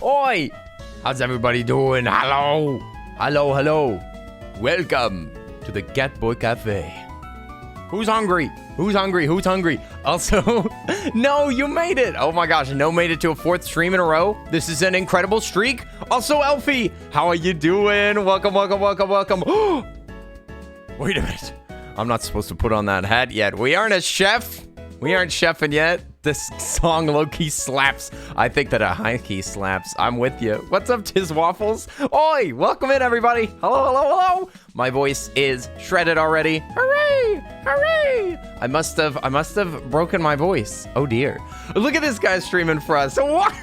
Oi! How's everybody doing? Hello! Hello, hello! Welcome to the Catboy Cafe. Who's hungry? Who's hungry? Who's hungry? Also, no, you made it! Oh my gosh, No made it to a 4th stream in a row. This is an incredible streak. Also, Elfie, how are you doing? Welcome, welcome, welcome, welcome. Wait a minute. I'm not supposed to put on that hat yet. We aren't a chef. We aren't chefing yet. This song low-key slaps. I think that a high-key slaps. I'm with you. What's up, Tiz Waffles? Oi, welcome in, everybody. Hello, hello, hello. My voice is shredded already. Hooray, hooray. I must have broken my voice. Oh, dear. Look at this guy streaming for us. What?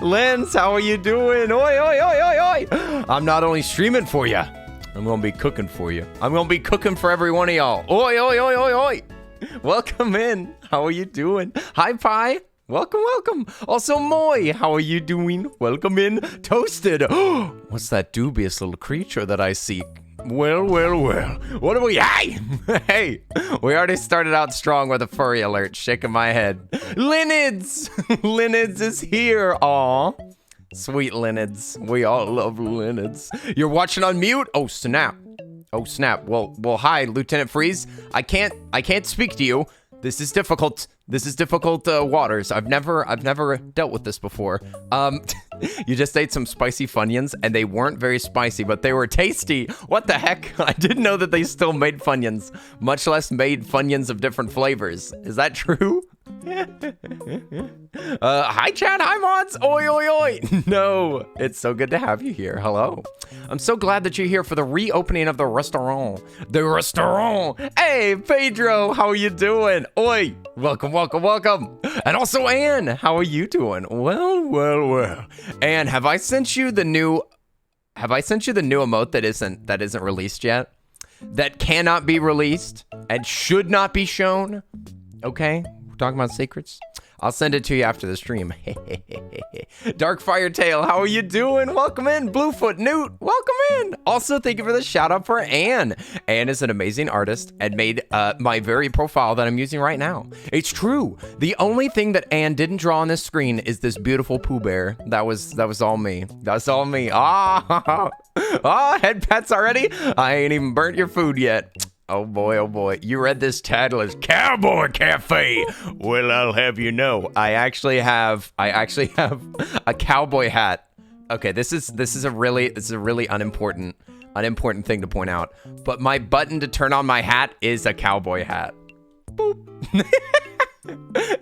Lens, how are you doing? Oi, oi, oi, oi, oi. I'm not only streaming for you, I'm gonna be cooking for you. I'm gonna be cooking for every one of y'all. Oi, oi, oi, oi, oi. Welcome in. How are you doing? Hi, Pi. Welcome, welcome. Also, Moy, how are you doing? Welcome in. Toasted. What's that dubious little creature that I see? Well, well, well. What are we? Hey! Hey! We already started out strong with a furry alert. Shaking my head. Linids! Linids is here. Aw. Sweet Linids. We all love Linids. You're watching on mute? Oh, snap. Oh, snap. Well, hi, Lieutenant Freeze. I can't speak to you. This is difficult. This is difficult waters. I've never dealt with this before. You just ate some spicy Funyuns, and they weren't very spicy, but they were tasty. What the heck? I didn't know that they still made Funyuns, much less made Funyuns of different flavors. Is that true? Hi chat, hi mods, oi oi oi. No, it's so good to have you here. Hello. I'm so glad that you're here for the reopening of the restaurant. The restaurant. Hey Pedro, how are you doing? Oi, welcome, welcome, welcome. And also Anne, how are you doing? Well, well, well. Anne, have I sent you the new emote that isn't released yet? That cannot be released and should not be shown. Okay, we're talking about secrets. I'll send it to you after the stream. Dark Firetail, how are you doing? Welcome in. Bluefoot Newt, welcome in. Also, thank you for the shout out for Anne. Anne is an amazing artist and made my very profile that I'm using right now. It's true. The only thing that Anne didn't draw on this screen is this beautiful Pooh Bear. That was all me. That's all me. Ah, head pats already? I ain't even burnt your food yet. Oh boy, you read this title as Cowboy Cafe. Well, I'll have you know, I actually have a cowboy hat. Okay, this is a really unimportant thing to point out. But my button to turn on my hat is a cowboy hat. Boop.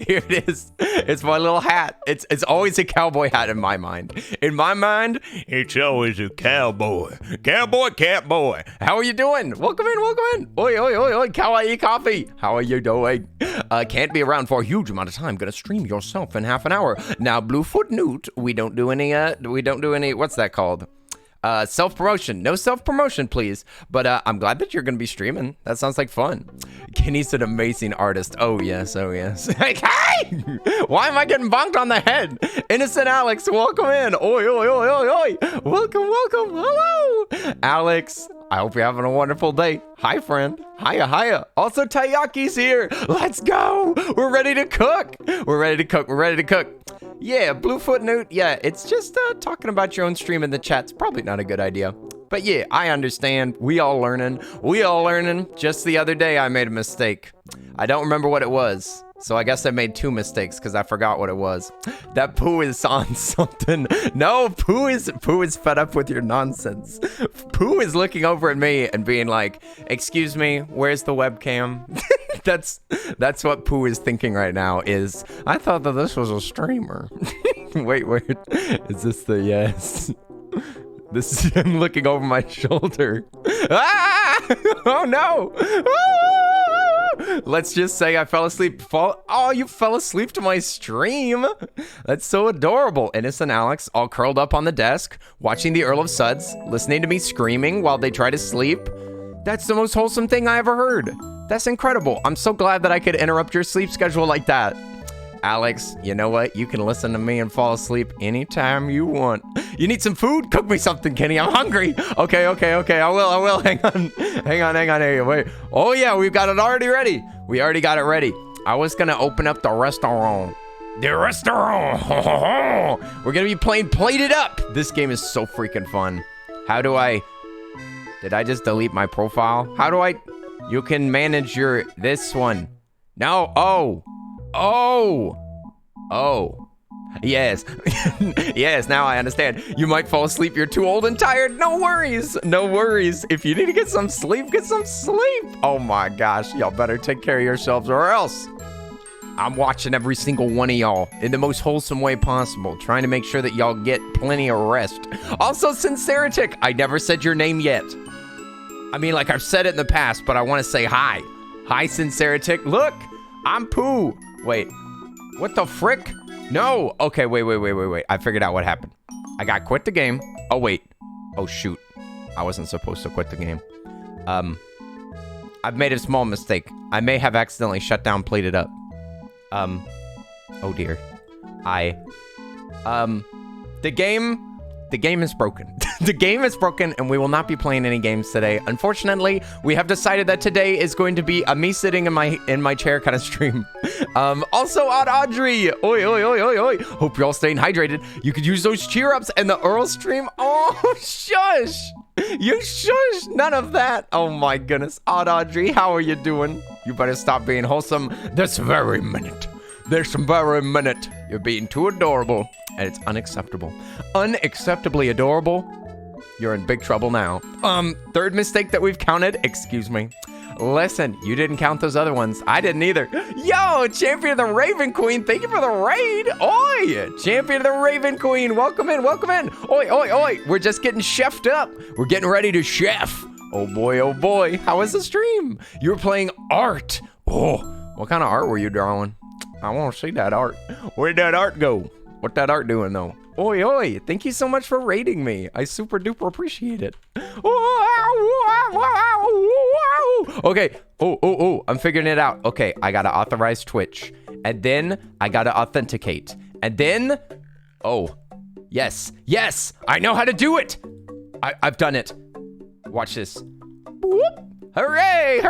Here it is. It's my little hat. It's always a cowboy hat in my mind. In my mind, it's always a cowboy. Cowboy, catboy. How are you doing? Welcome in, welcome in. Oi, oi, oi, oi, kawaii coffee. How are you doing? Can't be around for a huge amount of time. Gonna stream yourself in half an hour. Now, Bluefoot Newt, we don't do any, what's that called? Self-promotion. No self-promotion, please. But I'm glad that you're going to be streaming. That sounds like fun. Kenny's an amazing artist. Oh, yes. Oh, yes. Hey! Why am I getting bonked on the head? Innocent Alex, welcome in. Oi, oi, oi, oi, oi. Welcome, welcome. Hello. Alex, I hope you're having a wonderful day. Hi, friend. Hiya, hiya. Also, Taiyaki's here. Let's go. We're ready to cook. We're ready to cook. We're ready to cook. Yeah, Bluefoot Newt, yeah, it's just talking about your own stream in the chat's probably not a good idea. But yeah, I understand. We all learning. Just the other day, I made a mistake. I don't remember what it was. So I guess I made 2 mistakes because I forgot what it was. That Pooh is on something. No, Pooh is fed up with your nonsense. Pooh is looking over at me and being like, "Excuse me, where's the webcam?" That's what Pooh is thinking right now. Is I thought that this was a streamer. Wait, is this the yes? This is him looking over my shoulder. Ah! Oh no! Ah! Let's just say I fell asleep. Oh, you fell asleep to my stream. That's so adorable. Innocent Alex, all curled up on the desk, watching the Earl of Suds, listening to me screaming while they try to sleep. That's the most wholesome thing I ever heard. That's incredible. I'm so glad that I could interrupt your sleep schedule like that. Alex, you know what? You can listen to me and fall asleep anytime you want. You need some food? Cook me something, Kenny. I'm hungry. Okay. I will. Hang on. Wait. Oh, yeah, we've got it already ready. We already got it ready. I was going to open up the restaurant. The restaurant. We're going to be playing PlateUp. This game is so freaking fun. How do I... Did I just delete my profile? How do I... You can manage this one. No. Oh. Yes. Yes, now I understand. You might fall asleep. You're too old and tired. No worries. If you need to get some sleep, get some sleep. Oh my gosh. Y'all better take care of yourselves or else. I'm watching every single one of y'all in the most wholesome way possible, trying to make sure that y'all get plenty of rest. Also, Sinceritic, I never said your name yet. I mean, like I've said it in the past, but I want to say hi. Hi, Sinceritic. Look, I'm Pooh. Wait, what the frick? No. Okay, wait. I figured out what happened. I got quit the game. Oh, wait. Oh, shoot. I wasn't supposed to quit the game. I've made a small mistake. I may have accidentally shut down PlateUp. Oh, dear. The game is broken. The game is broken, and we will not be playing any games today. Unfortunately, we have decided that today is going to be a me sitting in my chair kind of stream. Also, Odd Audrey. Oi. Hope you're all staying hydrated. You could use those cheer ups and the Earl stream. Oh, shush. You shush. None of that. Oh, my goodness. Odd Audrey, how are you doing? You better stop being wholesome this very minute. You're being too adorable, and it's unacceptable. Unacceptably adorable. You're in big trouble now. Third mistake that we've counted. Excuse me. Listen, you didn't count those other ones. I didn't either. Yo, Champion of the Raven Queen, thank you for the raid. Oi, Champion of the Raven Queen, welcome in, welcome in. Oi, oi, oi, we're just getting chefed up. We're getting ready to chef. Oh boy, how was the stream? You were playing art. Oh, what kind of art were you drawing? I want to see that art. Where'd that art go? What that art doing though? Oi, oi, thank you so much for raiding me. I super duper appreciate it. Okay, oh, I'm figuring it out. Okay, I gotta authorize Twitch. And then I gotta authenticate. And then, oh, yes, I know how to do it. I've done it. Watch this. Whoop. Hooray!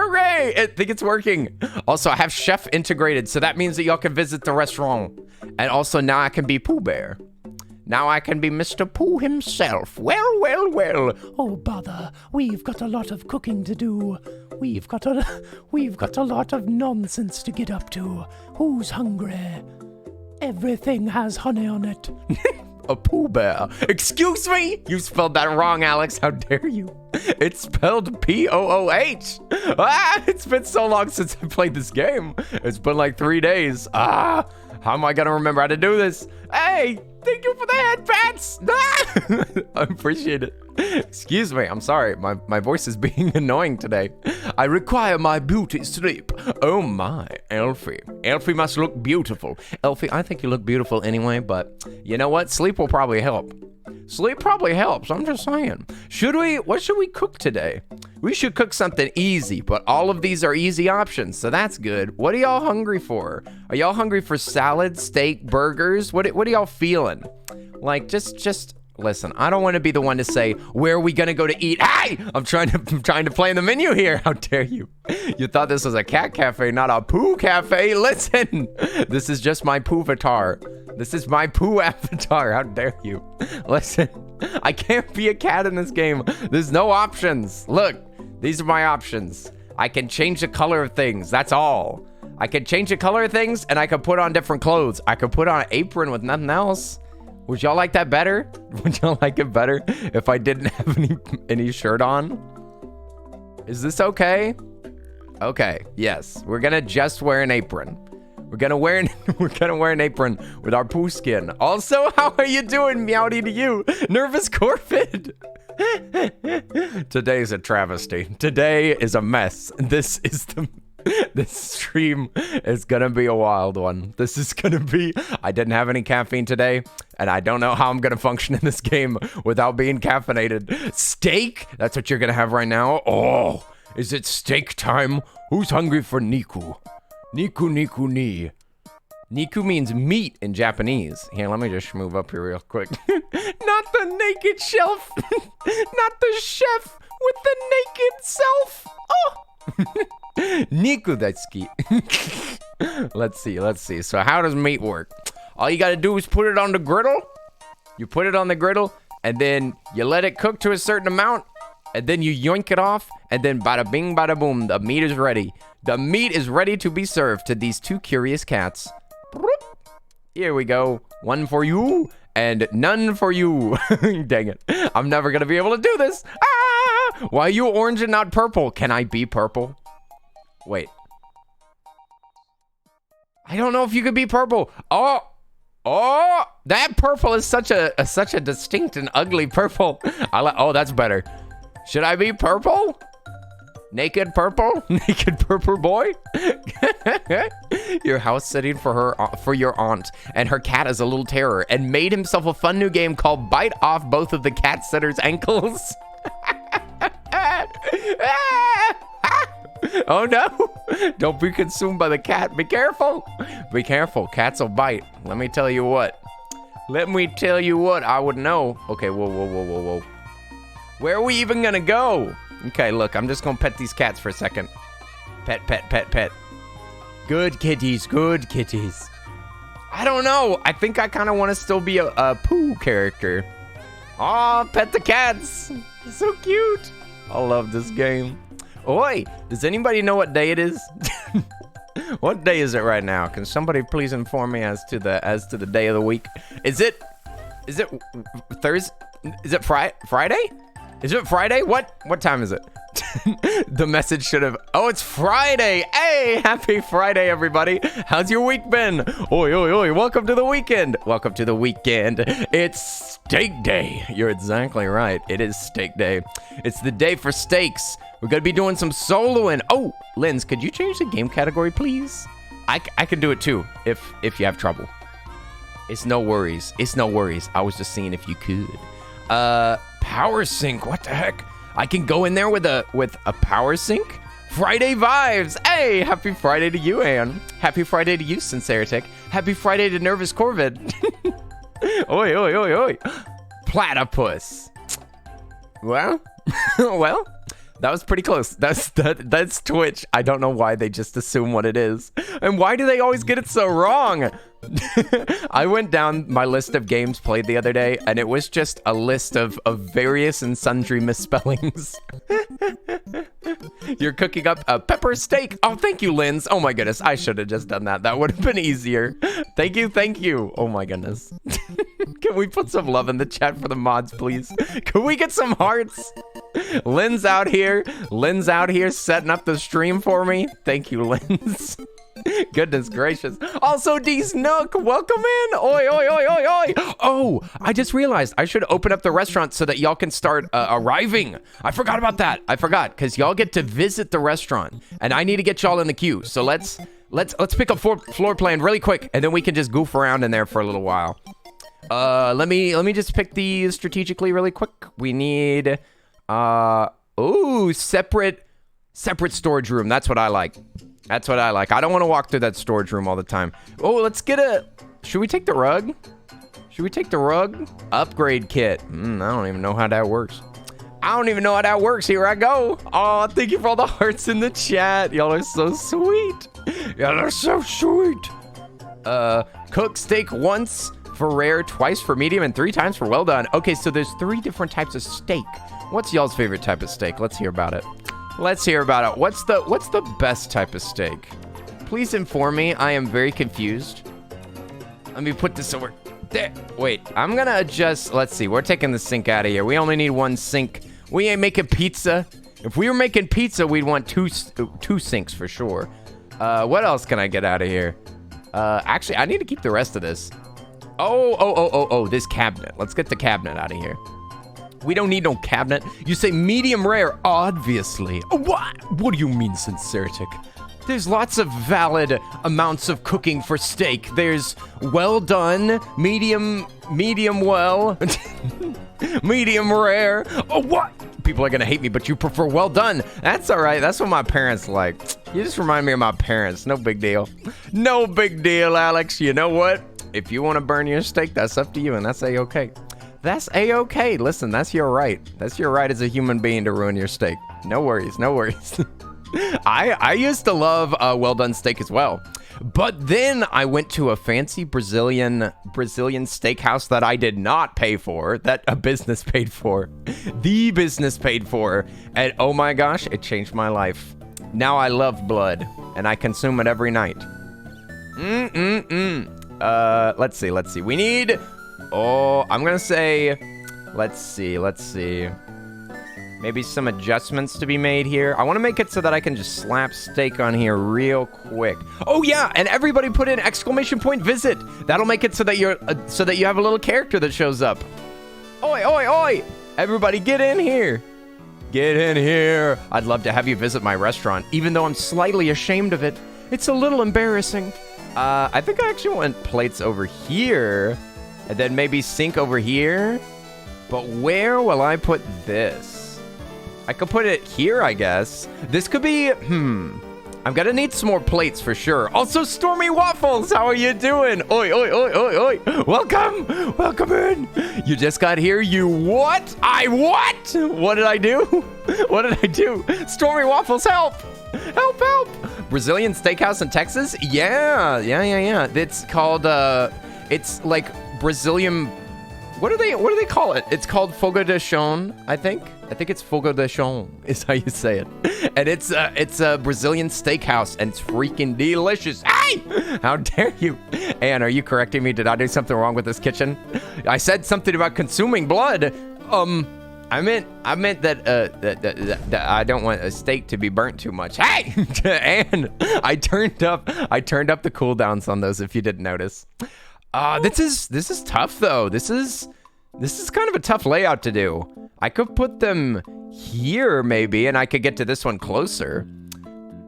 I think it's working. Also, I have chef integrated, so that means that y'all can visit the restaurant. And also now I can be Pooh Bear. Now I can be Mr. Pooh himself. Well. Oh, bother. We've got a lot of cooking to do. We've got a lot of nonsense to get up to. Who's hungry? Everything has honey on it. A Pooh Bear. Excuse me? You spelled that wrong, Alex. How dare you? It's spelled P-O-O-H. It's been so long since I played this game. It's been like 3 days. How am I gonna remember how to do this? Hey, thank you for the head pats. I appreciate it. Excuse me, I'm sorry. My voice is being annoying today. I require my beauty sleep. Oh my, Elfie. Elfie must look beautiful. Elfie, I think you look beautiful anyway, but you know what? Sleep will probably help. Sleep probably helps, I'm just saying. What should we cook today? We should cook something easy, but all of these are easy options, so that's good. What are y'all hungry for? Are y'all hungry for salad, steak, burgers? What are y'all feeling? Like, just listen, I don't want to be the one to say, where are we gonna go to eat? Hey! I'm trying to play in the menu here. How dare you? You thought this was a cat cafe, not a poo cafe. Listen, this is just my poo-vatar. This is my poo avatar. How dare you? Listen, I can't be a cat in this game. There's no options. Look, these are my options. I can change the color of things. That's all. I can change the color of things and I can put on different clothes. I could put on an apron with nothing else. Would y'all like that better? Would y'all like it better if I didn't have any shirt on? Is this okay? Okay, yes. We're gonna just wear an apron. We're gonna wear an apron with our poo skin. Also, how are you doing, Meowdy to you? Nervous Corvid. Today's a travesty. Today is a mess. This stream is gonna be a wild one. This is gonna be, I didn't have any caffeine today, and I don't know how I'm gonna function in this game without being caffeinated. Steak? That's what you're gonna have right now? Oh, is it steak time? Who's hungry for Niku? Niku ni. Niku means meat in Japanese. Here, let me just move up here real quick. Not the naked shelf. Not the chef with the naked self. Oh. Niku daisuki. Let's see. So how does meat work? All you gotta do is put it on the griddle. You put it on the griddle, and then you let it cook to a certain amount, and then you yoink it off, and then bada bing, bada boom, the meat is ready. The meat is ready to be served to these two curious cats. Here we go. One for you, and none for you. Dang it. I'm never gonna be able to do this. Ah! Why are you orange and not purple? Can I be purple? Wait. I don't know if you could be purple. Oh, that purple is such a distinct and ugly purple. Oh, that's better. Should I be purple? Naked purple? Naked purple boy? You're house sitting for your aunt, and her cat is a little terror, and made himself a fun new game called Bite Off Both of the Cat Sitter's Ankles. Oh no! Don't be consumed by the cat. Be careful. Be careful. Cats will bite. Let me tell you what. I would know. Okay, whoa. Where are we even gonna go? Okay, look, I'm just gonna pet these cats for a second. Pet. Good kitties. I don't know. I think I kind of want to still be a Pooh character. Aw, pet the cats. So cute. I love this game. Oi, does anybody know what day it is? What day is it right now? Can somebody please inform me as to the day of the week? Is it Thursday? Is it Friday? Is it Friday? What time is it? The message should have... Oh, it's Friday. Hey, happy Friday, everybody. How's your week been? Oi, oi, oi. Welcome to the weekend. Welcome to the weekend. It's steak day. You're exactly right. It is steak day. It's the day for steaks. We're going to be doing some soloing. Oh, Linz, could you change the game category, please? I can do it, too, if you have trouble. It's no worries. It's no worries. I was just seeing if you could. Power sync. What the heck? I can go in there with a power sync. Friday vibes. Hey, happy Friday to you, Ann. Happy Friday to you, Sinceretic. Happy Friday to Nervous Corvid. Oi, oi, oi, oi. Platypus. Well, well, that was pretty close. That's Twitch. I don't know why they just assume what it is. And why do they always get it so wrong? I went down my list of games played the other day, and it was just a list of various and sundry misspellings. You're cooking up a pepper steak. Oh, thank you, Linz. Oh my goodness, I should have just done that. That would have been easier. Thank you, thank you. Oh my goodness. Can we put some love in the chat for the mods, please? Can we get some hearts? Lynn's out here setting up the stream for me. Thank you, Linz. Goodness gracious. Also, D Snook, welcome in. Oi, oi, oi, oi, oi. Oh, I just realized I should open up the restaurant so that y'all can start arriving. I forgot about that. I forgot, because y'all get to visit the restaurant, and I need to get y'all in the queue. So let's pick up floor plan really quick, and then we can just goof around in there for a little while. Let me just pick these strategically really quick. We need separate storage room. That's what I like. That's what I like. I don't want to walk through that storage room all the time. Oh, let's get should we take the rug? Should we take the rug? Upgrade kit. I don't even know how that works. Here I go. Oh, thank you for all the hearts in the chat. Y'all are so sweet. Y'all are so sweet. Cook steak once for rare, twice for medium, and 3 times for well done. Okay, so there's 3 different types of steak. What's y'all's favorite type of steak? Let's hear about it. Let's hear about it. What's the best type of steak? Please inform me. I am very confused. Let me put this over there. Wait, I'm gonna adjust. Let's see. We're taking the sink out of here. We only need 1 sink. We ain't making pizza. If we were making pizza, we'd want two sinks for sure. What else can I get out of here? Actually, I need to keep the rest of this. Oh, this cabinet. Let's get the cabinet out of here. We don't need no cabinet. You say medium rare, obviously. What do you mean, Sinceretic? There's lots of valid amounts of cooking for steak. There's well done, medium well, medium rare. Oh, what? People are gonna hate me, but you prefer well done. That's all right. That's what my parents like. You just remind me of my parents. No big deal. No big deal, Alex. You know what? If you want to burn your steak, that's up to you, and that's a-okay. That's a-okay. Listen, that's your right. That's your right as a human being to ruin your steak. No worries, no worries. I used to love well done steak as well. But then I went to a fancy Brazilian steakhouse that I did not pay for, that a business paid for. The business paid for. And oh my gosh, it changed my life. Now I love blood, and I consume it every night. Let's see. We need... Oh, I'm gonna say, let's see. Maybe some adjustments to be made here. I want to make it so that I can just slap steak on here real quick. Oh yeah, and everybody put in !visit. That'll make it so that you have a little character that shows up. Oi, oi, oi! Everybody get in here. Get in here. I'd love to have you visit my restaurant, even though I'm slightly ashamed of it. It's a little embarrassing. I think I actually want plates over here. And then maybe sink over here. But where will I put this? I could put it here, I guess. This could be, I'm gonna need some more plates for sure. Also, Stormy Waffles, how are you doing? Oi, oi, oi, oi, oi. Welcome in. You just got here, you what? What? What did I do? What did I do? Stormy Waffles, help. Help. Brazilian steakhouse in Texas? Yeah. It's called, it's like Brazilian, what do they call it? It's called Fogo de Chão, I think it's Fogo de Chão is how you say it. And it's a Brazilian steakhouse, and it's freaking delicious. Hey! How dare you? Anne, are you correcting me? Did I do something wrong with this kitchen? I said something about consuming blood. I meant that I don't want a steak to be burnt too much. Hey, and I turned up the cooldowns on those. If you didn't notice, this is tough though. This is kind of a tough layout to do. I could put them here maybe, and I could get to this one closer.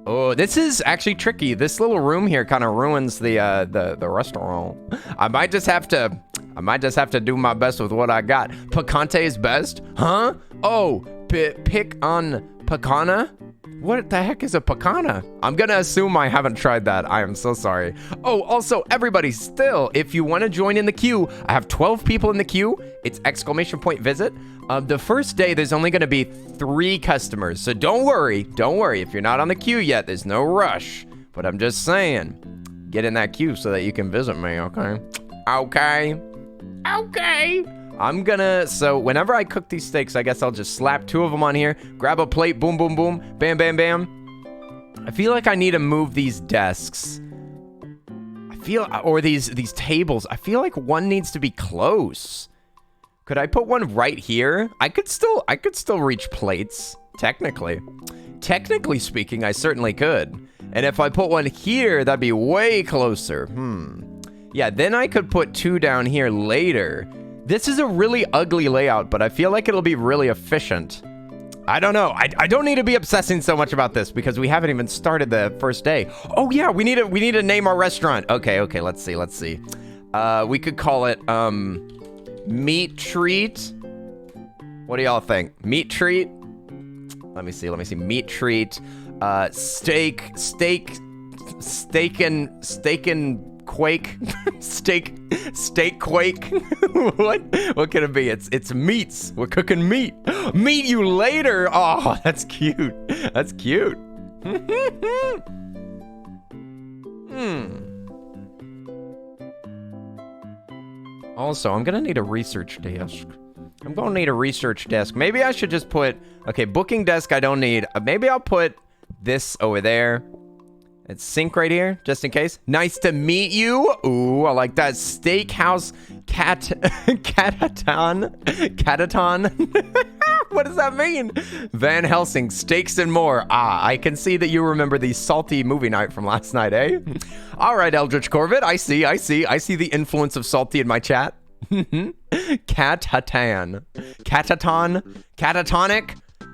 Oh, this is actually tricky. This little room here kind of ruins the restaurant. I might just have to do my best with what I got. Picante is best? Huh? Oh, pick on picana? What the heck is a picana? I'm gonna assume I haven't tried that. I am so sorry. Oh, also, everybody, still, if you want to join in the queue, I have 12 people in the queue. It's ! Visit. The first day, there's only gonna be 3 customers, so don't worry. Don't worry. If you're not on the queue yet, there's no rush. But I'm just saying, get in that queue so that you can visit me, okay? Okay. So whenever I cook these steaks, I guess I'll just slap 2 of them on here, grab a plate, boom, boom, boom, bam, bam, bam. I feel like I need to move these desks. Or these tables. I feel like one needs to be close. Could I put one right here? I could still reach plates, technically. Technically speaking, I certainly could. And if I put one here, that'd be way closer. Yeah, then I could put 2 down here later. This is a really ugly layout, but I feel like it'll be really efficient. I don't know. I don't need to be obsessing so much about this because we haven't even started the first day. Oh yeah, we need to name our restaurant. Okay, let's see. We could call it Meat Treat. What do y'all think? Meat Treat? Let me see. Meat Treat. Steak and Quake. steak quake. What can it be? It's meats. We're cooking meat. Meet you later. Oh, that's cute. Also, I'm gonna need a research desk. Maybe I should just put, okay, booking desk I don't need. Maybe I'll put this over there. It's sink right here, just in case. Nice to meet you. Ooh, I like that. Steakhouse Cataton. What does that mean? Van Helsing, steaks and more. Ah, I can see that you remember the salty movie night from last night, eh? All right, Eldritch Corvid, I see the influence of salty in my chat.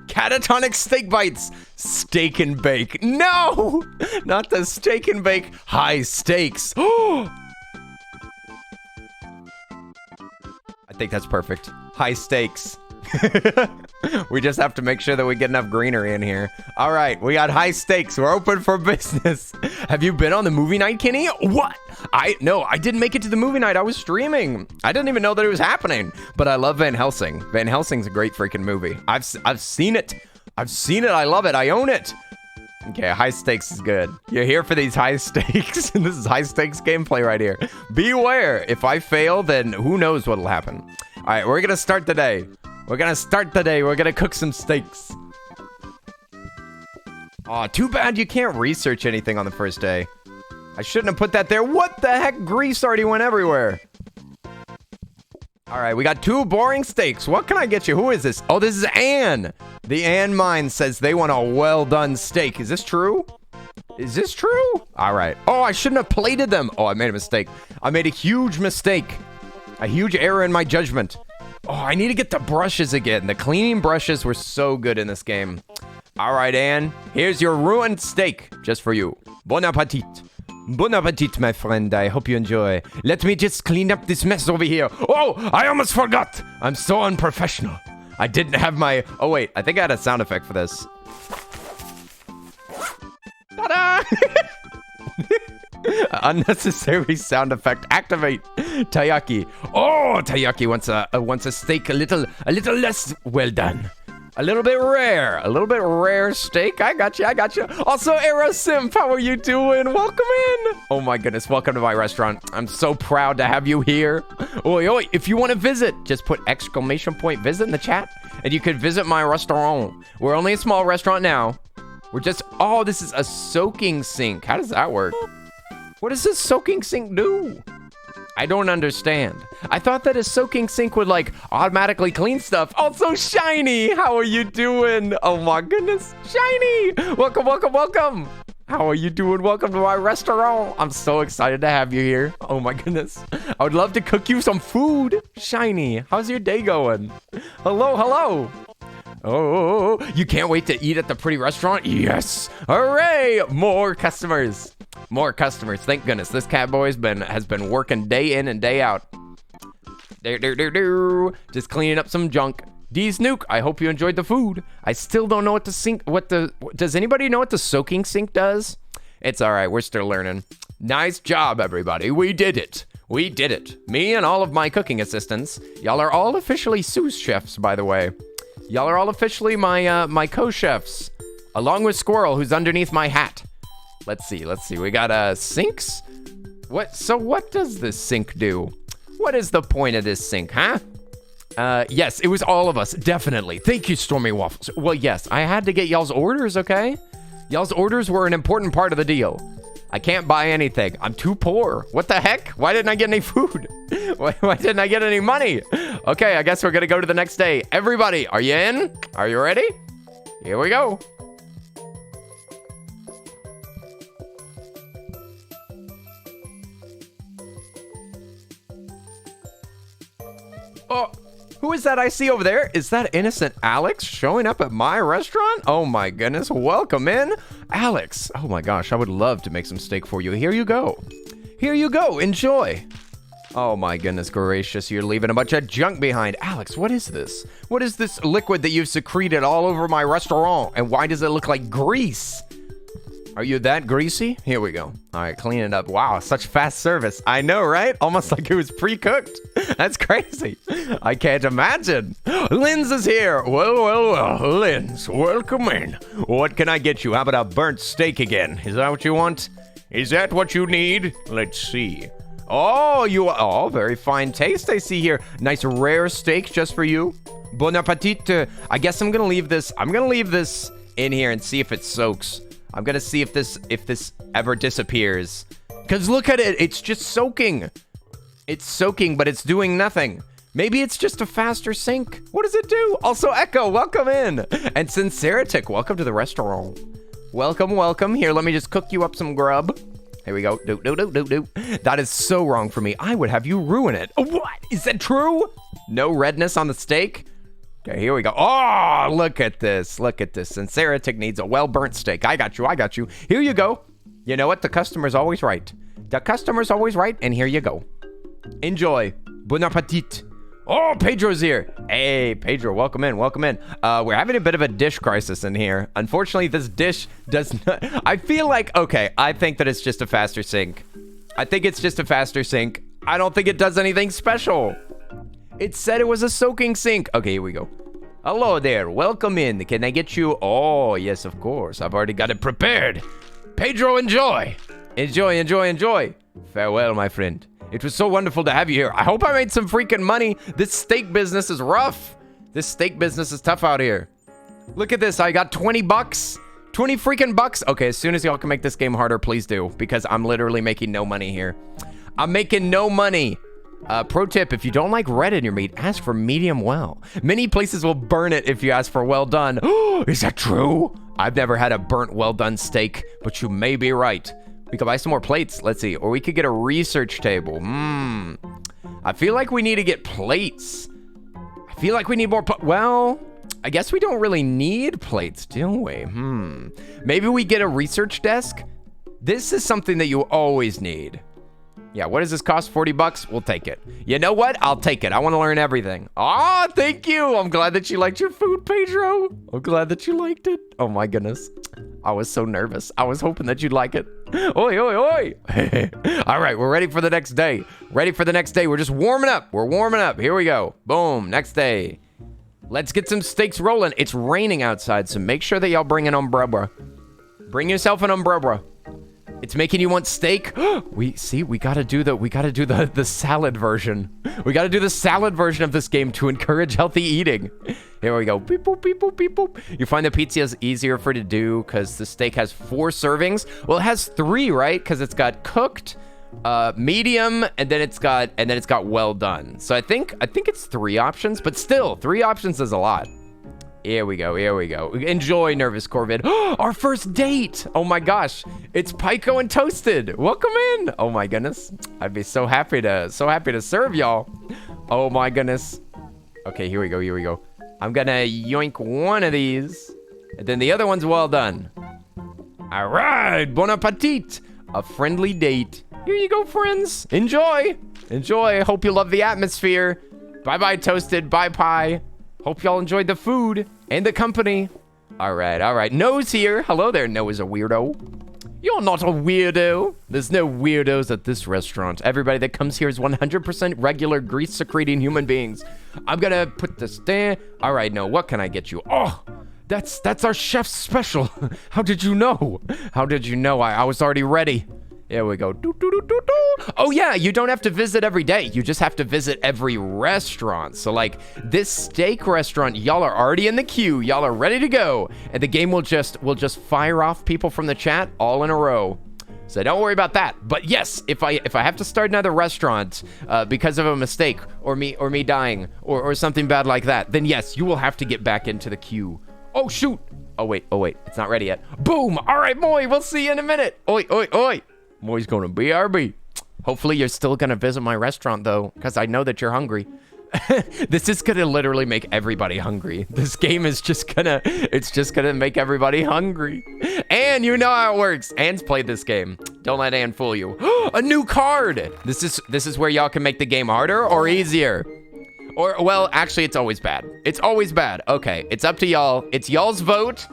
Catatonic steak bites. Steak and bake. No, not the steak and bake. High stakes. I think that's perfect. High stakes. We just have to make sure that we get enough greenery in here. All right, we got high stakes. We're open for business. Have you been on the movie night, Kenny? What? No, I didn't make it to the movie night. I was streaming. I didn't even know that it was happening. But I love Van Helsing. Van Helsing's a great freaking movie. I've seen it. I love it. I own it. Okay, high stakes is good. You're here for these high stakes. This is high stakes gameplay right here. Beware. If I fail, then who knows what'll happen. All right, we're gonna start the day. We're gonna cook some steaks. Aw, too bad you can't research anything on the first day. I shouldn't have put that there. What the heck? Grease already went everywhere. All right, we got 2 boring steaks. What can I get you? Who is this? Oh, this is Anne. The Anne Mine says they want a well-done steak. Is this true? All right. Oh, I shouldn't have plated them. Oh, I made a mistake. I made a huge mistake. A huge error in my judgment. Oh, I need to get the brushes again. The cleaning brushes were so good in this game. All right, Anne. Here's your ruined steak just for you. Bon appetit. Bon appetit, my friend. I hope you enjoy. Let me just clean up this mess over here. Oh, I almost forgot. I'm so unprofessional. I didn't have my... Oh, wait. I think I had a sound effect for this. Ta-da! Unnecessary sound effect. Activate. Taiyaki. Oh, Taiyaki wants a steak a little less well done. A little bit rare steak. I got you. Also, Aerosimp, how are you doing? Welcome in. Oh my goodness, welcome to my restaurant. I'm so proud to have you here. Oi, if you want to visit, just put ! Visit in the chat, and you could visit my restaurant. We're only a small restaurant now. We're just, oh, this is a soaking sink. How does that work? What does this soaking sink do? I don't understand. I thought that a soaking sink would like automatically clean stuff. Also, Shiny, how are you doing? Oh my goodness, Shiny. Welcome, welcome, welcome. How are you doing? Welcome to my restaurant. I'm so excited to have you here. Oh my goodness. I would love to cook you some food. Shiny, how's your day going? Hello, hello. Oh, you can't wait to eat at the pretty restaurant? Yes. Hooray. More customers. More customers. Thank goodness. This cat boy has been working day in and day out. Just cleaning up some junk. D Snook, I hope you enjoyed the food. I still don't know what the sink, does anybody know what the soaking sink does? It's all right, we're still learning. Nice job, everybody. We did it. We did it. Me and all of my cooking assistants. Y'all are all officially sous chefs, by the way. Y'all are all officially my co-chefs, along with Squirrel, who's underneath my hat. Let's see. We got sinks. So what does this sink do? What is the point of this sink, huh? Yes, it was all of us, definitely. Thank you, Stormy Waffles. Well, yes, I had to get y'all's orders, okay? Y'all's orders were an important part of the deal. I can't buy anything. I'm too poor. What the heck? Why didn't I get any food? Why didn't I get any money? Okay, I guess we're gonna go to the next day. Everybody, are you in? Are you ready? Here we go. Oh, who is that I see over there? Is that innocent Alex showing up at my restaurant? Oh my goodness, welcome in. Alex, oh my gosh, I would love to make some steak for you. Here you go. Here you go, enjoy. Oh my goodness gracious, you're leaving a bunch of junk behind. Alex, what is this? What is this liquid that you've secreted all over my restaurant? And why does it look like grease? Are you that greasy? Here we go. All right, clean it up. Wow, such fast service. I know, right? Almost like it was pre-cooked. That's crazy. I can't imagine. Linz is here. Well, Linz, welcome in. What can I get you? How about a burnt steak again? Is that what you want? Is that what you need? Let's see. Oh, very fine taste I see here. Nice rare steak just for you. Bon appetit. I guess I'm gonna leave this in here and see if it soaks. I'm gonna see if this ever disappears. Cause look at it, it's just soaking. It's soaking, but it's doing nothing. Maybe it's just a faster sink. What does it do? Also, Echo, welcome in. And Sinceritic, welcome to the restaurant. Welcome, welcome. Here, let me just cook you up some grub. Here we go. Do. That is so wrong for me. I would have you ruin it. What? Is that true? No redness on the steak? Okay, here we go. Oh, look at this. Look at this. Sinceritic needs a well-burnt steak. I got you. Here you go. You know what? The customer's always right. The customer's always right, and here you go. Enjoy. Bon appetit. Oh, Pedro's here. Hey, Pedro, welcome in. We're having a bit of a dish crisis in here. Unfortunately, this dish does not... I feel like... Okay, I think that it's just a faster sink. I don't think it does anything special. It said it was a soaking sink. Okay, here we go. Hello there. Welcome in. Can I get you? Oh, yes, of course. I've already got it prepared. Pedro, enjoy. Enjoy. Farewell, my friend. It was so wonderful to have you here. I hope I made some freaking money. This steak business is rough. This steak business is tough out here. Look at this. I got 20 bucks. 20 freaking bucks. Okay, as soon as y'all can make this game harder, please do. Because I'm literally making no money here. I'm making no money. Pro tip, if you don't like red in your meat, ask for medium well. Many places will burn it if you ask for well done. Is that true? I've never had a burnt well done steak, but you may be right. We could buy some more plates. Let's see. Or we could get a research table. I feel like we need to get plates. I feel like we need more well, I guess we don't really need plates, do we? Maybe we get a research desk? This is something that you always need. Yeah, what does this cost? 40 bucks? We'll take it. You know what? I'll take it. I want to learn everything. Oh, thank you. I'm glad that you liked your food, Pedro. I'm glad that you liked it. Oh my goodness. I was so nervous. I was hoping that you'd like it. Oi. All right, we're ready for the next day. We're just warming up. We're warming up. Here we go. Boom, next day. Let's get some steaks rolling. It's raining outside, so make sure that y'all bring an umbrella. Bring yourself an umbrella. It's making you want steak. We gotta do the salad version. We gotta do the salad version of this game to encourage healthy eating. Here we go. Beep, boop, beep, boop, beep, boop. You find the pizza is easier for to do because the steak has 4 servings. Well, it has 3, right? Because it's got cooked, medium, and then it's got well done. So I think it's 3 options, but still 3 options is a lot. Here we go. Enjoy, Nervous Corvid. Our first date. Oh my gosh, it's Pico and Toasted. Welcome in. Oh my goodness, I'd be so happy to serve y'all. Oh my goodness. Okay, here we go. I'm gonna yoink one of these, and then the other one's well done. All right, bon appetit. A friendly date. Here you go, friends. Enjoy. Hope you love the atmosphere. Bye-bye, Toasted. Bye, Pie. Hope y'all enjoyed the food and the company. All right. No's here. Hello there, No is a weirdo. You're not a weirdo. There's no weirdos at this restaurant. Everybody that comes here is 100% regular grease-secreting human beings. I'm gonna put this there. All right, No, what can I get you? Oh, that's our chef's special. How did you know? I was already ready. Here we go. Oh yeah, you don't have to visit every day. You just have to visit every restaurant. So like this steak restaurant, y'all are already in the queue. Y'all are ready to go. And the game will just fire off people from the chat all in a row. So don't worry about that. But yes, if I have to start another restaurant because of a mistake or me dying or something bad like that, then yes, you will have to get back into the queue. Oh shoot. Oh wait, it's not ready yet. Boom. All right, Moy, we'll see you in a minute. Oi. Moy's going to BRB. Hopefully you're still going to visit my restaurant, though, because I know that you're hungry. This is going to literally make everybody hungry. This game is just going to make everybody hungry. And you know how it works. Anne's played this game. Don't let Anne fool you. A new card. This is where y'all can make the game harder or easier. Or, well, actually, it's always bad. It's always bad. Okay, it's up to y'all. It's y'all's vote.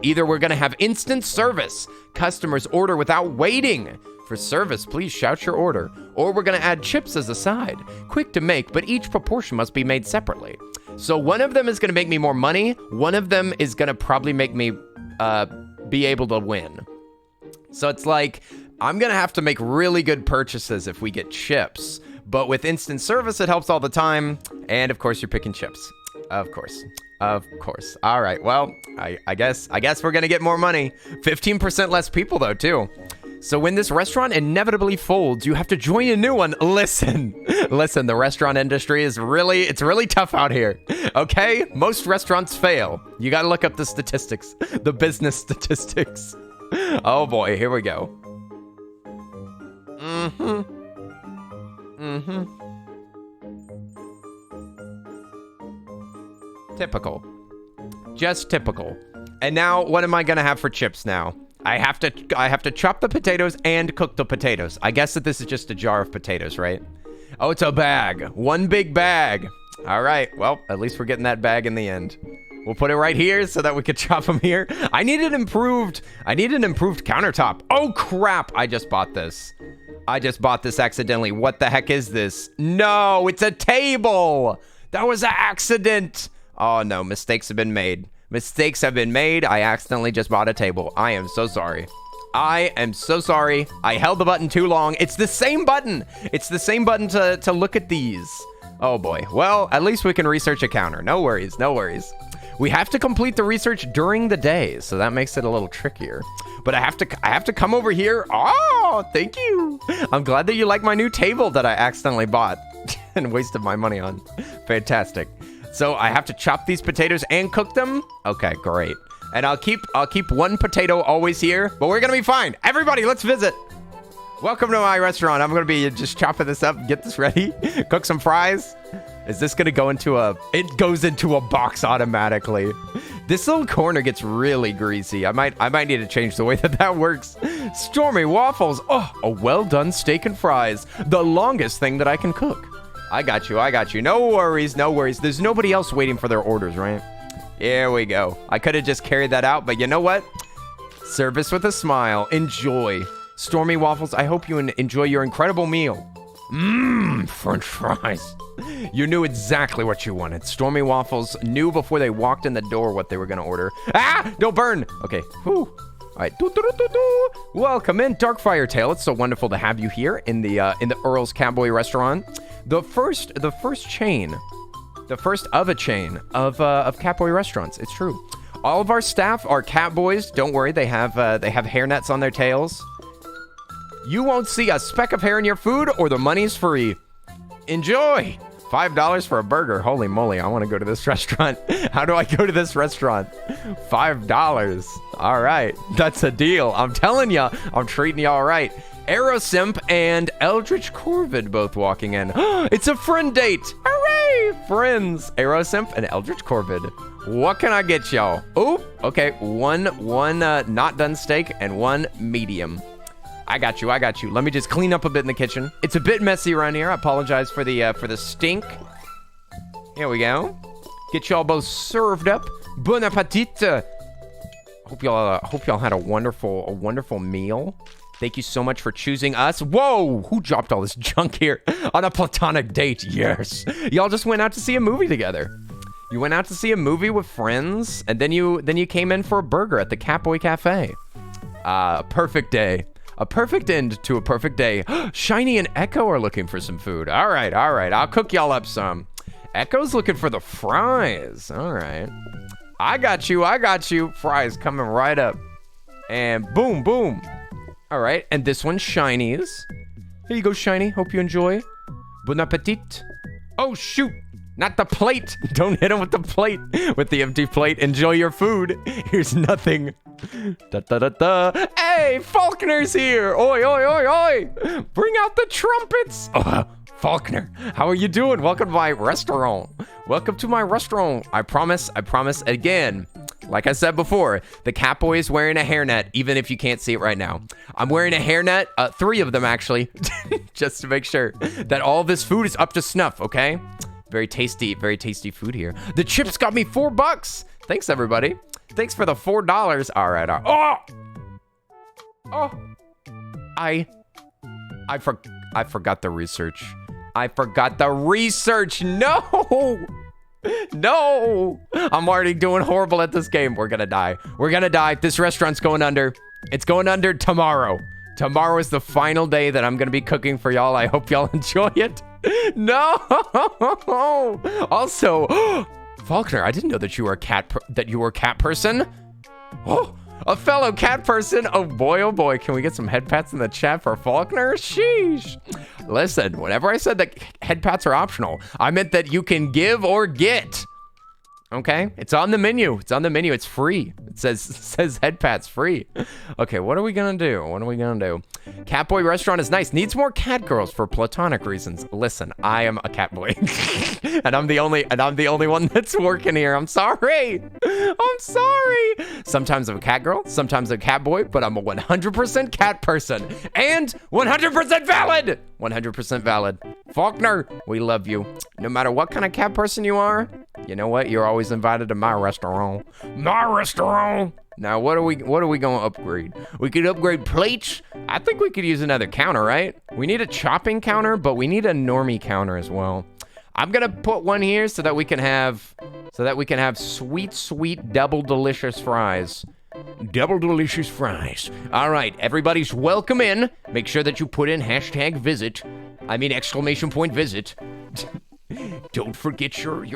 Either we're going to have instant service. Customers order without waiting. For service, please shout your order. Or we're going to add chips as a side. Quick to make, but each proportion must be made separately. So one of them is going to make me more money. One of them is going to probably make me be able to win. So it's like, I'm going to have to make really good purchases if we get chips. But with instant service, it helps all the time. And of course, you're picking chips. Of course. All right. Well, I guess we're going to get more money. 15% less people, though, too. So when this restaurant inevitably folds, you have to join a new one. Listen, the restaurant industry is really tough out here. Okay? Most restaurants fail. You got to look up the statistics, the business statistics. Oh, boy. Here we go. Typical. Just typical. And now, what am I gonna have for chips now? I have to chop the potatoes and cook the potatoes. I guess that this is just a jar of potatoes, right? Oh, it's a bag. One big bag. All right. Well, at least we're getting that bag in the end. We'll put it right here so that we could chop them here. I need an improved countertop. Oh, crap. I just bought this accidentally. What the heck is this? No, it's a table. That was an accident. Oh, no. Mistakes have been made. I accidentally just bought a table. I am so sorry. I held the button too long. It's the same button. To look at these. Oh, boy. Well, at least we can research a counter. No worries. We have to complete the research during the day, so that makes it a little trickier. But I have to come over here. Oh, thank you. I'm glad that you like my new table that I accidentally bought and wasted my money on. Fantastic. So I have to chop these potatoes and cook them. Okay, great. And I'll keep one potato always here, but we're gonna be fine. Everybody, let's visit. Welcome to my restaurant. I'm gonna be just chopping this up, get this ready, cook some fries. Is this gonna go into it goes into a box automatically. This little corner gets really greasy. I might need to change the way that works. Stormy waffles. Oh, a well done steak and fries. The longest thing that I can cook. I got you. No worries. There's nobody else waiting for their orders, right? Here we go. I could have just carried that out, but you know what? Service with a smile. Enjoy. Stormy waffles, I hope you enjoy your incredible meal. French fries. You knew exactly what you wanted. Stormy waffles knew before they walked in the door what they were going to order. Ah! Don't burn! Okay. Whew. All right. Welcome in, Darkfire Tail. It's so wonderful to have you here in the Earl's Cowboy Restaurant. The first chain. The first of a chain of Catboy restaurants. It's true. All of our staff are Catboys. Don't worry, they have hairnets on their tails. You won't see a speck of hair in your food or the money's free. Enjoy. $5 for a burger. Holy moly, I want to go to this restaurant. How do I go to this restaurant? $5. All right, that's a deal. I'm telling ya, I'm treating y'all right. Aerosimp and Eldritch Corvid both walking in. It's a friend date. Hooray, friends. Aerosimp and Eldritch Corvid. What can I get y'all? Oh, okay, one not done steak and one medium. I got you. Let me just clean up a bit in the kitchen. It's a bit messy around here. I apologize for the stink. Here we go. Get y'all both served up. Bon appetit. Hope y'all had a wonderful meal. Thank you so much for choosing us. Whoa, who dropped all this junk here on a platonic date? Yes. Y'all just went out to see a movie together. You went out to see a movie with friends, and then you came in for a burger at the Catboy Cafe. Perfect day. A perfect end to a perfect day. Shiny and Echo are looking for some food. All right. I'll cook y'all up some. Echo's looking for the fries. All right. I got you. Fries coming right up. And boom, boom. All right. And this one's Shiny's. Here you go, Shiny. Hope you enjoy. Bon appetit. Oh, shoot. Not the plate. Don't hit him with the plate. With the empty plate. Enjoy your food. Here's nothing. Da da da da. Hey, Faulkner's here. Oi, oi, oi, oi. Bring out the trumpets. Oh, Faulkner, how are you doing? Welcome to my restaurant. Welcome to my restaurant. I promise again. Like I said before, the Catboy is wearing a hairnet, even if you can't see it right now. I'm wearing a hairnet, 3 of them actually, just to make sure that all this food is up to snuff, okay? Very tasty food here. The chips got me $4. Thanks, everybody. Thanks for the $4. All right. I forgot the research. No. I'm already doing horrible at this game. We're gonna die. This restaurant's going under. It's going under tomorrow. Tomorrow is the final day that I'm gonna be cooking for y'all. I hope y'all enjoy it. No. Also, Faulkner, I didn't know that you were a cat person. Oh, a fellow cat person. Oh boy. Can we get some head pats in the chat for Faulkner? Sheesh. Listen, whenever I said that head pats are optional, I meant that you can give or get. Okay, it's on the menu. It's free. It says head pats free. Okay, what are we gonna do? Catboy restaurant is nice. Needs more cat girls for platonic reasons. Listen, I am a catboy, and I'm the only one that's working here. I'm sorry. Sometimes I'm a cat girl, sometimes I'm a cat boy, but I'm a 100% cat person and 100% valid. 100% valid. Faulkner, we love you. No matter what kind of cat person you are, you know what? You're always invited to my restaurant. Now, what are we going to upgrade? We could upgrade plates. I think we could use another counter, right? We need a chopping counter, but we need a normie counter as well. I'm going to put one here so that we can have sweet double delicious fries. Double delicious fries. All right, everybody's welcome in. Make sure that you put in #visit. I mean !visit. Don't forget your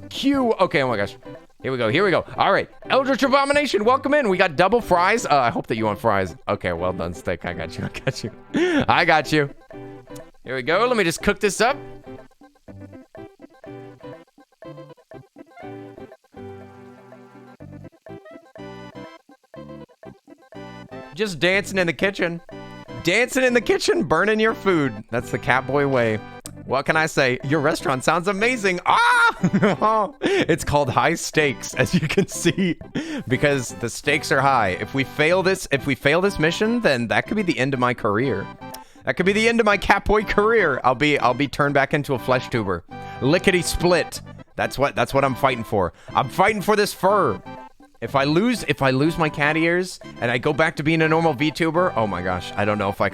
cue. Okay, oh my gosh. Here we go. All right, Eldritch Abomination, welcome in. We got double fries. I hope that you want fries. Okay, well done, steak. I got you. Here we go. Let me just cook this up. Just dancing in the kitchen, burning your food. That's the Catboy way. What can I say? Your restaurant sounds amazing. It's called high stakes, as you can see, because the stakes are high. If we fail this mission, then that could be the end of my career. That could be the end of my Catboy career. I'll be turned back into a flesh tuber. Lickety split. That's what I'm fighting for. I'm fighting for this fur. If I lose my cat ears and I go back to being a normal VTuber, oh my gosh, I don't know if I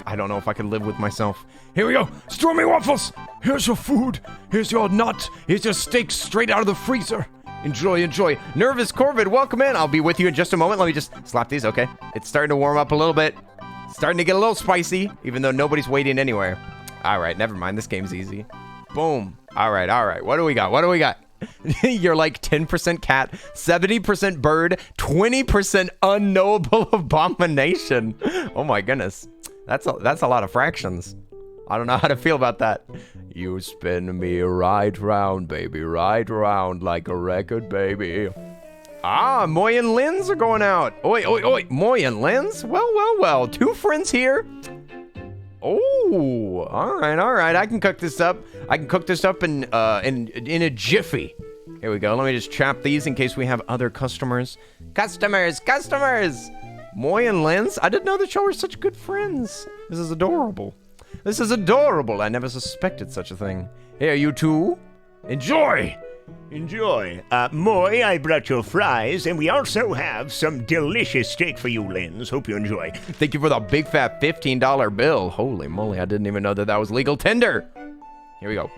can live with myself. Here we go, Stormy Waffles. Here's your food. Here's your nut. Here's your steak straight out of the freezer. Enjoy. Nervous Corvid, welcome in. I'll be with you in just a moment. Let me just slap these. Okay, it's starting to warm up a little bit. Starting to get a little spicy, even though nobody's waiting anywhere. All right, never mind. This game's easy. Boom. All right. What do we got? You're like 10% cat, 70% bird, 20% unknowable abomination. Oh my goodness. That's a lot of fractions. I don't know how to feel about that. You spin me right round, baby, right round like a record, baby. Ah, Moy and Linz are going out. Oi, oi, oi, Moy and Linz? Well, well, well, 2 friends here. Oh, all right. I can cook this up. I can cook this up in a jiffy. Here we go. Let me just chop these in case we have other customers. Customers. Moy and Linz? I didn't know that y'all were such good friends. This is adorable. I never suspected such a thing. Here, you two. Enjoy. Moy, I brought your fries, and we also have some delicious steak for you, Linz. Hope you enjoy. Thank you for the big fat $15 bill. Holy moly, I didn't even know that was legal tender. Here we go.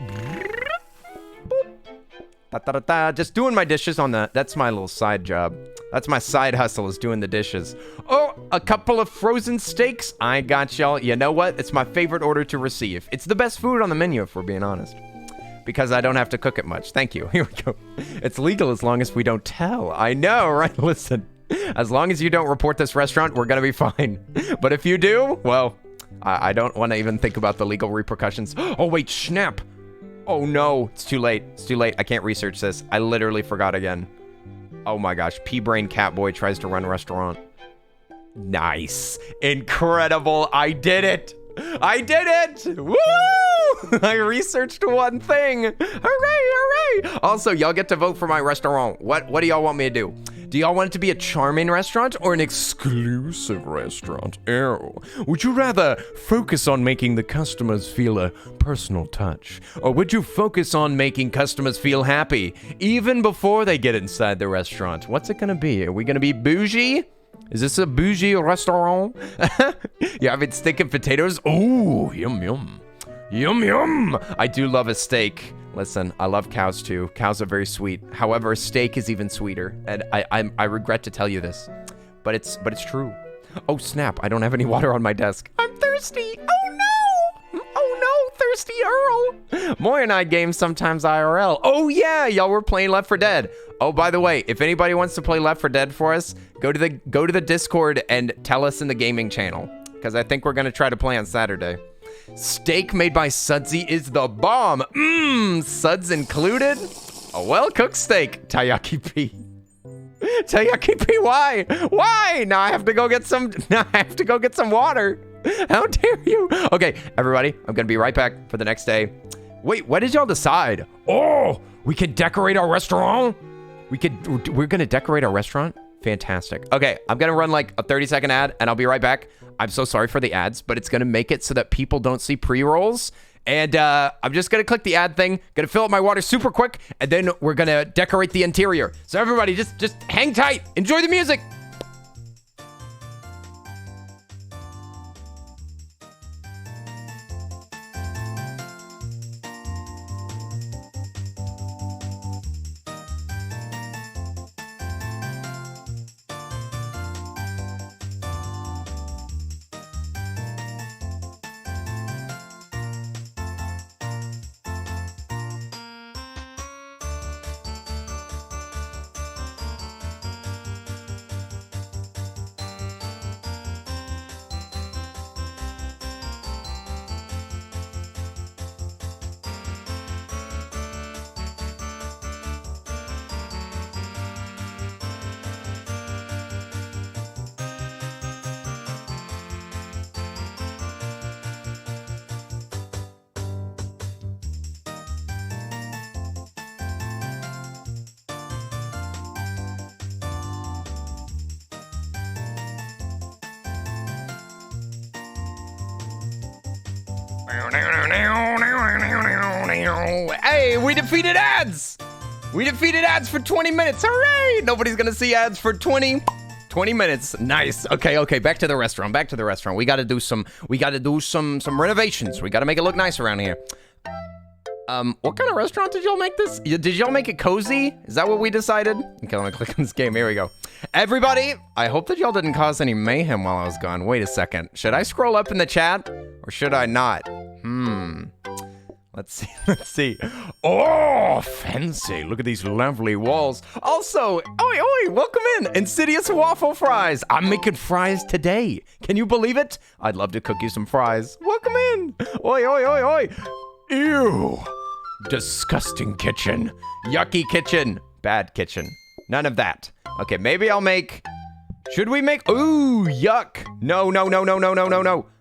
Just doing my dishes on that. That's my little side job. That's my side hustle, is doing the dishes. Oh, a couple of frozen steaks. I got y'all. You know what? It's my favorite order to receive. It's the best food on the menu, if we're being honest. Because I don't have to cook it much. Thank you. Here we go. It's legal as long as we don't tell. I know, right? Listen, as long as you don't report this restaurant, we're going to be fine. But if you do, well, I don't want to even think about the legal repercussions. Oh, wait, snap. Oh, no. It's too late. I can't research this. I literally forgot again. Oh, my gosh. P-Brain Catboy tries to run a restaurant. Nice. Incredible. I did it. Woo! I researched one thing. Hooray. Also, y'all get to vote for my restaurant. What do y'all want me to do? Do y'all want it to be a charming restaurant or an exclusive restaurant? Would you rather focus on making the customers feel a personal touch? Or would you focus on making customers feel happy even before they get inside the restaurant? What's it gonna be? Are we gonna be bougie? Is this a bougie restaurant? You having steak and potatoes? Oh, yum. I do love a steak. Listen, I love cows too. Cows are very sweet. However, a steak is even sweeter. And I regret to tell you this, but it's true. Oh snap, I don't have any water on my desk. I'm thirsty. Oh no, Thirsty Earl. Moy and I game sometimes IRL. Oh yeah, y'all were playing Left 4 Dead. Oh, by the way, if anybody wants to play Left 4 Dead for us, go to the Discord and tell us in the gaming channel, because I think we're gonna try to play on Saturday. Steak made by Sudsy is the bomb. Suds included. A well-cooked steak. Taiyaki P. Why? Now I have to go get some water. How dare you? Okay, everybody, I'm gonna be right back for the next day. Wait, what did y'all decide? Oh, we could decorate our restaurant? We're gonna decorate our restaurant? Fantastic. Okay, I'm gonna run like a 30-second ad and I'll be right back. I'm so sorry for the ads, but it's gonna make it so that people don't see pre-rolls. And I'm just gonna click the ad thing, gonna fill up my water super quick, and then we're gonna decorate the interior. So everybody, just hang tight, enjoy the music. Hey, we defeated ads! We defeated ads for 20 minutes. Hooray! Nobody's gonna see ads for 20 minutes. Nice. Okay, back to the restaurant. We gotta do some renovations. We gotta make it look nice around here. What kind of restaurant did y'all make this? Did y'all make it cozy? Is that what we decided? Okay, let me click on this game. Here we go. Everybody, I hope that y'all didn't cause any mayhem while I was gone. Wait a second. Should I scroll up in the chat or should I not? Let's see. Let's see. Oh, fancy. Look at these lovely walls. Also, oi, welcome in. Insidious waffle fries. I'm making fries today. Can you believe it? I'd love to cook you some fries. Welcome in. Oi. Ew. Disgusting kitchen. Yucky kitchen. Bad kitchen. None of that. Okay, maybe I'll make... Should we make... Ooh, yuck. No.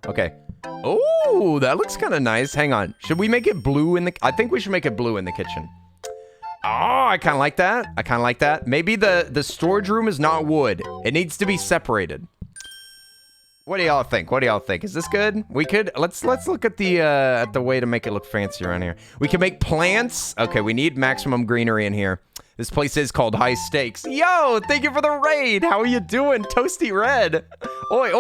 Okay. Oh, that looks kind of nice. Hang on. Should we make it blue in the... I think we should make it blue in the kitchen. Oh, I kind of like that. Maybe the storage room is not wood. It needs to be separated. What do y'all think? Is this good? We could... Let's look at the way to make it look fancy around here. We can make plants. Okay, we need maximum greenery in here. This place is called High Stakes. Yo, thank you for the raid. How are you doing, Toasty Red? Oi.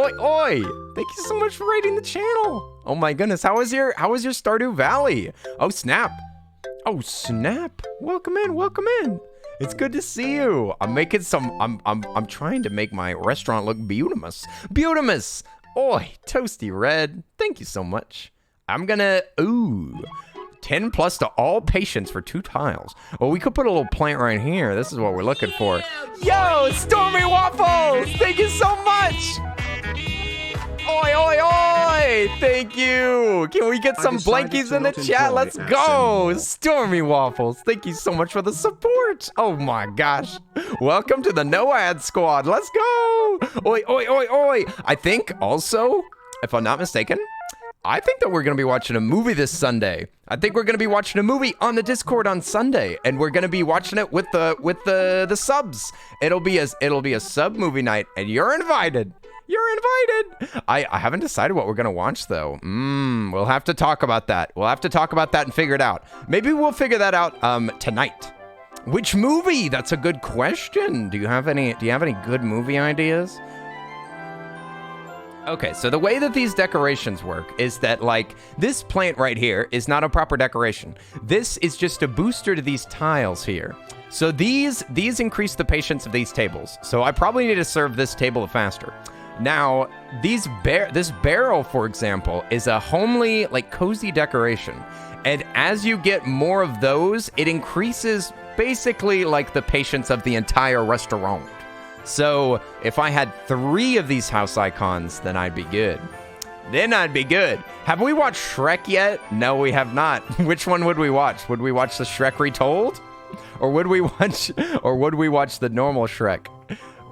Thank you so much for raiding the channel. Oh my goodness, how was your Stardew Valley? Oh snap. Welcome in. It's good to see you. I'm making some, I'm trying to make my restaurant look beautimous. Oi, Toasty Red. Thank you so much. I'm gonna, 10 plus to all patients for 2 tiles. Well, we could put a little plant right here. This is what we're looking for. Yo, Stormy Waffles! Thank you so much! Oi! Thank you! Can we get some blankies in the chat? Let's go! Stormy Waffles, thank you so much for the support! Oh my gosh. Welcome to the No Ad Squad. Let's go! Oi! I think also, if I'm not mistaken, I think that we're going to be watching a movie this Sunday. I think we're going to be watching a movie on the Discord on Sunday, and we're going to be watching it with the subs. It'll be a sub movie night, and you're invited. I haven't decided what we're going to watch though. We'll have to talk about that. And figure it out. Maybe we'll figure that out tonight. Which movie? That's a good question. Do you have any good movie ideas? Okay, so the way that these decorations work is that, like, this plant right here is not a proper decoration. This is just a booster to these tiles here. So these increase the patience of these tables. So I probably need to serve this table faster. Now, this barrel, for example, is a homely, like, cozy decoration. And as you get more of those, it increases basically, like, the patience of the entire restaurant. So if I had 3 of these house icons, then I'd be good. Have we watched Shrek yet? No, we have not. Which one would we watch? Would we watch the Shrek Retold? Or would we watch the normal Shrek?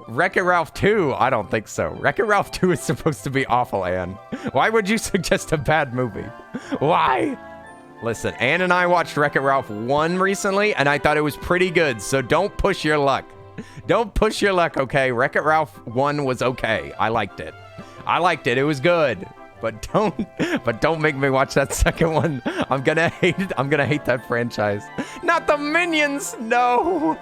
Wreck-It Ralph 2? I don't think so. Wreck-It Ralph 2 is supposed to be awful, Anne. Why would you suggest a bad movie? Why? Listen, Anne and I watched Wreck-It Ralph 1 recently, and I thought it was pretty good, so don't push your luck. Okay? Wreck-It Ralph 1 was okay. I liked it. It was good. But don't make me watch that second one. I'm gonna hate that franchise. Not the Minions. No.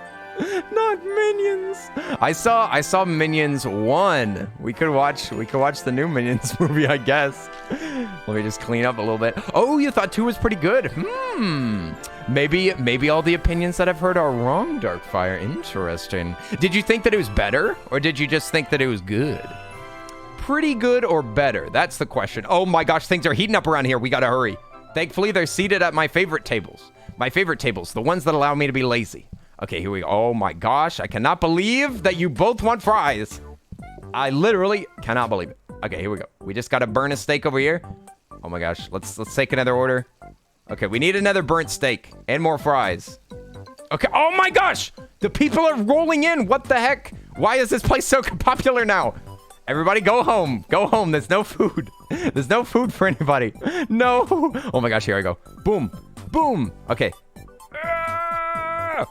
Not Minions. I saw Minions 1. We could watch the new Minions movie, I guess. Let me just clean up a little bit. Oh, you thought 2 was pretty good. Maybe all the opinions that I've heard are wrong, Darkfire. Interesting. Did you think that it was better, or did you just think that it was good? Pretty good or better? That's the question. Oh my gosh, things are heating up around here. We gotta hurry. Thankfully, they're seated at my favorite tables. The ones that allow me to be lazy. Okay, here we go. Oh my gosh, I cannot believe that you both want fries. I literally cannot believe it. Okay, here we go. We just gotta burn a steak over here. Oh my gosh, let's take another order. Okay, we need another burnt steak and more fries. Okay, oh my gosh! The people are rolling in, what the heck? Why is this place so popular now? Everybody go home, there's no food. There's no food for anybody. No! Oh my gosh, here I go. Boom, boom, okay.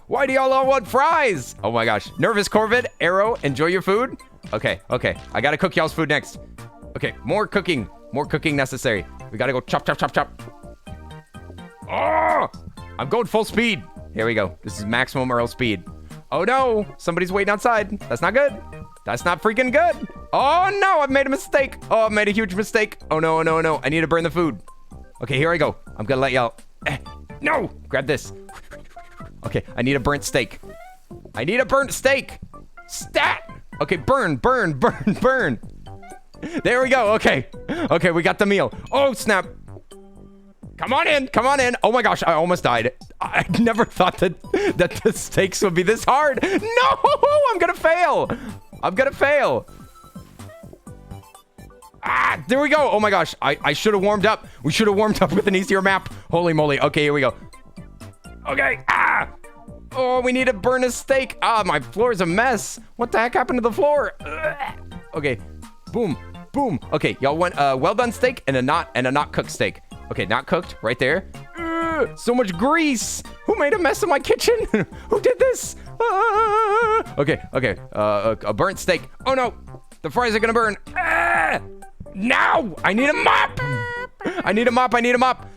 Why do y'all all want fries? Oh my gosh. Nervous Corvid, Arrow, enjoy your food. Okay. I gotta cook y'all's food next. Okay, more cooking necessary. We gotta go chop. Oh, I'm going full speed. Here we go. This is maximum Earl speed. Oh no, somebody's waiting outside. That's not good. That's not freaking good. Oh no, I've made a mistake. Oh, I've made a huge mistake. Oh no. I need to burn the food. Okay, here I go. I'm gonna let y'all. No, grab this. Okay, I need a burnt steak. Stat! Okay, burn. There we go, okay. Okay, we got the meal. Oh, snap. Come on in. Come on in. Oh my gosh, I almost died. I never thought that the steaks would be this hard. No, I'm gonna fail. I'm gonna fail. Ah, there we go. Oh my gosh, I should have warmed up. We should have warmed up with an easier map. Holy moly. Okay, here we go. Okay. Ah. Oh, we need to burn a steak. Ah, my floor is a mess. What the heck happened to the floor? Ugh. Okay. Boom. Boom. Okay, y'all want a well done steak and a not cooked steak. Okay, not cooked right there. Ugh, so much grease. Who made a mess of my kitchen? Who did this? Ah. Okay. A burnt steak. Oh no. The fries are gonna burn. Ah. Now! I need a mop! I need a mop.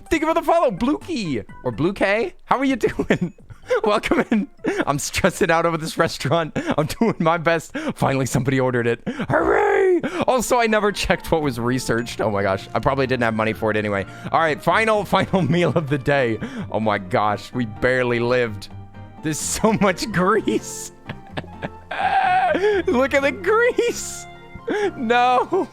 Thank you for the follow, Blukey. Or Blue K. How are you doing? Welcome in. I'm stressing out over this restaurant. I'm doing my best. Finally, somebody ordered it. Hooray! Also, I never checked what was researched. Oh my gosh. I probably didn't have money for it anyway. All right, final meal of the day. Oh my gosh. We barely lived. There's so much grease. Look at the grease. No.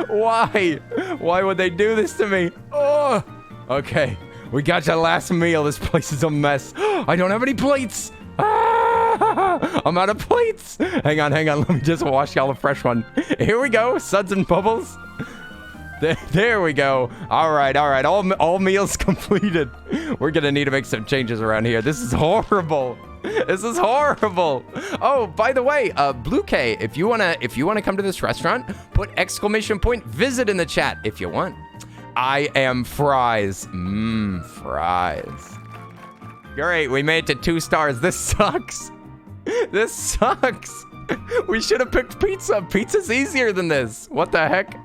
Why? Why would they do this to me? Oh. Okay. We got your last meal. This place is a mess. I don't have any plates. Ah, I'm out of plates. Hang on. Let me just wash y'all a fresh one. Here we go. Suds and bubbles. There we go. All right. All meals completed. We're going to need to make some changes around here. This is horrible. Oh, by the way, Blue K, if you wanna come to this restaurant, put !visit in the chat if you want. I am fries. Fries. Great, we made it to 2 stars. This sucks. We should have picked pizza. Pizza's easier than this. What the heck?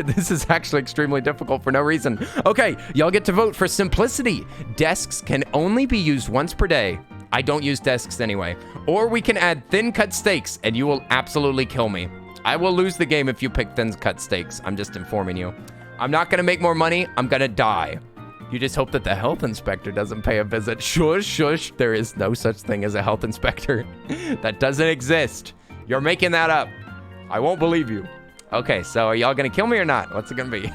This is actually extremely difficult for no reason. Okay, y'all get to vote for simplicity. Desks can only be used once per day. I don't use desks anyway. Or we can add thin cut steaks and you will absolutely kill me. I will lose the game if you pick thin cut steaks. I'm just informing you. I'm not gonna make more money. I'm gonna die. You just hope that the health inspector doesn't pay a visit. Shush. There is no such thing as a health inspector. That doesn't exist. You're making that up. I won't believe you. Okay, so are y'all gonna kill me or not? What's it gonna be?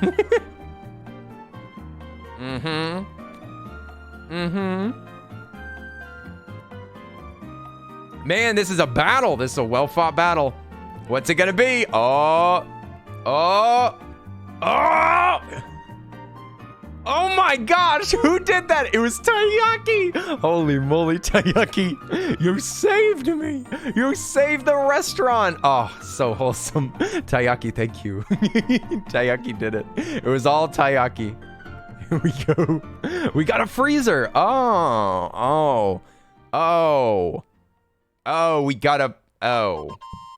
Man, this is a battle. This is a well-fought battle. What's it gonna be? Oh my gosh, who did that? It was Taiyaki. Holy moly, Taiyaki. You saved me. You saved the restaurant. Oh, so wholesome. Taiyaki, thank you. Taiyaki did it. It was all Taiyaki. Here we go. We got a freezer.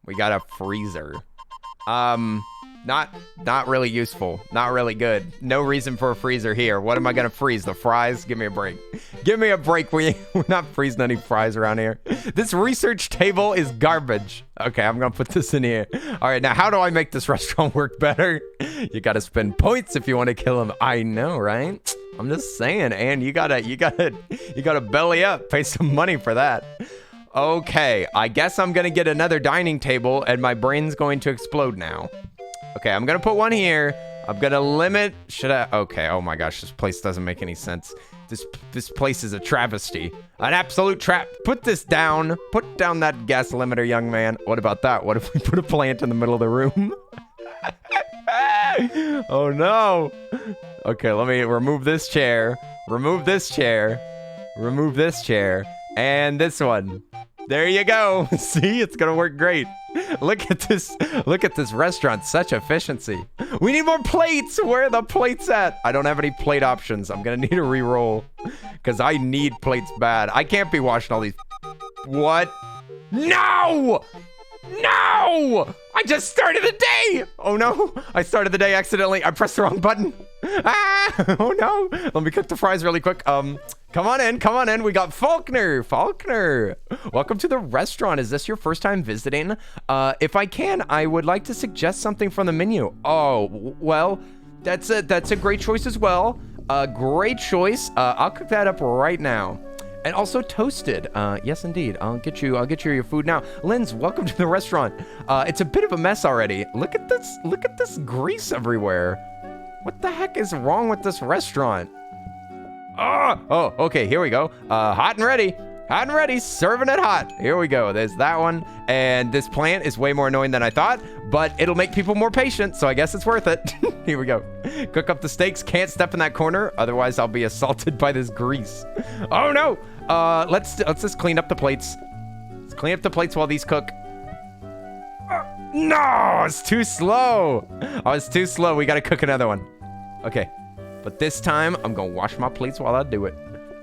We got a freezer. Not really useful. Not really good. No reason for a freezer here. What am I gonna freeze? The fries? Give me a break. Give me a break. We're not freezing any fries around here. This research table is garbage. Okay, I'm gonna put this in here. All right, now how do I make this restaurant work better? You gotta spend points if you want to kill him. I know, right? I'm just saying, and you gotta belly up. Pay some money for that. Okay, I guess I'm gonna get another dining table and my brain's going to explode now. Okay, I'm gonna put one here. I'm gonna limit, okay, oh my gosh, this place doesn't make any sense. This place is a travesty. An absolute trap. Put this down. Put down that gas limiter, young man. What about that? What if we put a plant in the middle of the room? Oh no. Okay, let me remove this chair. Remove this chair. Remove this chair. And this one. There you go. See, it's gonna work great. Look at this restaurant. Such efficiency. We need more plates. Where are the plates at? I don't have any plate options. I'm gonna need a re-roll because I need plates bad. I can't be washing all these. What? No! No! I just started the day! Oh no, I started the day accidentally. I pressed the wrong button. Ah! Oh no. Let me cook the fries really quick. Come on in. We got Faulkner. Welcome to the restaurant. Is this your first time visiting? If I can, I would like to suggest something from the menu. Oh, well, that's a great choice as well. Great choice. I'll cook that up right now. And also toasted. Yes, indeed. I'll get you your food now. Linz, welcome to the restaurant. It's a bit of a mess already. Look at this grease everywhere. What the heck is wrong with this restaurant? Oh, okay, here we go. Hot and ready. Hot and ready, serving it hot. Here we go. There's that one. And this plant is way more annoying than I thought, but it'll make people more patient, so I guess it's worth it. Here we go. Cook up the steaks. Can't step in that corner, otherwise I'll be assaulted by this grease. Oh no! Let's just clean up the plates. Let's clean up the plates while these cook. No, it's too slow. Oh, it's too slow. We gotta cook another one. Okay, but this time I'm gonna wash my plates while I do it.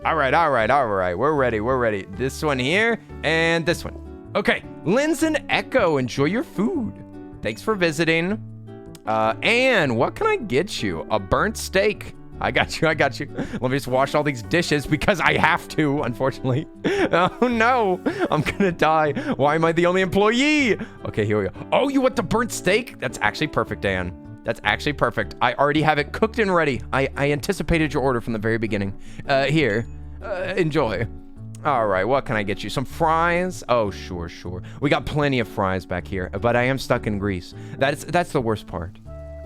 All right. We're ready. This one here and this one. Okay, Linz and Echo, enjoy your food. Thanks for visiting. And what can I get you? A burnt steak. I got you. Let me just wash all these dishes because I have to, unfortunately. Oh no, I'm gonna die. Why am I the only employee? Okay, here we go. Oh, you want the burnt steak? That's actually perfect, Dan. That's actually perfect. I already have it cooked and ready. I anticipated your order from the very beginning. Here, enjoy. All right, what can I get you? Some fries? Oh, sure. We got plenty of fries back here, but I am stuck in grease. That's the worst part.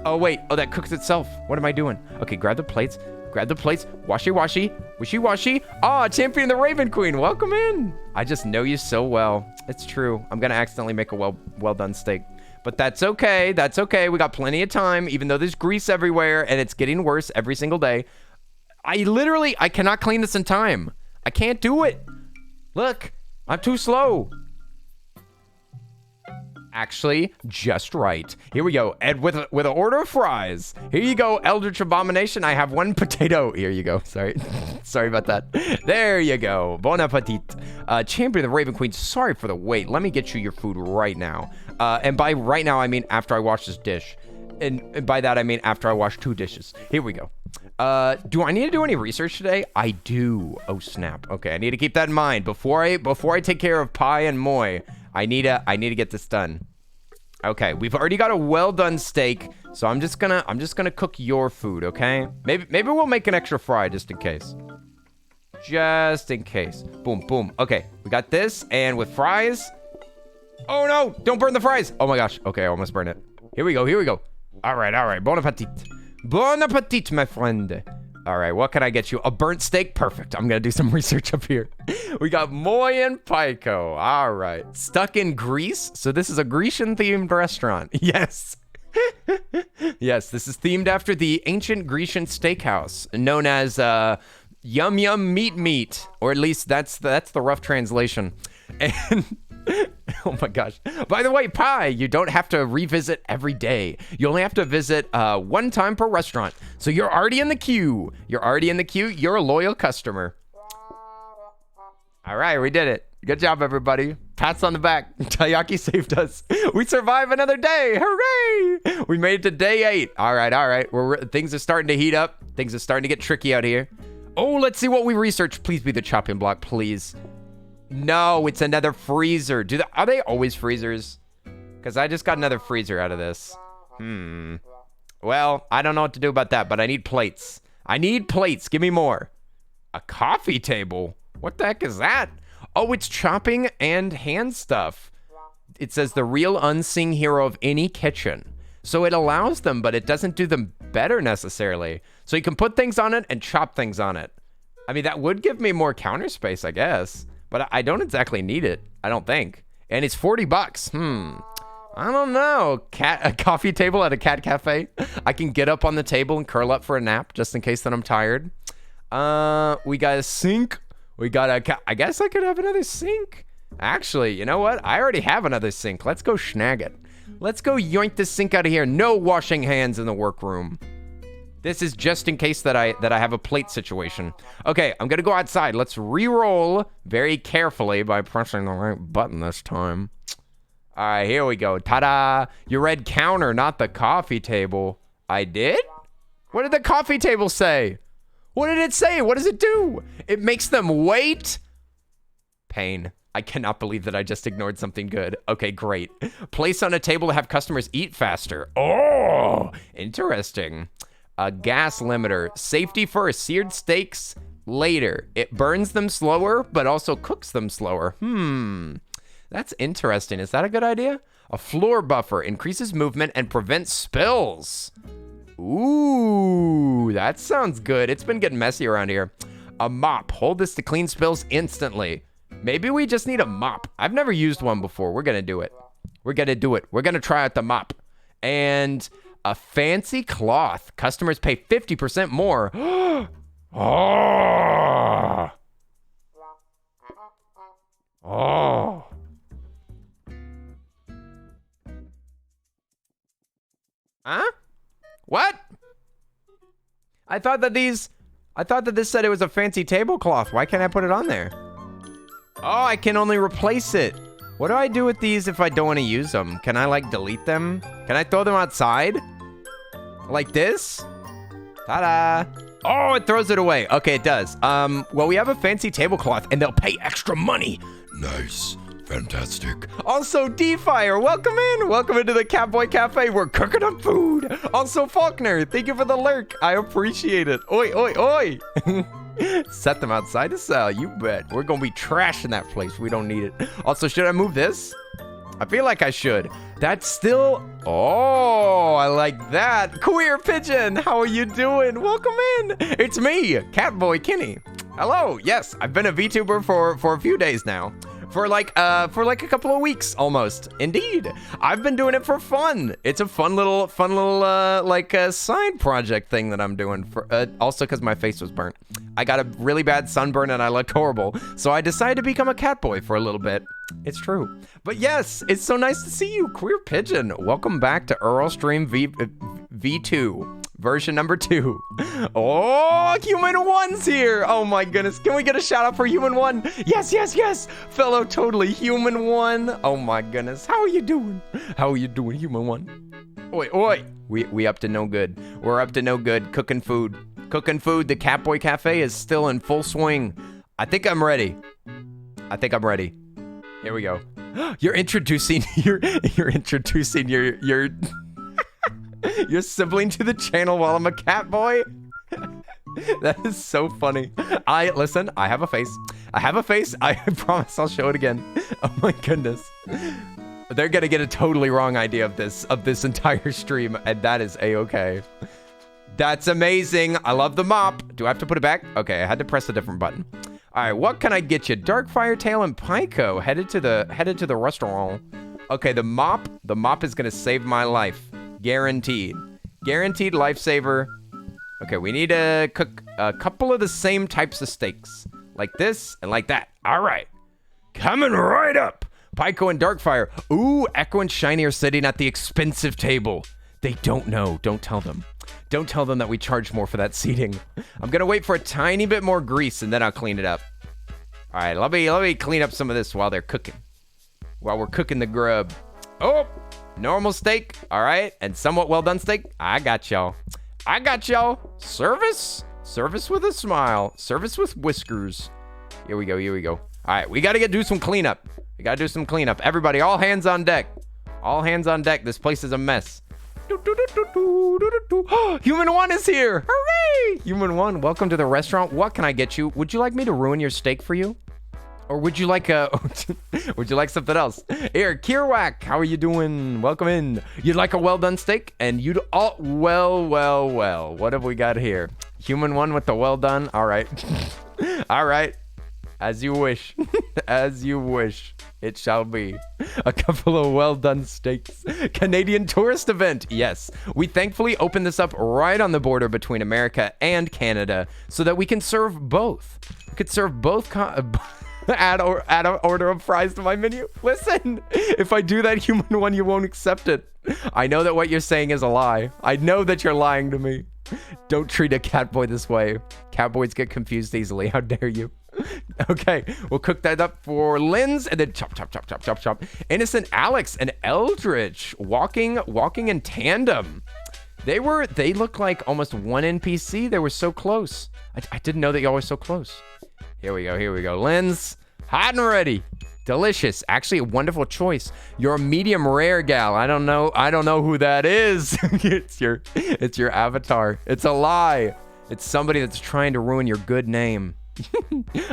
Oh, wait. Oh, that cooks itself. What am I doing? Okay, grab the plates. Wishy-washy. Ah, Champion the Raven Queen. Welcome in. I just know you so well. It's true. I'm going to accidentally make a well done steak. But that's okay. We got plenty of time, even though there's grease everywhere and it's getting worse every single day. I cannot clean this in time. I can't do it. Look, I'm too slow. Actually, just right. Here we go. Ed with an order of fries. Here you go, Eldritch Abomination. I have one potato. Here you go. Sorry. Sorry about that. There you go. Bon appetit. Champion of the Raven Queen, sorry for the wait. Let me get you your food right now. And by right now, I mean after I wash this dish. And by that, I mean after I wash 2 dishes. Here we go. Do I need to do any research today? I do. Oh, snap. Okay, I need to keep that in mind. Before I take care of Pi and Moy, I need to get this done. Okay, we've already got a well-done steak, so I'm just gonna cook your food, okay? Maybe we'll make an extra fry just in case. Just in case. Boom. Okay, we got this, and with fries. Oh no! Don't burn the fries! Oh my gosh. Okay, I almost burned it. Here we go. All right. Bon appetit. Bon appetit, my friend. All right, what can I get you? A burnt steak? Perfect. I'm going to do some research up here. We got Moy and Pico. All right. Stuck in Greece? So this is a Grecian-themed restaurant. Yes. Yes, this is themed after the ancient Grecian steakhouse, known as Yum Yum Meat. Or at least that's the rough translation. And... oh my gosh. By the way, Pi, you don't have to revisit every day. You only have to visit 1 time per restaurant. So you're already in the queue. You're a loyal customer. All right, we did it. Good job, everybody. Pats on the back. Taiyaki saved us. We survived another day. Hooray! We made it to day 8. All right. Things are starting to heat up. Things are starting to get tricky out here. Oh, let's see what we researched. Please be the chopping block, please. No, it's another freezer. Are they always freezers? Because I just got another freezer out of this. Well, I don't know what to do about that, but I need plates. Give me more. A coffee table? What the heck is that? Oh, it's chopping and hand stuff. It says the real unseen hero of any kitchen. So it allows them, but it doesn't do them better necessarily. So you can put things on it and chop things on it. I mean, that would give me more counter space, I guess. But I don't exactly need it, I don't think. And it's $40. I don't know. A coffee table at a cat cafe. I can get up on the table and curl up for a nap just in case that I'm tired. We got a sink. We got I guess I could have another sink. Actually, you know what? I already have another sink. Let's go snag it. Let's go yoink this sink out of here. No washing hands in the workroom. This is just in case that I have a plate situation. Okay, I'm gonna go outside. Let's re-roll very carefully by pressing the right button this time. All right, here we go. Ta-da! You read counter, not the coffee table. I did? What did the coffee table say? What did it say? What does it do? It makes them wait? Pain. I cannot believe that I just ignored something good. Okay, great. Place on a table to have customers eat faster. Oh, interesting. A gas limiter. Safety first. Seared steaks later. It burns them slower, but also cooks them slower. That's interesting. Is that a good idea? A floor buffer. Increases movement and prevents spills. Ooh, that sounds good. It's been getting messy around here. A mop. Hold this to clean spills instantly. Maybe we just need a mop. I've never used one before. We're gonna do it. We're gonna do it. We're gonna try out the mop. And a fancy cloth. Customers pay 50% more. Oh. Oh. Huh? What? I thought that this said it was a fancy tablecloth. Why can't I put it on there? Oh, I can only replace it. What do I do with these if I don't want to use them? Can I like delete them? Can I throw them outside? Like this? Ta-da. Oh, it throws it away. Okay, it does. Well, we have a fancy tablecloth and they'll pay extra money. Nice. Fantastic. Also, D-Fire, welcome in. Welcome into the Catboy Cafe. We're cooking up food. Also, Faulkner, thank you for the lurk. I appreciate it. Oi, oi, oi. Set them outside to sell. You bet. We're going to be trashing that place. We don't need it. Also, should I move this? I feel like I should. That's still... Oh, I like that. Queer Pigeon, how are you doing? Welcome in. It's me, Catboy Kenny. Hello. Yes, I've been a VTuber for a few days now. For like a couple of weeks almost. Indeed. I've been doing it for fun. It's a fun little side project thing that I'm doing for also because my face was burnt. I got a really bad sunburn and I looked horrible. So I decided to become a cat boy for a little bit. It's true. But yes, it's so nice to see you, Queer Pigeon. Welcome back to Earl Stream V2. Version number 2. Oh, Human One's here. Oh my goodness. Can we get a shout out for Human One? Yes, yes, yes. Fellow totally Human One. Oh my goodness. How are you doing? How are you doing, Human One? Oi, oi. We up to no good. We're up to no good. Cooking food. Cooking food. The Catboy Cafe is still in full swing. I think I'm ready. I think I'm ready. Here we go. You're introducing your your sibling to the channel while I'm a cat boy? That is so funny. Listen, I have a face. I have a face. I promise I'll show it again. Oh my goodness. They're gonna get a totally wrong idea of this entire stream, and that is a-okay. That's amazing. I love the mop. Do I have to put it back? Okay, I had to press a different button. All right, what can I get you? Dark Firetail and Pyko headed to the restaurant. Okay, the mop is gonna save my life. Guaranteed. Guaranteed lifesaver. Okay, we need to cook a couple of the same types of steaks. Like this and like that. All right. Coming right up. Pyko and Darkfire. Ooh, Echo and Shiny are sitting at the expensive table. They don't know. Don't tell them. Don't tell them that we charge more for that seating. I'm going to wait for a tiny bit more grease and then I'll clean it up. All right, let me clean up some of this while they're cooking. While we're cooking the grub. Oh, normal steak. All right, and somewhat well done steak. I got y'all. I got y'all. Service? Service with a smile. Service with whiskers. Here we go. Here we go. All right, we got to do some cleanup. We got to do some cleanup. Everybody, all hands on deck. All hands on deck. This place is a mess. Human One is here. Hooray! Human One, welcome to the restaurant. What can I get you? Would you like me to ruin your steak for you? Or would you like would you like something else? Here, Kierwhack, how are you doing? Welcome in. You'd like a well-done steak? And you'd all, well. What have we got here? Human One with the well done. All right. All right. As you wish. As you wish. It shall be. A couple of well-done steaks. Canadian tourist event. Yes. We thankfully opened this up right on the border between America and Canada so that we can serve both. We could serve both add an order of fries to my menu. Listen, if I do that, Human One, you won't accept it. I know that what you're saying is a lie. I know that you're lying to me. Don't treat a catboy this way. Catboys get confused easily. How dare you? Okay, we'll cook that up for Linz and then chop. Innocent Alex and Eldritch walking in tandem. They look like almost one NPC. They were so close. I didn't know that y'all were so close. Here we go. Linz, hot and ready. Delicious. Actually, a wonderful choice. You're a medium rare gal. I don't know who that is. It's your avatar. It's a lie. It's somebody that's trying to ruin your good name.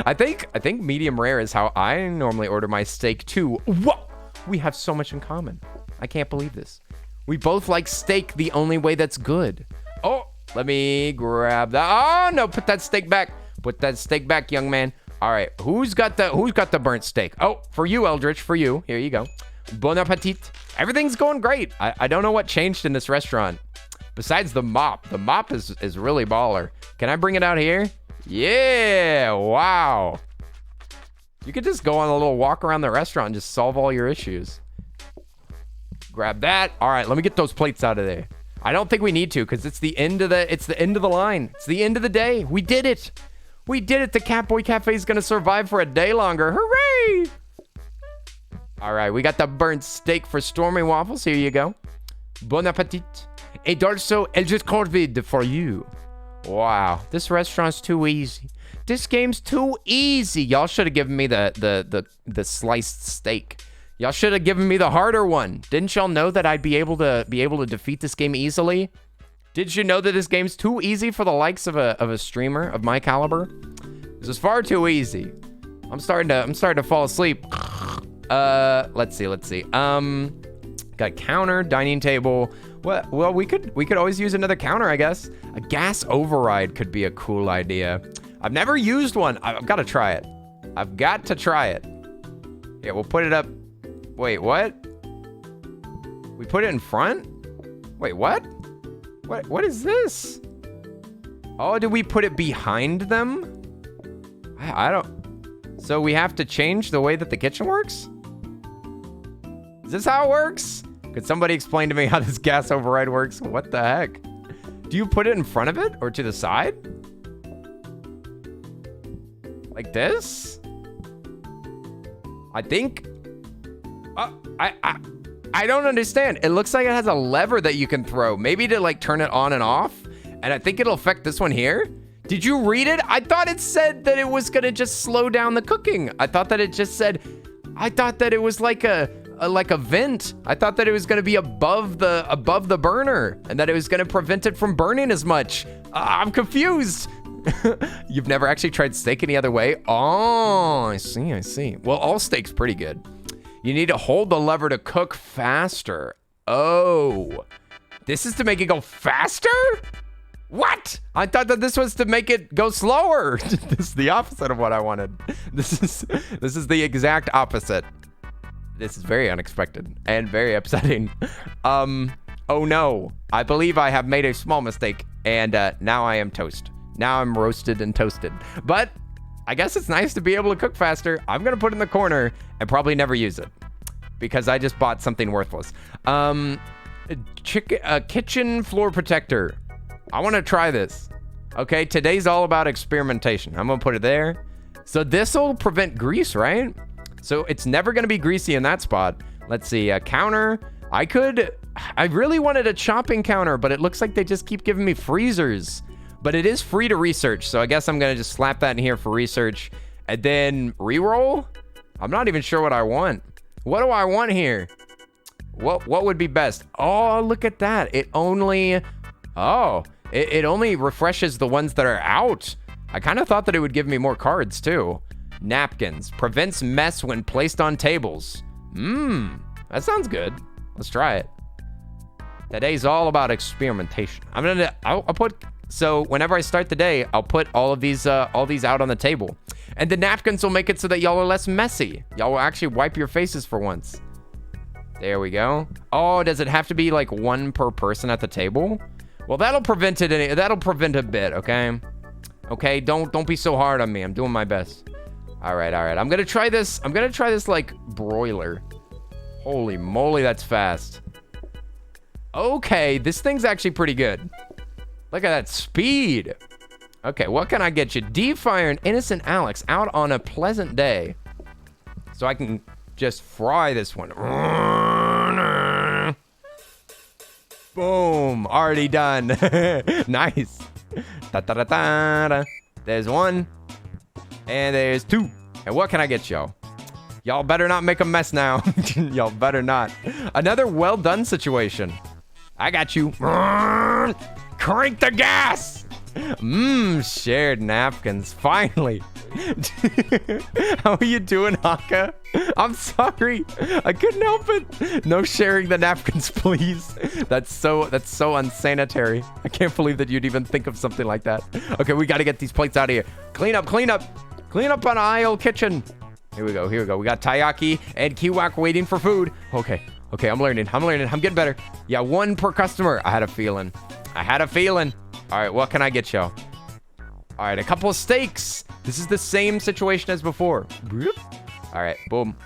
I think medium rare is how I normally order my steak too. Whoa! We have so much in common. I can't believe this. We both like steak the only way that's good. Oh, let me grab that. Oh no, put that steak back. Put that steak back, young man. All right, who's got the burnt steak? Oh, for you, Eldritch, for you. Here you go. Bon appetit. Everything's going great. I don't know what changed in this restaurant. Besides the mop. The mop is really baller. Can I bring it out here? Yeah, wow. You could just go on a little walk around the restaurant and just solve all your issues. Grab that. All right, let me get those plates out of there. I don't think we need to because it's the end of the line. It's the end of the day. We did it. We did it. The Catboy Cafe is going to survive for a day longer. Hooray! All right, we got the burnt steak for Stormy Waffles. Here you go. Bon appetit. And also, Eldritch Corvid for you. Wow, this restaurant's too easy. This game's too easy. Y'all should have given me the sliced steak. Y'all should have given me the harder one. Didn't y'all know that I'd be able to defeat this game easily? Did you know that this game's too easy for the likes of a streamer of my caliber? This is far too easy. I'm starting to fall asleep. Let's see. Got a counter, dining table. Well, we could always use another counter, I guess. A gas override could be a cool idea. I've never used one. I've got to try it. I've got to try it. Yeah, we'll put it up. Wait, what? We put it in front? Wait, what? What is this? Oh, did we put it behind them? I don't... So we have to change the way that the kitchen works? Is this how it works? Could somebody explain to me how this gas override works? What the heck? Do you put it in front of it or to the side? Like this? I think... I don't understand. It looks like it has a lever that you can throw. Maybe to like turn it on and off. And I think it'll affect this one here. Did you read it? I thought it said that it was gonna just slow down the cooking. I thought that it just said... I thought that it was like a vent. I thought that it was gonna be above the burner. And that it was gonna prevent it from burning as much. I'm confused. You've never actually tried steak any other way? Oh, I see. Well, all steak's pretty good. You need to hold the lever to cook faster. Oh, this is to make it go faster? What? I thought that this was to make it go slower. This is the opposite of what I wanted. This is the exact opposite. This is very unexpected and very upsetting. Oh no, I believe I have made a small mistake and now I am toast. Now I'm roasted and toasted. But I guess it's nice to be able to cook faster. I'm gonna put it in the corner and probably never use it because I just bought something worthless. Kitchen floor protector. I want to try this. Okay, today's all about experimentation. I'm gonna put it there. So this will prevent grease, right? So it's never gonna be greasy in that spot. Let's see, a counter. I really wanted a chopping counter, but it looks like they just keep giving me freezers. But it is free to research, so I guess I'm gonna just slap that in here for research. And then re-roll? I'm not even sure what I want. What do I want here? What would be best? Oh, look at that. It only refreshes the ones that are out. I kind of thought that it would give me more cards too. Napkins. Prevents mess when placed on tables. That sounds good. Let's try it. Today's all about experimentation. I'll put... So whenever I start the day, I'll put all these out on the table. And the napkins will make it so that y'all are less messy. Y'all will actually wipe your faces for once. There we go. Oh, does it have to be like one per person at the table? Well, that'll prevent it. That'll prevent a bit, okay? Okay, don't be so hard on me. I'm doing my best. All right. I'm gonna try this. I'm gonna try this like broiler. Holy moly, that's fast. Okay, this thing's actually pretty good. Look at that speed. Okay, what can I get you? Deep fire and innocent Alex out on a pleasant day. So I can just fry this one. Boom, already done. Nice. Da-da-da-da-da. There's one. And there's two. And what can I get y'all? Y'all better not make a mess now. Y'all better not. Another well done situation. I got you. Crank the gas. Shared napkins. Finally. How are you doing, Haka? I'm sorry. I couldn't help it. No sharing the napkins, please. That's so unsanitary. I can't believe that you'd even think of something like that. Okay, we got to get these plates out of here. Clean up. Clean up on aisle kitchen. Here we go. We got Taiyaki and Kiwak waiting for food. Okay, I'm learning. I'm getting better. Yeah, 1 per customer. I had a feeling. All right, what can I get y'all? All right, a couple of steaks. This is the same situation as before. All right, boom.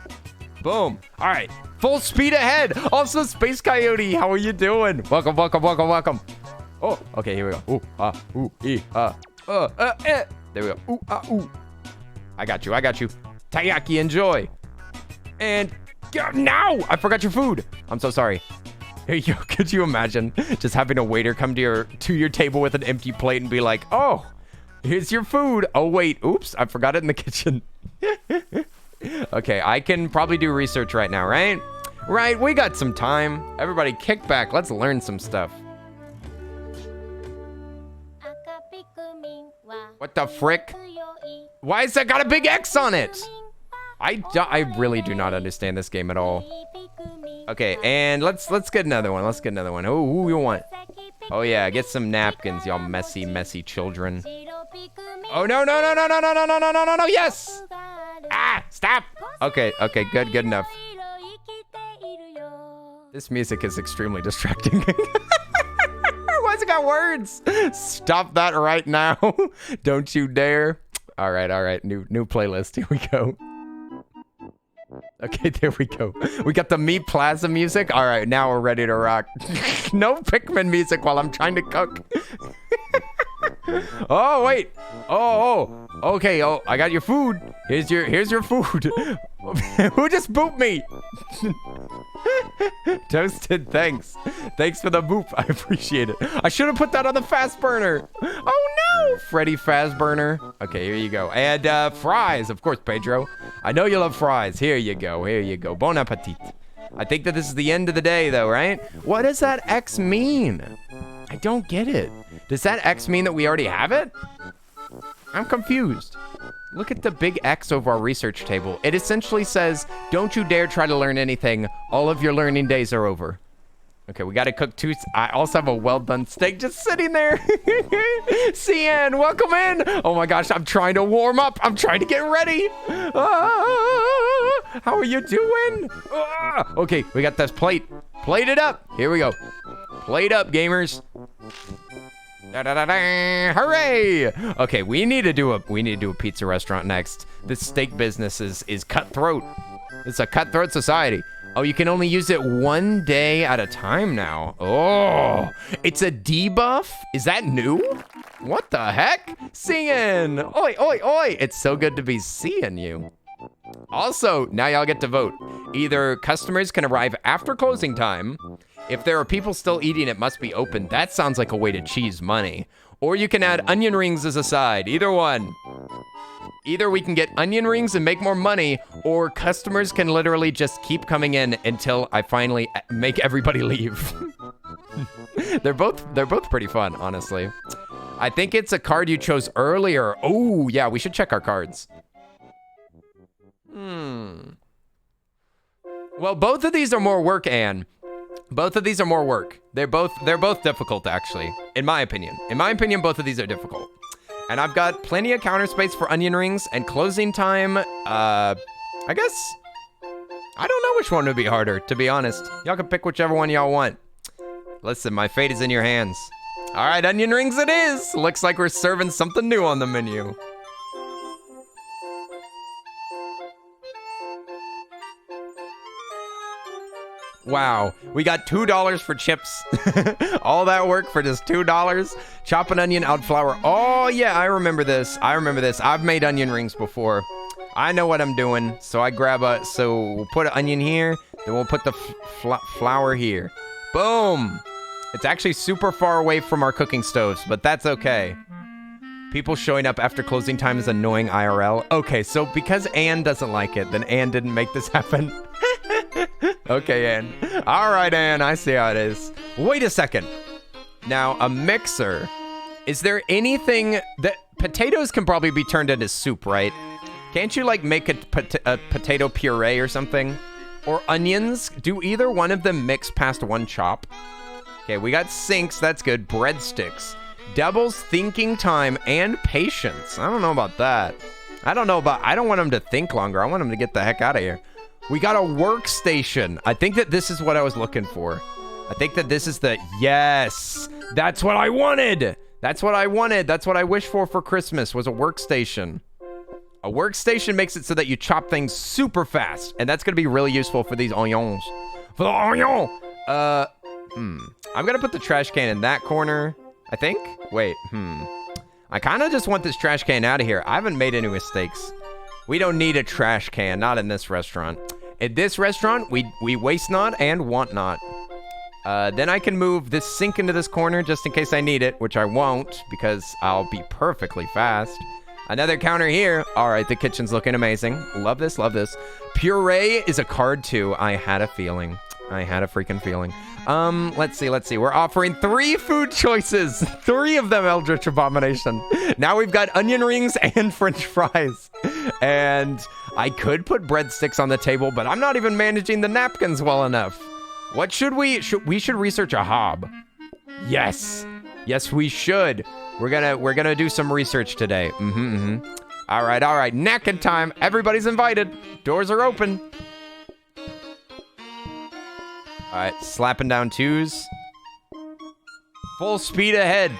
All right, full speed ahead. Also, Space Coyote, how are you doing? Welcome. Oh, okay, here we go. There we go. I got you. Taiyaki, enjoy. And now I forgot your food. I'm so sorry. Here you go. Could you imagine just having a waiter come to your table with an empty plate and be like, oh, here's your food. Oh, wait. Oops. I forgot it in the kitchen. Okay. I can probably do research right now, right? Right. We got some time. Everybody kick back. Let's learn some stuff. What the frick? Why has that got a big X on it? I really do not understand this game at all. Okay, and let's get another one. Oh, who you want? Oh yeah, get some napkins, y'all messy children. Oh no! Yes! Ah, stop! Okay, good enough. This music is extremely distracting. Why's it got words? Stop that right now. Don't you dare. All right. New playlist. Here we go. Okay, there we go. We got the Meat Plaza music. All right, now we're ready to rock. No Pikmin music while I'm trying to cook. Oh, wait. Oh. Okay, I got your food. Here's your food. Who just booped me? Toasted, thanks. Thanks for the boop. I appreciate it. I should have put that on the fast burner. Oh, no. Freddy Fast Burner. Okay, here you go. And fries, of course, Pedro. I know you love fries. Here you go. Bon appetit. I think that this is the end of the day, though, right? What does that X mean? I don't get it. Does that X mean that we already have it? I'm confused. Look at the big X over our research table. It essentially says, don't you dare try to learn anything. All of your learning days are over. Okay, we got to cook 2. I also have a well-done steak just sitting there. CN, welcome in. Oh my gosh, I'm trying to warm up. I'm trying to get ready. How are you doing? Okay, we got this plate. Plate it up. Here we go. Plate up, gamers. Hooray! Okay, we need to do a pizza restaurant next. This steak business is cutthroat. It's a cutthroat society. Oh, you can only use it 1 day at a time now. Oh, it's a debuff? Is that new? What the heck? Singing! Oi, oi, oi! It's so good to be seeing you. Also, now y'all get to vote. Either customers can arrive after closing time. If there are people still eating, it must be open. That sounds like a way to cheese money. Or you can add onion rings as a side. Either one. Either we can get onion rings and make more money, or customers can literally just keep coming in until I finally make everybody leave. They're both pretty fun, honestly. I think it's a card you chose earlier. Oh, yeah, we should check our cards. Well, both of these are more work, Anne. Both of these are more work. They're both difficult, actually, in my opinion. In my opinion, both of these are difficult. And I've got plenty of counter space for onion rings and closing time. I guess I don't know which one would be harder, to be honest. Y'all can pick whichever one y'all want. Listen, my fate is in your hands. All right, onion rings it is. Looks like we're serving something new on the menu. Wow, we got $2 for chips. All that work for just $2. Chop an onion, add flour. Oh yeah, I remember this. I've made onion rings before. I know what I'm doing. So I grab so we'll put an onion here, then we'll put the flour here. Boom. It's actually super far away from our cooking stoves, but that's okay. People showing up after closing time is annoying IRL. Okay, so because Anne doesn't like it, then Anne didn't make this happen. Okay, Anne. All right, Anne, I see how it is. Wait a second. Now, a mixer Is there anything that potatoes can probably be turned into soup, right? Can't you like make a potato puree or something? Or onions? Do either one of them mix past one chop? Okay, we got sinks. That's good. Breadsticks. Doubles thinking time and patience. I don't know about that. I don't want them to think longer. I want them to get the heck out of here. We got a workstation. I think that this is what I was looking for. I think that this is the... Yes! That's what I wanted! That's what I wanted. That's what I wished for Christmas, was a workstation. A workstation makes it so that you chop things super fast. And that's going to be really useful for these onions. For the onion! I'm going to put the trash can in that corner, I think. Wait, I kind of just want this trash can out of here. I haven't made any mistakes. We don't need a trash can, not in this restaurant. In this restaurant, we waste not and want not. Then I can move this sink into this corner just in case I need it, which I won't because I'll be perfectly fast. Another counter here. All right, the kitchen's looking amazing. Love this, love this. Puree is a card too. I had a feeling. I had a freaking feeling. Let's see. We're offering 3 food choices. 3 of them, Eldritch Abomination. Now we've got onion rings and French fries. And I could put breadsticks on the table, but I'm not even managing the napkins well enough. What should we should research a hob. Yes. Yes, we should. We're gonna do some research today. All right. Napkin time. Everybody's invited. Doors are open. All right, slapping down 2s. Full speed ahead.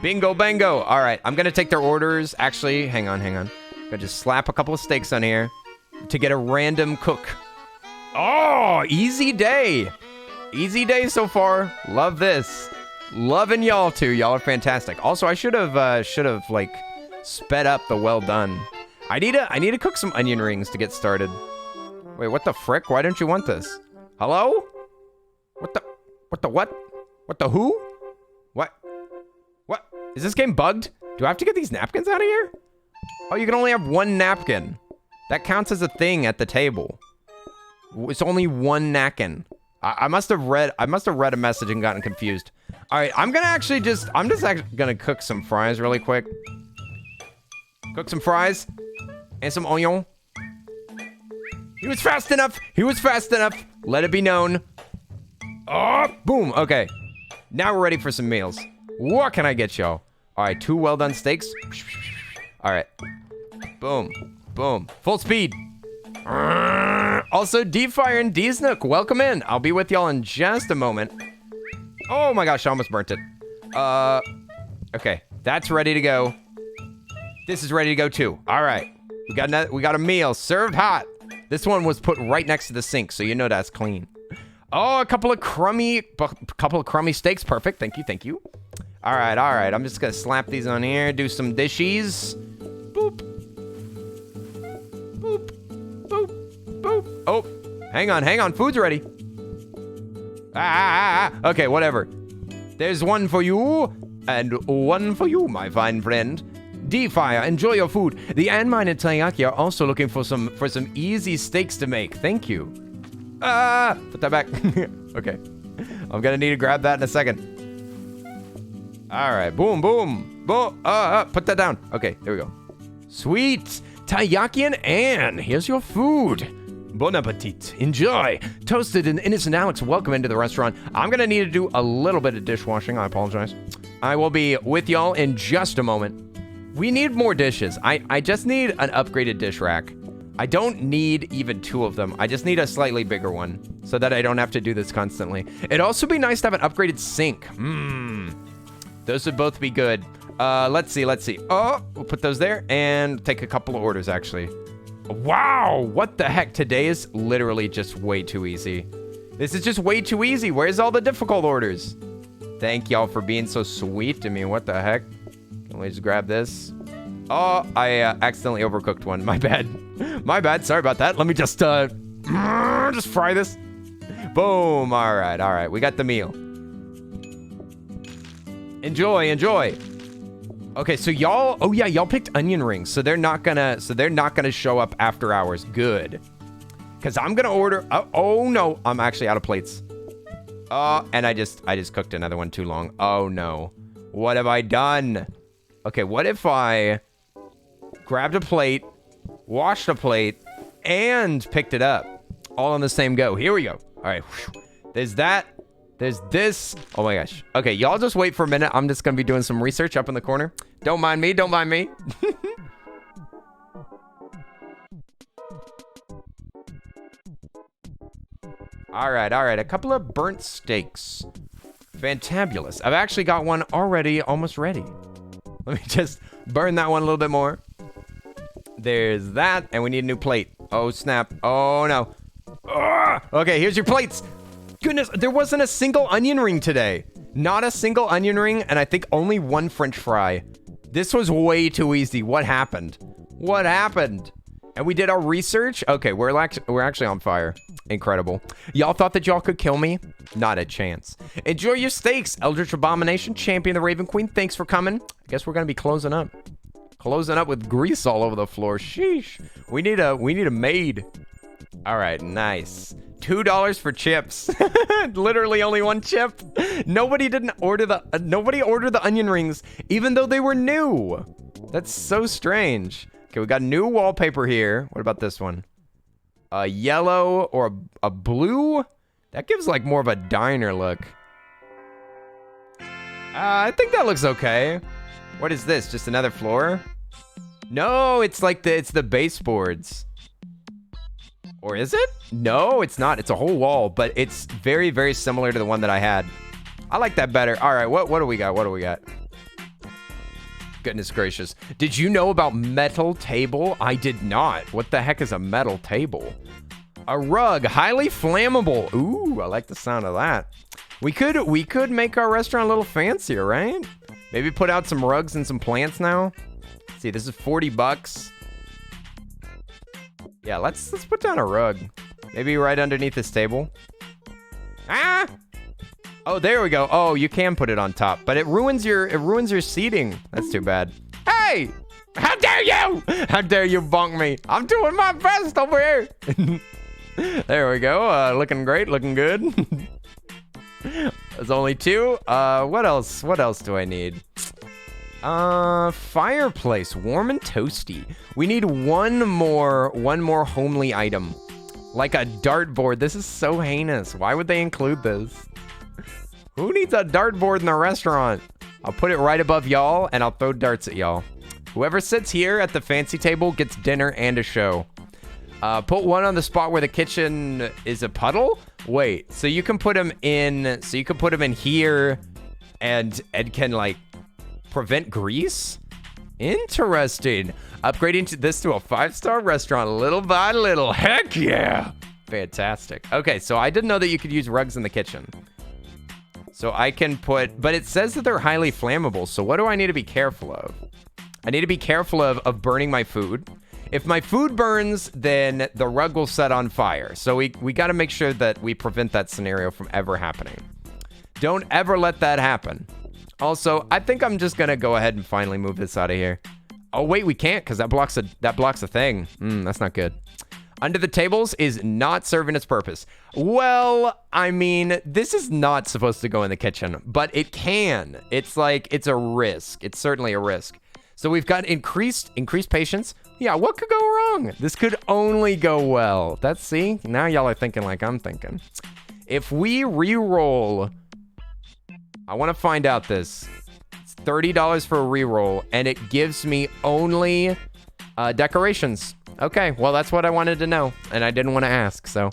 Bingo, bango. All right, I'm going to take their orders. Actually, hang on. I'm going to just slap a couple of steaks on here to get a random cook. Oh, easy day. Easy day so far. Love this. Loving y'all, too. Y'all are fantastic. Also, I should have like, sped up the well done. I need to cook some onion rings to get started. Wait, what the frick? Why don't you want this? Hello? What the who? What? Is this game bugged? Do I have to get these napkins out of here? Oh, you can only have 1 napkin. That counts as a thing at the table. It's only 1 napkin. I must have read a message and gotten confused. All right, I'm just gonna cook some fries really quick. Cook some fries and some onion. He was fast enough. Let it be known. Oh, boom. Okay. Now we're ready for some meals. What can I get y'all? All right, 2 well-done steaks. All right. Boom. Full speed. Also, D-Fire and D-Snook, welcome in. I'll be with y'all in just a moment. Oh my gosh, I almost burnt it. Okay. That's ready to go. This is ready to go too. All right. We got a meal served hot. This one was put right next to the sink, so you know that's clean. Oh, a couple of crummy steaks. Perfect. Thank you. All right. I'm just gonna slap these on here. Do some dishes. Boop. Oh, hang on. Food's ready. Okay, whatever. There's one for you and one for you, my fine friend. D-Fire, enjoy your food. The Anmine and Taiyaki are also looking for some easy steaks to make. Thank you. Put that back. Okay. I'm gonna need to grab that in a second. All right, boom. Put that down. Okay, there we go. Sweet. Taiyaki and Ann, here's your food. Bon appetit. Enjoy. Toasted and Innocent Alex, welcome into the restaurant. I'm gonna need to do a little bit of dishwashing. I apologize. I will be with y'all in just a moment. We need more dishes. I just need an upgraded dish rack. I don't need even 2 of them. I just need a slightly bigger one so that I don't have to do this constantly. It'd also be nice to have an upgraded sink. Those would both be good. Let's see. Oh, we'll put those there and take a couple of orders, actually. Wow, what the heck? Today is literally just way too easy. This is just way too easy. Where's all the difficult orders? Thank y'all for being so sweet to me. What the heck? Can we just grab this? Oh, I accidentally overcooked one. My bad. Sorry about that. Let me just fry this. Boom. All right. We got the meal. Enjoy. Okay, so y'all, oh yeah, y'all picked onion rings, so they're not gonna show up after hours. Good, because I'm gonna order. Oh no, I'm actually out of plates. And I just cooked another one too long. Oh no. What have I done? Okay, what if I grabbed a plate, washed a plate, and picked it up? All on the same go. Here we go. All right. There's that. There's this. Oh my gosh. Okay, y'all just wait for a minute. I'm just going to be doing some research up in the corner. Don't mind me. Don't mind me. All right. A couple of burnt steaks. Fantabulous. I've actually got one already almost ready. Let me just burn that one a little bit more. There's that. And we need a new plate. Oh, snap. Oh, no. Ugh. Okay, here's your plates. Goodness, there wasn't a single onion ring today. Not a single onion ring, and I think only one French fry. This was way too easy. What happened? What happened? And we did our research. Okay, we're actually on fire. Incredible. Y'all thought that y'all could kill me? Not a chance. Enjoy your steaks, Eldritch Abomination, Champion the Raven Queen. Thanks for coming. I guess we're gonna be closing up. Closing up with grease all over the floor. Sheesh. We need a maid. All right, nice. $2 for chips. Literally only one chip. Nobody ordered the onion rings, even though they were new. That's so strange. Okay, we got new wallpaper here. What about this one? A yellow or a blue? That gives like more of a diner look. I think that looks okay. What is this? Just another floor? No, it's like it's the baseboards. Or is it? No, it's not. It's a whole wall, but it's very, very similar to the one that I had. I like that better. All right, what do we got? What do we got? Goodness gracious. Did you know about metal table? I did not. What the heck is a metal table? A rug, highly flammable. Ooh, I like the sound of that. We could make our restaurant a little fancier, right? Maybe put out some rugs and some plants now. Let's see, this is 40 bucks. Yeah, let's put down a rug. Maybe right underneath this table. Ah! Oh, there we go. Oh, you can put it on top, but it ruins your seating. That's too bad. Hey! How dare you! How dare you bonk me? I'm doing my best over here. There we go. Looking great, looking good. There's only two. What else? What else do I need? Fireplace, warm and toasty. We need one more homely item. Like a dartboard. This is so heinous. Why would they include this? Who needs a dartboard in the restaurant? I'll put it right above y'all, and I'll throw darts at y'all. Whoever sits here at the fancy table gets dinner and a show. Put one on the spot where the kitchen is a puddle? Wait, so you can put them in, here and can, like, prevent grease? Interesting. Upgrading this to a 5-star restaurant little by little. Heck yeah. Fantastic. Okay, so I didn't know that you could use rugs in the kitchen. So I can put, but it says that they're highly flammable. So what do I need to be careful of? I need to be careful of burning my food. If my food burns, then the rug will set on fire. So we got to make sure that we prevent that scenario from ever happening. Don't ever let that happen. Also, I think I'm just going to go ahead and finally move this out of here. Oh, wait, we can't because that blocks a thing. That's not good. Under the tables is not serving its purpose. Well, I mean, this is not supposed to go in the kitchen, but it can. It's like, it's a risk. It's certainly a risk. So we've got increased patience. Yeah, what could go wrong? This could only go well. See, now y'all are thinking like I'm thinking. If we re-roll, I want to find out this. It's $30 for a re-roll, and it gives me only decorations. Okay, well, that's what I wanted to know, and I didn't want to ask, so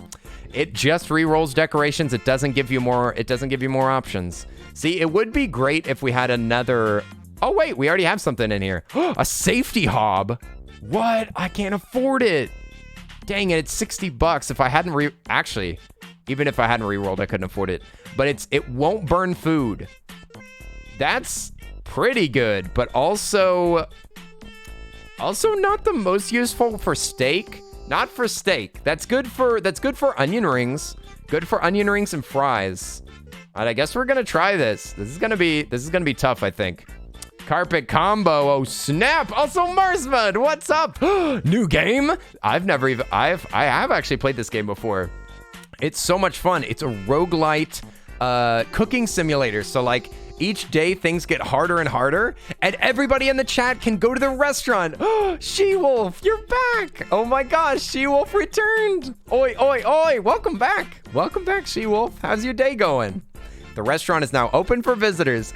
it just re-rolls decorations. It doesn't give you more options. See, it would be great if we had another. Oh wait, we already have something in here. A safety hob. What? I can't afford it. Dang it, it's 60 bucks. If I hadn't even if I hadn't re-rolled, I couldn't afford it. But it won't burn food. That's pretty good, but also not the most useful for steak. Not for steak. That's good for onion rings. Good for onion rings and fries. All right, I guess we're gonna try this. This is gonna be tough, I think. Carpet combo. Oh snap! Also Marsmud, what's up? New game? I have actually played this game before. It's so much fun. It's a roguelite cooking simulator. So like Each day, things get harder and harder, and everybody in the chat can go to the restaurant. She-Wolf, you're back. Oh my gosh, She-Wolf returned. Oi, oi, oi, welcome back. Welcome back, She-Wolf. How's your day going? The restaurant is now open for visitors.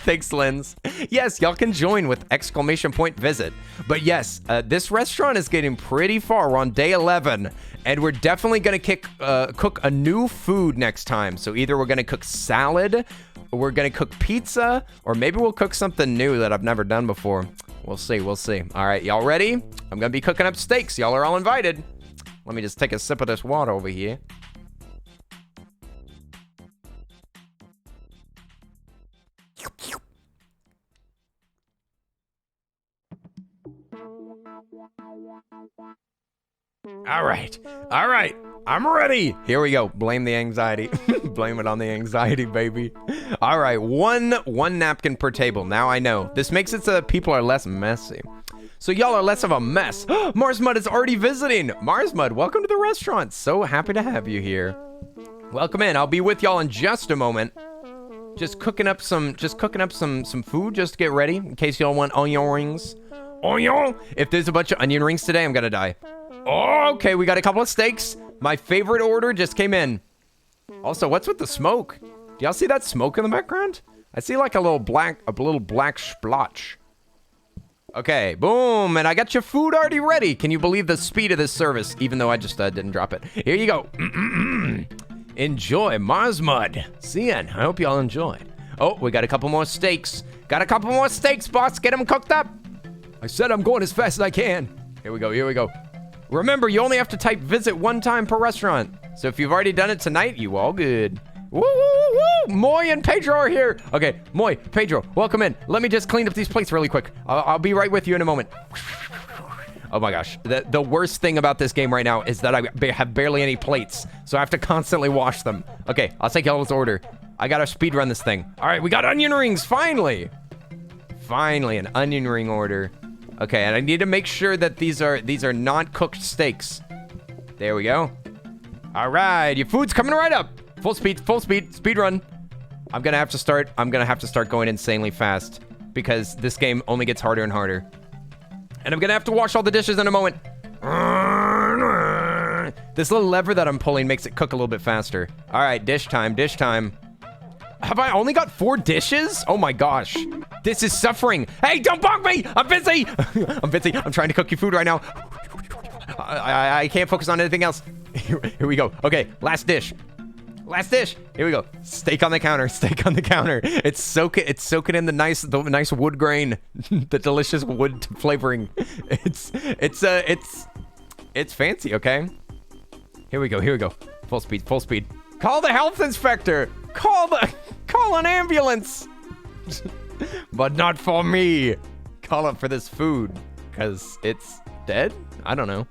Thanks, Lens. Yes, y'all can join with exclamation point visit. But yes, this restaurant is getting pretty far. We're on day 11, and we're definitely going to cook a new food next time. So either we're going to cook salad, or we're going to cook pizza, or maybe we'll cook something new that I've never done before. We'll see, we'll see. All right, y'all ready? I'm going to be cooking up steaks. Y'all are all invited. Let me just take a sip of this water over here. All right, I'm ready. Here we go. Blame the anxiety. Blame it on the anxiety, baby. All right, one napkin per table. Now I know. This makes it so that people are less messy. So y'all are less of a mess. Marsmud is already visiting. Marsmud, welcome to the restaurant. So happy to have you here. Welcome in. I'll be with y'all in just a moment. Just cooking up some food just to get ready in case y'all want onion rings. Onion! If there's a bunch of onion rings today, I'm gonna die. Oh, okay, we got a couple of steaks. My favorite order just came in. Also, what's with the smoke? Do y'all see that smoke in the background? I see like a little black splotch. Okay, boom, and I got your food already ready. Can you believe the speed of this service? Even though I just didn't drop it. Here you go. Enjoy Marsmud. Cian, I hope y'all enjoy. Oh, we got a couple more steaks. Got a couple more steaks, boss. Get them cooked up. I said I'm going as fast as I can. Here we go, here we go. Remember, you only have to type visit one time per restaurant. So if you've already done it tonight, you all good. Woo, woo, woo, woo. Moy and Pedro are here. Okay, Moy, Pedro, welcome in. Let me just clean up these plates really quick. I'll be right with you in a moment. Oh my gosh. The worst thing about this game right now is that I have barely any plates. So I have to constantly wash them. Okay, I'll take y'all's order. I gotta speed run this thing. All right, we got onion rings, finally. Finally, an onion ring order. Okay, and I need to make sure that these are not cooked steaks. There we go. All right, your food's coming right up. Full speed, speed run. I'm gonna have to start going insanely fast because this game only gets harder and harder. And I'm gonna have to wash all the dishes in a moment. This little lever that I'm pulling makes it cook a little bit faster. All right, dish time, dish time. Have I only got 4 dishes? Oh my gosh. This is suffering. Hey, don't bug me! I'm busy! I'm busy. I'm trying to cook your food right now. I can't focus on anything else. Here we go. Okay, last dish. Last dish. Here we go. Steak on the counter. Steak on the counter. It's soaking in the nice wood grain, the delicious wood flavoring. It's fancy. Okay. Here we go. Here we go. Full speed. Full speed. Call the health inspector. Call an ambulance. But not for me. Call it for this food, cause it's dead. I don't know.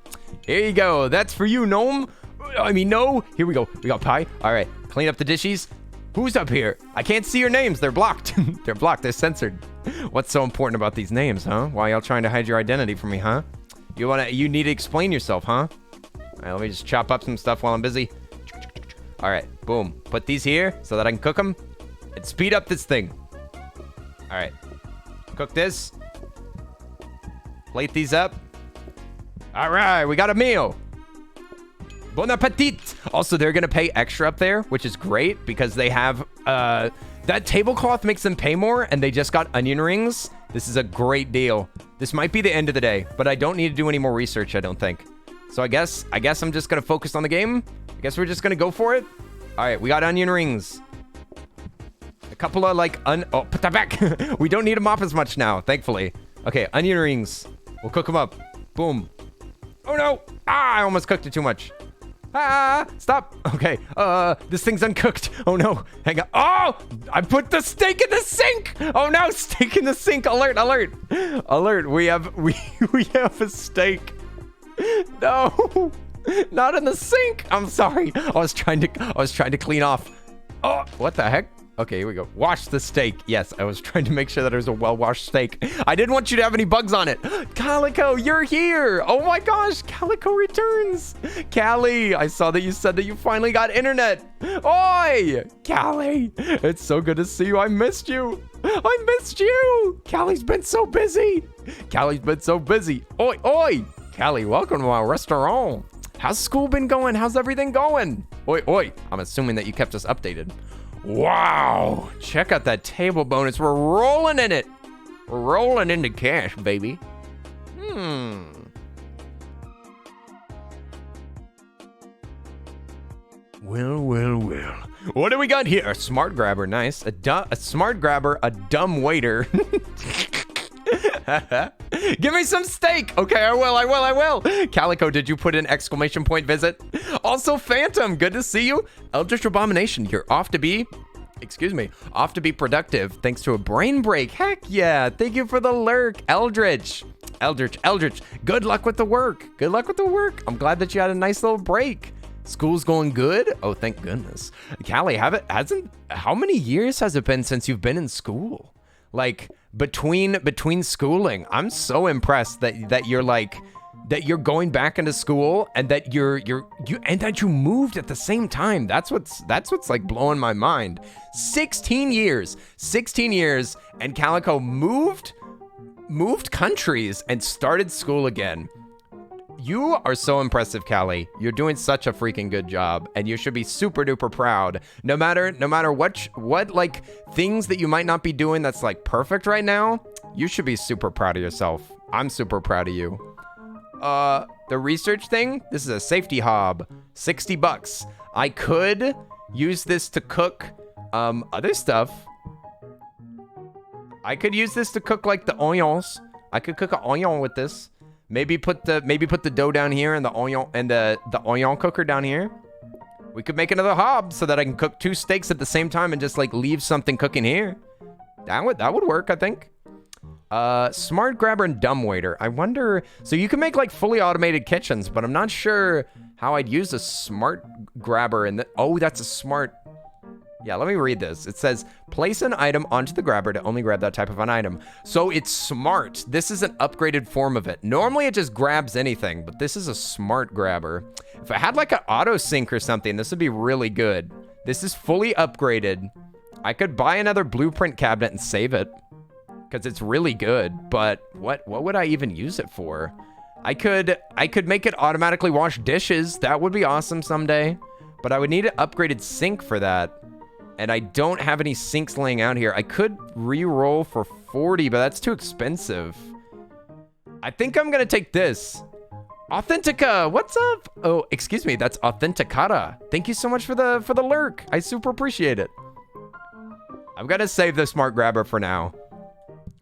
Here you go. That's for you, gnome. I mean, no. Here we go. We got pie. All right. Clean up the dishes. Who's up here? I can't see your names. They're blocked. They're blocked. They're censored. What's so important about these names, huh? Why y'all trying to hide your identity from me, huh? You need to explain yourself, huh? All right, let me just chop up some stuff while I'm busy. All right, boom. Put these here so that I can cook them and speed up this thing. All right, cook this. Plate these up. All right, we got a meal. Bon appetit. Also, they're gonna pay extra up there, which is great because they have that tablecloth makes them pay more, and they just got onion rings. This is a great deal. This might be the end of the day, but I don't need to do any more research, I don't think. So I guess I'm just gonna focus on the game. I guess we're just gonna go for it. All right, we got onion rings. A couple of oh, put that back. We don't need to mop as much now, thankfully. Okay, onion rings. We'll cook them up. Boom. Oh no! Ah, I almost cooked it too much. Ah, stop. Okay, this thing's uncooked. Oh no, hang on. Oh, I put the steak in the sink. Oh no, steak in the sink. Alert, alert, alert. We have a steak. No, not in the sink. I'm sorry. I was trying to clean off. Oh, what the heck? Okay, here we go. Wash the steak. Yes, I was trying to make sure that it was a well-washed steak. I didn't want you to have any bugs on it. Calico, you're here. Oh my gosh, Calico returns. Callie, I saw that you said that you finally got internet. Oi, Callie, it's so good to see you. I missed you. I missed you. Callie's been so busy. Callie's been so busy. Oi, oi. Callie, welcome to my restaurant. How's school been going? How's everything going? Oi, oi. I'm assuming that you kept us updated. Wow, check out that table bonus. We're rolling in it. We're rolling into cash, baby. Well, well, well. What do we got here? A smart grabber, nice. A smart grabber, a dumb waiter. Give me some steak. Okay, I will. Calico, did you put in exclamation point visit? Also, Phantom, good to see you. Eldritch Abomination, you're off to be productive thanks to a brain break. Heck yeah, thank you for the lurk. Eldritch, good luck with the work. I'm glad that you had a nice little break. School's going good? Oh, thank goodness. Callie, how many years has it been since you've been in school? Like, between schooling, I'm so impressed that you're going back into school and that you moved at the same time. That's what's like blowing my mind. 16 years, and Calico moved countries and started school again. You are so impressive, Callie. You're doing such a freaking good job, and you should be super duper proud. No matter what like things that you might not be doing that's like perfect right now, you should be super proud of yourself. I'm super proud of you. The research thing, this is a safety hob, $60. I could use this to cook other stuff. I could use this to cook like the onions. I could cook an onion with this. Maybe put the dough down here and the onion cooker down here. We could make another hob so that I can cook 2 steaks at the same time and just like leave something cooking here. That would work, I think. Smart grabber and dumb waiter. I wonder, so you can make like fully automated kitchens, but I'm not sure how I'd use a smart grabber and that's a smart. Yeah, let me read this. It says, place an item onto the grabber to only grab that type of an item. So it's smart. This is an upgraded form of it. Normally it just grabs anything, but this is a smart grabber. If I had like an auto sync or something, this would be really good. This is fully upgraded. I could buy another blueprint cabinet and save it because it's really good, but what would I even use it for? I could make it automatically wash dishes. That would be awesome someday, but I would need an upgraded sink for that. And I don't have any sinks laying out here. I could re-roll for 40, but that's too expensive. I think I'm gonna take this. Authentica, what's up? Oh, excuse me, that's Authenticata. Thank you so much for the lurk. I super appreciate it. I'm gonna save the smart grabber for now.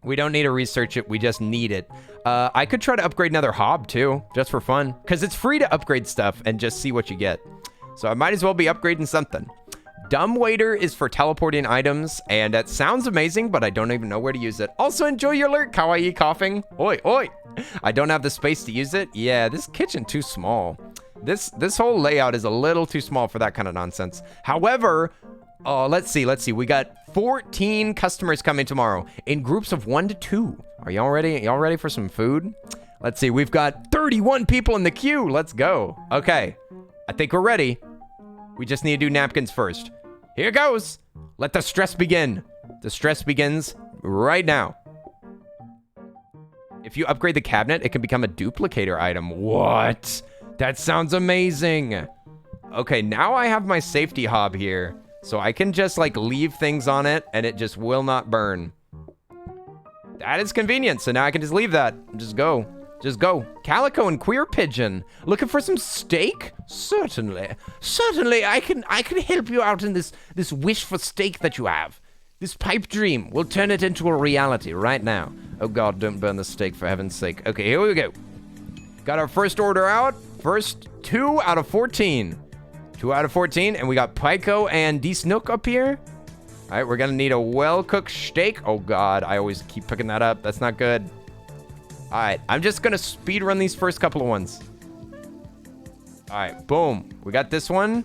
We don't need to research it, we just need it. I could try to upgrade another hob too, just for fun. Because it's free to upgrade stuff and just see what you get. So I might as well be upgrading something. Dumb waiter is for teleporting items, and that sounds amazing, but I don't even know where to use it. Also, enjoy your lurk, kawaii coughing. Oi, oi. I don't have the space to use it. Yeah, this kitchen too small. This whole layout is a little too small for that kind of nonsense. However, let's see. We got 14 customers coming tomorrow in groups of 1 to 2. Are y'all ready? Y'all ready for some food? Let's see. We've got 31 people in the queue. Let's go. Okay. I think we're ready. We just need to do napkins first. Here goes. Let the stress begin. The stress begins right now. If you upgrade the cabinet, it can become a duplicator item. What? That sounds amazing. Okay, now I have my safety hob here. So I can just like leave things on it and it just will not burn. That is convenient. So now I can just leave that and just go. Just go. Calico and Queer Pigeon. Looking for some steak? Certainly. Certainly, I can help you out in this wish for steak that you have. This pipe dream. We'll turn it into a reality right now. Oh God, don't burn the steak for heaven's sake. Okay, here we go. Got our first order out. First 2 out of 14. 2 out of 14, and we got Pico and D-Snook up here. All right, we're gonna need a well-cooked steak. Oh God, I always keep picking that up. That's not good. All right, I'm just gonna speed run these first couple of ones. All right, boom. We got this one,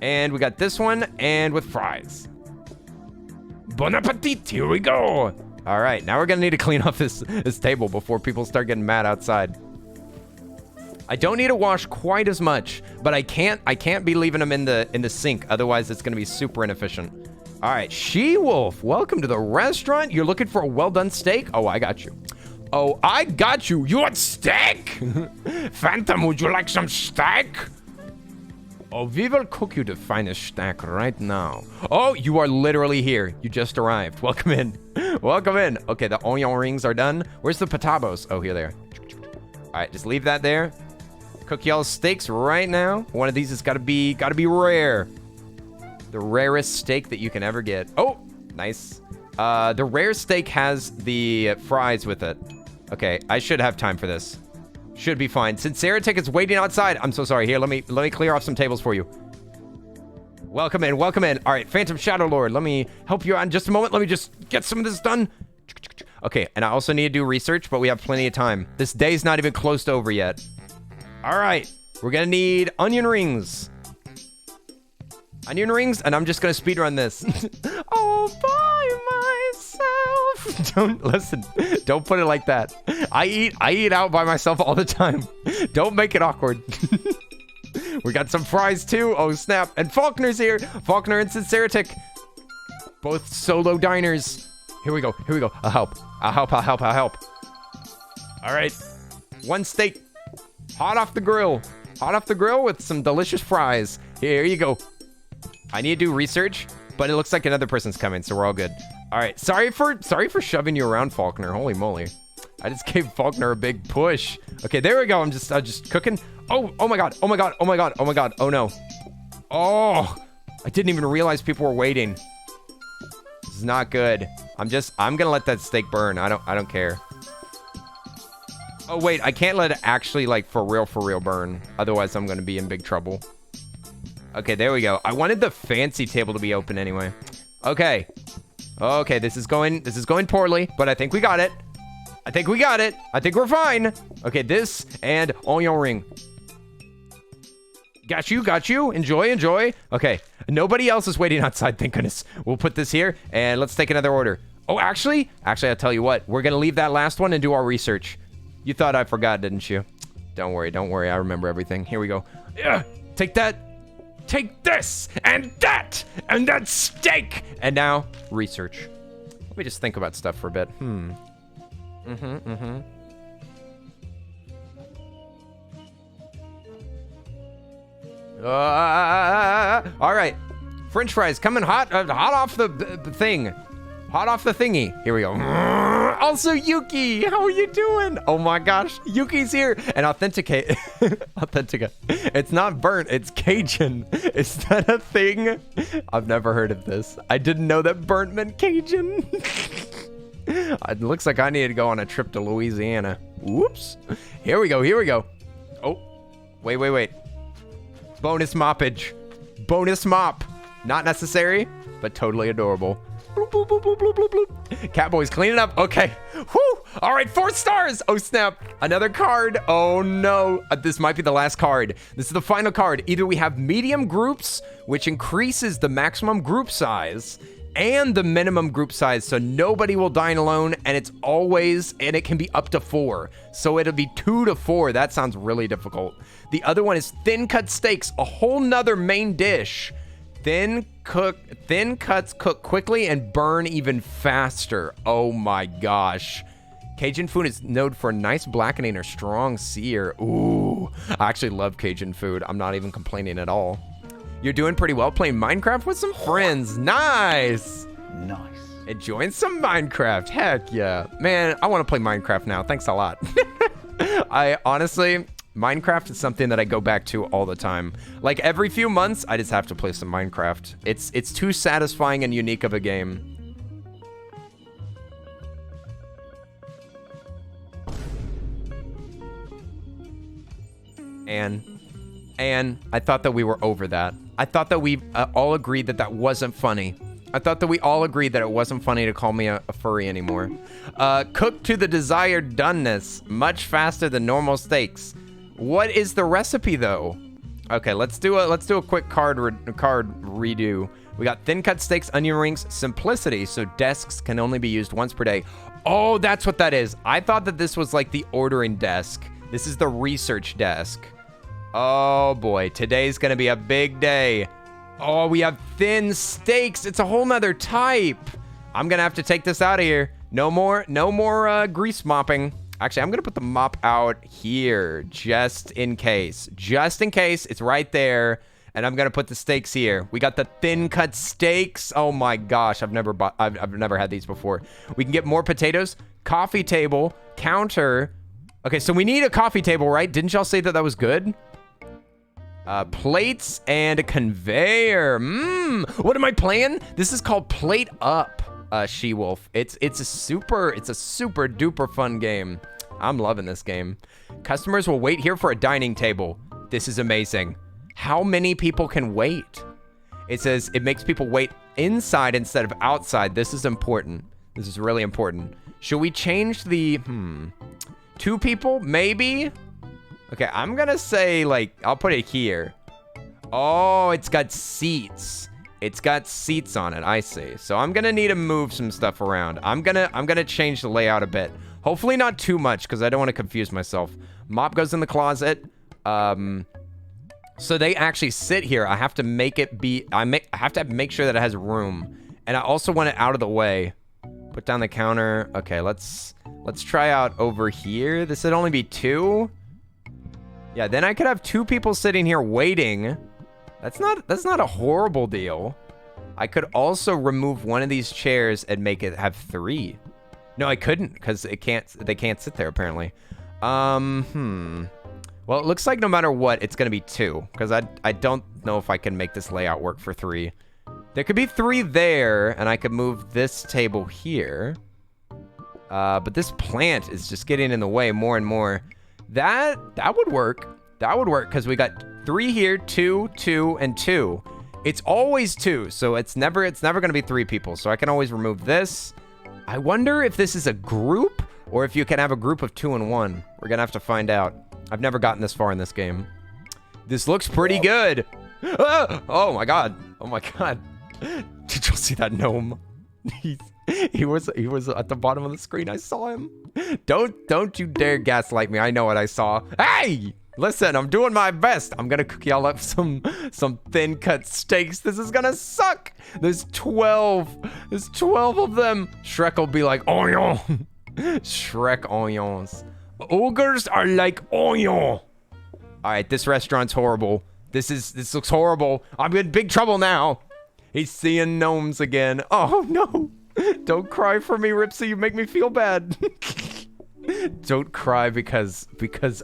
and we got this one, and with fries. Bon appetit. Here we go. All right, now we're gonna need to clean off this table before people start getting mad outside. I don't need to wash quite as much, but I can't be leaving them in the sink. Otherwise, it's gonna be super inefficient. All right, She-Wolf, welcome to the restaurant. You're looking for a well-done steak? Oh, I got you. Oh, I got you. You want steak? Phantom, would you like some steak? Oh, we will cook you the finest steak right now. Oh, you are literally here. You just arrived. Welcome in. Welcome in. Okay, the onion rings are done. Where's the patabos? Oh, here they are. All right, just leave that there. Cook y'all's steaks right now. One of these has gotta be rare. The rarest steak that you can ever get. Oh, nice. The rare steak has the fries with it. Okay, I should have time for this. Should be fine. Sincerity is waiting outside. I'm so sorry. Here, let me clear off some tables for you. Welcome in, welcome in. All right, Phantom Shadow Lord, let me help you out in just a moment. Let me just get some of this done. Okay, and I also need to do research, but we have plenty of time. This day's not even close to over yet. All right, we're gonna need onion rings. Onion rings, and I'm just gonna speedrun this. All by myself. Don't listen. Don't put it like that. I eat out by myself all the time. Don't make it awkward. We got some fries too. Oh snap! And Faulkner's here. Faulkner and Sincerity, both solo diners. Here we go. Here we go. I'll help. I'll help. I'll help. I'll help. All right. One steak, hot off the grill. Hot off the grill with some delicious fries. Here you go. I need to do research, but it looks like another person's coming, so we're all good. All right, sorry for shoving you around, Faulkner. Holy moly, I just gave Faulkner a big push. Okay, there we go. I'm just cooking. Oh my god. Oh my god. Oh my god. Oh my god. Oh no. Oh, I didn't even realize people were waiting. This is not good. I'm gonna let that steak burn. I don't care. Oh wait, I can't let it actually like for real burn. Otherwise, I'm gonna be in big trouble. Okay, there we go. I wanted the fancy table to be open anyway. Okay. Okay, this is going poorly, but I think we got it. I think we got it. I think we're fine. Okay, this and onion ring. Got you, got you. Enjoy, enjoy. Okay, nobody else is waiting outside, thank goodness. We'll put this here, and let's take another order. Oh, actually, I'll tell you what. We're going to leave that last one and do our research. You thought I forgot, didn't you? Don't worry. I remember everything. Here we go. Yeah, take that. Take this, and that steak. And now, research. Let me just think about stuff for a bit. All right. French fries coming hot off the thing. Hot off the thingy. Here we go. Also, Yuki, how are you doing? Oh my gosh, Yuki's here. And authenticate. Authentica. It's not burnt, it's Cajun. Is that a thing? I've never heard of this. I didn't know that burnt meant Cajun. It looks like I need to go on a trip to Louisiana. Whoops. Here we go, here we go. Oh, wait. Bonus moppage. Bonus mop. Not necessary, but totally adorable. Bloop, bloop, bloop, bloop, bloop, bloop, bloop. Catboy's cleaning up. Okay. Whew. All right, 4 stars. Oh, snap. Another card. Oh, no. This might be the last card. This is the final card. Either we have medium groups, which increases the maximum group size and the minimum group size, so nobody will dine alone, and it can be up to 4. So it'll be 2 to 4. That sounds really difficult. The other one is thin cut steaks, a whole nother main dish. Thin cuts cook quickly and burn even faster. Oh my gosh. Cajun food is known for nice blackening or strong sear. Ooh, I actually love Cajun food. I'm not even complaining at all. You're doing pretty well playing Minecraft with some friends. Nice. Nice. Enjoying some Minecraft. Heck yeah. Man, I want to play Minecraft now. Thanks a lot. Minecraft is something that I go back to all the time. Like every few months, I just have to play some Minecraft. It's too satisfying and unique of a game. And I thought that we were over that. I thought that we all agreed that wasn't funny. I thought that we all agreed that it wasn't funny to call me a furry anymore. Cooked to the desired doneness, much faster than normal steaks. What is the recipe though? Okay, let's do a quick card redo. We got thin cut steaks, onion rings, simplicity, so desks can only be used once per day. Oh, that's what that is. I thought that this was like the ordering desk. This is the research desk. Oh boy, today's gonna be a big day. Oh, we have thin steaks. It's a whole nother type. I'm gonna have to take this out of here. No more grease mopping. Actually, I'm gonna put the mop out here just in case. Just in case, it's right there. And I'm gonna put the steaks here. We got the thin cut steaks. Oh my gosh, I've never had these before. We can get more potatoes, coffee table, counter. Okay, so we need a coffee table, right? Didn't y'all say that that was good? Plates and a conveyor. What am I playing? This is called PlateUp, She-Wolf. It's a super duper fun game. I'm loving this game. Customers will wait here for a dining table. This is amazing. How many people can wait? It says it makes people wait inside instead of outside. This is important. This is really important. Should we change the, 2 people, maybe? Okay, I'm gonna say, like, I'll put it here. Oh, it's got seats. It's got seats on it, I see. So I'm gonna need to move some stuff around. I'm gonna change the layout a bit. Hopefully not too much, because I don't want to confuse myself. Mop goes in the closet. So they actually sit here. I have to make it be, I have to make sure that it has room. And I also want it out of the way. Put down the counter. Okay, let's try out over here. This would only be 2. Yeah, then I could have 2 people sitting here waiting. That's not a horrible deal. I could also remove one of these chairs and make it have 3. No, I couldn't, because they can't sit there apparently. Well, it looks like no matter what, it's gonna be 2, because I don't know if I can make this layout work for 3. There could be 3 there, and I could move this table here. But this plant is just getting in the way more and more. That would work. That would work, because we got 3 here, 2, 2, and 2. It's always 2, so it's never gonna be 3 people. So I can always remove this. I wonder if this is a group, or if you can have a group of 2 and 1. We're gonna have to find out. I've never gotten this far in this game. This looks pretty good. Ah! Oh my god. Oh my god. Did you see that gnome? He was at the bottom of the screen. I saw him. Don't you dare gaslight me. I know what I saw. Hey! Listen, I'm doing my best. I'm gonna cook y'all up some thin cut steaks. This is gonna suck. There's 12. There's 12 of them. Shrek will be like, onion. Shrek onions. Ogres are like onion. All right, this restaurant's horrible. This looks horrible. I'm in big trouble now. He's seeing gnomes again. Oh no. Don't cry for me, Ripsy. You make me feel bad. Don't cry because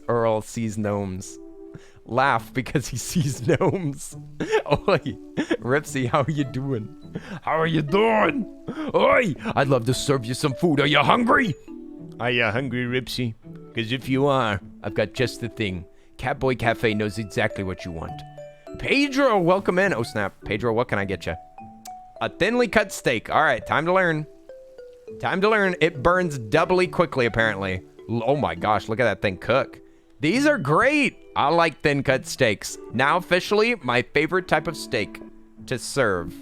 Earl sees gnomes. Laugh because he sees gnomes. Oi, Ripsy, how are you doing? How are you doing? Oi, I'd love to serve you some food. Are you hungry? Are you hungry, Ripsy? Because if you are, I've got just the thing. Catboy Cafe knows exactly what you want. Pedro, welcome in. Oh, snap. Pedro, what can I get you? A thinly cut steak. All right, time to learn. Time to learn. It burns doubly quickly, apparently. Oh my gosh, look at that thing cook. These are great. I like thin cut steaks. Now officially my favorite type of steak to serve.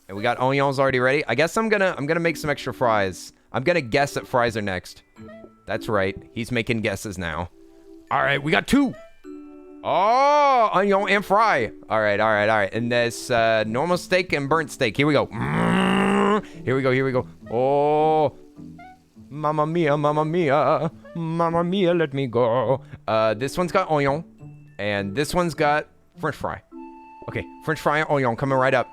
And we got onions already ready. I guess I'm gonna make some extra fries. I'm gonna guess that fries are next. That's right. He's making guesses now. All right, we got 2. Oh, onion and fry. All right. And this normal steak and burnt steak. Here we go. Here we go. Oh, mamma mia, mamma mia, mamma mia, let me go. This one's got onion, and this one's got French fry. Okay, French fry and onion coming right up.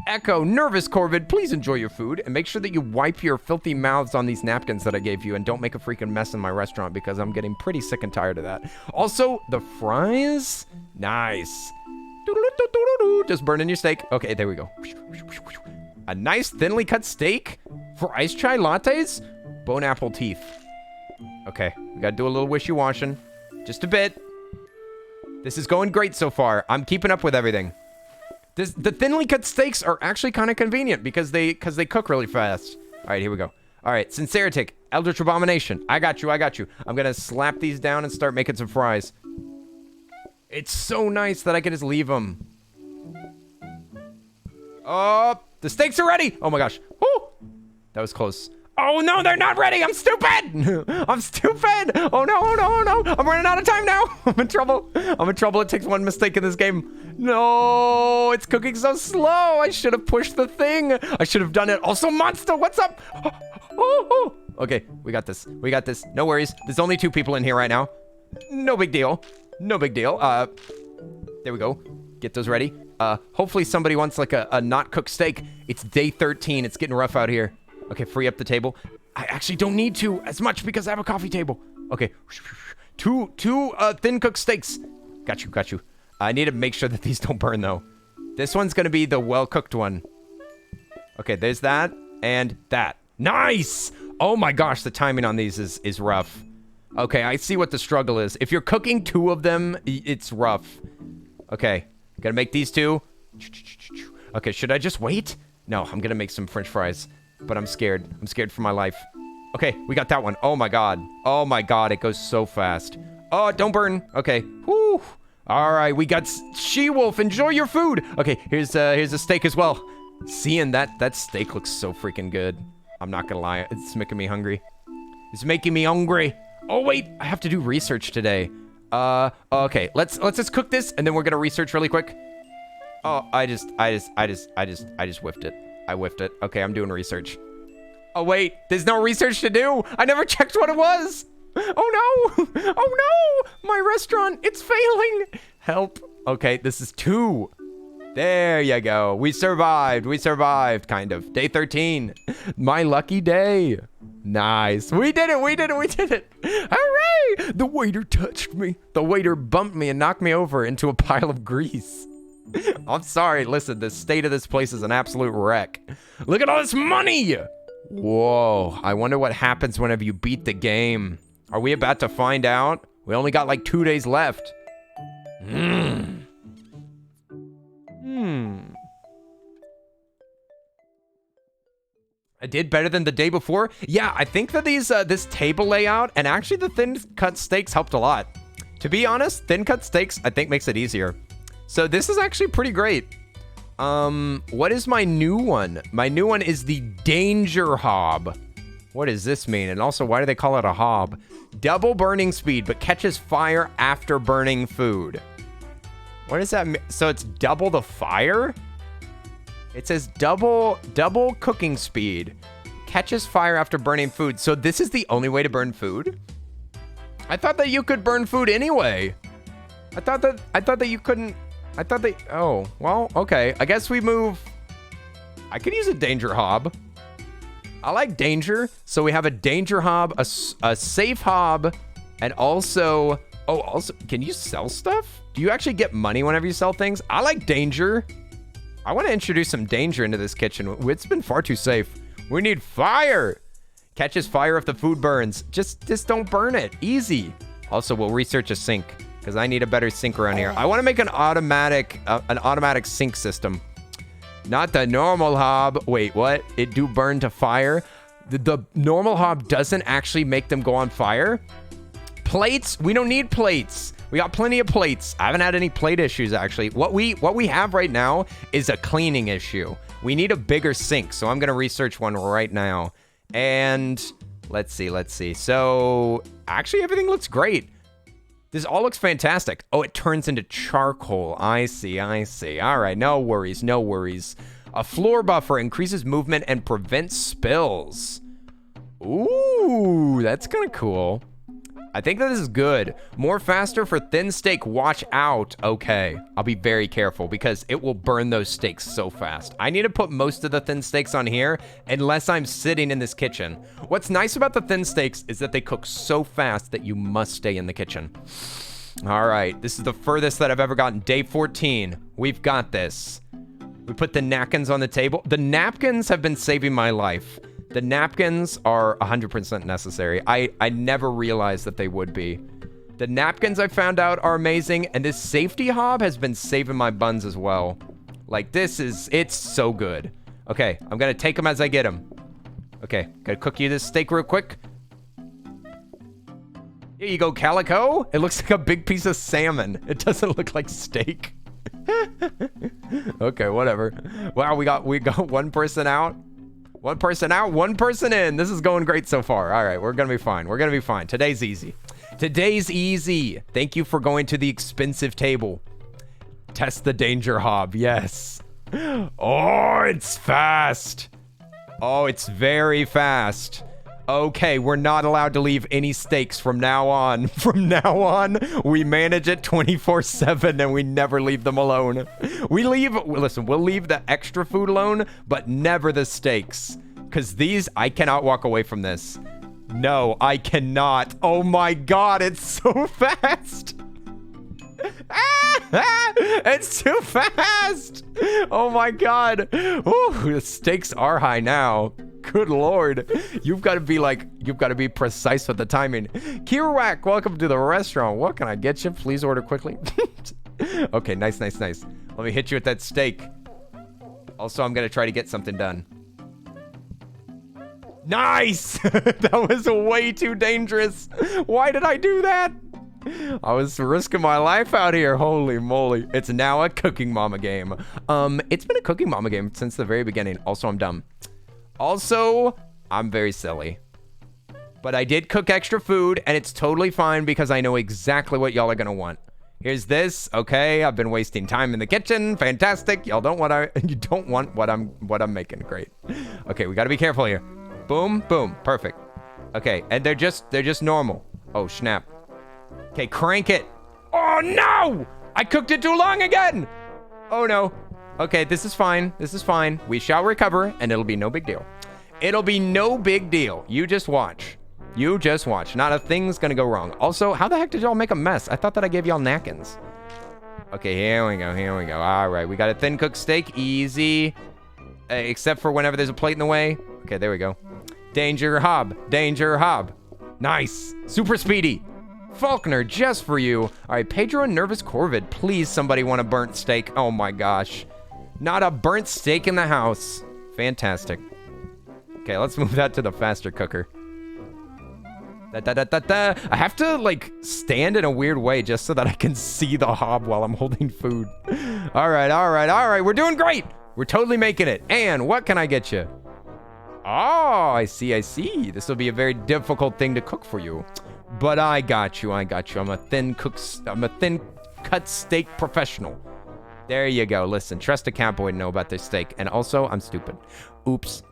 Echo, nervous Corvid, please enjoy your food and make sure that you wipe your filthy mouths on these napkins that I gave you and don't make a freaking mess in my restaurant because I'm getting pretty sick and tired of that. Also, the fries, nice. Just burning your steak. Okay, there we go. A nice thinly cut steak for iced chai lattes, bone apple teeth. Okay, we gotta do a little wishy-washing, just a bit. This is going great so far. I'm keeping up with everything. The thinly cut steaks are actually kind of convenient because they cook really fast. All right, here we go. All right, Sinceritic, Eldritch Abomination. I got you. I'm gonna slap these down and start making some fries. It's so nice that I can just leave them. Oh, the steaks are ready. Oh my gosh. Woo! That was close. Oh no, they're not ready. I'm stupid. I'm stupid. Oh no, oh no, oh no. I'm running out of time now. I'm in trouble. I'm in trouble. It takes one mistake in this game. No, it's cooking so slow. I should have pushed the thing. I should have done it. Also, Monster, what's up? Oh. Okay, we got this. We got this. No worries. There's only 2 people in here right now. No big deal. No big deal. There we go. Get those ready. Hopefully somebody wants like a not cooked steak. It's day 13. It's getting rough out here. Okay, free up the table. I actually don't need to as much because I have a coffee table. Okay, two thin cooked steaks. Got you. I need to make sure that these don't burn though. This one's gonna be the well-cooked one. Okay, there's that and that. Nice! Oh my gosh, the timing on these is rough. Okay, I see what the struggle is. If you're cooking 2 of them, it's rough. Okay, gotta make these 2. Okay, should I just wait? No, I'm gonna make some French fries. But I'm scared. I'm scared for my life. Okay, we got that one. Oh my god. Oh my god, it goes so fast. Oh, don't burn. Okay. Whew. All right, we got She-Wolf. Enjoy your food. Okay, here's a steak as well. Seeing that steak looks so freaking good. I'm not gonna lie. It's making me hungry. It's making me hungry. Oh wait, I have to do research today. Okay. Let's just cook this and then we're gonna research really quick. Oh, I just whiffed it. I whiffed it. Okay, I'm doing research. Oh, wait. There's no research to do. I never checked what it was. Oh, no. Oh, no. My restaurant. It's failing. Help. Okay, this is 2. There you go. We survived. We survived, kind of. Day 13. My lucky day. Nice. We did it. We did it. We did it. Hooray. The waiter touched me. The waiter bumped me and knocked me over into a pile of grease. I'm sorry. Listen, the state of this place is an absolute wreck. Look at all this money. Whoa. I wonder what happens whenever you beat the game. Are we about to find out? We only got like 2 days left. I did better than the day before. Yeah, I think that this table layout and actually the thin cut steaks helped a lot. To be honest, thin cut steaks I think makes it easier. So this is actually pretty great. What is my new one? My new one is the Danger Hob. What does this mean? And also, why do they call it a hob? Double burning speed, but catches fire after burning food. What does that mean? So it's double the fire? It says double cooking speed. Catches fire after burning food. So this is the only way to burn food? I thought that you could burn food anyway. I thought that you couldn't. Oh, well, okay. I guess we move. I could use a danger hob. I like danger. So we have a danger hob, a safe hob, and also, can you sell stuff? Do you actually get money whenever you sell things? I like danger. I want to introduce some danger into this kitchen. It's been far too safe. We need fire. Catches fire if the food burns. Just don't burn it. Easy. Also, we'll research a sink because I need a better sink around here. I want to make an automatic sink system. Not the normal hob. Wait, what? It do burn to fire? The normal hob doesn't actually make them go on fire? Plates? We don't need plates. We got plenty of plates. I haven't had any plate issues, actually. What we have right now is a cleaning issue. We need a bigger sink, so I'm going to research one right now. And let's see. So, actually, everything looks great. This all looks fantastic. Oh, it turns into charcoal. I see. All right, no worries. A floor buffer increases movement and prevents spills. Ooh, that's kind of cool. I think that this is good. More faster for thin steak. Watch out. Okay, I'll be very careful because it will burn those steaks so fast. I need to put most of the thin steaks on here unless I'm sitting in this kitchen. What's nice about the thin steaks is that they cook so fast that you must stay in the kitchen. All right, this is the furthest that I've ever gotten. Day 14. We've got this. We put the napkins on the table. The napkins have been saving my life. The napkins are 100% necessary. I never realized that they would be. The napkins I found out are amazing, and this safety hob has been saving my buns as well. Like, it's so good. Okay, I'm gonna take them as I get them. Okay, gotta cook you this steak real quick. Here you go, Calico. It looks like a big piece of salmon. It doesn't look like steak. Okay, whatever. Wow, we got one person out. One person out, one person in. This is going great so far. All right, we're gonna be fine. We're gonna be fine. Today's easy. Today's easy. Thank you for going to the expensive table. Test the danger hob. Yes. Oh, it's fast. Oh, it's very fast. Okay, we're not allowed to leave any steaks from now on. From now on, we manage it 24/7 and we never leave them alone. Listen, we'll leave the extra food alone, but never the steaks. Because these, I cannot walk away from this. No, I cannot. Oh my God, it's so fast. It's too fast. Oh my God. Ooh, the stakes are high now. Good Lord. You've got to be precise with the timing. Kirawak, welcome to the restaurant. What can I get you? Please order quickly. Okay, nice. Let me hit you with that steak. Also, I'm going to try to get something done. Nice. That was way too dangerous. Why did I do that? I was risking my life out here. Holy moly. It's now a Cooking Mama game. It's been a Cooking Mama game since the very beginning. Also, I'm dumb. Also, I'm very silly. But I did cook extra food, and it's totally fine because I know exactly what y'all are going to want. Here's this. Okay, I've been wasting time in the kitchen. Fantastic. Y'all don't want you don't want what I'm making. Great. Okay, we got to be careful here. Boom, boom. Perfect. Okay, and they're just normal. Oh, snap. Okay, crank it. Oh, no! I cooked it too long again! Oh, no. Okay, this is fine. This is fine. We shall recover, and it'll be no big deal. It'll be no big deal. You just watch. You just watch. Not a thing's gonna go wrong. Also, how the heck did y'all make a mess? I thought that I gave y'all napkins. Okay, here we go. All right, we got a thin-cooked steak. Easy. Except for whenever there's a plate in the way. Okay, there we go. Danger hob. Danger hob. Nice. Super speedy. Faulkner, just for you. All right, Pedro and Nervous Corvid. Please, somebody want a burnt steak. Oh, my gosh. Not a burnt steak in the house. Fantastic. Okay, let's move that to the faster cooker. I have to, like, stand in a weird way just so that I can see the hob while I'm holding food. All right. We're doing great. We're totally making it. And what can I get you? Oh, I see. This will be a very difficult thing to cook for you. But I got you. I'm a thin-cut steak professional. There you go. Listen, trust a cowboy to know about this steak. And also, I'm stupid. Oops.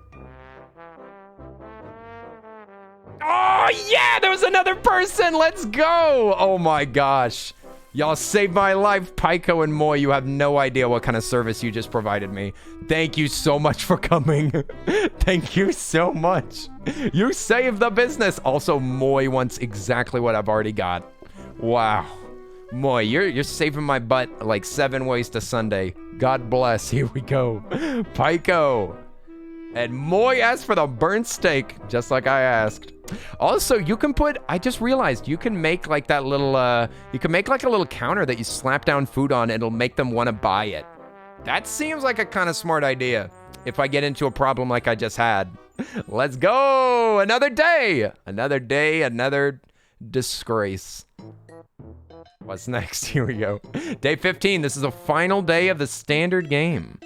Oh, yeah! There was another person! Let's go! Oh, my gosh. Y'all saved my life. Pico and Moy, you have no idea what kind of service you just provided me. Thank you so much for coming. Thank you so much. You saved the business. Also, Moy wants exactly what I've already got. Wow. Moy, you're saving my butt like 7 ways to Sunday. God bless. Here we go. Pico. And Moy asked for the burnt steak, just like I asked. Also, you can put, I just realized, you can make like that little, you can make like a little counter that you slap down food on, and it'll make them want to buy it. That seems like a kind of smart idea if I get into a problem like I just had. Let's go! Another day! Another day, another disgrace. What's next? Here we go. Day 15. This is the final day of the standard game.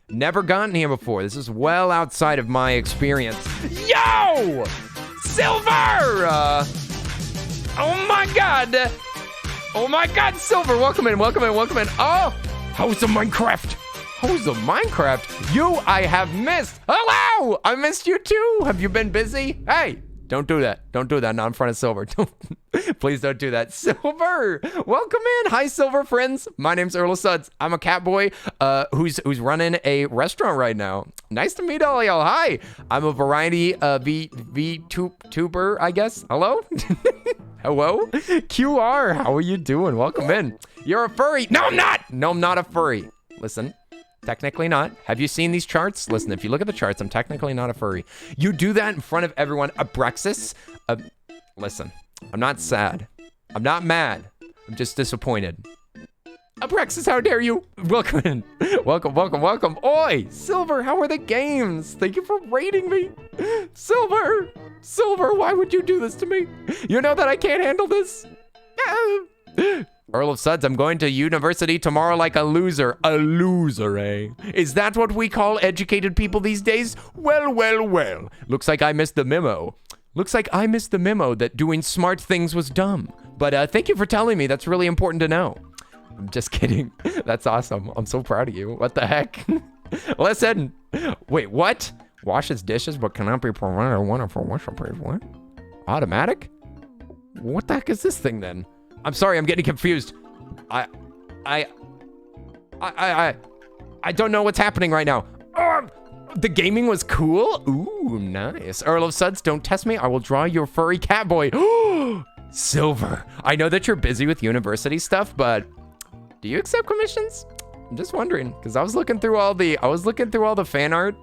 Never gotten here before. This is well outside of my experience. Yo! Silver! Oh my God! Oh my God, Silver! Welcome in. Oh! How's the Minecraft? You, I have missed. Hello! I missed you too. Have you been busy? Hey! Don't do that. Not in front of Silver. Please don't do that. Silver, welcome in. Hi, Silver friends. My name's Earl Suds. I'm a cat boy who's running a restaurant right now. Nice to meet all y'all. Hi. I'm a variety VTuber, I guess. Hello? Hello? QR, how are you doing? Welcome in. You're a furry. No, I'm not. No, I'm not a furry. Listen. Technically not. Have you seen these charts? Listen, if you look at the charts, I'm technically not a furry. You do that in front of everyone. Abrexis. Listen, I'm not sad. I'm not mad. I'm just disappointed. Abrexis, how dare you? Welcome in. Welcome. Oi, Silver, how are the games? Thank you for rating me. Silver, why would you do this to me? You know that I can't handle this. Earl of Suds, I'm going to university tomorrow like a loser. A loser, eh? Is that what we call educated people these days? Well, well, well. Looks like I missed the memo. Looks like I missed the memo that doing smart things was dumb. But thank you for telling me. That's really important to know. I'm just kidding. That's awesome. I'm so proud of you. What the heck? Listen. Wait, what? Washes dishes but cannot be provided one for worshipers. What? Automatic? What the heck is this thing then? I'm sorry, I'm getting confused. I don't know what's happening right now. The gaming was cool? Ooh, nice. Earl of Suds, don't test me. I will draw your furry cat boy. Silver. I know that you're busy with university stuff, but do you accept commissions? I'm just wondering, because I was looking through all the fan art,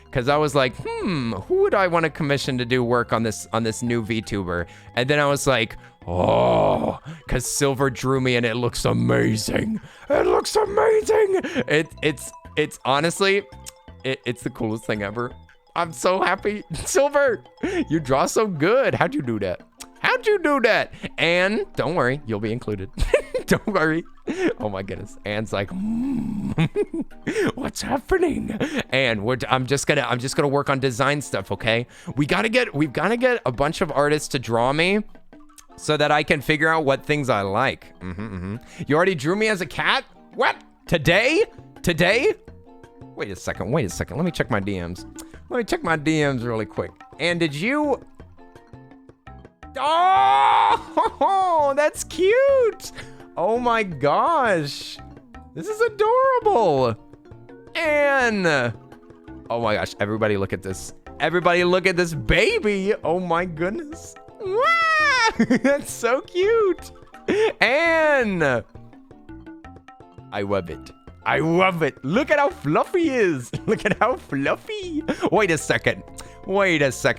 because I was like, who would I want to commission to do work on this new VTuber? And then I was like, oh, because Silver drew me and it looks amazing. It looks amazing. It's honestly, it's the coolest thing ever. I'm so happy. Silver, you draw so good. How'd you do that? How'd you do that? And don't worry, you'll be included. Don't worry. Oh my goodness. Anne's like, what's happening? And I'm just gonna work on design stuff, okay? We've gotta get a bunch of artists to draw me so that I can figure out what things I like. You already drew me as a cat? What? Today? Wait a second. Let me check my DMs. Let me check my DMs really quick. And did you... Oh, that's cute. Oh my gosh. This is adorable. And oh my gosh, everybody look at this. Everybody look at this baby. Oh my goodness. Wow. That's so cute. And I love it. I love it. Look at how fluffy he is. Look at how fluffy. Wait a second.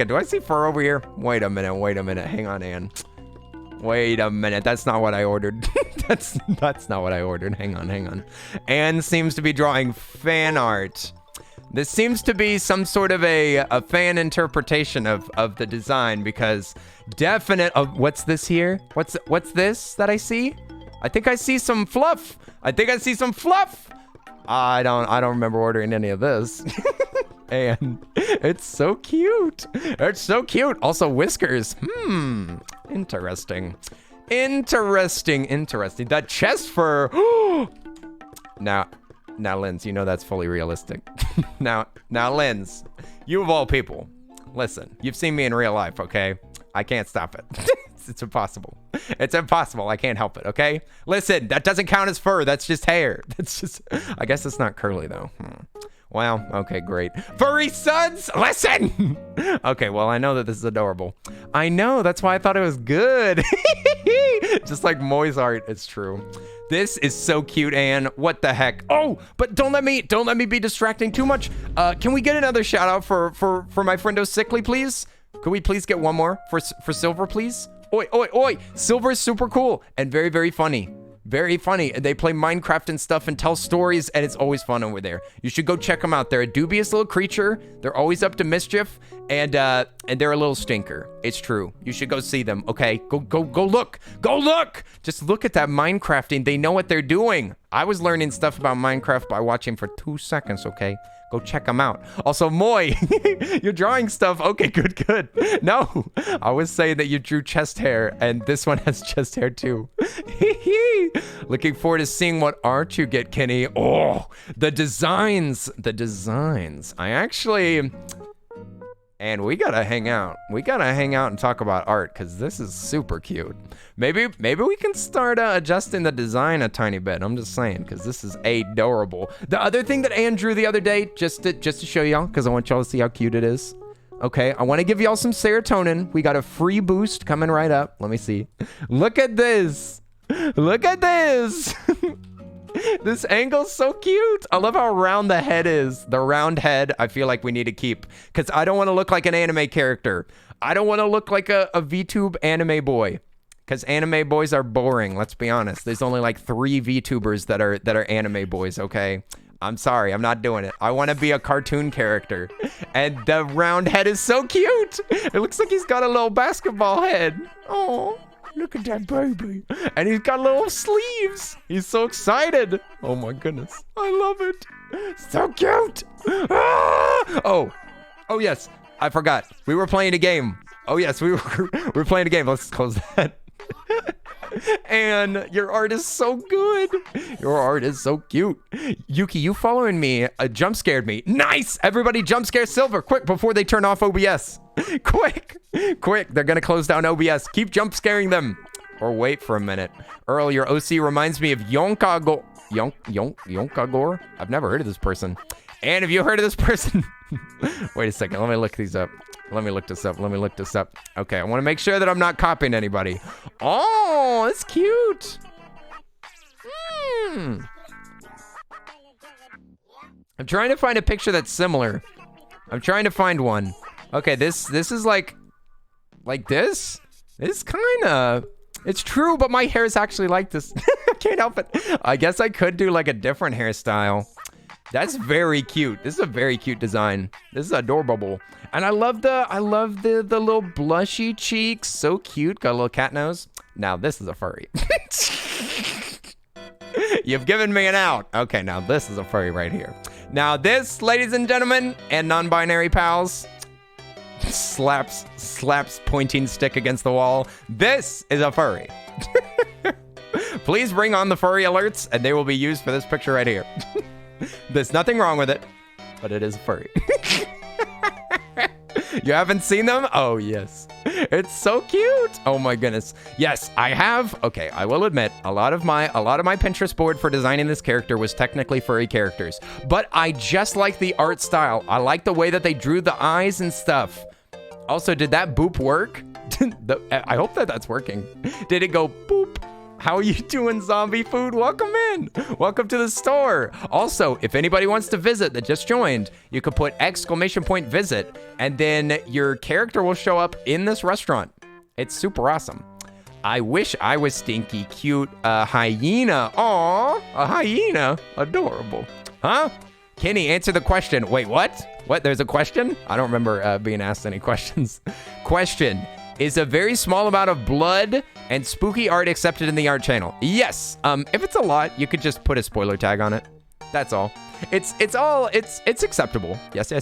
Do I see fur over here? Wait a minute. Hang on, Anne. Wait a minute. That's not what I ordered. That's not what I ordered. Hang on. Anne seems to be drawing fan art. This seems to be some sort of a fan interpretation of the design, because what's this here? What's this that I see? I think I see some fluff. I don't remember ordering any of this. And it's so cute. Also whiskers. Interesting. That chest fur. Now, Linz, you know that's fully realistic. Now, Linz, you of all people, listen, you've seen me in real life, okay? I can't stop it. It's impossible. I can't help it, okay? Listen, that doesn't count as fur. That's just hair. I guess it's not curly, though. Wow, okay, great. Furry Suds, listen! Okay, well, I know that this is adorable. I know, that's why I thought it was good. Just like Moy's art, it's true. This is so cute, Anne. What the heck? Oh, but don't let me be distracting too much. Can we get another shout out for my friendo Sickly, please? Could we please get one more for Silver, please? Oi. Silver is super cool and very, very funny. Very funny. They play Minecraft and stuff and tell stories, and it's always fun over there. You should go check them out. They're a dubious little creature. They're always up to mischief, and they're a little stinker. It's true. You should go see them, okay? Go look. Go look! Just look at that Minecrafting. They know what they're doing. I was learning stuff about Minecraft by watching for 2 seconds, okay? Go check them out. Also, Moy, you're drawing stuff. Okay, good. No, I was saying that you drew chest hair, and this one has chest hair too. Looking forward to seeing what art you get, Kenny. Oh, the designs. I actually... And we gotta hang out. And talk about art, because this is super cute. Maybe we can start adjusting the design a tiny bit. I'm just saying, because this is adorable. The other thing that Anne drew the other day, just to show y'all, because I want y'all to see how cute it is. Okay, I want to give y'all some serotonin. We got a free boost coming right up. Let me see. Look at this. This angle's so cute. I love how round the head is. The round head, I feel like we need to keep, because I don't want to look like an anime character. I don't want to look like a VTube anime boy, because anime boys are boring. Let's be honest. There's only like 3 VTubers that are anime boys, okay? I'm sorry, I'm not doing it. I want to be a cartoon character. And the round head is so cute. It looks like he's got a little basketball head. Oh, Look at that baby. And he's got little sleeves. He's so excited. Oh my goodness. I love it. So cute. Ah! Oh yes. I forgot. We were playing a game. Oh yes, we were playing a game. Let's close that. And your art is so good. Your art is so cute. Yuki, you following me jump scared me. Nice. Everybody jump scare Silver quick before they turn off OBS. Quick. They're going to close down OBS. Keep jump scaring them. Or wait for a minute. Earl, your OC reminds me of Yonkagor. Yonkagor? I've never heard of this person. And have you heard of this person? Wait a second. Let me look these up. Let me look this up. Okay, I want to make sure that I'm not copying anybody. Oh, it's cute. I'm trying to find a picture that's similar. I'm trying to find one. Okay, this is like this. It's kind of, it's true, but my hair is actually like this. I can't help it. I guess I could do like a different hairstyle. That's very cute. This is a very cute design. This is adorable. And I love the little blushy cheeks. So cute. Got a little cat nose. Now this is a furry. You've given me an out. Okay, now this is a furry right here. Now this, ladies and gentlemen, and non-binary pals, slaps pointing stick against the wall. This is a furry. Please bring on the furry alerts, and they will be used for this picture right here. There's nothing wrong with it, but it is furry. You haven't seen them? Oh, yes. It's so cute. Oh my goodness. Yes, I have. Okay, I will admit, a lot of my Pinterest board for designing this character was technically furry characters, but I just like the art style. I like the way that they drew the eyes and stuff. Also, did that boop work? I hope that that's working. Did it go boop? How are you doing, zombie food? Welcome in. Welcome to the store. Also, if anybody wants to visit that just joined, you could put !visit, and then your character will show up in this restaurant. It's super awesome. I wish I was stinky cute hyena. Aw, a hyena. Adorable. Huh? Kenny, answer the question. Wait, what? What? There's a question? I don't remember being asked any questions. Question. Is a very small amount of blood and spooky art accepted in the art channel? Yes. If it's a lot, you could just put a spoiler tag on it. That's all. It's acceptable. Yes.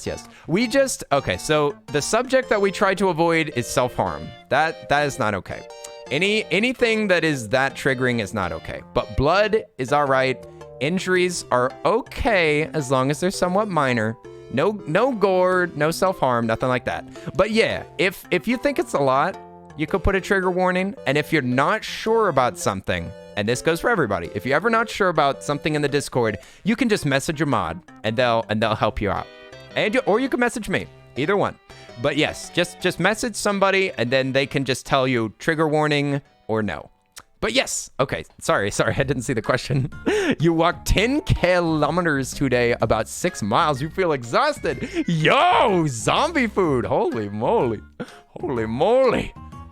Okay, so the subject that we try to avoid is self-harm. That is not okay. Anything that is that triggering is not okay. But blood is all right. Injuries are okay as long as they're somewhat minor. No gore, no self-harm, nothing like that. But yeah, if you think it's a lot, you could put a trigger warning. And if you're not sure about something, and this goes for everybody, if you're ever not sure about something in the Discord, you can just message a mod and they'll help you out. Or you can message me, either one. But yes, just message somebody and then they can just tell you trigger warning or no. But yes, okay, sorry, I didn't see the question. You walked 10 kilometers today, about 6 miles. You feel exhausted. Yo, zombie food. Holy moly.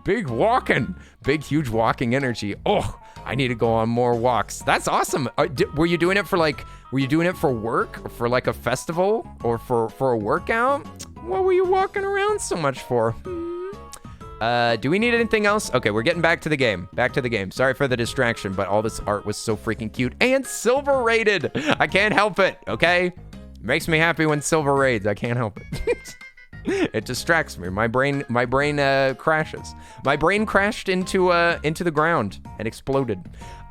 Big walking. Big, huge walking energy. Oh, I need to go on more walks. That's awesome. Were you doing it for work or for like a festival or for a workout? What were you walking around so much for? Do we need anything else? Okay, we're getting back to the game. Sorry for the distraction, but all this art was so freaking cute and silver rated. I can't help it, okay? Makes me happy when silver raids. I can't help it. It distracts me. My brain crashes. My brain crashed into the ground and exploded.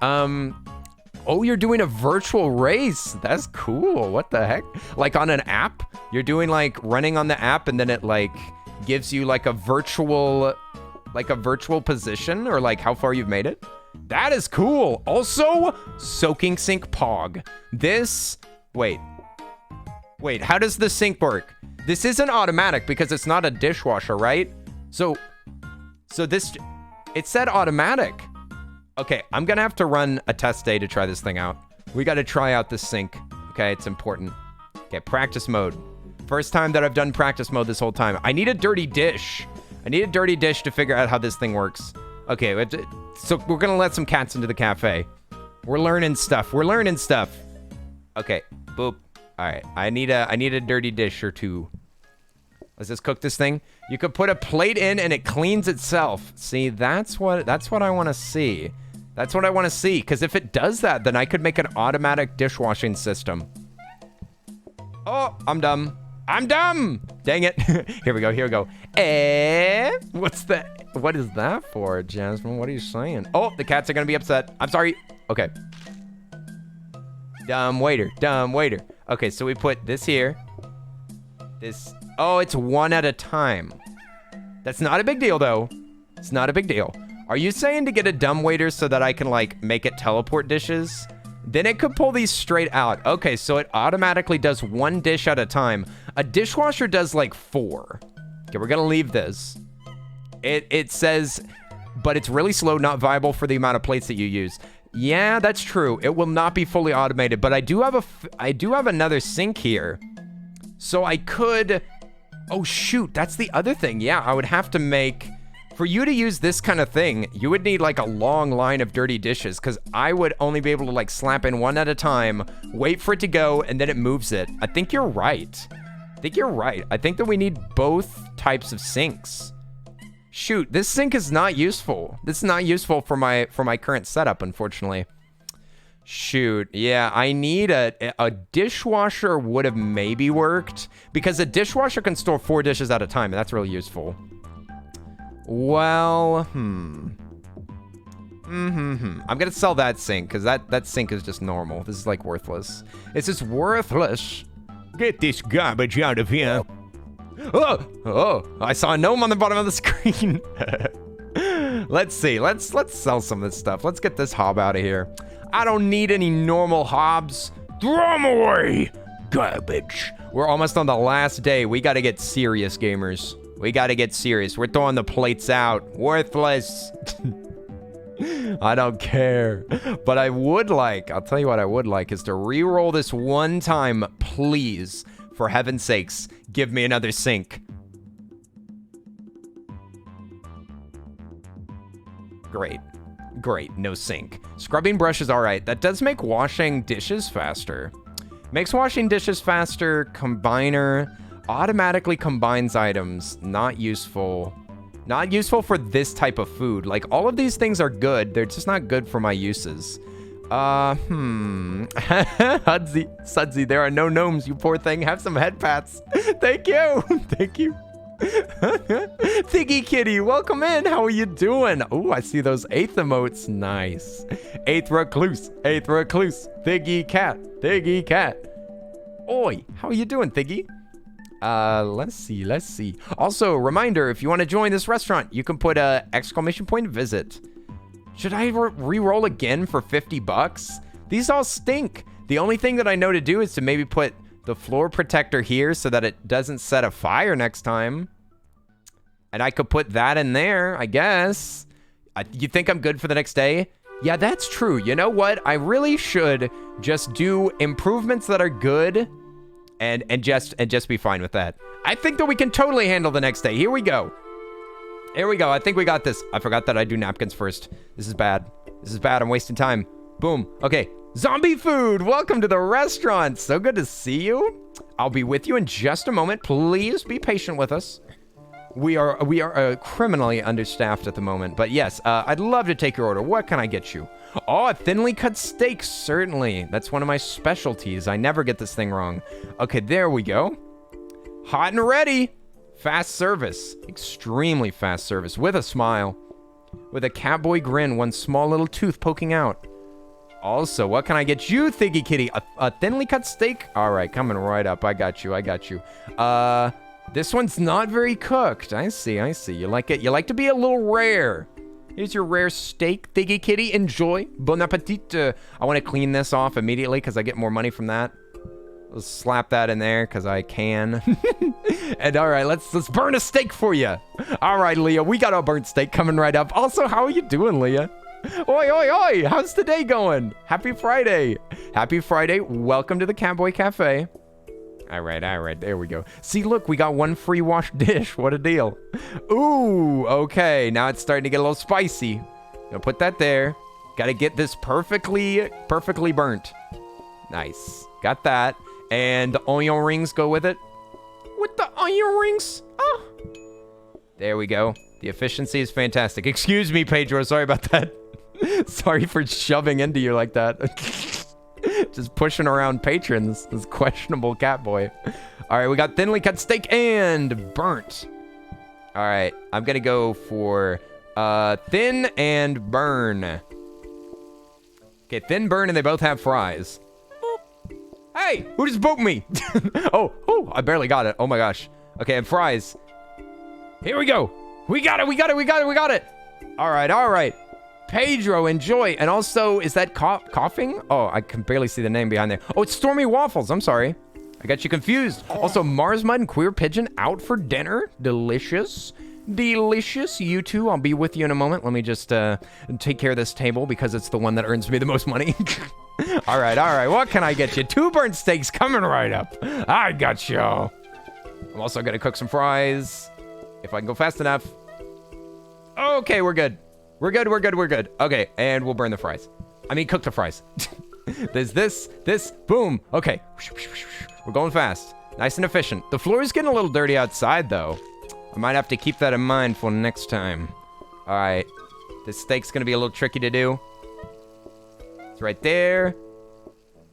Oh, you're doing a virtual race. That's cool. What the heck? Like on an app? You're doing like running on the app and then it like gives you like a virtual position or like how far you've made it. That is cool. Also, soaking sink pog. Wait, how does the sink work? This isn't automatic because it's not a dishwasher, right? So this, it said automatic. Okay, I'm gonna have to run a test day to try this thing out. We gotta try out this sink. Okay, it's important. Okay, practice mode. First time that I've done practice mode this whole time. I need a dirty dish. To figure out how this thing works. Okay, so we're gonna let some cats into the cafe. We're learning stuff. Okay, boop. All right, I need a dirty dish or two. Let's just cook this thing. You could put a plate in and it cleans itself. See, that's what I want to see. That's what I want to see. Because if it does that, then I could make an automatic dishwashing system. Oh, I'm dumb. I'm dumb. Dang it. Here we go. Here we go. What's that? What is that for, Jasmine? What are you saying? Oh, the cats are going to be upset. I'm sorry. Okay. Dumb waiter. Dumb waiter. Okay, so we put this here. This. Oh, it's one at a time. That's not a big deal, though. It's not a big deal. Are you saying to get a dumb waiter so that I can, like, make it teleport dishes? Then it could pull these straight out. Okay, so it automatically does one dish at a time. A dishwasher does, like, 4. Okay, we're going to leave this. It says, but it's really slow, not viable for the amount of plates that you use. Yeah, that's true. It will not be fully automated, but I do have another sink here. So I could... Oh, shoot. That's the other thing. Yeah, I would have to make... For you to use this kind of thing, you would need like a long line of dirty dishes because I would only be able to like slap in one at a time, wait for it to go, and then it moves it. I think you're right. I think you're right. I think that we need both types of sinks. Shoot, this sink is not useful. This is not useful for my current setup, unfortunately. Shoot, yeah, I need a dishwasher would have maybe worked because a dishwasher can store 4 dishes at a time, and that's really useful. Well, I'm gonna sell that sink because that sink is just normal. This is like worthless. It's just worthless. Get this garbage out of here. Oh, I saw a gnome on the bottom of the screen. Let's see. Let's sell some of this stuff. Let's get this hob out of here. I don't need any normal hobs. Throw them away. Garbage. We're almost on the last day. We got to get serious, gamers. We got to get serious. We're throwing the plates out. Worthless. I don't care. But I would like, I'll tell you what I would like is to re-roll this one time, please. For heaven's sakes, give me another sink. Great. Great, no sink. Scrubbing brush is all right. That does make washing dishes faster. Makes washing dishes faster. Combiner. Automatically combines items. Not useful. Not useful for this type of food. Like, all of these things are good. They're just not good for my uses. Sudsy, there are no gnomes, you poor thing. Have some head pats. Thank you. Thank you. Thiggy Kitty, welcome in. How are you doing? Oh, I see those 8th emotes. Nice. 8th recluse. 8th recluse. Thiggy cat. Thiggy cat. Oi, how are you doing, Thiggy? Let's see. Also, reminder, if you want to join this restaurant, you can put a exclamation point visit. Should I re-roll again for 50 bucks? These all stink. The only thing that I know to do is to maybe put the floor protector here so that it doesn't set a fire next time. And I could put that in there, I guess. You think I'm good for the next day? Yeah, that's true. You know what? I really should just do improvements that are good and just be fine with that. I think that we can totally handle the next day. Here we go. Here we go. I think we got this. I forgot that I do napkins first. This is bad. This is bad. I'm wasting time. Boom. Okay. Zombie food. Welcome to the restaurant. So good to see you. I'll be with you in just a moment. Please be patient with us. We are criminally understaffed at the moment. But yes, I'd love to take your order. What can I get you? Oh, a thinly cut steak. Certainly. That's one of my specialties. I never get this thing wrong. Okay, there we go. Hot and ready. Fast service. Extremely fast service. With a smile. With a catboy grin. One small little tooth poking out. Also, what can I get you, Thiggy Kitty? A thinly cut steak? All right, coming right up. I got you. This one's not very cooked. I see. You like it. You like to be a little rare. Here's your rare steak, Thiggy Kitty. Enjoy. Bon appetit. I want to clean this off immediately because I get more money from that. Let's slap that in there because I can. And all right, let's burn a steak for you. All right, Leah, we got a burnt steak coming right up. Also, how are you doing, Leah? Oi, oi, oi. How's the day going? Happy Friday. Happy Friday. Welcome to the Cowboy Cafe. All right. There we go. See, look, we got one free washed dish. What a deal. Ooh, okay. Now it's starting to get a little spicy. Gonna put that there. Got to get this perfectly burnt. Nice. Got that. And the onion rings go with it. With the onion rings. Oh. There we go. The efficiency is fantastic. Excuse me, Pedro. Sorry about that. Sorry for shoving into you like that. Just pushing around patrons. This questionable cat boy. All right, we got thinly cut steak and burnt. All right, I'm going to go for thin and burn. Okay, thin, burn, and they both have fries. Hey, who just booped me? oh, I barely got it. Oh my gosh. Okay, and fries. Here we go. We got it. All right. Pedro, enjoy. And also, is that coughing? Oh, I can barely see the name behind there. Oh, it's Stormy Waffles. I'm sorry. I got you confused. Also, Mars Mud and Queer Pigeon out for dinner. Delicious. You two. I'll be with you in a moment. Let me just take care of this table because it's the one that earns me the most money. All right. What can I get you? 2 burnt steaks coming right up. I got you. I'm also going to cook some fries. If I can go fast enough. Okay, we're good. We're good. Okay, and we'll burn the fries. I mean, cook the fries. There's this, boom. Okay. We're going fast. Nice and efficient. The floor is getting a little dirty outside, though. I might have to keep that in mind for next time. All right. This steak's going to be a little tricky to do. It's right there.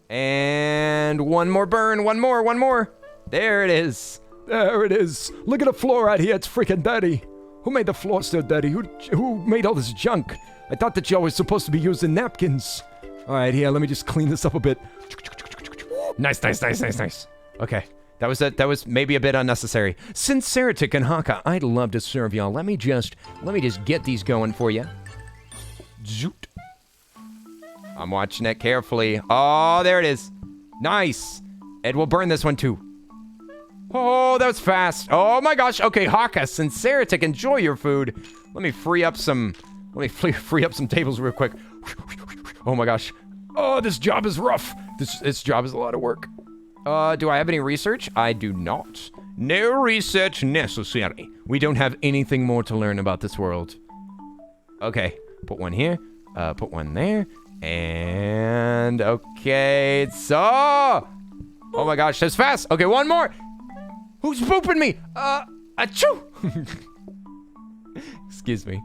And one more burn. One more. There it is. There it is. Look at the floor out here. It's freaking dirty. Who made the floor so dirty? Who made all this junk? I thought that y'all was supposed to be using napkins. All right, here, let me just clean this up a bit. Nice. Okay, that was maybe a bit unnecessary. Since Saratic and Haka, I'd love to serve y'all. Let me just get these going for you. Zoot. I'm watching it carefully. Oh, there it is. Nice. And we'll burn this one too. Oh, that was fast. Oh my gosh. Okay, Haka, Sinceritic, enjoy your food. Let me free up some tables real quick. Oh my gosh. Oh, this job is rough. This job is a lot of work. Do I have any research? I do not. No research necessary. We don't have anything more to learn about this world. Okay, put one here. Put one there. And okay, so. Oh my gosh, that's fast. Okay, one more. Who's booping me? Achoo! Excuse me.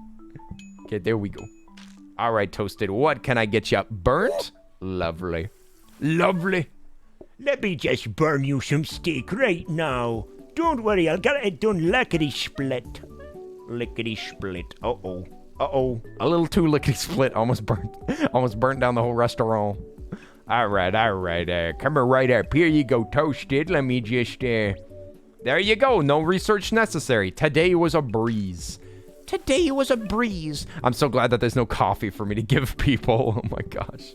Okay, there we go. All right, Toasted, what can I get you? Burnt? Lovely. Let me just burn you some steak right now. Don't worry, I'll get it done lickety-split. Lickety-split. Uh-oh. A little too lickety-split. Almost burnt down the whole restaurant. All right. Come right up. Here you go, Toasted. Let me just, There you go. No research necessary. Today was a breeze. I'm so glad that there's no coffee for me to give people. Oh my gosh.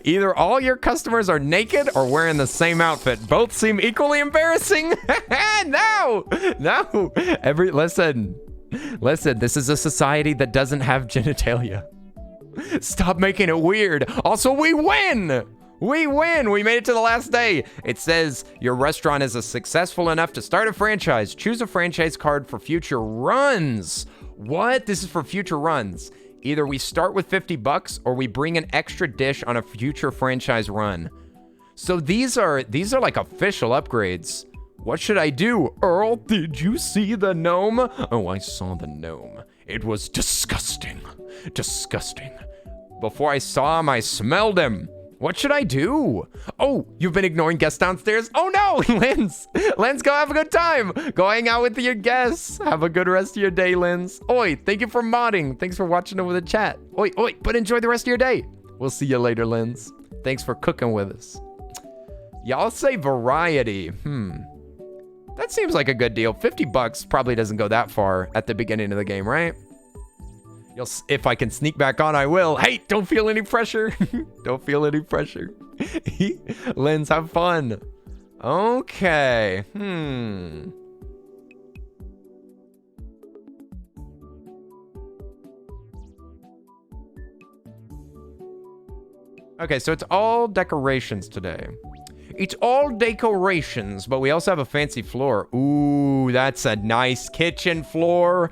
Either all your customers are naked or wearing the same outfit. Both seem equally embarrassing. No. Listen, this is a society that doesn't have genitalia. Stop making it weird. Also, we win. We made it to the last day. It says your restaurant is successful enough to start a franchise. Choose a franchise card for future runs. What? This is for future runs. Either we start with $50 or we bring an extra dish on a future franchise run. So these are like official upgrades. What should I do? Earl, did you see the gnome? Oh, I saw the gnome. It was disgusting. Before I saw him, I smelled him. What should I do? Oh, you've been ignoring guests downstairs? Oh no, Linz, go have a good time. Go hang out with your guests. Have a good rest of your day, Linz. Oi, thank you for modding. Thanks for watching over the chat. Oi, but enjoy the rest of your day. We'll see you later, Linz. Thanks for cooking with us. Y'all say variety. That seems like a good deal. $50 probably doesn't go that far at the beginning of the game, right? If I can sneak back on, I will. Hey, don't feel any pressure. Don't feel any pressure. Lens, have fun. Okay. Okay, so it's all decorations today. It's all decorations, but we also have a fancy floor. Ooh, that's a nice kitchen floor.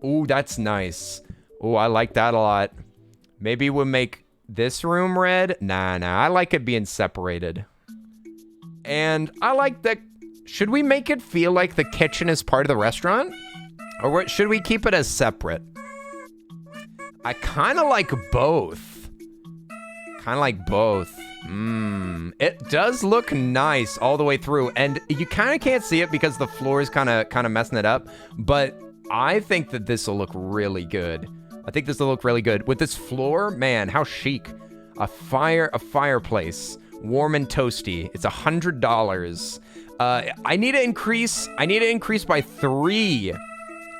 Ooh, that's nice. Ooh, I like that a lot. Maybe we'll make this room red. Nah, I like it being separated. And I like the Should we make it feel like the kitchen is part of the restaurant? Or should we keep it as separate? I kind of like both. It does look nice all the way through, and you kind of can't see it because the floor is kind of messing it up, but I think that this will look really good. I think this will look really good. With this floor, man, how chic. A fireplace, warm and toasty. It's $100. I need to increase by 3.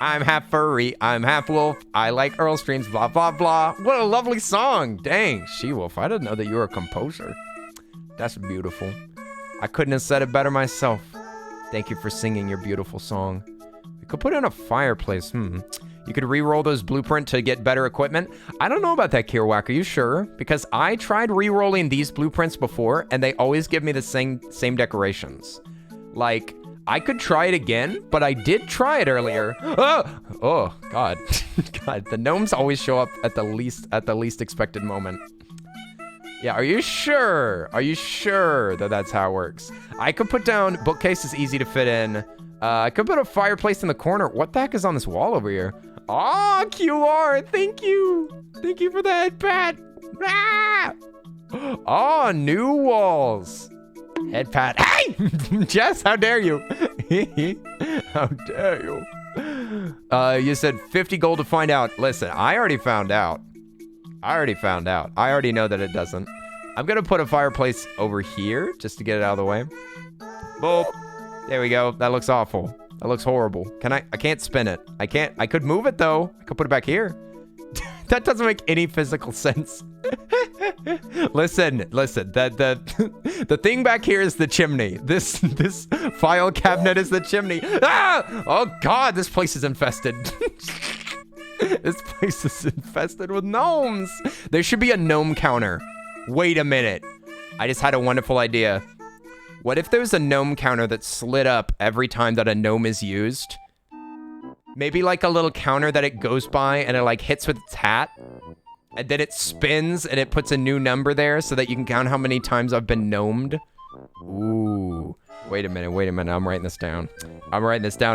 I'm half furry, I'm half wolf, I like Earl streams, blah, blah, blah. What a lovely song. Dang, She-Wolf, I didn't know that you were a composer. That's beautiful. I couldn't have said it better myself. Thank you for singing your beautiful song. We could put in a fireplace, You could re-roll those blueprint to get better equipment. I don't know about that, Kierwack, are you sure? Because I tried re-rolling these blueprints before, and they always give me the same decorations. Like, I could try it again, but I did try it earlier. Oh, God. God, the gnomes always show up at the least expected moment. Yeah, are you sure? Are you sure that that's how it works? I could put down bookcase is easy to fit in. I could put a fireplace in the corner. What the heck is on this wall over here? Oh, QR, thank you. Thank you for the head pat. Ah! Oh, new walls. Head pat. Hey! Jess, how dare you? How dare you? You said 50 gold to find out. Listen, I already found out. I already know that it doesn't. I'm gonna put a fireplace over here just to get it out of the way. Boop. There we go. That looks awful. That looks horrible. I can't spin it. I could move it though. I could put it back here. That doesn't make any physical sense. Listen. The thing back here is the chimney. This file cabinet is the chimney. Ah! Oh God, this place is infested. This place is infested with gnomes. There should be a gnome counter. Wait a minute. I just had a wonderful idea. What if there's a gnome counter that slid up every time that a gnome is used? Maybe like a little counter that it goes by and it like hits with its hat. And then it spins and it puts a new number there so that you can count how many times I've been gnomed. Ooh. Wait a minute. I'm writing this down.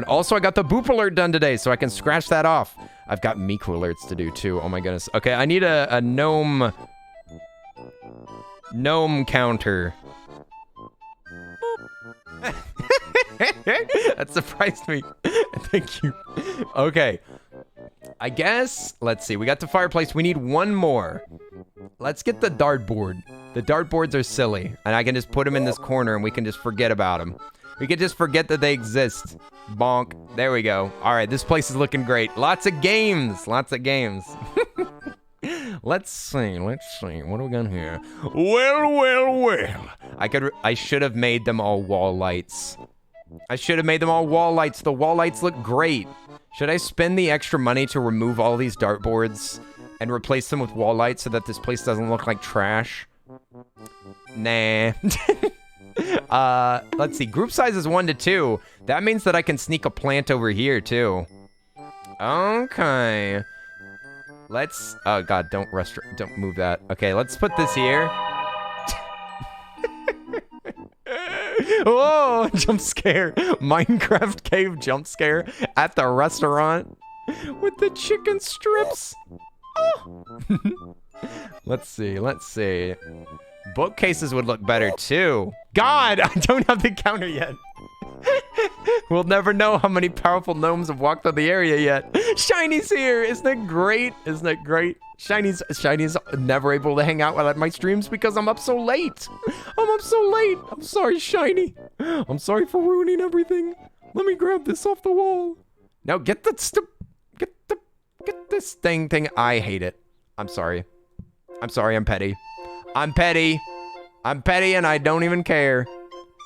Also, I got the boop alert done today, so I can scratch that off. I've got Miku alerts to do too. Oh my goodness. Okay, I need a gnome counter. That surprised me. Thank you. Okay. I guess, let's see. We got the fireplace. We need one more. Let's get the dartboard. The dartboards are silly, and I can just put them in this corner, and we can just forget about them. We can just forget that they exist. Bonk. There we go. All right, this place is looking great. Lots of games. Let's see. What do we got here? Well. I should have made them all wall lights. The wall lights look great. Should I spend the extra money to remove all these dartboards and replace them with wall lights so that this place doesn't look like trash? Nah. Let's see. Group size is 1 to 2. That means that I can sneak a plant over here too. Okay. Oh God, don't move that. Okay, let's put this here. Oh, jump scare. Minecraft cave jump scare at the restaurant with the chicken strips. Oh. Let's see. Bookcases would look better too. God, I don't have the counter yet. We'll never know how many powerful gnomes have walked on the area yet. Shiny's here. Isn't it great? Shiny's never able to hang out at my streams because I'm up so late. I'm sorry, Shiny. I'm sorry for ruining everything. Let me grab this off the wall. Now get this thing. I hate it. I'm sorry. I'm petty. I'm petty and I don't even care.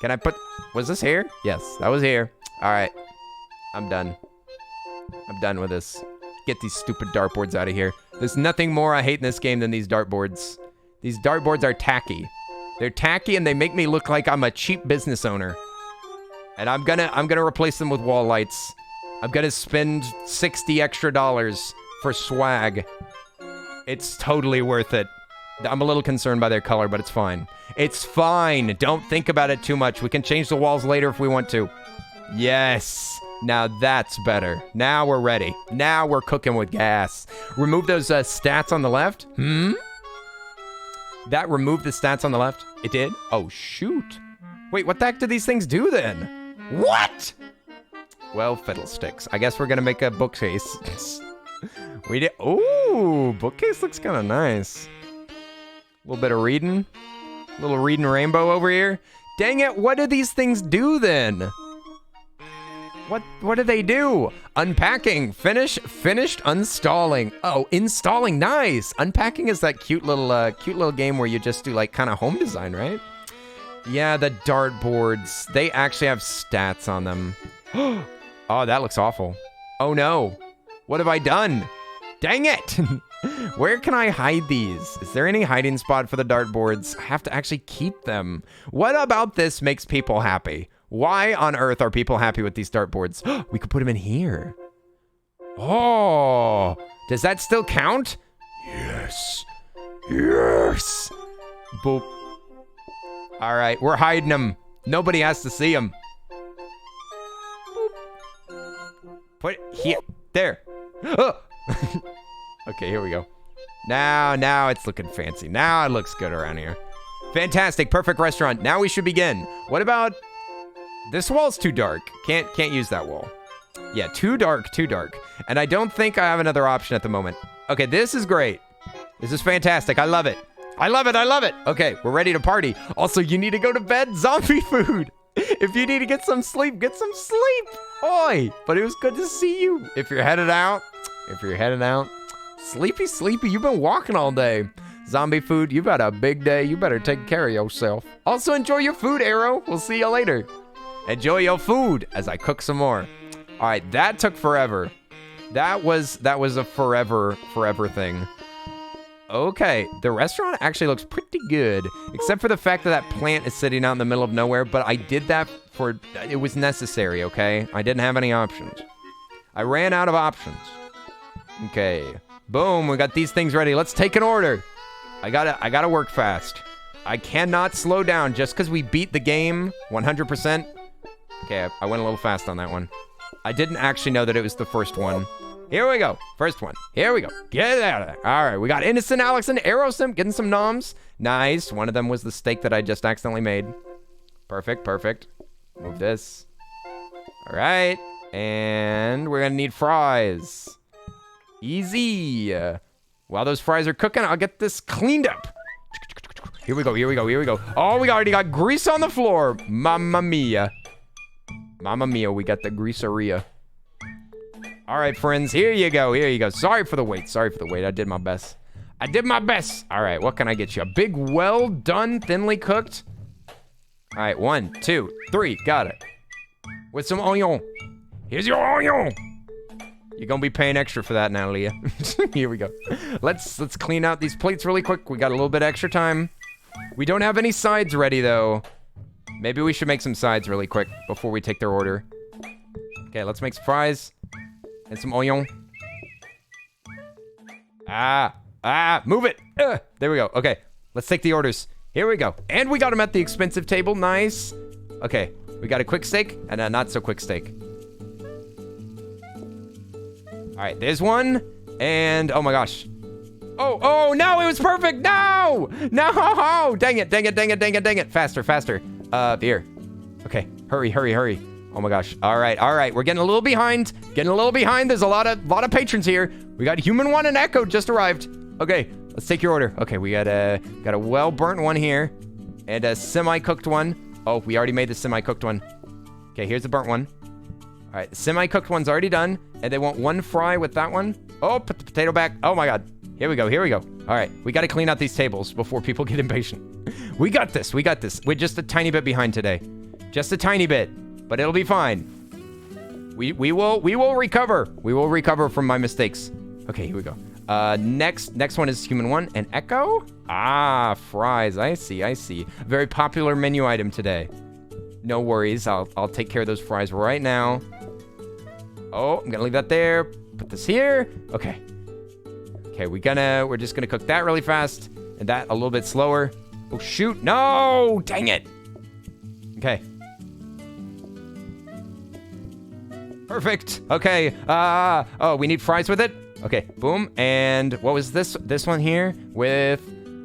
Can I put... Was this here? Yes, that was here. All right. I'm done with this. Get these stupid dartboards out of here. There's nothing more I hate in this game than these dartboards. These dartboards are tacky. They're tacky and they make me look like I'm a cheap business owner. And I'm gonna replace them with wall lights. I'm gonna spend $60 extra for swag. It's totally worth it. I'm a little concerned by their color, but it's fine. It's fine. Don't think about it too much. We can change the walls later if we want to. Yes. Now that's better. Now we're ready. Now we're cooking with gas. Remove those stats on the left. That removed the stats on the left? It did? Oh, shoot. Wait, what the heck do these things do then? What? Well, fiddlesticks. I guess we're going to make a bookcase. We did. Ooh, bookcase looks kind of nice. A little bit of reading. A little reading rainbow over here. Dang it, what do these things do then? What do they do? Unpacking, finished, uninstalling. Oh, installing, nice. Unpacking is that cute little game where you just do like kind of home design, right? Yeah, the dartboards. They actually have stats on them. Oh, that looks awful. Oh no, what have I done? Dang it. Where can I hide these? Is there any hiding spot for the dartboards? I have to actually keep them. What about this makes people happy? Why on earth are people happy with these dartboards? We could put them in here. Oh, does that still count? Yes. Yes. Boop. All right, we're hiding them. Nobody has to see them. Boop. Put it here. There. Okay, here we go. Now it's looking fancy. Now it looks good around here. Fantastic, perfect restaurant. Now we should begin. What about... This wall's too dark. Can't use that wall. Yeah, too dark. And I don't think I have another option at the moment. Okay, this is great. This is fantastic. I love it. I love it. Okay, we're ready to party. Also, you need to go to bed. Zombie food. If you need to get some sleep, get some sleep. Oi, but it was good to see you. If you're headed out, sleepy, you've been walking all day. Zombie food, you've had a big day. You better take care of yourself. Also, enjoy your food, Arrow. We'll see you later. Enjoy your food as I cook some more. All right, that took forever. That was a forever thing. Okay, the restaurant actually looks pretty good, except for the fact that plant is sitting out in the middle of nowhere, but I did that for, it was necessary, okay? I didn't have any options. I ran out of options. Okay, boom, we got these things ready. Let's take an order. I gotta work fast. I cannot slow down just because we beat the game 100%. Okay, I went a little fast on that one. I didn't actually know that it was the first one. Here we go. First one. Here we go. Get out of there. All right, we got Innocent Alex and Aerosim getting some noms. Nice. One of them was the steak that I just accidentally made. Perfect. Move this. All right. And we're going to need fries. Easy. While those fries are cooking, I'll get this cleaned up. Here we go. Oh, we already got grease on the floor. Mamma mia, we got the greaseria. All right, friends, here you go. Sorry for the wait. I did my best. All right, what can I get you? A big, well done, thinly cooked. All right, 1, 2, 3, got it. With some onion. Here's your onion. You're gonna be paying extra for that now, Leah. Here we go. Let's clean out these plates really quick. We got a little bit extra time. We don't have any sides ready, though. Maybe we should make some sides really quick before we take their order. Okay, let's make some fries. And some onion. Move it. There we go. Okay, let's take the orders. Here we go. And we got them at the expensive table. Nice. Okay, we got a quick steak and a not so quick steak. All right, there's one. And, oh my gosh. Oh, no, it was perfect. No. Dang it. Faster. Here. Okay, hurry. Oh my gosh. All right. We're getting a little behind. There's a lot of patrons here. We got Human One and Echo just arrived. Okay, let's take your order. Okay, we got a well-burnt one here. And a semi-cooked one. Oh, we already made the semi-cooked one. Okay, here's the burnt one. All right, the semi-cooked one's already done. And they want one fry with that one. Oh, put the potato back. Oh my God. Here we go. All right, we got to clean out these tables before people get impatient. We got this. We're just a tiny bit behind today. Just a tiny bit, but it'll be fine. We will recover. We will recover from my mistakes. Okay, here we go. Next one is Human One and Echo. Ah, fries. I see. Very popular menu item today. No worries. I'll take care of those fries right now. Oh, I'm gonna leave that there. Put this here. Okay, we're just gonna cook that really fast. And that a little bit slower. Oh, shoot. No! Dang it. Okay. Perfect. Okay. Oh, we need fries with it? Okay, boom. And what was this? This one here with...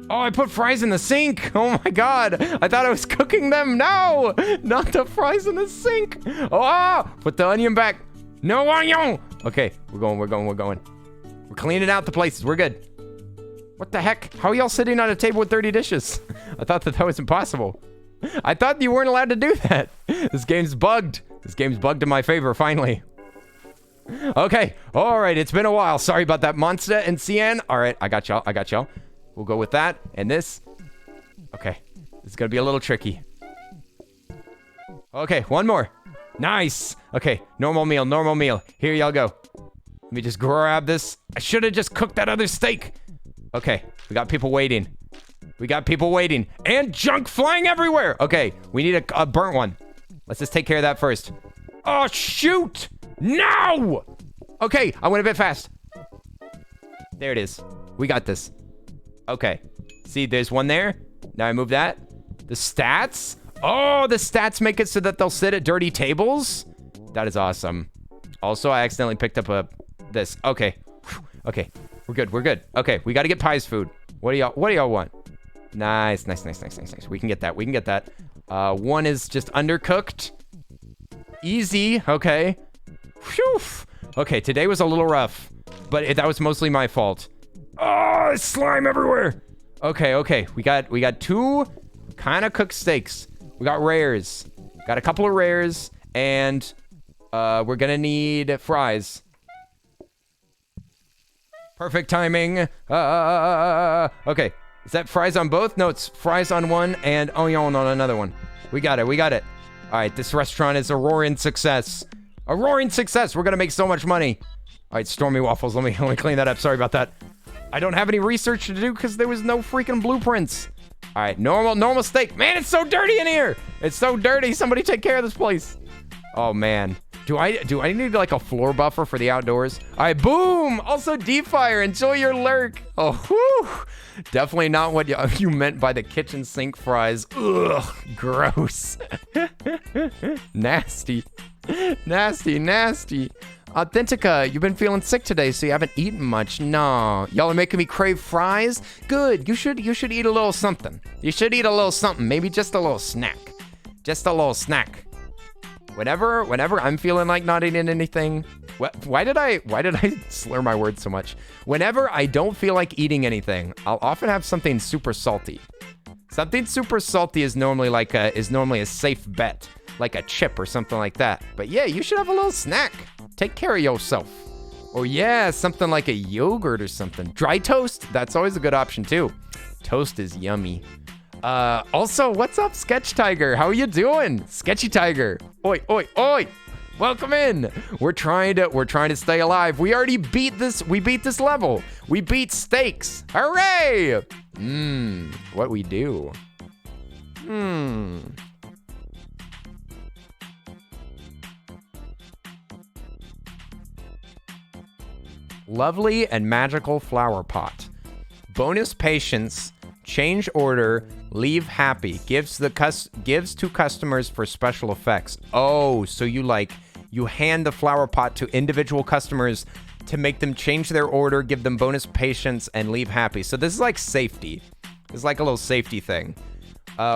Oh, I put fries in the sink. Oh my God. I thought I was cooking them. No, not the fries in the sink. Oh, put the onion back. No onion. Okay, we're going. We're cleaning out the places. We're good. What the heck? How are y'all sitting at a table with dirty dishes? I thought that was impossible. I thought you weren't allowed to do that. This game's bugged. This game's bugged in my favor, finally. Okay, all right, it's been a while. Sorry about that, Monster and Cien. All right, I got y'all. We'll go with that and this. Okay, this is gonna be a little tricky. Okay, one more. Nice. Okay, normal meal. Here y'all go. Let me just grab this. I should have just cooked that other steak. Okay, we got people waiting. And junk flying everywhere. Okay, we need a burnt one. Let's just take care of that first. Oh, shoot. No. Okay, I went a bit fast. There it is. We got this. Okay. See, there's one there. Now I move that. The stats. Oh, the stats make it so that they'll sit at dirty tables. That is awesome. Also, I accidentally picked up this. Okay. Okay. We're good. Okay, we got to get Pie's food. What do y'all want? Nice. We can get that. One is just undercooked. Easy. Okay. Phew. Okay, today was a little rough, but that was mostly my fault. Oh, slime everywhere. Okay. We got two kind of cooked steaks. We got rares. Got a couple of rares, and we're gonna need fries. Perfect timing. Okay. Is that fries on both? No, it's fries on one and onion on another one. We got it. All right, this restaurant is a roaring success. We're gonna make so much money. All right, Stormy Waffles. Let me clean that up. Sorry about that. I don't have any research to do because there was no freaking blueprints. All right, normal steak. Man, it's so dirty in here. It's so dirty. Somebody take care of this place. Oh man. Do I need like a floor buffer for the outdoors? All right, boom. Also, deep fire. Enjoy your lurk. Oh, whew. Definitely not what you meant by the kitchen sink fries. Ugh, gross. Nasty. Authentica, you've been feeling sick today, so you haven't eaten much. No, y'all are making me crave fries. Good. You should eat a little something. Maybe just a little snack. Whenever I'm feeling like not eating anything, why did I slur my words so much? Whenever I don't feel like eating anything, I'll often have something super salty. Something super salty is normally a safe bet, like a chip or something like that. But yeah, you should have a little snack. Take care of yourself. Or yeah, something like a yogurt or something. Dry toast, that's always a good option too. Toast is yummy. Also, what's up, Sketch Tiger? How are you doing? Sketchy Tiger. Oi. Welcome in. We're trying to stay alive. We already beat this. We beat this level. We beat steaks. Hooray! What we do? Lovely and magical flower pot. Bonus patience. Change order, leave happy, gives to customers for special effects. Oh, so you hand the flower pot to individual customers to make them change their order, give them bonus patience, and leave happy. So this is like safety. It's like a little safety thing.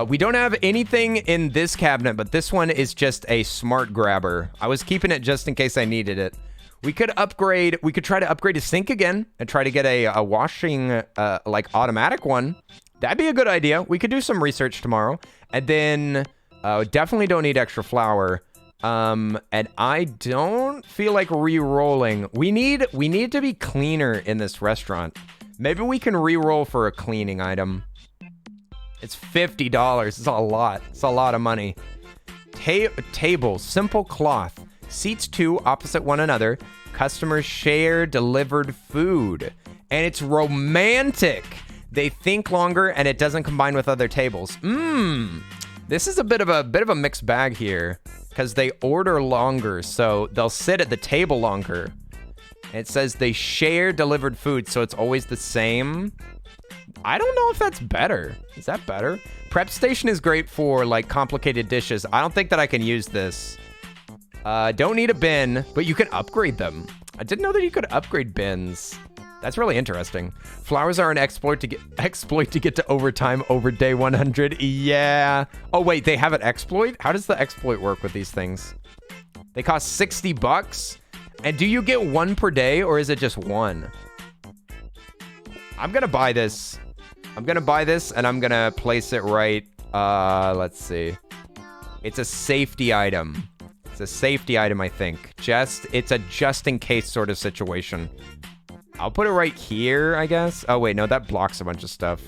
We don't have anything in this cabinet, but this one is just a smart grabber. I was keeping it just in case I needed it. We could try to upgrade a sink again and try to get a washing, like automatic one. That'd be a good idea. We could do some research tomorrow. And then, definitely don't need extra flour. And I don't feel like re-rolling. We need to be cleaner in this restaurant. Maybe we can re-roll for a cleaning item. It's $50. It's a lot. It's a lot of money. Table, simple cloth. Seats 2 opposite one another. Customers share delivered food. And it's romantic. They think longer and it doesn't combine with other tables. This is a bit of a mixed bag here. Because they order longer, so they'll sit at the table longer. And it says they share delivered food, so it's always the same. I don't know if that's better. Is that better? Prep station is great for like complicated dishes. I don't think that I can use this. Don't need a bin, but you can upgrade them. I didn't know that you could upgrade bins. That's really interesting. Flowers are an exploit to get to overtime over day 100. Yeah. Oh wait, they have an exploit? How does the exploit work with these things? They cost 60 bucks. And do you get one per day or is it just one? I'm gonna buy this. I'm gonna buy this and I'm gonna place it right. Let's see. It's a safety item. It's a safety item, I think. It's a just in case sort of situation. I'll put it right here, I guess. Oh, wait, no, that blocks a bunch of stuff.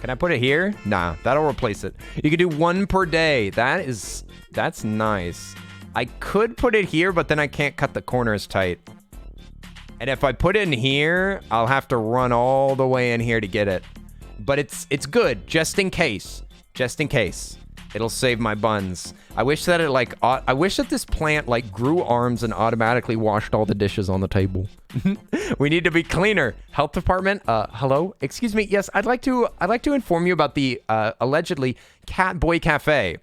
Can I put it here? Nah, that'll replace it. You can do one per day. That's nice. I could put it here, but then I can't cut the corners tight. And if I put it in here, I'll have to run all the way in here to get it. But it's good, just in case. Just in case. It'll save my buns. I wish that I wish that this plant like grew arms and automatically washed all the dishes on the table. We need to be cleaner. Health department, hello? Excuse me. Yes, I'd like to inform you about the allegedly Cat Boy Cafe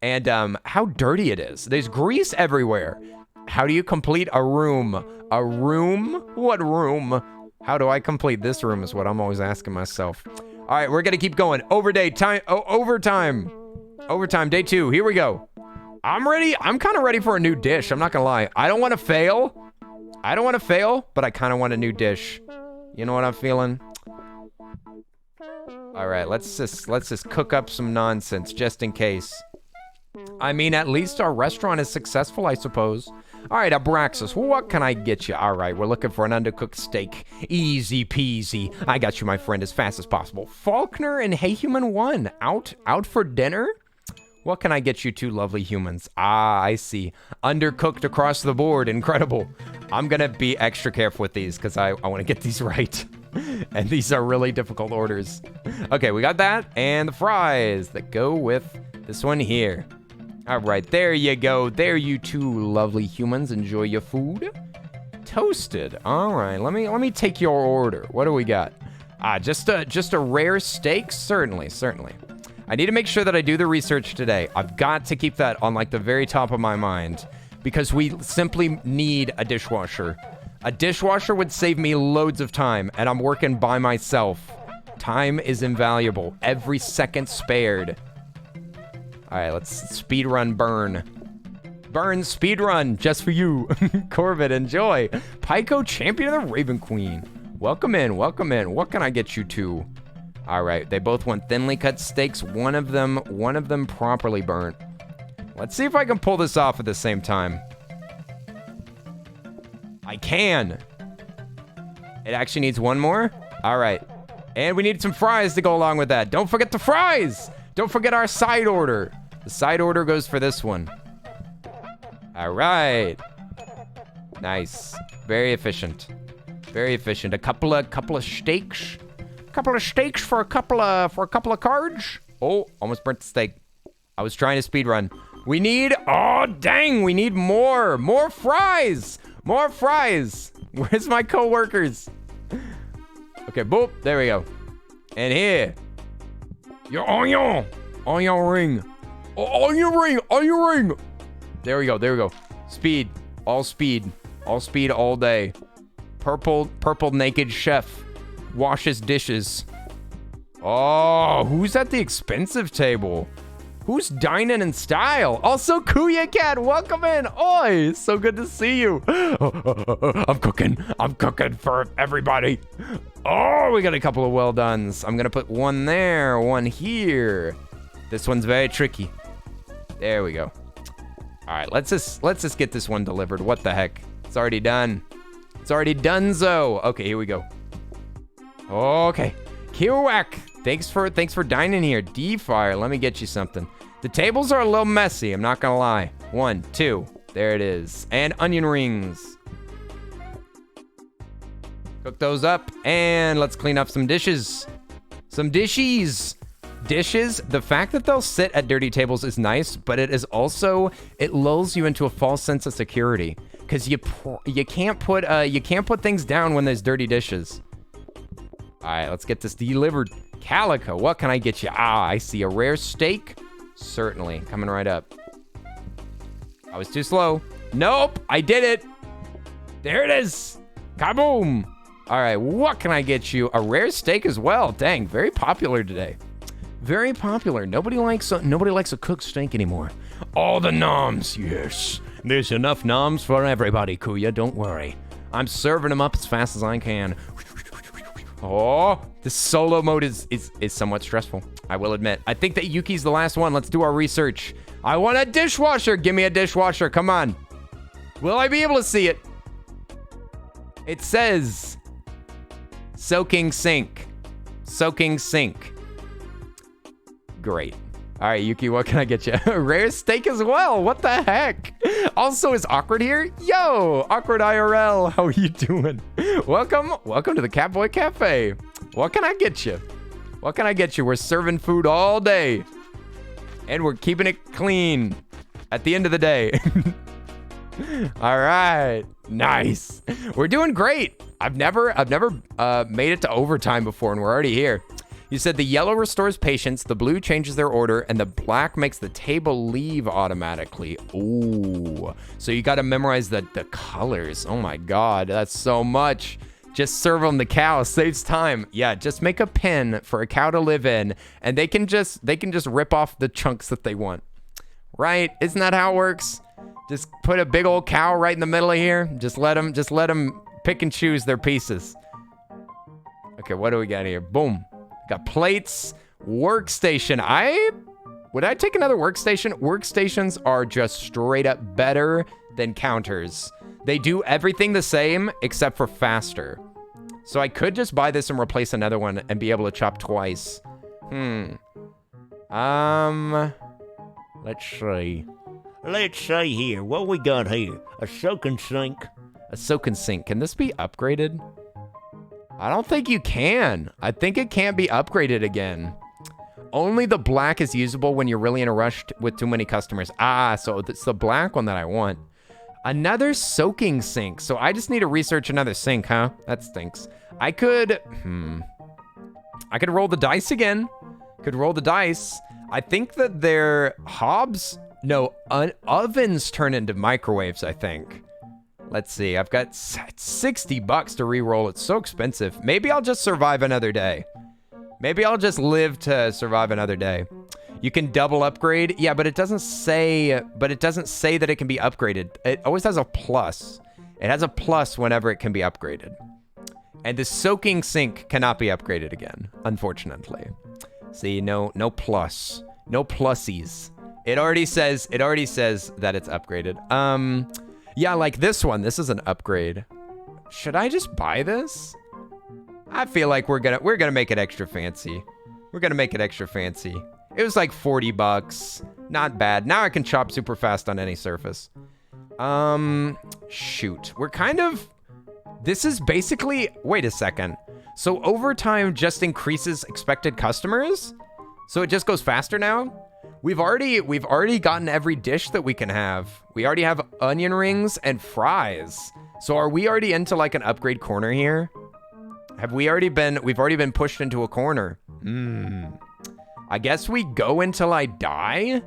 and how dirty it is. There's grease everywhere. How do you complete a room? A room? What room? How do I complete this room is what I'm always asking myself. All right, we're gonna keep going. Overtime. Overtime, day 2. Here we go. I'm ready. I'm kind of ready for a new dish. I'm not gonna lie. I don't want to fail. But I kind of want a new dish. You know what I'm feeling? All right, let's just cook up some nonsense just in case. I mean, at least our restaurant is successful, I suppose. All right, Abraxas, what can I get you? All right, we're looking for an undercooked steak. Easy peasy. I got you, my friend, as fast as possible. Faulkner and Hey Human 1, out for dinner? What can I get you two lovely humans? Ah, I see. Undercooked across the board. Incredible. I'm going to be extra careful with these because I want to get these right. And these are really difficult orders. Okay, we got that. And the fries that go with this one here. All right, there you go. There you two lovely humans. Enjoy your food. Toasted. All right, let me take your order. What do we got? Just a rare steak? Certainly. I need to make sure that I do the research today. I've got to keep that on like the very top of my mind because we simply need a dishwasher. A dishwasher would save me loads of time and I'm working by myself. Time is invaluable. Every second spared. All right, let's speed run burn. Burn speed run just for you. Corbett, enjoy. Pyco, champion of the Raven Queen. Welcome in. What can I get you two? All right, they both want thinly cut steaks. One of them properly burnt. Let's see if I can pull this off at the same time. I can. It actually needs one more. All right, and we need some fries to go along with that. Don't forget the fries. Don't forget our side order. The side order goes for this one. All right. Nice. Very efficient. A couple of steaks. Couple of steaks for a couple of cards. Oh, almost burnt the steak. I was trying to speed run. We need we need more fries. Where's my coworkers? Okay, boop, there we go. And here, your onion ring. Onion ring. There we go. Speed, all speed all day. Purple naked chef washes dishes. Oh, who's at the expensive table? Who's dining in style? Also, Kuya Cat, welcome in. Oi, so good to see you. I'm cooking for everybody. Oh, we got a couple of well dones. I'm gonna put one there, one here. This one's very tricky. There we go. All right, let's just get this one delivered. What the heck? It's already done. It's already donezo. Okay, here we go. Okay, Kiwak, thanks for dining here. D-Fire, let me get you something. The tables are a little messy, I'm not gonna lie. 1, 2, there it is. And onion rings. Cook those up, and let's clean up some dishes. Some dishes. The fact that they'll sit at dirty tables is nice, but it lulls you into a false sense of security. Because you can't put things down when there's dirty dishes. All right, let's get this delivered. Calico, what can I get you? Ah, I see a rare steak. Certainly, coming right up. I was too slow. Nope, I did it. There it is. Kaboom. All right, what can I get you? A rare steak as well. Dang, very popular today. Very popular. Nobody likes a cooked steak anymore. All the noms, yes. There's enough noms for everybody, Kuya. Don't worry. I'm serving them up as fast as I can. Oh, this solo mode is somewhat stressful, I will admit. I think that Yuki's the last one. Let's do our research. I want a dishwasher. Give me a dishwasher. Come on. Will I be able to see it? It says soaking sink. Soaking sink. Great. All right, Yuki, what can I get you? Rare steak as well. What the heck? Also, is Awkward here? Yo, Awkward IRL. How are you doing? Welcome to the Catboy Cafe. What can I get you? What can I get you? We're serving food all day. And we're keeping it clean at the end of the day. All right. Nice. We're doing great. I've never made it to overtime before, and we're already here. You said the yellow restores patience, the blue changes their order, and the black makes the table leave automatically. Ooh. So you got to memorize the colors. Oh my God, that's so much. Just serve them the cow, saves time. Yeah, just make a pen for a cow to live in, and they can just rip off the chunks that they want. Right? Isn't that how it works? Just put a big old cow right in the middle of here. Just let them pick and choose their pieces. Okay, what do we got here? Boom. Got plates, workstation. Would I take another workstation? Workstations are just straight up better than counters. They do everything the same except for faster. So I could just buy this and replace another one and be able to chop twice. Let's see. Let's see here. What we got here? A soaking sink. A soaking sink. Can this be upgraded? I don't think you can. I think it can't be upgraded again. Only the black is usable when you're really in a rush with too many customers. Ah, so it's the black one that I want. Another soaking sink. So I just need to research another sink, huh? That stinks. I could roll the dice again. Could roll the dice. I think that their hobs, no, ovens turn into microwaves, I think. Let's see, I've got $60 to re-roll. It's so expensive. Maybe I'll just survive another day. Maybe I'll just live to survive another day. You can double upgrade. Yeah, but it doesn't say that it can be upgraded. It always has a plus. It has a plus whenever it can be upgraded. And the soaking sink cannot be upgraded again, unfortunately. See, no plus. No plussies. It already says that it's upgraded. Yeah, like this one. This is an upgrade. Should I just buy this? I feel like we're gonna make it extra fancy. We're gonna make it extra fancy. It was like $40. Not bad. Now I can chop super fast on any surface. Shoot. We're kind of... This is basically... Wait a second. So overtime just increases expected customers? So it just goes faster now? We've already gotten every dish that we can have. We already have onion rings and fries. So are we already into like an upgrade corner here? We've already been pushed into a corner. I guess we go until I die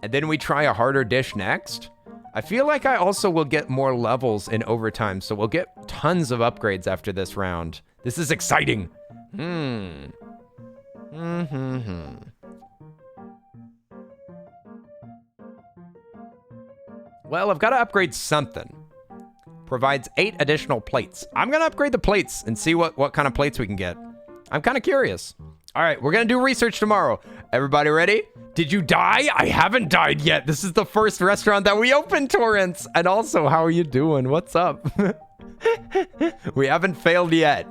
and then we try a harder dish next. I feel like I also will get more levels in overtime. So we'll get tons of upgrades after this round. This is exciting. Well, I've got to upgrade something. Provides 8 additional plates. I'm going to upgrade the plates and see what kind of plates we can get. I'm kind of curious. All right, we're going to do research tomorrow. Everybody ready? Did you die? I haven't died yet. This is the first restaurant that we opened, Torrance. And also, how are you doing? What's up? We haven't failed yet.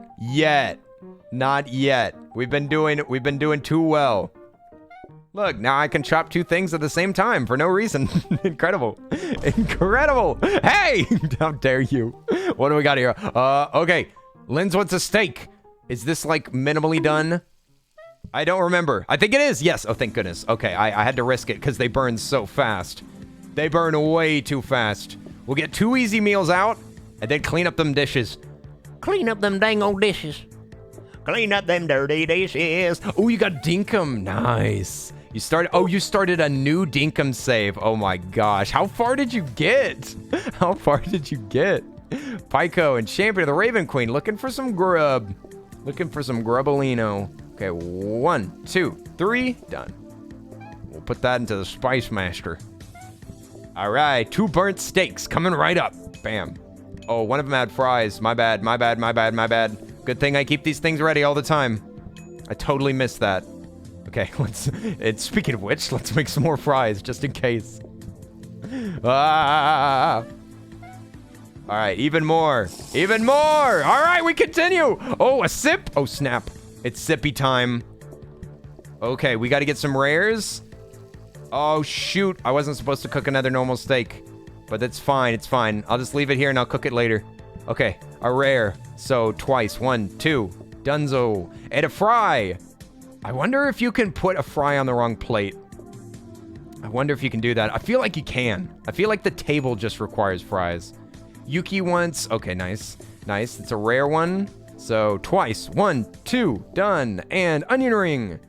Not yet. We've been doing too well. Look, now I can chop 2 things at the same time for no reason. Incredible. Incredible. Hey, how dare you? What do we got here? Okay. Linz wants a steak. Is this like minimally done? I don't remember. I think it is. Yes. Oh, thank goodness. Okay. I had to risk it because they burn so fast. They burn way too fast. We'll get 2 easy meals out and then clean up them dishes. Clean up them dang old dishes. Clean up them dirty dishes. Oh, you got Dinkum. Nice. You started a new Dinkum save. Oh my gosh. How far did you get? How far did you get? Pyko and Champion of the Raven Queen looking for some grub. Looking for some grubbalino. Okay, 1, 2, 3, done. We'll put that into the Spice Master. All right, 2 burnt steaks coming right up. Bam. Oh, one of them had fries. My bad, my bad, my bad, my bad. Good thing I keep these things ready all the time. I totally missed that. Okay, speaking of which, let's make some more fries just in case. Ah! All right, even more. Even more! All right, we continue! Oh, a sip! Oh, snap. It's sippy time. Okay, we got to get some rares. Oh, shoot. I wasn't supposed to cook another normal steak. But that's fine. It's fine. I'll just leave it here and I'll cook it later. Okay, a rare. So, twice. 1, 2. Dunzo. And a fry. I wonder if you can put a fry on the wrong plate. I wonder if you can do that. I feel like you can. I feel like the table just requires fries. Yuki wants... Okay, nice. Nice. It's a rare one. So, twice. 1, 2. Done. And onion ring.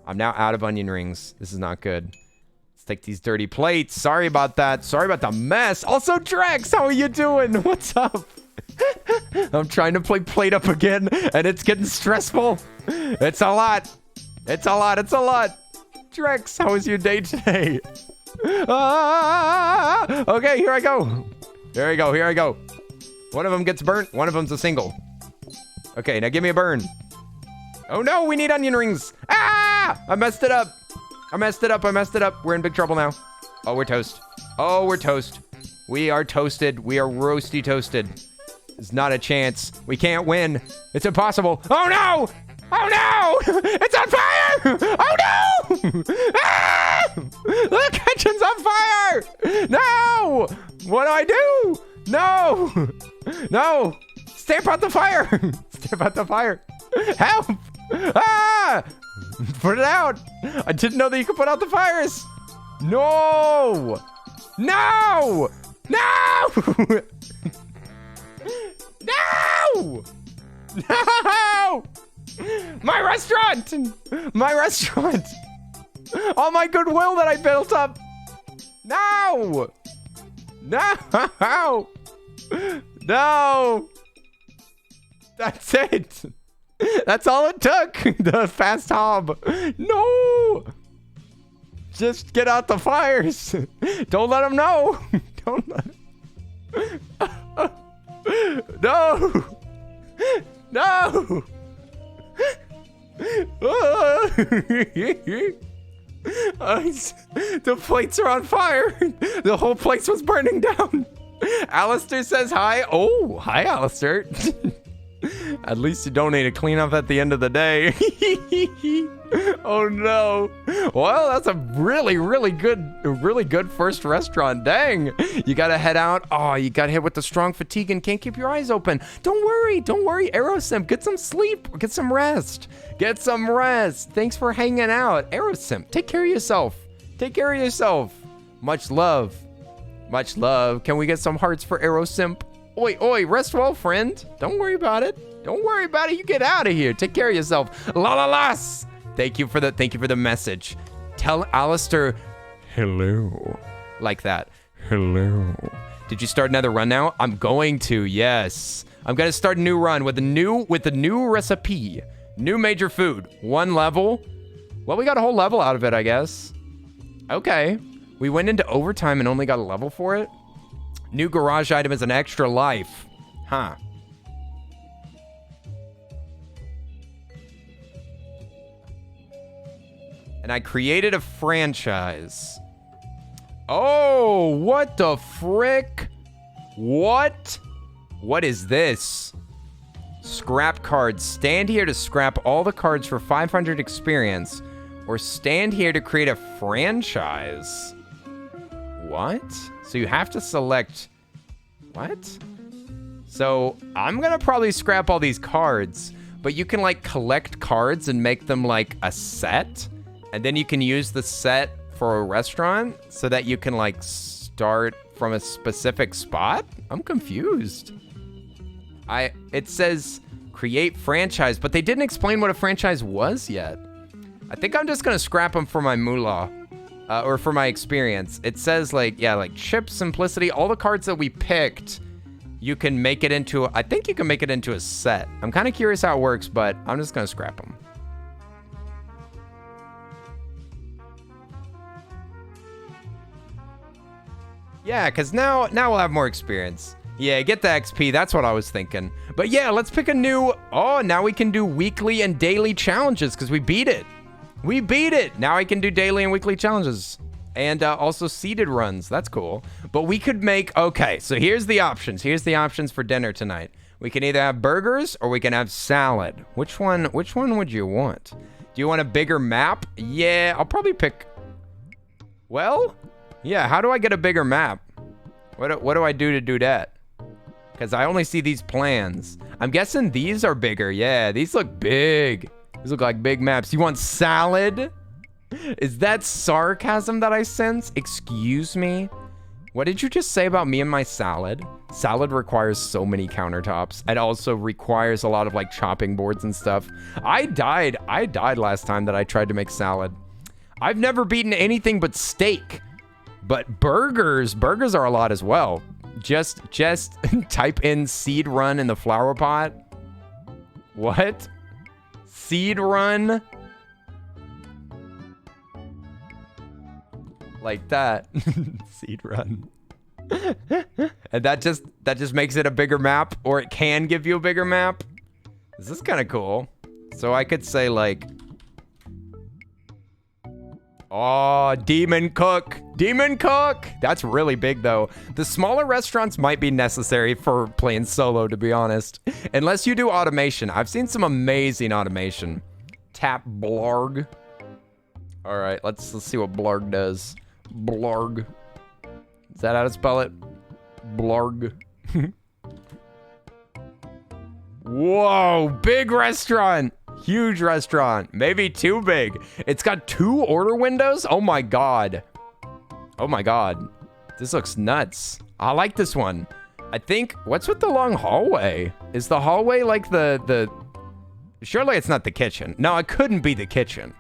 I'm now out of onion rings. This is not good. Let's take these dirty plates. Sorry about that. Sorry about the mess. Also, Drex, how are you doing? What's up? I'm trying to play PlateUp again, and it's getting stressful. It's a lot. It's a lot. It's a lot. Drex, how was your day today? Ah! Okay, here I go. Here I go. Here I go. One of them gets burnt. One of them's a single. Okay, now give me a burn. Oh no, we need onion rings. Ah! I messed it up. I messed it up. I messed it up. We're in big trouble now. Oh, we're toast. Oh, we're toast. We are toasted. We are roasty toasted. There's not a chance. We can't win. It's impossible. Oh no! Oh no! It's on fire! Oh no! Ah! The kitchen's on fire! No! What do I do? No! No! Stamp out the fire! Stamp out the fire! Help! Ah! Put it out! I didn't know that you could put out the fires! No! No! No! No! No! My restaurant! My restaurant! All my goodwill that I built up! No! No! No! That's it! That's all it took! The fast hob! No! Just get out the fires! Don't let them know! Don't let them... No! No! The plates are on fire. The whole place was burning down. Alistair says hi. Oh, hi, Alistair. At least you don't need to clean up at the end of the day. Oh no. Well, that's a really good first restaurant. Dang. You gotta head out. Oh, you got hit with the strong fatigue and can't keep your eyes open. Don't worry. Aerosim, get some sleep. Get some rest. Get some rest. Thanks for hanging out. Aerosim, take care of yourself. Take care of yourself. Much love. Much love. Can we get some hearts for Aerosim? Oi, oi, rest well, friend. Don't worry about it. Don't worry about it. You get out of here. Take care of yourself. La la las. Thank you for the message. Tell Alistair hello. Like that. Hello. Did you start another run now? I'm going to, yes. I'm gonna start a new run with a new recipe. New major food. 1 level. Well, we got a whole level out of it, I guess. Okay. We went into overtime and only got a level for it. New garage item is an extra life. Huh. And I created a franchise. Oh, what the frick? What? What is this? Scrap cards. Stand here to scrap all the cards for 500 experience. Or stand here to create a franchise. What? So you have to select... What? So I'm gonna probably scrap all these cards. But you can like collect cards and make them like a set. And then you can use the set for a restaurant so that you can like start from a specific spot. I'm confused. It says Create franchise, but they didn't explain what a franchise was yet. I think I'm just gonna scrap them for my moolah, or for my experience. It says like, yeah, like chip simplicity. All the cards that we picked, you can make it into, I think you can make it into a set. I'm kind of curious how it works, but I'm just gonna scrap them. Yeah, because now we'll have more experience. Yeah, get the XP. That's what I was thinking. But yeah, let's pick a new... Oh, now we can do weekly and daily challenges because we beat it. We beat it. Now I can do daily and weekly challenges. And also seeded runs. That's cool. But we could make... Okay, so here's the options. Here's the options for dinner tonight. We can either have burgers or we can have salad. Which one would you want? Do you want a bigger map? Yeah, I'll probably pick... Well... Yeah, how do I get a bigger map? What do I do to do that? Because I only see these plans. I'm guessing these are bigger. Yeah, these look big. These look like big maps. You want salad? Is that sarcasm that I sense? Excuse me? What did you just say about me and my salad? Salad requires so many countertops. It also requires a lot of like chopping boards and stuff. I died last time that I tried to make salad. I've never beaten anything but steak. But burgers are a lot as well. Just type in seed run in the flower pot. What? Seed run? Like that. Seed run. And that just makes it a bigger map, or it can give you a bigger map. This is kind of cool. So I could say like, oh, Demon Cook. Demon Cook. That's really big, though. The smaller restaurants might be necessary for playing solo, to be honest. Unless you do automation. I've seen some amazing automation. Tap Blarg. All right, let's see what Blarg does. Blarg. Is that how to spell it? Blarg. Whoa, big restaurant. Huge restaurant. Maybe too big. It's got 2 order windows? Oh my god. Oh my god. This looks nuts. I like this one. I think, what's with the long hallway? Is the hallway like the... Surely it's not the kitchen. No, it couldn't be the kitchen.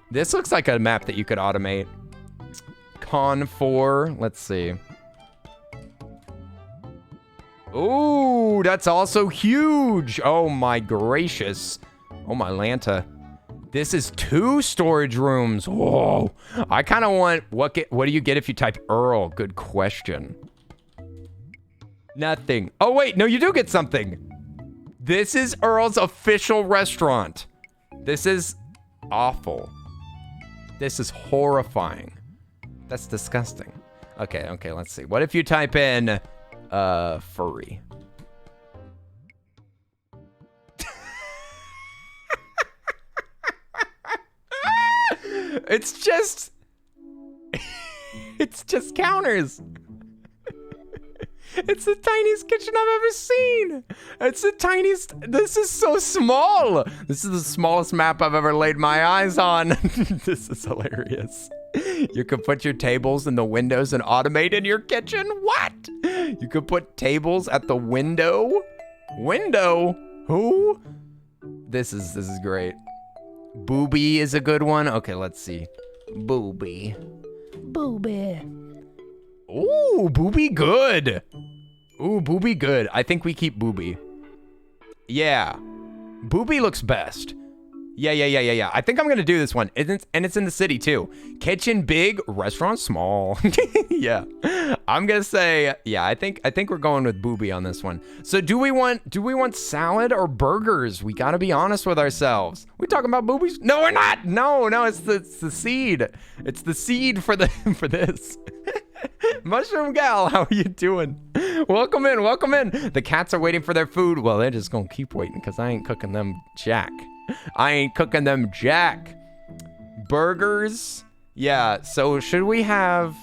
This looks like a map that you could automate. Con 4. Let's see. Ooh, that's also huge. Oh my gracious. Oh my Lanta. This is 2 storage rooms. Whoa. I kind of want, what do you get if you type Earl? Good question. Nothing. Oh wait, no, you do get something. This is Earl's official restaurant. This is awful. This is horrifying. That's disgusting. Okay, let's see. What if you type in, furry? It's just counters. It's the tiniest kitchen I've ever seen. It's the tiniest. This is so small. This is the smallest map I've ever laid my eyes on. This is hilarious. You could put your tables in the windows and automate in your kitchen. What? You could put tables at the window? Window? Who? This is great. Booby is a good one. Okay, let's see. Booby. Booby. Ooh, Booby good. Ooh, Booby good. I think we keep Booby. Yeah. Booby looks best. Yeah. I think I'm gonna do this one. And it's in the city too. Kitchen big, restaurant small. Yeah. I'm gonna say, yeah, I think we're going with Booby on this one. So do we want salad or burgers? We gotta be honest with ourselves. We talking about boobies? No, we're not. No, it's the seed. It's the seed for this. Mushroom Gal, how are you doing? Welcome in. The cats are waiting for their food. Well, they're just gonna keep waiting because I ain't cooking them jack. Burgers. Yeah, so should we have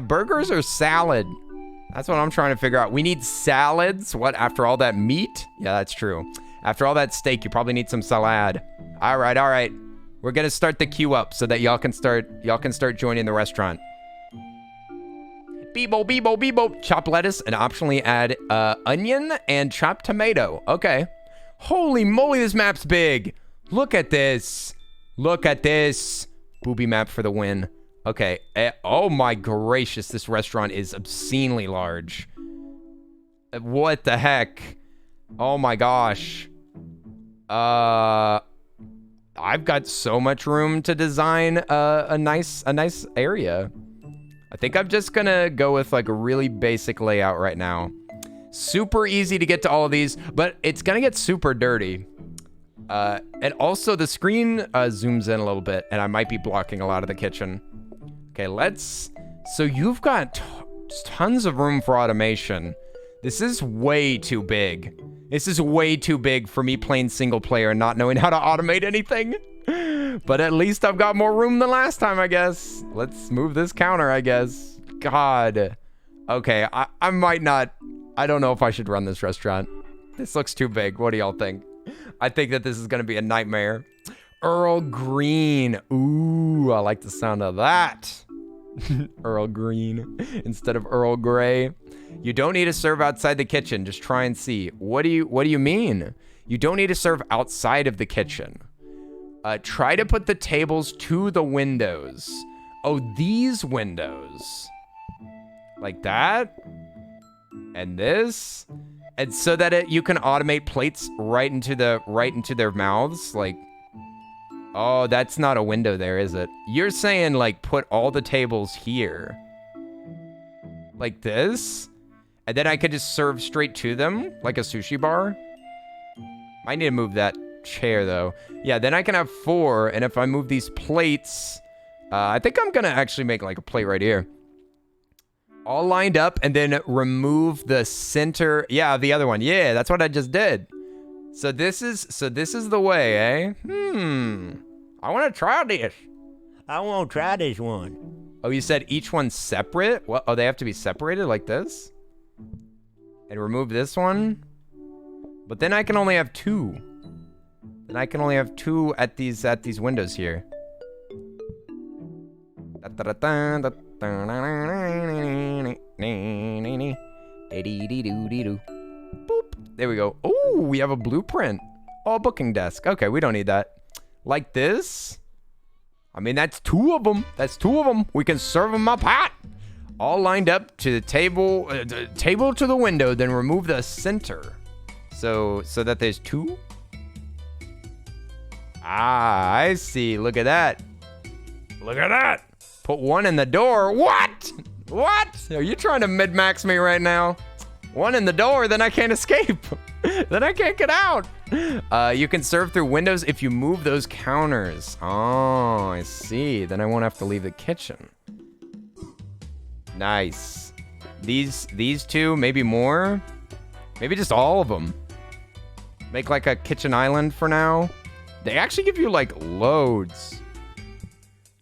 burgers or salad? That's what I'm trying to figure out. We need salads. What, after all that meat? Yeah, that's true. After all that steak, you probably need some salad. All right. We're gonna start the queue up so that y'all can start joining the restaurant. Beebo, beebo, beebo. Chop lettuce and optionally add onion and chopped tomato. Okay. Holy moly, this map's big. Look at this. Look at this. Booby map for the win. Okay. Oh my gracious, this restaurant is obscenely large. What the heck? Oh my gosh. I've got so much room to design a nice area. I think I'm just gonna go with like a really basic layout right now. Super easy to get to all of these, but it's gonna get super dirty. And also the screen zooms in a little bit, and I might be blocking a lot of the kitchen. Okay, so you've got tons of room for automation. This is way too big. This is way too big for me playing single player and not knowing how to automate anything. But at least I've got more room than last time, I guess. Let's move this counter, I guess. God. Okay, I might not. I don't know if I should run this restaurant. This looks too big. What do y'all think? I think that this is going to be a nightmare. Earl Green. Ooh, I like the sound of that. Earl Green instead of Earl Grey. You don't need to serve outside the kitchen. Just try and see. What do you mean? You don't need to serve outside of the kitchen. Try to put the tables to the windows. Oh, these windows. Like that. And this. And so that you can automate plates right into their mouths. Like, oh, that's not a window there, is it? You're saying like put all the tables here. Like this. And then I could just serve straight to them, like a sushi bar. I need to move that chair, though. Yeah, then I can have 4, and if I move these plates, I think I'm gonna actually make like a plate right here. All lined up, and then remove the center. Yeah, the other one. Yeah, that's what I just did. So this is the way, eh? I want to try this. I won't try this one. Oh, you said each one's separate? What? Oh, they have to be separated like this? And remove this one? But then I can only have 2. Then I can only have 2 at these windows here. Boop. There we go. Oh, we have a blueprint. Oh, booking desk. Okay, we don't need that. Like this? I mean, that's 2 of them. That's 2 of them. We can serve them up hot. All lined up to the table to the window, then remove the center. So that there's 2? Ah, I see. Look at that. Look at that. Put 1 in the door. What? What? Are you trying to mid-max me right now? 1 in the door, then I can't escape. Then I can't get out. You can serve through windows if you move those counters. Oh, I see. Then I won't have to leave the kitchen. Nice. These 2, maybe more. Maybe just all of them. Make like a kitchen island for now. They actually give you like loads.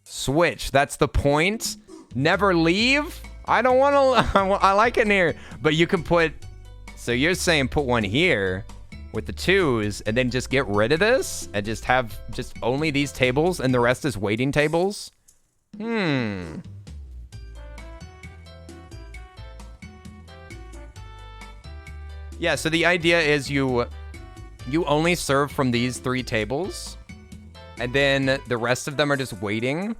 Switch. That's the point. Never leave. I don't want to. I like it in here. But you can put. So you're saying put 1 here with the 2s and then just get rid of this and just have just only these tables and the rest is waiting tables? Yeah, so the idea is you only serve from these 3 tables, and then the rest of them are just waiting.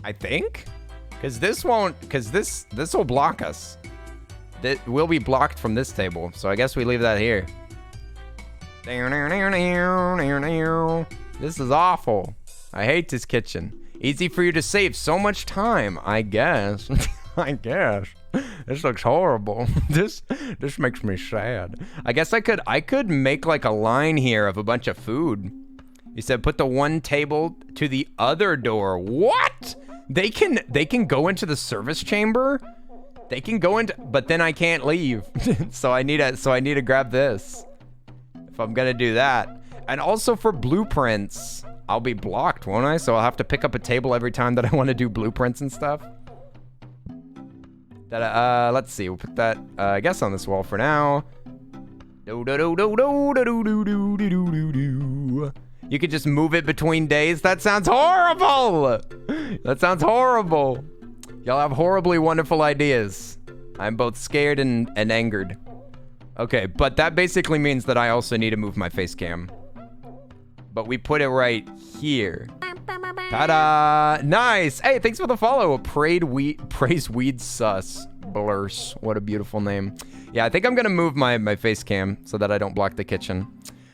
I think, because this will block us. That will be blocked from this table, so I guess we leave that here. This is awful. I hate this kitchen. Easy for you to save so much time, I guess. I guess. This looks horrible. This makes me sad. I guess I could make like a line here of a bunch of food. You said put the 1 table to the other door. What? They can go into the service chamber? They can go into, but then I can't leave. so I need to grab this if I'm gonna do that. And also for blueprints, I'll be blocked, won't I? So I'll have to pick up a table every time that I want to do blueprints and stuff. Let's see. We'll put that, I guess, on this wall for now. You could just move it between days. That sounds horrible. That sounds horrible. Y'all have horribly wonderful ideas. I'm both scared and angered. Okay, but that basically means that I also need to move my face cam. But we put it right here. Ta-da! Nice! Hey, thanks for the follow. Praise Weed Sus. Blurs. What a beautiful name. Yeah, I think I'm gonna move my face cam so that I don't block the kitchen.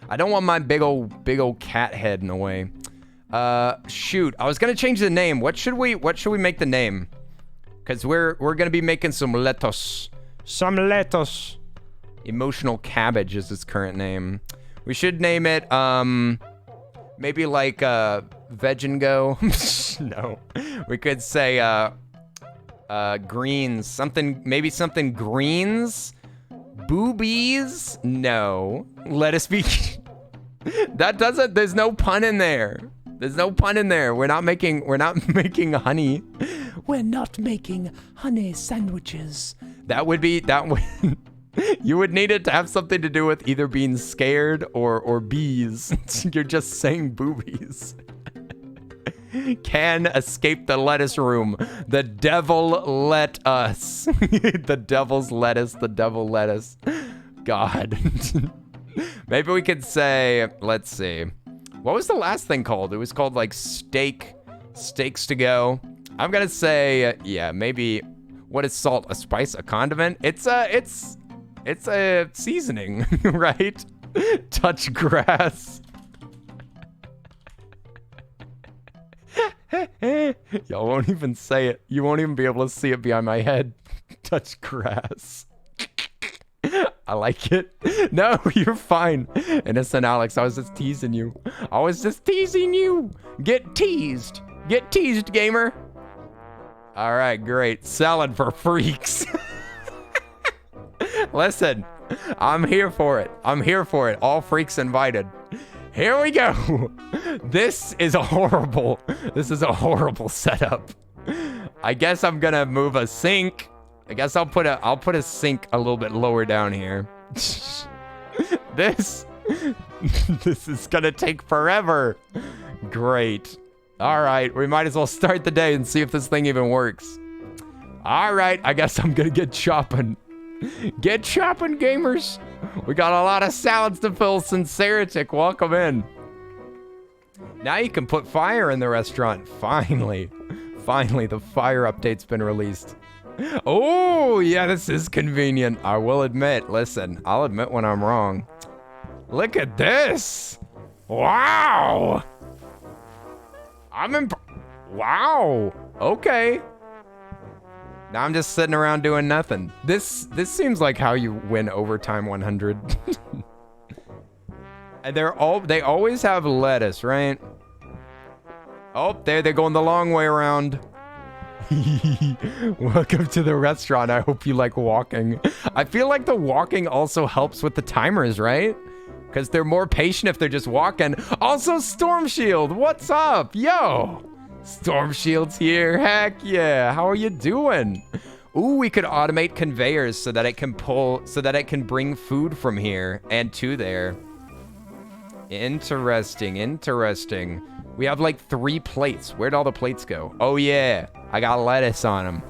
I don't want my big old cat head in the way. Shoot. I was gonna change the name. What should we make the name? Because we're gonna be making some lettuce. Some lettuce. Emotional Cabbage is his current name. We should name it, maybe like, Veg and Go. No. We could say, greens. Maybe something greens? Boobies? No. Lettuce be... there's no pun in there. There's no pun in there. We're not making honey. We're not making honey sandwiches. You would need it to have something to do with either being scared or bees. You're just saying boobies. Can escape the lettuce room. The devil let us. The devil's lettuce, the devil lettuce. God. Maybe we could say, let's see. What was the last thing called? It was called like steaks to go. I'm gonna say, yeah, maybe, what is salt? A spice? A condiment? It's a seasoning, right? Touch grass. Y'all won't even say it. You won't even be able to see it behind my head. Touch grass. I like it. No, you're fine. Innocent Alex, I was just teasing you. I was just teasing you. Get teased. Get teased, gamer. All right, great. Salad for freaks. Listen, I'm here for it. I'm here for it. All freaks invited. Here we go. This is a horrible setup. I guess I'm gonna move a sink. I guess I'll put a sink a little bit lower down here. This is gonna take forever. Great. All right, we might as well start the day and see if this thing even works. All right, I guess I'm gonna get chopping. Get chopping, gamers. We got a lot of salads to fill. Sinceritic, welcome in. Now you can put fire in the restaurant. Finally, the fire update's been released. Oh, yeah, this is convenient. I will admit. Listen, I'll admit when I'm wrong. Look at this. Wow. Wow. Okay. Now I'm just sitting around doing nothing. This seems like how you win overtime 100. And they always have lettuce, right? Oh, they're going the long way around. Welcome to the restaurant. I hope you like walking. I feel like the walking also helps with the timers, right? Because they're more patient if they're just walking. Also, Storm Shield, what's up? Yo! Storm Shield's here. Heck yeah. How are you doing? Ooh, we could automate conveyors so that it can bring food from here and to there. Interesting. We have like 3 plates. Where'd all the plates go? Oh yeah, I got lettuce on them.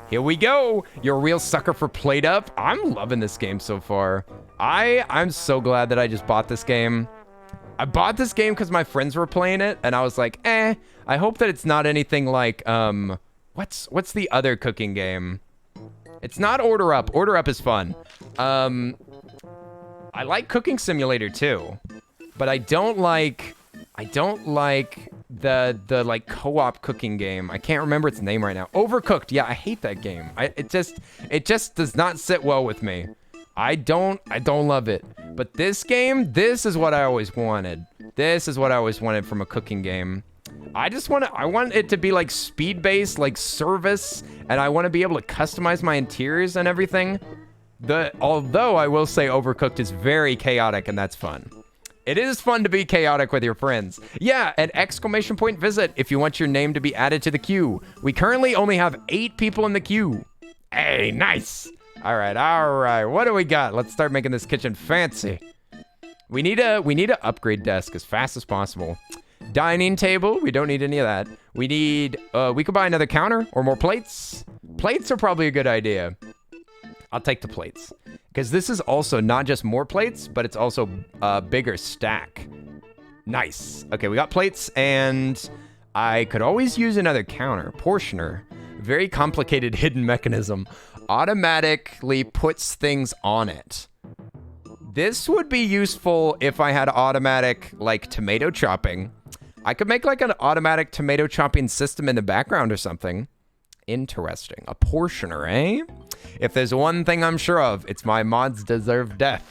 Here we go. You're a real sucker for PlateUp. I'm loving this game so far. I'm so glad that I just bought this game. I bought this game because my friends were playing it, and I was like, I hope that it's not anything like, what's the other cooking game? It's not Order Up. Order Up is fun. I like Cooking Simulator too, but I don't like the like co-op cooking game. I can't remember its name right now. Overcooked. Yeah, I hate that game. It just does not sit well with me. I don't love it. But this game, this is what I always wanted. This is what I always wanted from a cooking game. I want it to be like speed-based, like service, and I want to be able to customize my interiors and everything. Although I will say Overcooked is very chaotic, and that's fun. It is fun to be chaotic with your friends. Yeah, an exclamation point visit if you want your name to be added to the queue. We currently only have 8 people in the queue. Hey, nice. All right. What do we got? Let's start making this kitchen fancy. We need a upgrade desk as fast as possible. Dining table. We don't need any of that. We need, we could buy another counter or more plates. Plates are probably a good idea. I'll take the plates. Because this is also not just more plates, but it's also a bigger stack. Nice. Okay, we got plates, and I could always use another counter. Portioner. Very complicated hidden mechanism. Automatically puts things on it. This would be useful if I had automatic, like, tomato chopping. I could make, like, an automatic tomato chopping system in the background or something. Interesting. A portioner, eh? If there's one thing I'm sure of, it's my mods deserve death.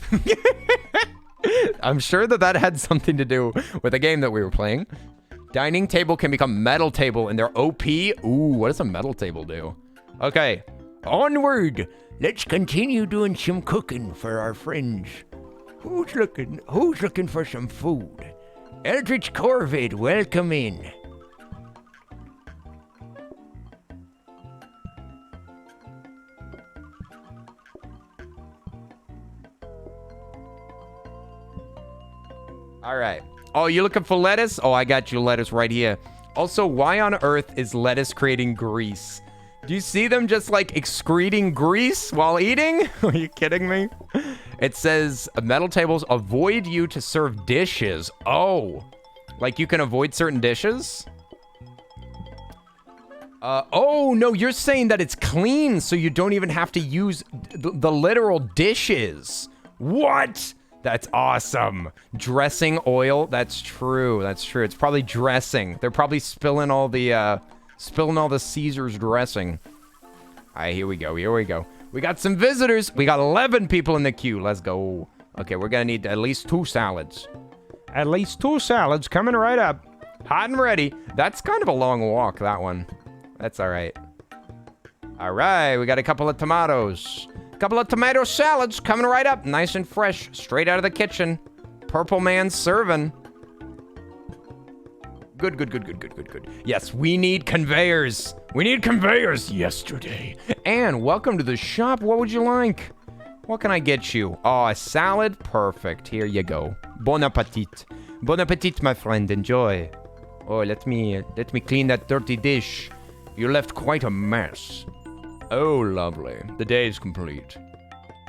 I'm sure that had something to do with the game that we were playing. Dining table can become metal table and they're OP. Ooh, what does a metal table do? Okay, onward. Let's continue doing some cooking for our friends. Who's looking for some food? Eldritch Corvid, welcome in. All right. Oh, you looking for lettuce? Oh, I got you lettuce right here. Also, why on earth is lettuce creating grease? Do you see them just like excreting grease while eating? Are you kidding me? It says metal tables avoid you to serve dishes. Oh, like you can avoid certain dishes? Oh, no, you're saying that it's clean so you don't even have to use the literal dishes. What? That's awesome. Dressing oil. That's true. That's true. It's probably dressing. They're probably spilling all the Caesar's dressing. All right, here we go. Here we go. We got some visitors. We got 11 people in the queue. Let's go. Okay, we're going to need at least 2 salads. At least 2 salads coming right up. Hot and ready. That's kind of a long walk, that one. That's all right. All right, we got a couple of tomatoes. Couple of tomato salads coming right up, nice and fresh, straight out of the kitchen. Purple man serving. Good, good, good, good, good, good, good. Yes, we need conveyors. We need conveyors yesterday. And welcome to the shop. What would you like? What can I get you? Oh, a salad? Perfect. Here you go. Bon appetit. Bon appetit, my friend. Enjoy. Oh, let me clean that dirty dish. You left quite a mess. Oh, lovely. The day is complete.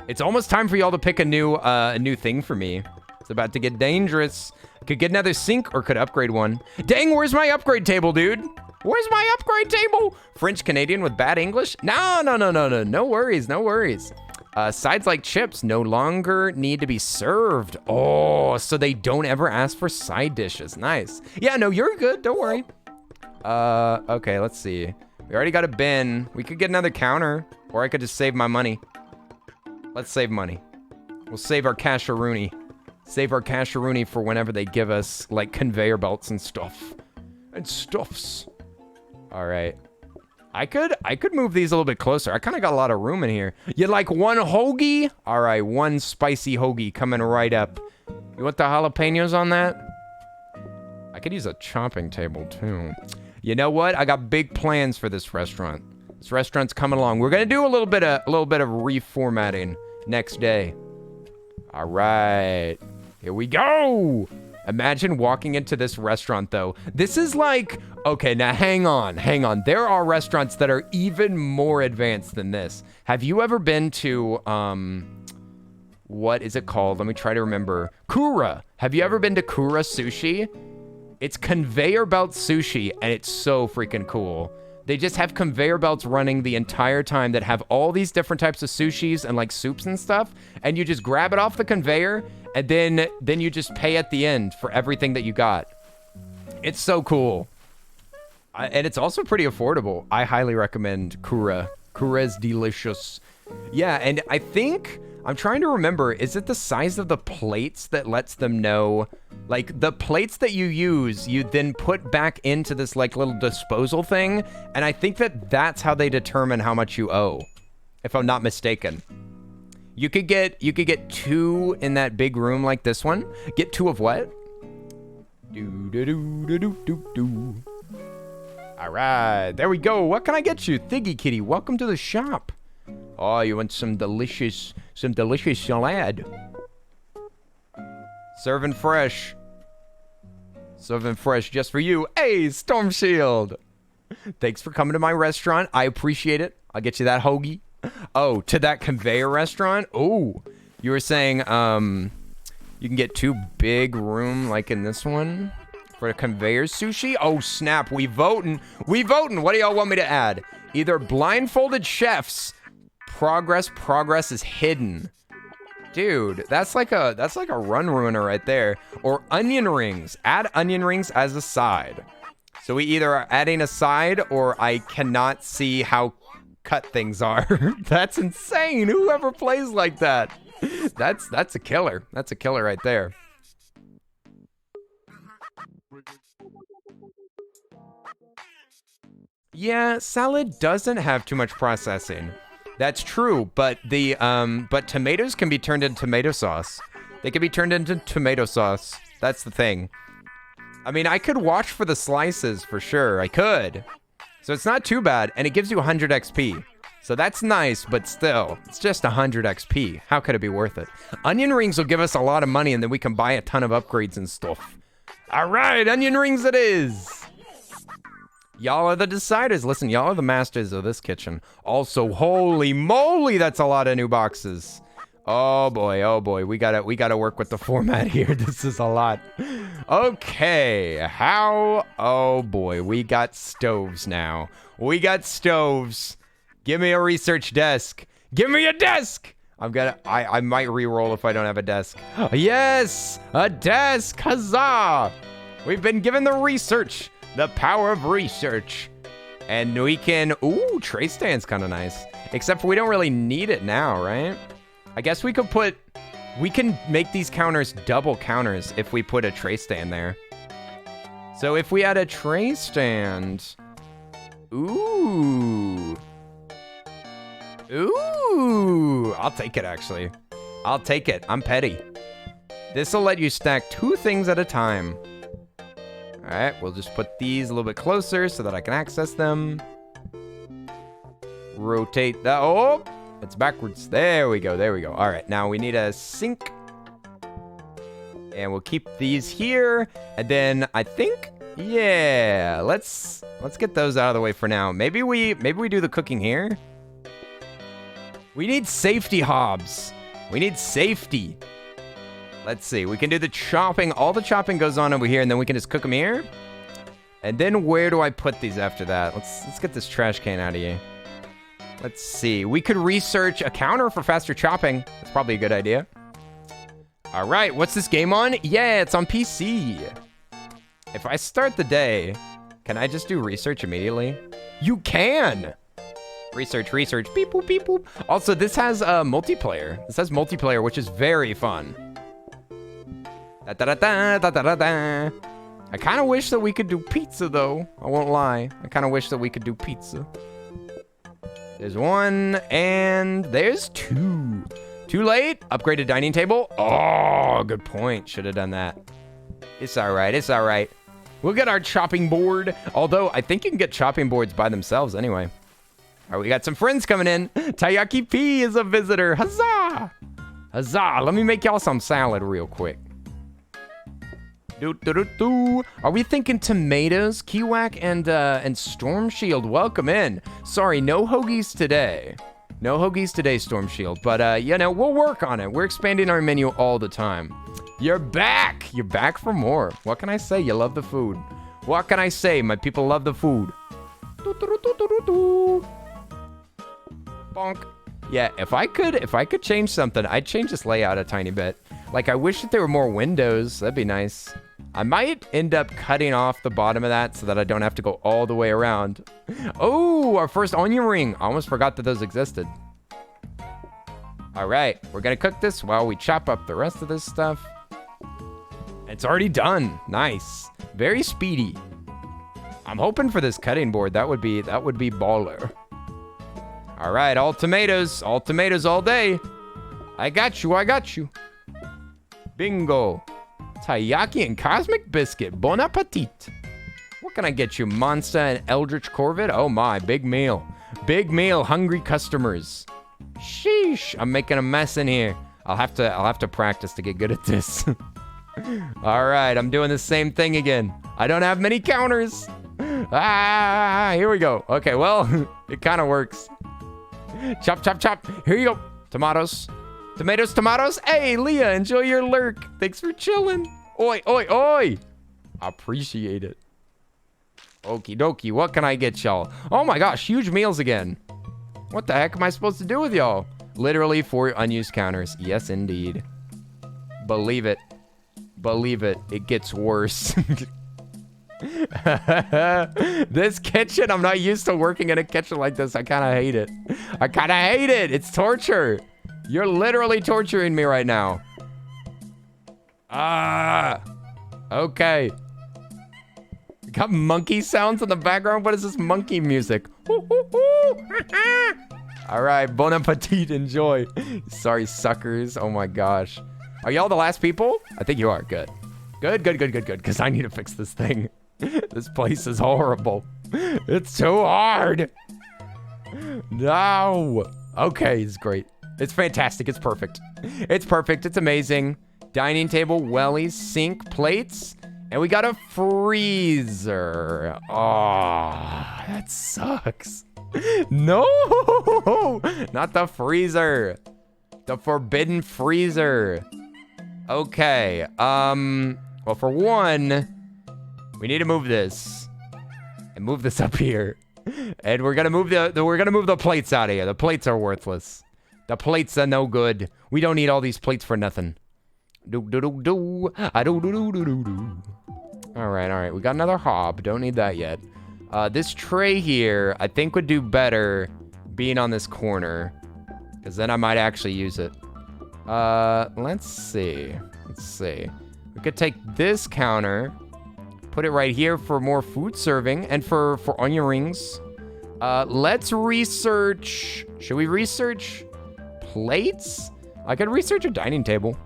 It's almost time for y'all to pick a new thing for me. It's about to get dangerous. Could get another sink or could upgrade one. Dang, where's my upgrade table, dude? Where's my upgrade table? French Canadian with bad English? No. No worries, no worries. Sides like chips no longer need to be served. Oh, so they don't ever ask for side dishes. Nice. Yeah, no, you're good. Don't worry. Okay, let's see. We already got a bin. We could get another counter, or I could just save my money. Let's save money. We'll save our casheroony. Save our casheroony for whenever they give us, like, conveyor belts and stuff. And stuffs. All right. I could move these a little bit closer. I kind of got a lot of room in here. You like one hoagie? All right, 1 spicy hoagie coming right up. You want the jalapenos on that? I could use a chopping table, too. You know what? I got big plans for this restaurant. This restaurant's coming along. We're gonna do a little bit of reformatting next day. All right, here we go. Imagine walking into this restaurant, though. This is like, okay, now hang on. There are restaurants that are even more advanced than this. Have you ever been to, what is it called? Let me try to remember. Kura. Have you ever been to Kura Sushi? It's conveyor belt sushi, and it's so freaking cool. They just have conveyor belts running the entire time that have all these different types of sushis and like soups and stuff, and you just grab it off the conveyor, and then you just pay at the end for everything that you got. It's so cool. And it's also pretty affordable. I highly recommend Kura. Kura is delicious. Yeah, and I think, I'm trying to remember, is it the size of the plates that lets them know? Like, the plates that you use, you then put back into this, like, little disposal thing. And I think that that's how they determine how much you owe, if I'm not mistaken. You could get 2 in that big room like this one. Get 2 of what? All right, there we go. What can I get you? Thiggy Kitty, welcome to the shop. Oh, you want some delicious salad. Serving fresh. Serving fresh just for you. Hey, Storm Shield. Thanks for coming to my restaurant. I appreciate it. I'll get you that hoagie. Oh, to that conveyor restaurant? Oh, you were saying you can get 2 big room like in this one for the conveyor sushi? Oh, snap. We voting. We voting. What do y'all want me to add? Either blindfolded chefs. Progress is hidden. Dude, that's like a run ruiner right there. Or onion rings. Add onion rings as a side. So we either are adding a side or I cannot see how cut things are. That's insane. Whoever plays like that. That's a killer. That's a killer right there. Yeah, salad doesn't have too much processing. That's true, but the but tomatoes can be turned into tomato sauce. They can be turned into tomato sauce. That's the thing. I mean, I could watch for the slices for sure. I could. So it's not too bad, and it gives you 100 XP. So that's nice, but still, it's just 100 XP. How could it be worth it? Onion rings will give us a lot of money, and then we can buy a ton of upgrades and stuff. All right, onion rings it is. Y'all are the deciders. Listen, y'all are the masters of this kitchen. Also, holy moly, that's a lot of new boxes. Oh boy, we gotta work with the format here. This is a lot. Okay, oh boy, we got stoves now. We got stoves. Give me a research desk. Give me a desk. I might re-roll if I don't have a desk. Yes, a desk, huzzah. We've been given the research, the power of research. And we can, ooh, tray stand's kind of nice. Except for we don't really need it now, right? I guess we can make these counters double counters if we put a tray stand there. So if we add a tray stand, ooh, I'll take it actually. I'll take it, I'm petty. This will let you stack 2 things at a time. All right, we'll just put these a little bit closer so that I can access them. Rotate that, oh! It's backwards. There we go. All right, now we need a sink. And we'll keep these here. And then I think, yeah, let's get those out of the way for now. Maybe we do the cooking here. We need safety hobs. We need safety. Let's see. We can do the chopping. All the chopping goes on over here, and then we can just cook them here. And then where do I put these after that? Let's get this trash can out of here. Let's see. We could research a counter for faster chopping. That's probably a good idea. All right. What's this game on? Yeah, it's on PC. If I start the day, can I just do research immediately? You can. Research. Beep, boop, beep, boop. Also, this has multiplayer. This has multiplayer, which is very fun. Da, da, da, da, da, da, da. I kind of wish that we could do pizza, though. I won't lie. I kind of wish that we could do pizza. There's 1, and there's 2. Too late. Upgraded dining table. Oh, good point. Should have done that. It's all right. We'll get our chopping board. Although, I think you can get chopping boards by themselves anyway. All right, we got some friends coming in. Taiyaki P is a visitor. Huzzah! Let me make y'all some salad real quick. Are we thinking tomatoes? Kiwak and Storm Shield, welcome in. Sorry, no hoagies today. No hoagies today, Storm Shield. But, you know, we'll work on it. We're expanding our menu all the time. You're back. You're back for more. What can I say? You love the food. What can I say? My people love the food. Bonk. Yeah, if I could change something, I'd change this layout a tiny bit. Like, I wish that there were more windows. That'd be nice. I might end up cutting off the bottom of that so that I don't have to go all the way around. Oh, our first onion ring. I almost forgot that those existed. All right, we're gonna cook this while we chop up the rest of this stuff. It's already done. Nice. Very speedy. I'm hoping for this cutting board. That would be baller. All right, all tomatoes all day. I got you. Bingo. Taiyaki and Cosmic Biscuit. Bon appetit. What can I get you? Monster and Eldritch Corvid? Oh my, big meal. Big meal, hungry customers. Sheesh, I'm making a mess in here. I'll have to practice to get good at this. All right, I'm doing the same thing again. I don't have many counters. Here we go. Okay, well, it kind of works. Chop, chop, chop. Here you go. Tomatoes. Tomatoes, tomatoes. Hey, Leah, enjoy your lurk. Thanks for chilling. Oi, oi, oi. Appreciate it. Okie dokie, what can I get y'all? Oh my gosh, huge meals again. What the heck am I supposed to do with y'all? Literally 4 unused counters. Yes, indeed. Believe it. Believe it. It gets worse. This kitchen, I'm not used to working in a kitchen like this. I kind of hate it. I kind of hate it. It's torture. You're literally torturing me right now. Okay. Got monkey sounds in the background. What is this monkey music? All right, bon appetit, enjoy. Sorry, suckers. Oh my gosh. Are y'all the last people? I think you are. Good. Good, good, good, good, good. Because I need to fix this thing. This place is horrible. It's too hard. No. Okay, it's great. It's fantastic. It's perfect. It's perfect. It's amazing. Dining table, wellies, sink, plates. And we got a freezer. Oh, that sucks. No, not the freezer. The forbidden freezer. Okay. Well, for one, we need to move this and move this up here. And we're gonna move the plates out of here. The plates are worthless. The plates are no good. We don't need all these plates for nothing. All right. We got another hob. Don't need that yet. This tray here, I think would do better being on this corner, because then I might actually use it. Let's see. We could take this counter, put it right here for more food serving and for onion rings. Let's research. Should we research plates? I could research a dining table.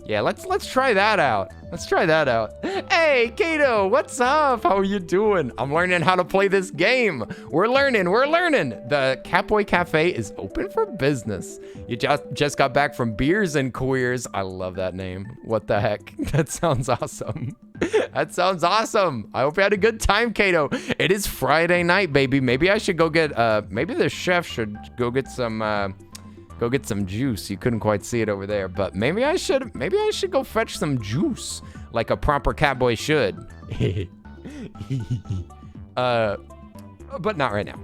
Yeah, let's try that out. Hey, Kato, what's up? How are you doing? I'm learning how to play this game. We're learning. The Catboy Cafe is open for business. You just got back from Beers and Queers. I love that name. What the heck? That sounds awesome. I hope you had a good time, Kato. It is Friday night, baby. Maybe I should go get, maybe the chef should go get some juice. You couldn't quite see it over there, but maybe I should go fetch some juice like a proper catboy should. But not right now.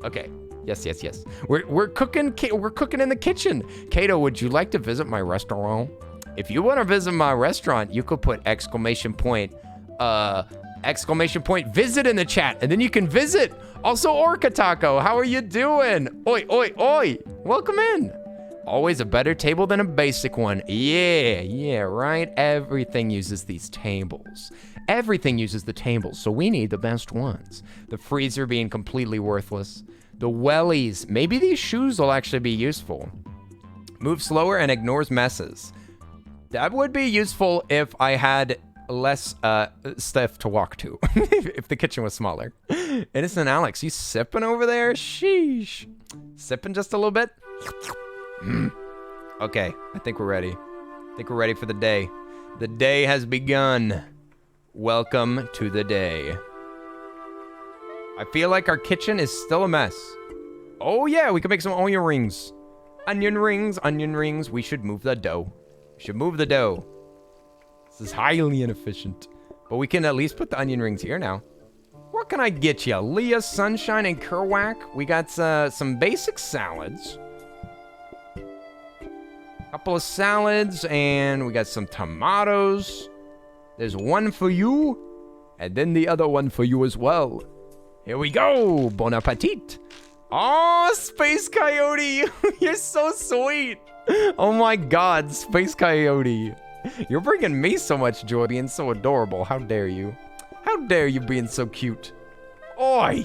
Okay. Yes. We're cooking in the kitchen. Kato, would you like to visit my restaurant? If you want to visit my restaurant, you could put exclamation point visit in the chat, and then you can visit. Also, Orca Taco, how are you doing? Oi. Welcome in. Always a better table than a basic one. Yeah, right? Everything uses these tables. Everything uses the tables, so we need the best ones. The freezer being completely worthless. The wellies. Maybe these shoes will actually be useful. Move slower and ignores messes. That would be useful if I had less stuff to walk to. If the kitchen was smaller. Innocent Alex, you sipping over there? Sheesh. Sipping just a little bit? Okay, I think we're ready. For the day. The day has begun. Welcome to the day. I feel like our kitchen is still a mess. Oh yeah, we can make some onion rings. Onion rings. We should move the dough. This is highly inefficient. But we can at least put the onion rings here now. What can I get you? Leah, Sunshine, and Kerwhack. We got some basic salads. Couple of salads, and we got some tomatoes. There's one for you, and then the other one for you as well. Here we go. Bon appetit. Oh, Space Coyote. You're so sweet. Oh my God, Space Coyote. You're bringing me so much joy being so adorable. How dare you? How dare you being so cute? Oi.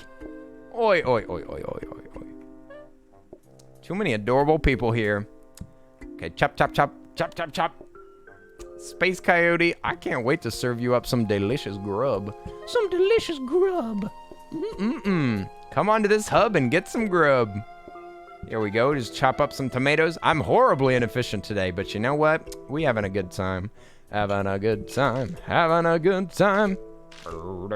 Too many adorable people here. Okay, chop. Space Coyote, I can't wait to serve you up some delicious grub. Come on to this hub and get some grub. Here we go. Just chop up some tomatoes. I'm horribly inefficient today, but you know what? We having a good time. Having a good time. Having a good time. All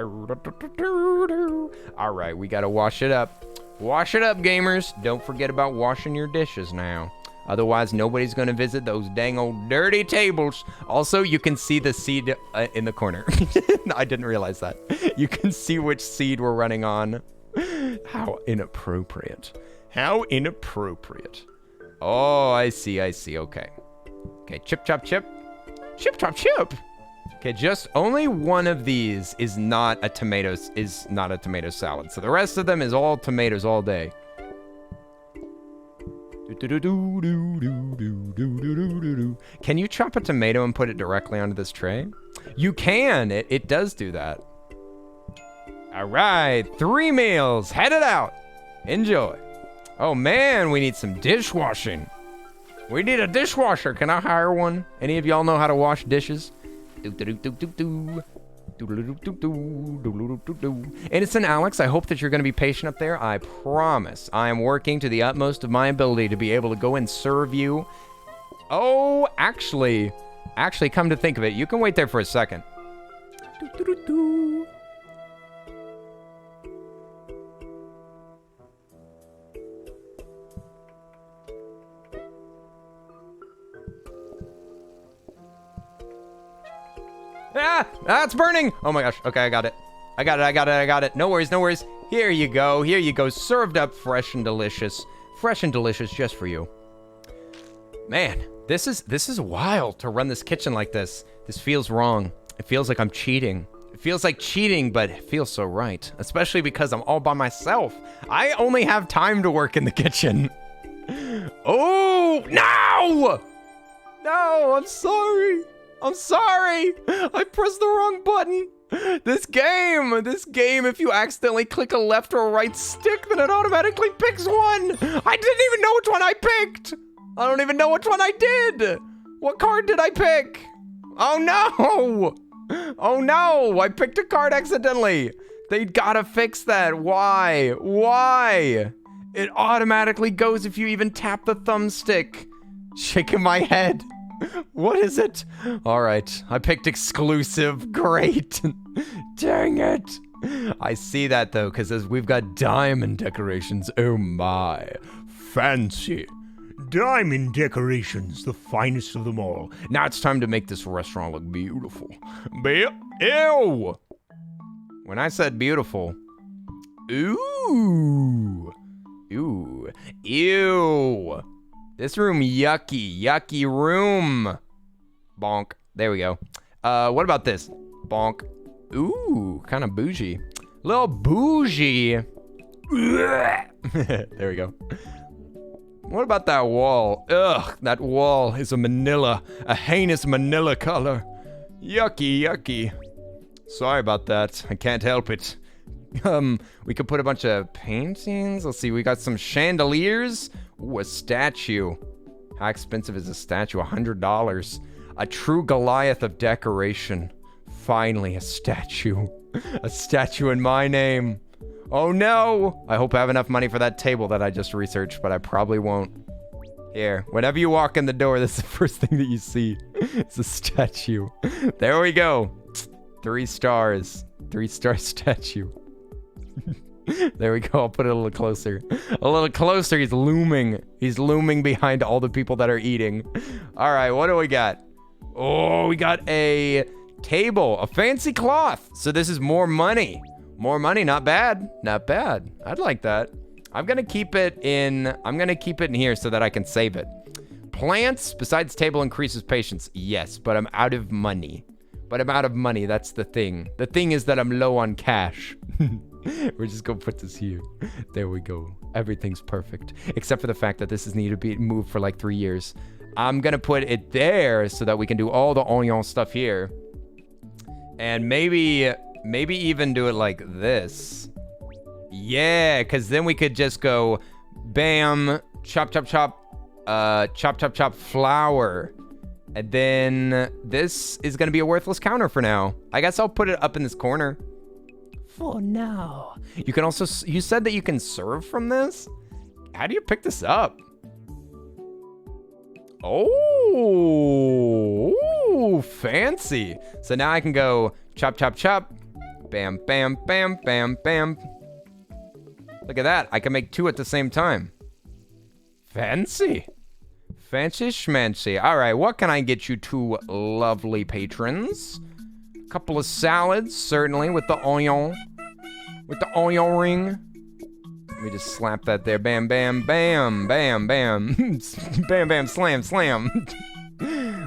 right, we got to wash it up. Wash it up, gamers. Don't forget about washing your dishes now. Otherwise, nobody's going to visit those dang old dirty tables. Also, you can see the seed in the corner. I didn't realize that. You can see which seed we're running on. How inappropriate. How inappropriate. Oh, I see. Okay. Okay, chip, chop, chip. Chip, chop, chip. Okay, just only one of these is not a tomato salad. So the rest of them is all tomatoes all day. Can you chop a tomato and put it directly onto this tray? You can. It does do that. All right, 3 meals. Head it out. Enjoy. Oh man, we need some dishwashing. We need a dishwasher. Can I hire one? Any of y'all know how to wash dishes? Innocent Alex, I hope that you're going to be patient up there. I promise I am working to the utmost of my ability to be able to go and serve you. Oh, actually, come to think of it, you can wait there for a second. Ah, it's burning. Oh my gosh. Okay, I got it. No worries. Here you go. Served up fresh and delicious. Fresh and delicious just for you. Man, this is wild to run this kitchen like this. This feels wrong. It feels like I'm cheating. It feels like cheating, but it feels so right. Especially because I'm all by myself. I only have time to work in the kitchen. Oh, no! No, I'm sorry. I pressed the wrong button. This game, if you accidentally click a left or a right stick, then it automatically picks one. I didn't even know which one I picked. I don't even know which one I did. What card did I pick? Oh no, I picked a card accidentally. They gotta fix that. Why? It automatically goes if you even tap the thumbstick. Shaking my head. What is it? All right, I picked exclusive. Great. Dang it. I see that though, because we've got diamond decorations. Oh my. Fancy. Diamond decorations, the finest of them all. Now it's time to make this restaurant look beautiful. Ew. When I said beautiful, ooh. This room, yucky room. Bonk. There we go. What about this? Bonk. Ooh, kind of bougie. Little bougie. There we go. What about that wall? Ugh, that wall is a heinous manila color. Yucky. Sorry about that. I can't help it. We could put a bunch of paintings. Let's see, we got some chandeliers. Ooh, a statue. How expensive is a statue? $100. A true Goliath of decoration. Finally, a statue. A statue in my name. Oh no! I hope I have enough money for that table that I just researched, but I probably won't. Here, whenever you walk in the door, that's the first thing that you see. It's a statue. There we go. 3 stars. 3-star statue. There we go. I'll put it a little closer. He's looming. He's looming behind all the people that are eating. All right, what do we got? Oh, we got a table, a fancy cloth. So this is more money. More money, not bad. I'd like that. I'm gonna keep it in here so that I can save it. Plants besides table increases patience. Yes, but I'm out of money. That's the thing. The thing is that I'm low on cash. We're just gonna put this here. There we go. Everything's perfect. Except for the fact that this is needed to be moved for like 3 years. I'm gonna put it there so that we can do all the onion stuff here. And maybe even do it like this. Yeah, because then we could just go bam, chop, flour. And then this is going to be a worthless counter for now. I guess I'll put it up in this corner. For now. You can also, you said that you can serve from this? How do you pick this up? Oh, fancy. So now I can go chop, chop, chop. Bam, bam, bam, bam, bam. Look at that. I can make 2 at the same time. Fancy. Fancy schmancy. All right, what can I get you 2 lovely patrons? A couple of salads, certainly, with the onion. With the onion ring. Let me just slap that there. Bam, bam, bam, bam, bam. Bam, bam, slam, slam.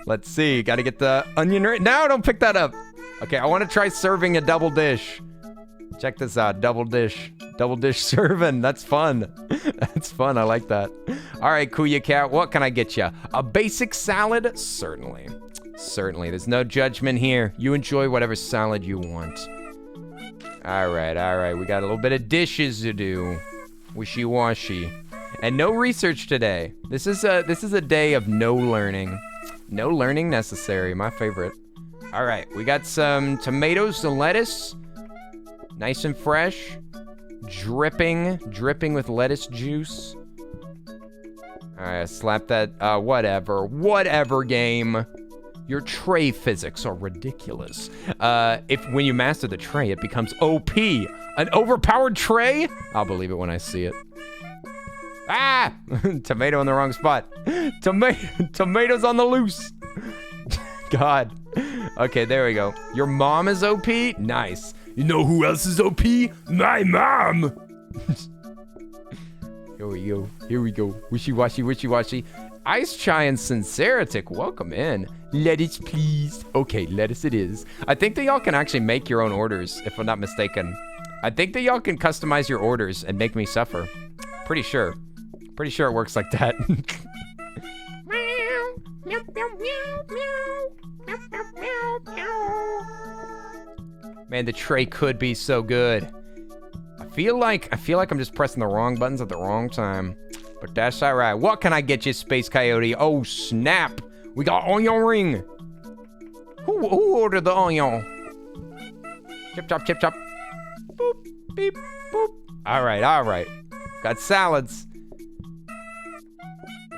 Let's see. Got to get the onion right. No, don't pick that up. Okay, I want to try serving a double dish. Check this out. Double dish. Double dish serving. That's fun. That's fun. I like that. All right, Kuya Cat, what can I get you? A basic salad? Certainly. Certainly. There's no judgment here. You enjoy whatever salad you want. All right, all right. We got a little bit of dishes to do. Wishy-washy. And no research today. This is a day of no learning. No learning necessary. My favorite. All right, we got some tomatoes and lettuce. Nice and fresh. Dripping with lettuce juice. All right, slap that, whatever game. Your tray physics are ridiculous. When you master the tray, it becomes OP. An overpowered tray? I'll believe it when I see it. Ah! Tomato in the wrong spot. Tomatoes on the loose. God. Okay, there we go. Your mom is OP? Nice. You know who else is OP? My mom! Here we go. Here we go. Wishy-washy, wishy-washy. Ice Chai and Sinceritic, welcome in. Lettuce, please. Okay, lettuce it is. I think that y'all can actually make your own orders, if I'm not mistaken. I think that y'all can customize your orders and make me suffer. Pretty sure. Pretty sure it works like that. Man, the tray could be so good. I feel like I'm just pressing the wrong buttons at the wrong time. But that's all right. What can I get you, Space Coyote? Oh, snap. We got onion ring. Who ordered the onion? Chip, chop, chip, chop. Boop, beep, boop. All right, all right. Got salads.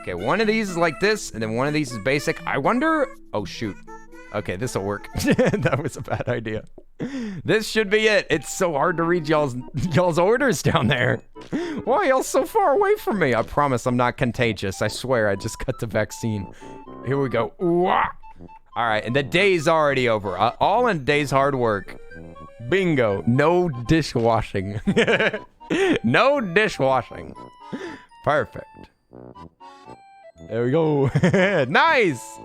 Okay, one of these is like this, and then one of these is basic. I wonder... Oh, shoot. Okay, this'll work. That was a bad idea. This should be it. It's so hard to read y'all's orders down there. Why are y'all so far away from me? I promise I'm not contagious. I swear, I just got the vaccine. Here we go. All right, and the day's already over. All in day's hard work. Bingo. No dishwashing. No dishwashing. Perfect. There we go. Nice.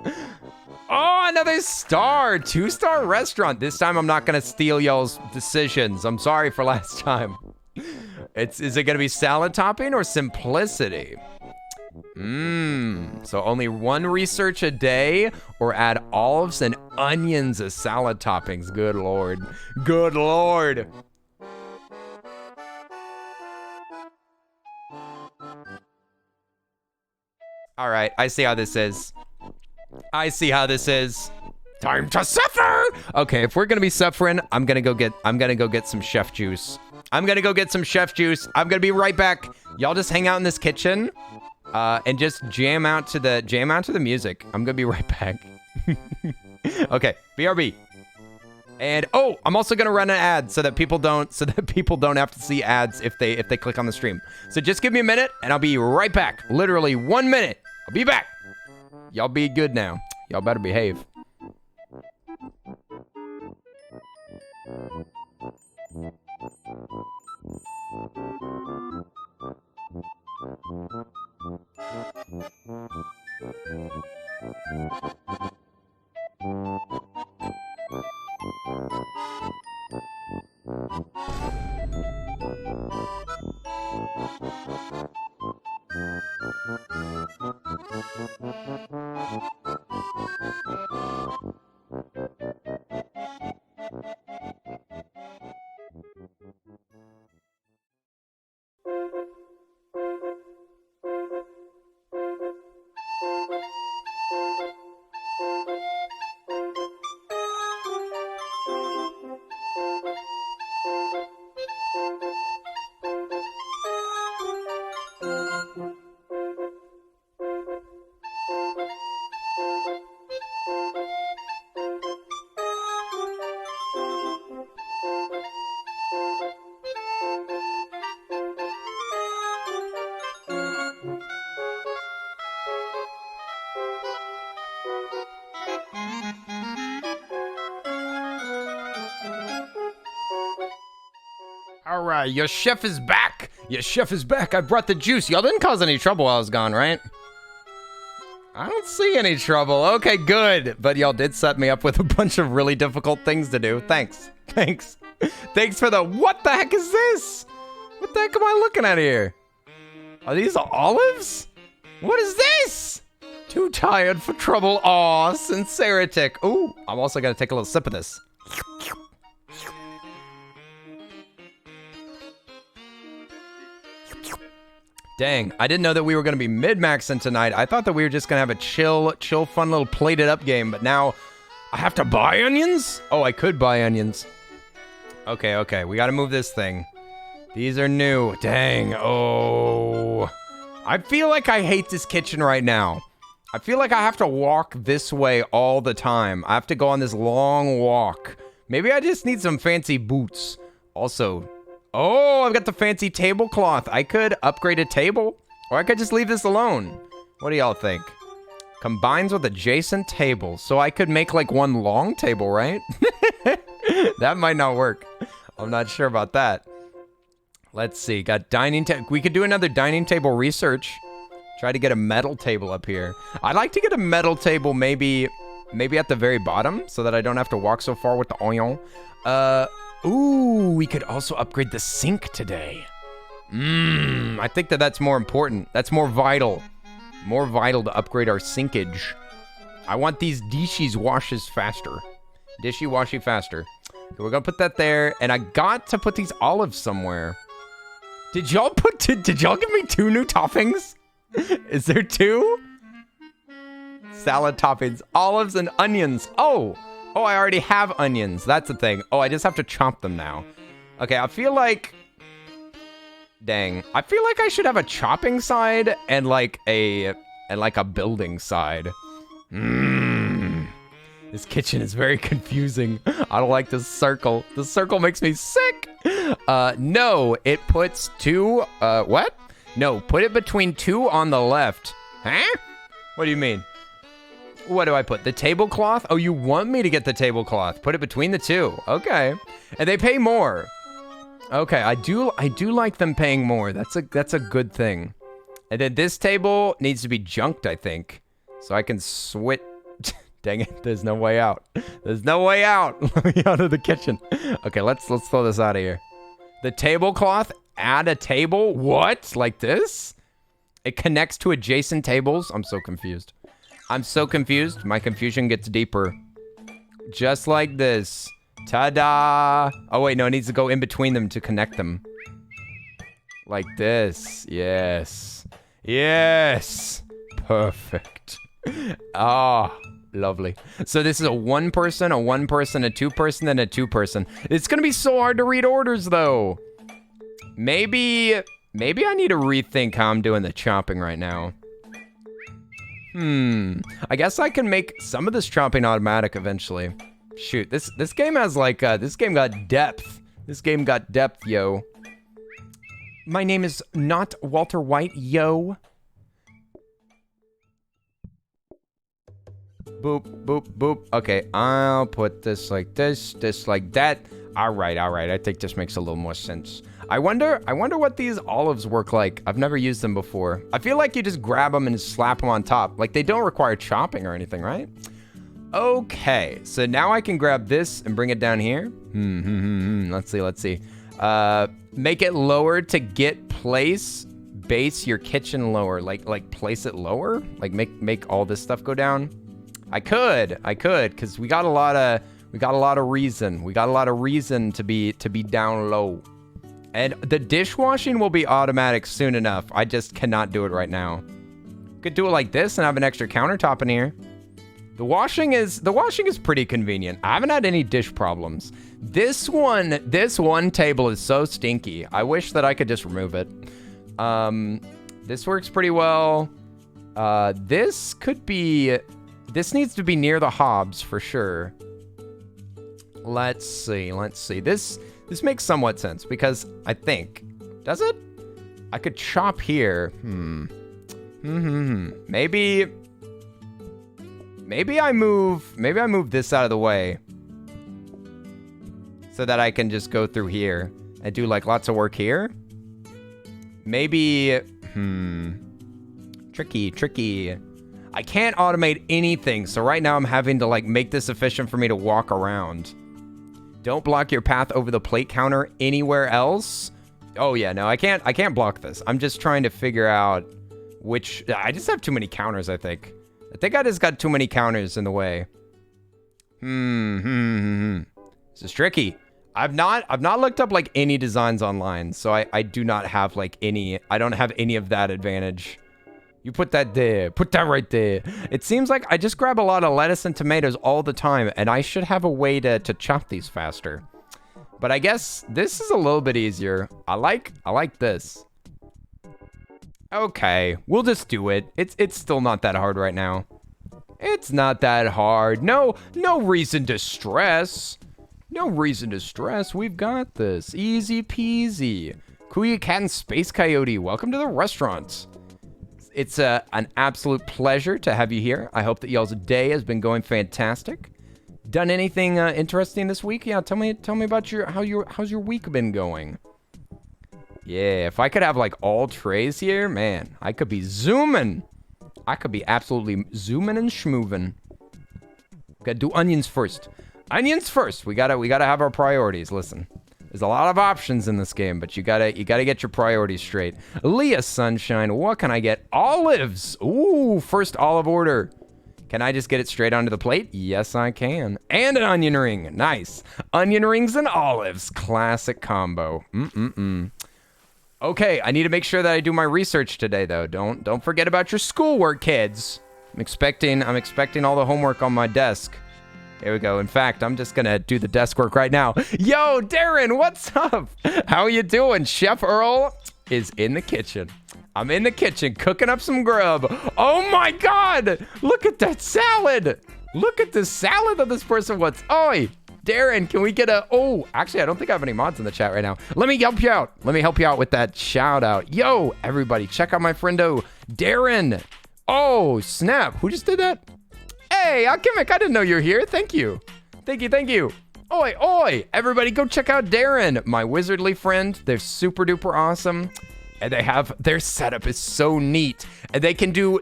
Oh, another star. 2-star restaurant. This time I'm not going to steal y'all's decisions. I'm sorry for last time. Is it going to be salad topping or simplicity? So only 1 research a day or add olives and onions as salad toppings. Good Lord. Good Lord. All right, I see how this is. I see how this is. Time to suffer. Okay, if we're gonna be suffering, I'm gonna go get some chef juice. I'm gonna be right back. Y'all just hang out in this kitchen, and just jam out to the music. I'm gonna be right back. Okay, BRB. And oh, I'm also gonna run an ad so that people don't have to see ads if they click on the stream. So just give me a minute, and I'll be right back. Literally 1 minute. I'll be back. Y'all be good now. Y'all better behave. All right, your chef is back. Your chef is back. I brought the juice. Y'all didn't cause any trouble while I was gone, right? I don't see any trouble. Okay, good. But y'all did set me up with a bunch of really difficult things to do. Thanks. Thanks. Thanks for the... What the heck is this? What the heck am I looking at here? Are these olives? What is this? Too tired for trouble. Aw, sinceritic. Ooh, I'm also going to take a little sip of this. Dang, I didn't know that we were going to be mid-maxing tonight. I thought that we were just going to have a chill, fun little plated up game. But now I have to buy onions? Oh, I could buy onions. Okay. We got to move this thing. These are new. Dang. Oh. I feel like I hate this kitchen right now. I feel like I have to walk this way all the time. I have to go on this long walk. Maybe I just need some fancy boots. Also... Oh, I've got the fancy tablecloth. I could upgrade a table, or I could just leave this alone. What do y'all think? Combines with adjacent tables, so I could make like one long table, right? That might not work. I'm not sure about that. Let's see. Got dining table. We could do another dining table research. Try to get a metal table up here. I'd like to get a metal table maybe at the very bottom, so that I don't have to walk so far with the onion. Ooh, we could also upgrade the sink today. I think that's more important. That's more vital. More vital to upgrade our sinkage. I want these dishes washes faster. Dishy washy faster. Okay, we're gonna put that there, and I got to put these olives somewhere. Did y'all give me 2 new toppings? Is there 2? Salad toppings, olives and onions. Oh, I already have onions. That's the thing. Oh, I just have to chop them now. Okay, I feel like... Dang. I feel like I should have a chopping side and like a building side. This kitchen is very confusing. I don't like this circle. The circle makes me sick. No, it puts 2... what? No, put it between 2 on the left. Huh? What do you mean? What do I put? The tablecloth? Oh, you want me to get the tablecloth? Put it between the 2. Okay. And they pay more. Okay, I do like them paying more. That's a good thing. And then this table needs to be junked, I think. So I can switch. Dang it, there's no way out. There's no way out. Let me out of the kitchen. Okay, let's throw this out of here. The tablecloth, add a table? What? Like this? It connects to adjacent tables? I'm so confused. I'm so confused. My confusion gets deeper. Just like this. Ta-da! Oh, wait, no, it needs to go in between them to connect them. Like this. Yes. Yes! Perfect. Ah, lovely. So this is a 1-person, a 1-person, a 2-person, and a 2-person. It's gonna be so hard to read orders, though. Maybe I need to rethink how I'm doing the chopping right now. I guess I can make some of this chopping automatic eventually. Shoot, this game has like, this game got depth. This game got depth, yo. My name is not Walter White, yo. Boop, boop, boop. Okay, I'll put this like this like that. All right. I think this makes a little more sense. I wonder what these olives work like. I've never used them before. I feel like you just grab them and slap them on top. Like they don't require chopping or anything, right? Okay, so now I can grab this and bring it down here. Let's see. Make it lower to get base your kitchen lower. Like place it lower? Like make all this stuff go down? I could, because we got a lot of reason. We got a lot of reason to be down low. And the dishwashing will be automatic soon enough. I just cannot do it right now. Could do it like this and have an extra countertop in here. The washing is pretty convenient. I haven't had any dish problems. This one table is so stinky. I wish that I could just remove it. This works pretty well. This needs to be near the hobs for sure. Let's see. This makes somewhat sense because I think, does it? I could chop here. Maybe I move this out of the way so that I can just go through here. and do like lots of work here. Maybe, tricky. I can't automate anything, so right now I'm having to like make this efficient for me to walk around. Don't block your path over the plate counter anywhere else. Oh yeah, no, I can't block this. I'm just trying to figure out which, I just have too many counters, I think. I just got too many counters in the way. This is tricky. I've not looked up like any designs online, so I do not have like any, I don't have any of that advantage. You put that there, put that right there. It seems like I just grab a lot of lettuce and tomatoes all the time, and I should have a way to chop these faster. But I guess this is a little bit easier. I like this. Okay, we'll just do it. It's still not that hard right now. It's not that hard. No reason to stress. No reason to stress. We've got this. Easy peasy. Kuya Cat and Space Coyote, welcome to the restaurant. It's an absolute pleasure to have you here. I hope that y'all's day has been going fantastic. Done anything interesting this week? Yeah, tell me about how's your week been going? Yeah, if I could have like all trays here, man, I could be zooming. I could be absolutely zooming and schmooving. Gotta do onions first. Onions first. We gotta have our priorities. Listen, there's a lot of options in this game, but you gotta get your priorities straight. Leah Sunshine, what can I get? Olives. Ooh, first olive order. Can I just get it straight onto the plate? Yes, I can. And an onion ring. Nice. Onion rings and olives. Classic combo. Okay, I need to make sure that I do my research today, though. Don't forget about your schoolwork, kids. I'm expecting all the homework on my desk. Here we go. In fact, I'm just gonna do the desk work right now. Yo, Darren, what's up? How you doing? Chef Earl is in the kitchen. I'm in the kitchen cooking up some grub. Oh my God! Look at that salad! Look at the salad that this person wants. Oi! Darren, can we get a... Oh, actually, I don't think I have any mods in the chat right now. Let me help you out. Let me help you out with that shout out. Yo, everybody, check out my friendo, Darren. Oh, snap. Who just did that? Hey, Alchemic, I didn't know you were here. Thank you. Thank you. Oi. Everybody go check out Darren, my wizardly friend. They're super duper awesome. And their setup is so neat. And they can do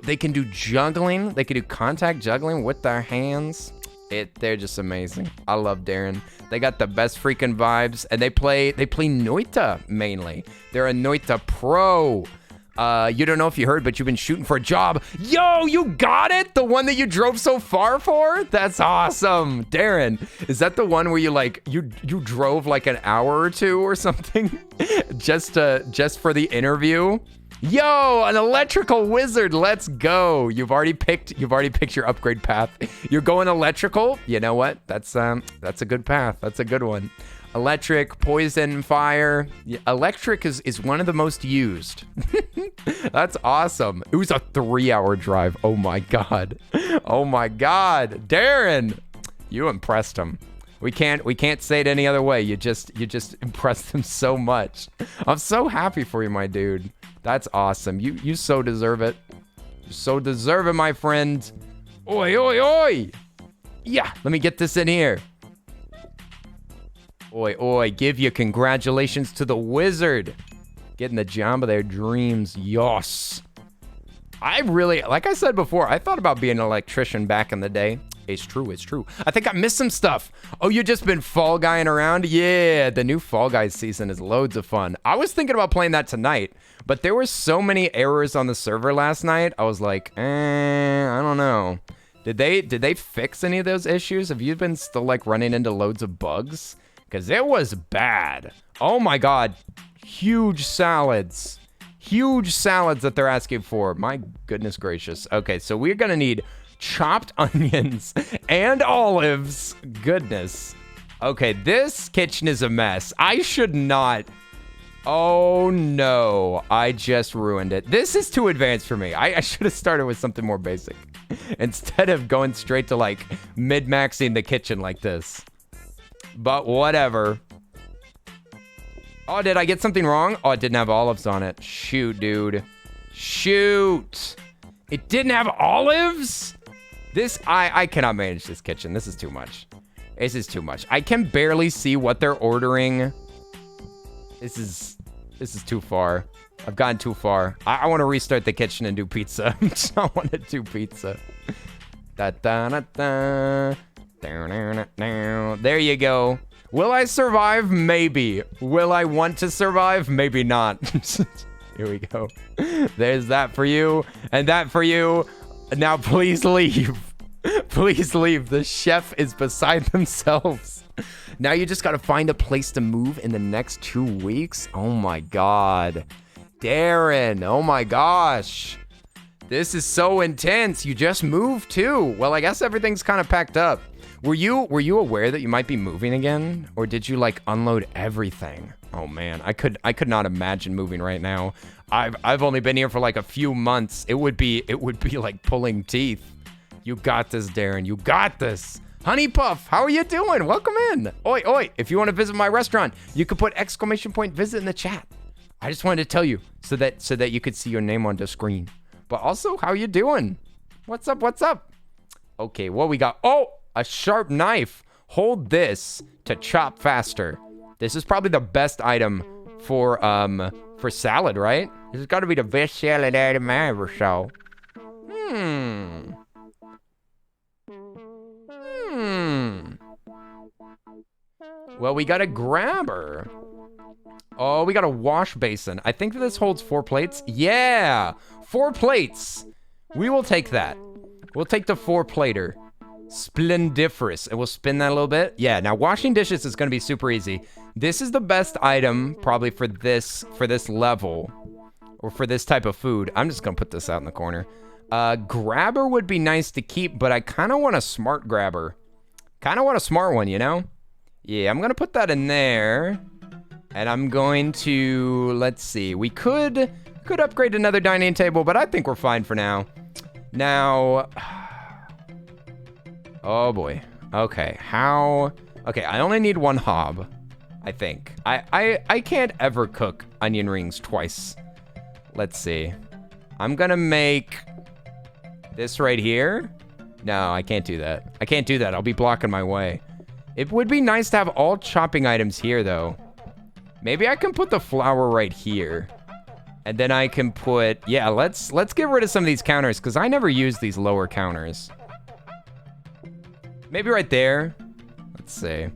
juggling. They can do contact juggling with their hands. They're just amazing. I love Darren. They got the best freaking vibes, and they play Noita mainly. They're a Noita pro. You don't know if you heard, but you've been shooting for a job. Yo, you got it? The one that you drove so far for? That's awesome. Darren, is that the one where you drove like an hour or two or something just for the interview? Yo, an electrical wizard. Let's go. You've already picked your upgrade path. You're going electrical. You know what? That's a good path. That's a good one. Electric, poison, fire. Yeah, electric is one of the most used. That's awesome. It was a 3-hour drive. Oh my God. Darren, you impressed him. We can't say it any other way. You just impressed him so much. I'm so happy for you, my dude. That's awesome. You so deserve it. You so deserve it, my friend. Oi. Yeah, let me get this in here. Oi, give your congratulations to the wizard. Getting the job of their dreams. Yos. I really, like I said before, I thought about being an electrician back in the day. It's true. I think I missed some stuff. Oh, you just been Fall Guying around? Yeah, the new Fall Guys season is loads of fun. I was thinking about playing that tonight, but there were so many errors on the server last night. I was like, I don't know. Did they fix any of those issues? Have you been still like running into loads of bugs? Because it was bad. Oh my God. Huge salads that they're asking for. My goodness gracious. Okay, so we're going to need chopped onions and olives. Goodness. Okay, this kitchen is a mess. I should not. Oh no, I just ruined it. This is too advanced for me. I should have started with something more basic instead of going straight to like mid-maxing the kitchen like this. But whatever. Oh, did I get something wrong? Oh, it didn't have olives on it. Shoot, dude. Shoot. It didn't have olives? I cannot manage this kitchen. This is too much. This is too much. I can barely see what they're ordering. This is too far. I've gotten too far. I want to restart the kitchen and do pizza. I want to do pizza. Da, da, da, da. There you go. Will I survive? Maybe. Will I want to survive? Maybe not. Here we go. There's that for you, and that for you. Now please leave. Please leave. The chef is beside themselves. Now you just gotta find a place to move in the next 2 weeks. Oh my God. Darren, oh my gosh. This is so intense. You just moved too. Well, I guess everything's kind of packed up. Were you aware that you might be moving again? Or did you like unload everything? Oh man, I could not imagine moving right now. I've only been here for like a few months. It would be like pulling teeth. You got this, Darren. You got this. Honey Puff, how are you doing? Welcome in. Oi, oi. If you want to visit my restaurant, you could put !visit in the chat. I just wanted to tell you so that you could see your name on the screen. But also, how you doing? What's up? What's up? Okay, what we got? Oh, a sharp knife. Hold this to chop faster. This is probably the best item for salad, right? This has got to be the best salad item I ever saw. Well, we got a grabber. Oh, we got a wash basin. I think that this holds 4 plates. Yeah, 4 plates. We will take that. We'll take the 4-plater. Splendiferous. And we'll spin that a little bit. Yeah, now washing dishes is going to be super easy. This is the best item probably for this level or for this type of food. I'm just going to put this out in the corner. Grabber would be nice to keep, but I kind of want a smart grabber. Kind of want a smart one, you know? Yeah, I'm going to put that in there. And I'm going to, let's see. We could upgrade another dining table, but I think we're fine for now. Now, oh boy. Okay, okay, I only need 1 hob, I think. I can't ever cook onion rings twice. Let's see. I'm gonna make this right here. No, I can't do that. I can't do that. I'll be blocking my way. It would be nice to have all chopping items here, though. Maybe I can put the flour right here. And then I can put... Yeah, let's get rid of some of these counters, because I never use these lower counters. Maybe right there. Let's see.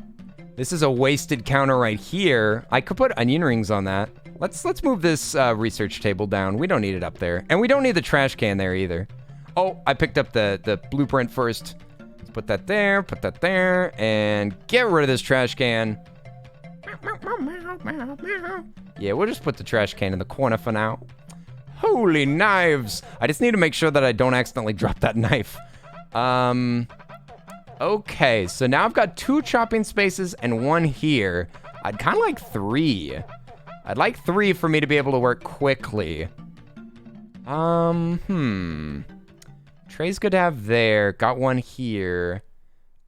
This is a wasted counter right here. I could put onion rings on that. Let's move this research table down. We don't need it up there. And we don't need the trash can there either. Oh, I picked up the blueprint first. Let's put that there, and get rid of this trash can. Yeah, we'll just put the trash can in the corner for now. Holy knives! I just need to make sure that I don't accidentally drop that knife. Okay, so now I've got 2 chopping spaces and 1 here. I'd kind of like 3. I'd like 3 for me to be able to work quickly. Tray's good to have there. Got 1 here.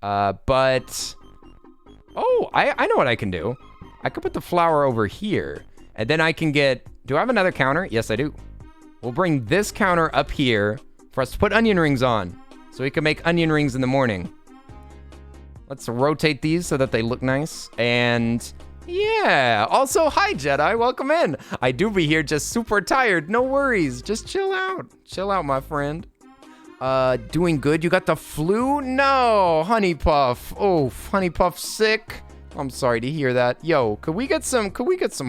But... Oh, I know what I can do. I could put the flour over here. And then I can get... Do I have another counter? Yes, I do. We'll bring this counter up here for us to put onion rings on. So we can make onion rings in the morning. Let's rotate these so that they look nice. And... Yeah. Also, hi, Jedi. Welcome in. I do be here just super tired. No worries. Just chill out. Chill out, my friend. Doing good. You got the flu? No, Honey Puff. Oh, Honey Puff's sick. I'm sorry to hear that. Yo, could we get some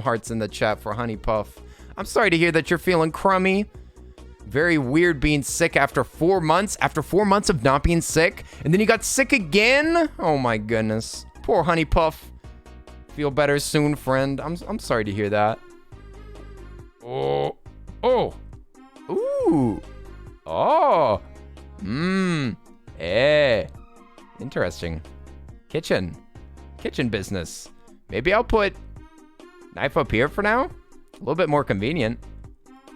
hearts in the chat for Honey Puff? I'm sorry to hear that you're feeling crummy. Very weird being sick after 4 months. After 4 months of not being sick, and then you got sick again? Oh my goodness. Poor Honey Puff. Feel better soon, friend. I'm sorry to hear that. Oh. Oh. Ooh. Oh. Interesting. Kitchen business. Maybe I'll put knife up here for now. A little bit more convenient.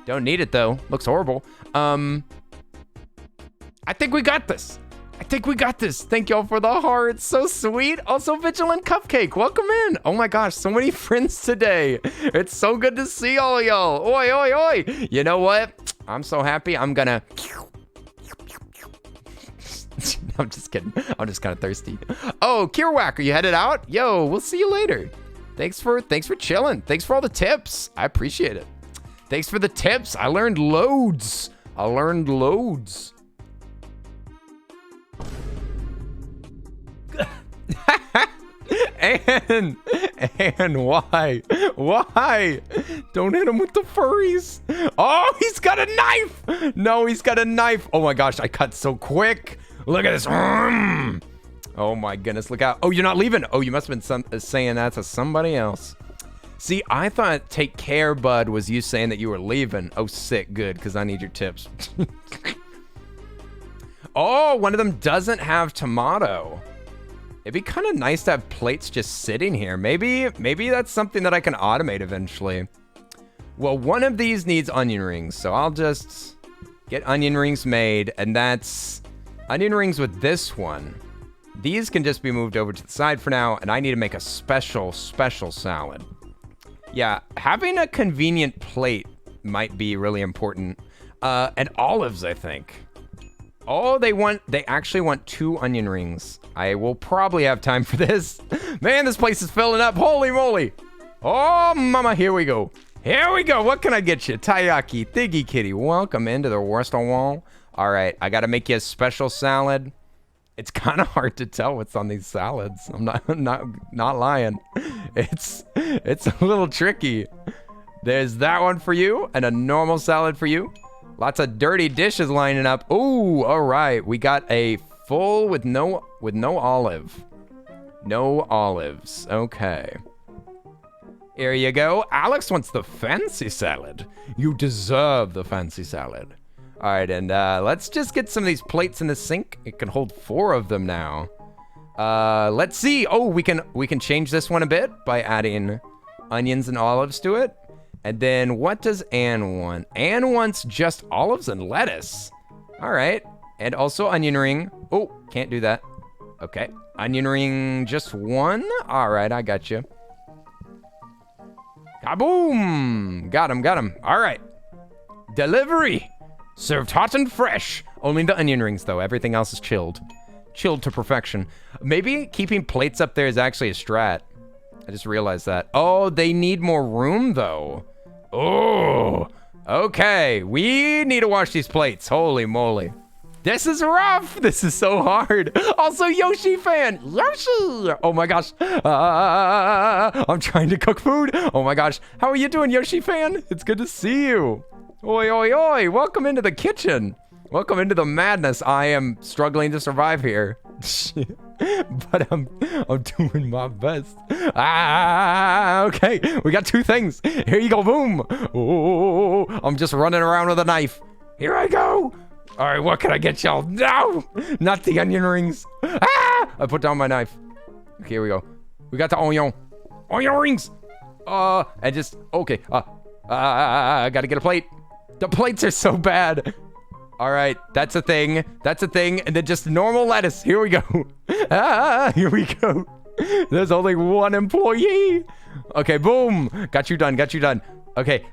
Don't need it though. Looks horrible. I think we got this. Thank y'all for the hearts. So sweet. Also, Vigilant Cupcake, welcome in. Oh my gosh, so many friends today. It's so good to see all y'all. Oi, oi, oi. You know what? I'm so happy. I'm gonna... I'm just kidding. I'm just kind of thirsty. Oh, Kierwhack, are you headed out? Yo, we'll see you later. Thanks for chilling. Thanks for all the tips. I appreciate it. Thanks for the tips. I learned loads. And why? Why? Don't hit him with the furries. Oh, he's got a knife. No, he's got a knife. Oh my gosh, I cut so quick. Look at this. Oh my goodness, look out. Oh, you're not leaving. Oh, you must have been saying that to somebody else. See, I thought take care, bud, was you saying that you were leaving. Oh, sick, good, because I need your tips. Oh, one of them doesn't have tomato. It'd be kind of nice to have plates just sitting here. Maybe that's something that I can automate eventually. Well, one of these needs onion rings, so I'll just get onion rings made, and that's onion rings with this one. These can just be moved over to the side for now, and I need to make a special salad. Yeah, having a convenient plate might be really important. And olives, I think. Oh, they actually want 2 onion rings. I will probably have time for this. Man, this place is filling up. Holy moly. Oh, mama, here we go. Here we go. What can I get you? Taiyaki, Thiggy Kitty, welcome into the restaurant. All right, I got to make you a special salad. It's kind of hard to tell what's on these salads. I'm not lying. It's a little tricky. There's that one for you and a normal salad for you. Lots of dirty dishes lining up. Ooh, all right. We got a full with no olive. No olives. Okay. Here you go. Alex wants the fancy salad. You deserve the fancy salad. All right, and let's just get some of these plates in the sink. It can hold 4 of them now. Let's see. Oh, we can change this one a bit by adding onions and olives to it. And then what does Anne want? Anne wants just olives and lettuce. All right, and also onion ring. Oh, can't do that. Okay, onion ring just 1. All right, I got you. Kaboom! Got him. All right, delivery. Served hot and fresh. Only the onion rings, though. Everything else is chilled. Chilled to perfection. Maybe keeping plates up there is actually a strat. I just realized that. Oh, they need more room, though. Oh, okay. We need to wash these plates. Holy moly. This is rough. This is so hard. Also, Yoshi fan. Yoshi. Oh, my gosh. I'm trying to cook food. Oh, my gosh. How are you doing, Yoshi fan? It's good to see you. Oi, oi, oi, welcome into the kitchen. Welcome into the madness. I am struggling to survive here. But I'm doing my best. Okay, we got 2 things. Here you go, boom. Oh, I'm just running around with a knife. Here I go. All right, what can I get y'all? No, not the onion rings. I put down my knife. Okay, here we go. We got the onion rings. And just, okay. I gotta get a plate. The plates are so bad. All right, that's a thing. And then just normal lettuce. Here we go. Here we go. There's only 1 employee. Okay, boom. Got you done. Okay,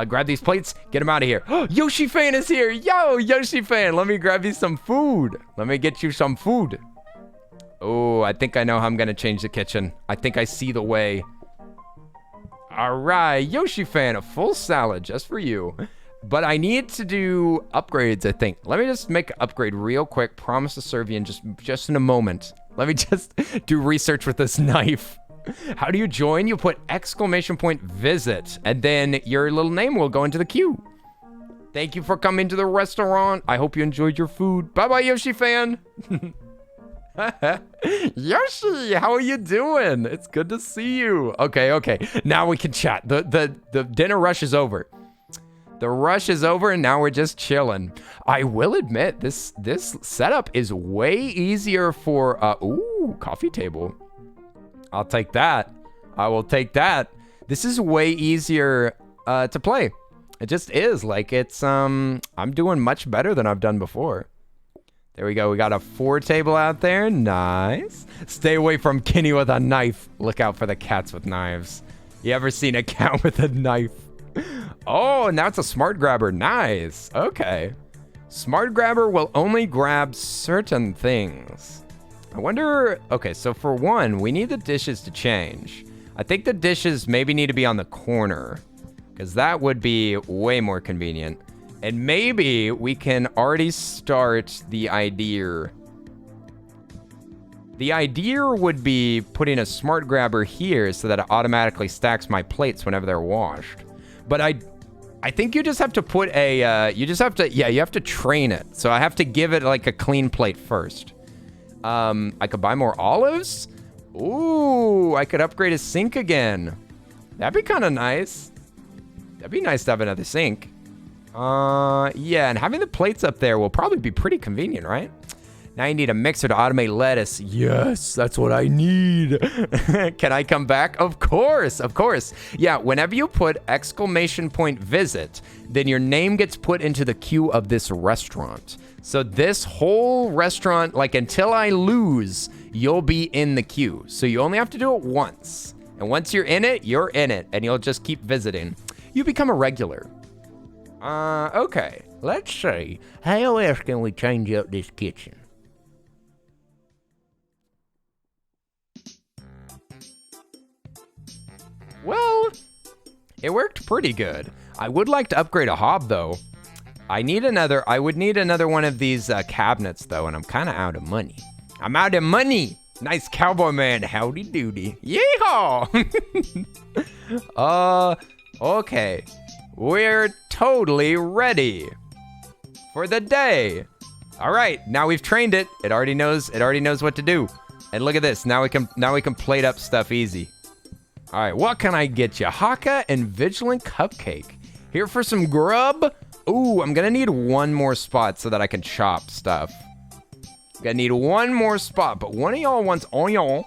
grab these plates. Get them out of here. Yoshi fan is here. Yo, Yoshi fan. Let me grab you some food. Let me get you some food. Oh, I think I know how I'm going to change the kitchen. I think I see the way. All right, Yoshi fan, a full salad just for you. But I need to do upgrades, I think. Let me just make an upgrade real quick. Promise to serve you in just in a moment. Let me just do research with this knife. How do you join? You put !visit, and then your little name will go into the queue. Thank you for coming to the restaurant. I hope you enjoyed your food. Bye-bye, Yoshi fan. Yoshi, how are you doing? It's good to see you. Okay. Now we can chat. The dinner rush is over. The rush is over, and now we're just chilling. I will admit, this setup is way easier for, ooh, coffee table. I'll take that. I will take that. This is way easier to play. It just is. Like, it's, I'm doing much better than I've done before. There we go. We got a 4 table out there. Nice. Stay away from Kenny with a knife. Look out for the cats with knives. You ever seen a cat with a knife? Oh, now it's a smart grabber. Nice. Okay. Smart grabber will only grab certain things. I wonder... Okay, so for one, we need the dishes to change. I think the dishes maybe need to be on the corner, because that would be way more convenient. And maybe we can already start the idea. The idea would be putting a smart grabber here so that it automatically stacks my plates whenever they're washed. But I think you just have to put a, you have to train it. So I have to give it like a clean plate first. I could buy more olives. Ooh, I could upgrade a sink again. That'd be kind of nice. That'd be nice to have another sink. Yeah, and having the plates up there will probably be pretty convenient, right? Now you need a mixer to automate lettuce. Yes, that's what I need. Can I come back? Of course, of course. Yeah, whenever you put !visit, then your name gets put into the queue of this restaurant. So this whole restaurant, like until I lose, you'll be in the queue. So you only have to do it once. And once you're in it, and you'll just keep visiting. You become a regular. Okay. Let's see. How else can we change up this kitchen? Well, it worked pretty good. I would like to upgrade a hob, though. I would need another one of these cabinets, though, and I'm kind of out of money. I'm out of money! Nice cowboy man, howdy doody. Yeehaw! Okay. We're totally ready for the day. All right, now we've trained it. It already knows what to do. And look at this. Now we can plate up stuff easy. All right, what can I get you? Haka and Vigilant Cupcake. Here for some grub. Ooh, I'm gonna need one more spot so that I can chop stuff. Gonna need one more spot, but one of y'all wants onion,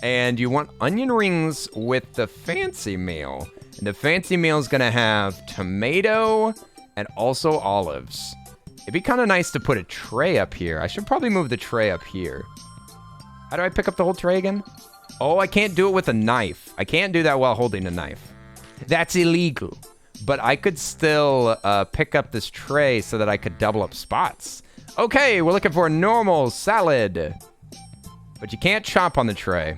and you want onion rings with the fancy meal. And the fancy meal is gonna have tomato and also olives. It'd be kind of nice to put a tray up here. I should probably move the tray up here. How do I pick up the whole tray again? Oh, I can't do it with a knife. I can't do that while holding a knife. That's illegal. But I could still pick up this tray so that I could double up spots. Okay, we're looking for a normal salad. But you can't chop on the tray.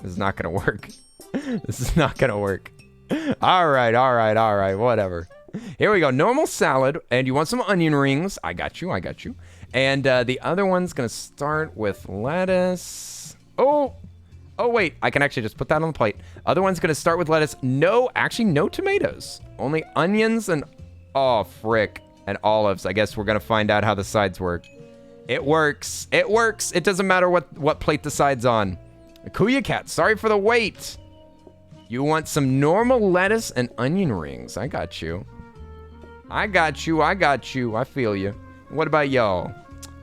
This is not gonna work. This is not gonna work. All right, whatever. Here we go, normal salad, and you want some onion rings. I got you. And the other one's gonna start with lettuce. Oh, wait, I can actually just put that on the plate. Other one's gonna start with lettuce. No, actually no tomatoes. Only onions and, oh, frick, and olives. I guess we're gonna find out how the sides work. It works. It doesn't matter what plate the side's on. Kuya Cat, sorry for the wait. You want some normal lettuce and onion rings. I got you. I feel you. What about y'all?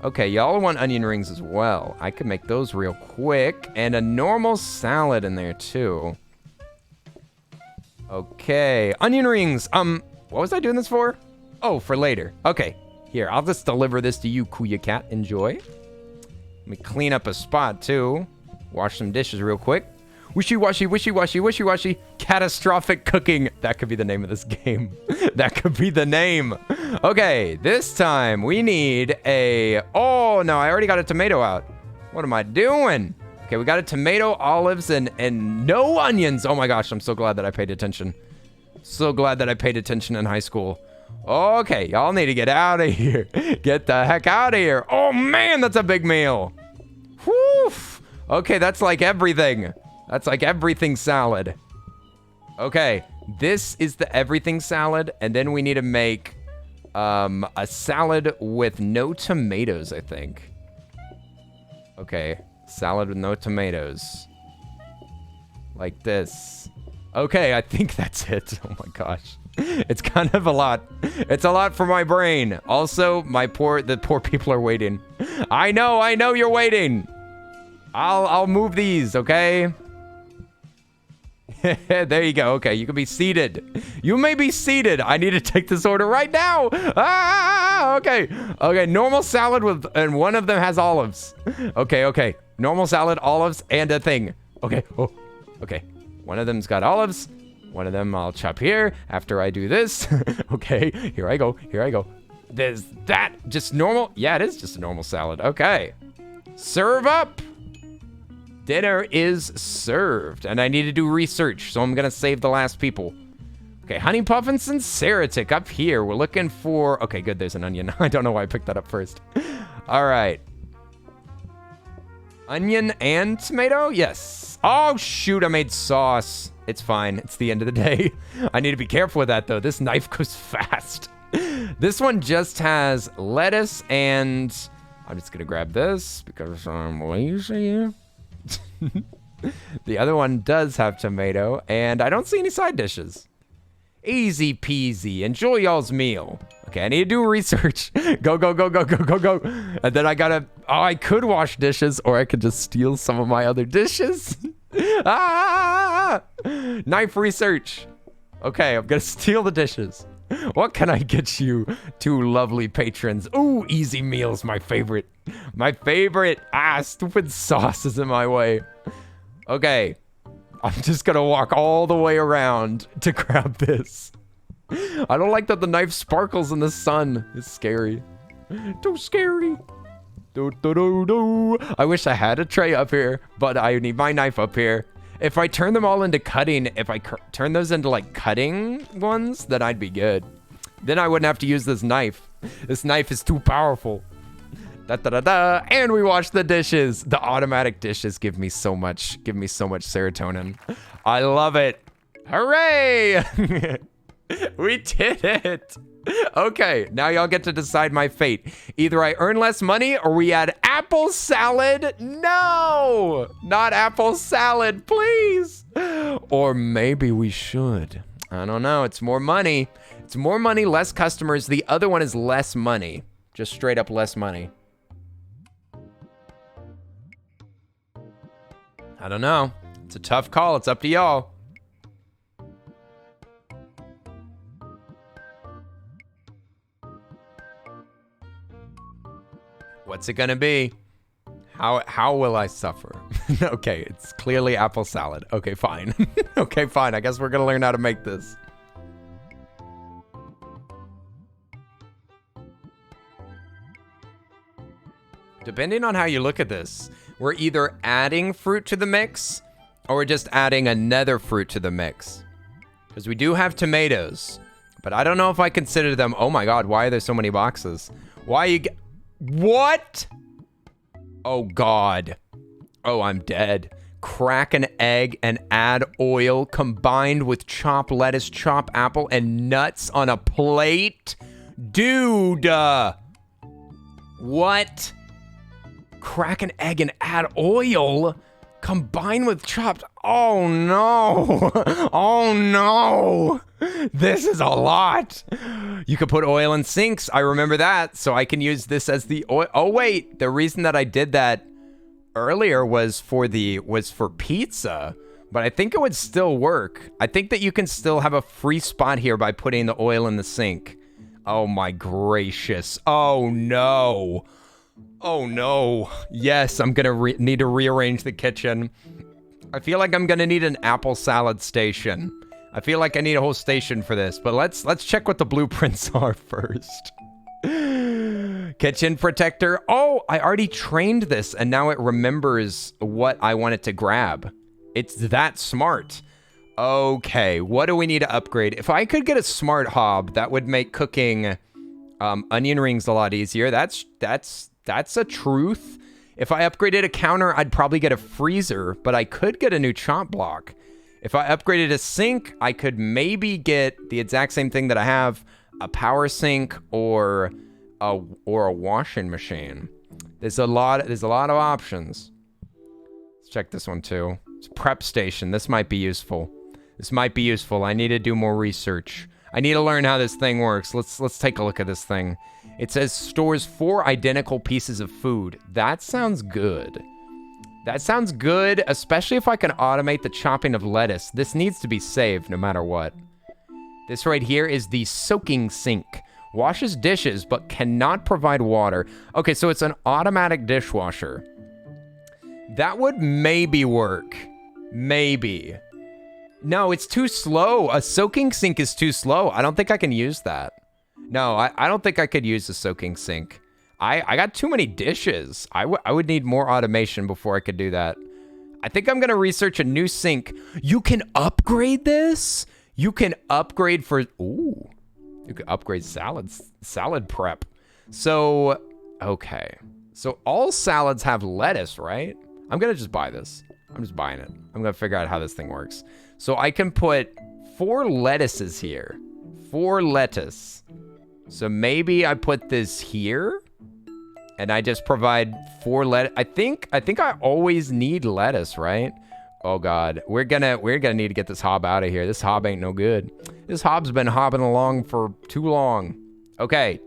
Okay, y'all want onion rings as well. I could make those real quick. And a normal salad in there too. Okay, onion rings. What was I doing this for? Oh, for later. Okay, here, I'll just deliver this to you, Kuya Cat. Enjoy. Let me clean up a spot too. Wash some dishes real quick. Wishy-washy. Catastrophic cooking. That could be the name of this game. That could be the name. Okay, this time we need a... Oh, no, I already got a tomato out. What am I doing? Okay, we got a tomato, olives, and no onions. Oh my gosh, I'm so glad that I paid attention. So glad that I paid attention in high school. Okay, y'all need to get out of here. Get the heck out of here. Oh man, that's a big meal. Whew. Okay, that's like everything. That's like everything salad. Okay, this is the everything salad, and then we need to make a salad with no tomatoes, I think. Okay, salad with no tomatoes. Like this. Okay, I think that's it. Oh my gosh. It's kind of a lot. It's a lot for my brain. Also, the poor people are waiting. I know you're waiting. I'll move these, okay? There you go. Okay, you can be seated. You may be seated. I need to take this order right now. Okay. Okay, normal salad and one of them has olives. Okay. Normal salad, olives, and a thing. Okay. Oh, okay. One of them's got olives. One of them I'll chop here after I do this. Okay, here I go. There's that. Just normal? Yeah, it is just a normal salad. Okay. Serve up. Dinner is served, and I need to do research, so I'm gonna save the last people. Okay, honey puffins and ceretic up here. We're looking for... Okay, good, there's an onion. I don't know why I picked that up first. All right. Onion and tomato? Yes. Oh, shoot, I made sauce. It's fine. It's the end of the day. I need to be careful with that, though. This knife goes fast. This one just has lettuce and... I'm just going to grab this because I'm lazy. The other one does have tomato, and I don't see any side dishes. Easy peasy. Enjoy y'all's meal. Okay, I need to do research. Go, go, go, go, go, go, go. And then I gotta... Oh, I could wash dishes, or I could just steal some of my other dishes. Ah! Knife research. Okay, I'm gonna steal the dishes. What can I get you, two lovely patrons? Ooh, easy meals, my favorite. My favorite. Ah, stupid sauce is in my way. Okay. I'm just gonna walk all the way around to grab this. I don't like that the knife sparkles in the sun. It's scary. Too scary. Do, do, do, do. I wish I had a tray up here, but I need my knife up here. If I turn them all into cutting, if I turn those into like cutting ones, then I'd be good. Then I wouldn't have to use this knife. This knife is too powerful. Da, da, da, da. And we wash the dishes. The automatic dishes give me so much serotonin. I love it. Hooray! We did it. Okay, now y'all get to decide my fate. Either I earn less money or we add apple salad. No, not apple salad, please. Or maybe we should. I don't know. It's more money. It's more money, less customers. The other one is less money. Just straight up less money. I don't know. It's a tough call. It's up to y'all. What's it gonna be? How will I suffer? Okay, it's clearly apple salad. Okay, fine. Okay, fine. I guess we're gonna learn how to make this. Depending on how you look at this, we're either adding fruit to the mix or we're just adding another fruit to the mix. Because we do have tomatoes, but I don't know if I consider them. Oh my God, why are there so many boxes? Why you get... What? Oh God. Oh, I'm dead. Crack an egg and add oil combined with chopped lettuce, chopped apple, and nuts on a plate? Dude. What? Crack an egg and add oil combined with chopped... Oh no. Oh no. This is a lot. You could put oil in sinks. I remember that. So I can use this as the oil. Oh wait, the reason that I did that earlier was for pizza, but I think it would still work. I think that you can still have a free spot here by putting the oil in the sink. Oh my gracious. Oh no. Oh no. Yes, I'm gonna need to rearrange the kitchen. I feel like I'm gonna need an apple salad station. I feel like I need a whole station for this, but let's check what the blueprints are first. Kitchen protector. Oh, I already trained this and now it remembers what I want it to grab. It's that smart. Okay, what do we need to upgrade? If I could get a smart hob, that would make cooking onion rings a lot easier. That's a truth. If I upgraded a counter, I'd probably get a freezer, but I could get a new chop block. If I upgraded a sink, I could maybe get the exact same thing that I have, a power sink or a washing machine. There's a lot of options. Let's check this one too. It's prep station. This might be useful. This might be useful. I need to do more research. I need to learn how this thing works. Let's take a look at this thing. It says stores 4 identical pieces of food. That sounds good. That sounds good, especially if I can automate the chopping of lettuce. This needs to be saved no matter what. This right here is the soaking sink. Washes dishes, but cannot provide water. Okay, so it's an automatic dishwasher. That would maybe work. Maybe. No, it's too slow. A soaking sink is too slow. I don't think I can use that. No, I don't think I could use a soaking sink. I got too many dishes. I would need more automation before I could do that. I think I'm going to research a new sink. You can upgrade this? You can upgrade for... Ooh. You can upgrade salad prep. So, okay. So all salads have lettuce, right? I'm going to just buy this. I'm just buying it. I'm going to figure out how this thing works. So I can put 4 lettuces here. 4 lettuce. So maybe I put this here. And I just provide 4 lettuce. I think I always need lettuce, right? Oh God, we're gonna need to get this hob out of here. This hob ain't no good. This hob's been hobbing along for too long. Okay,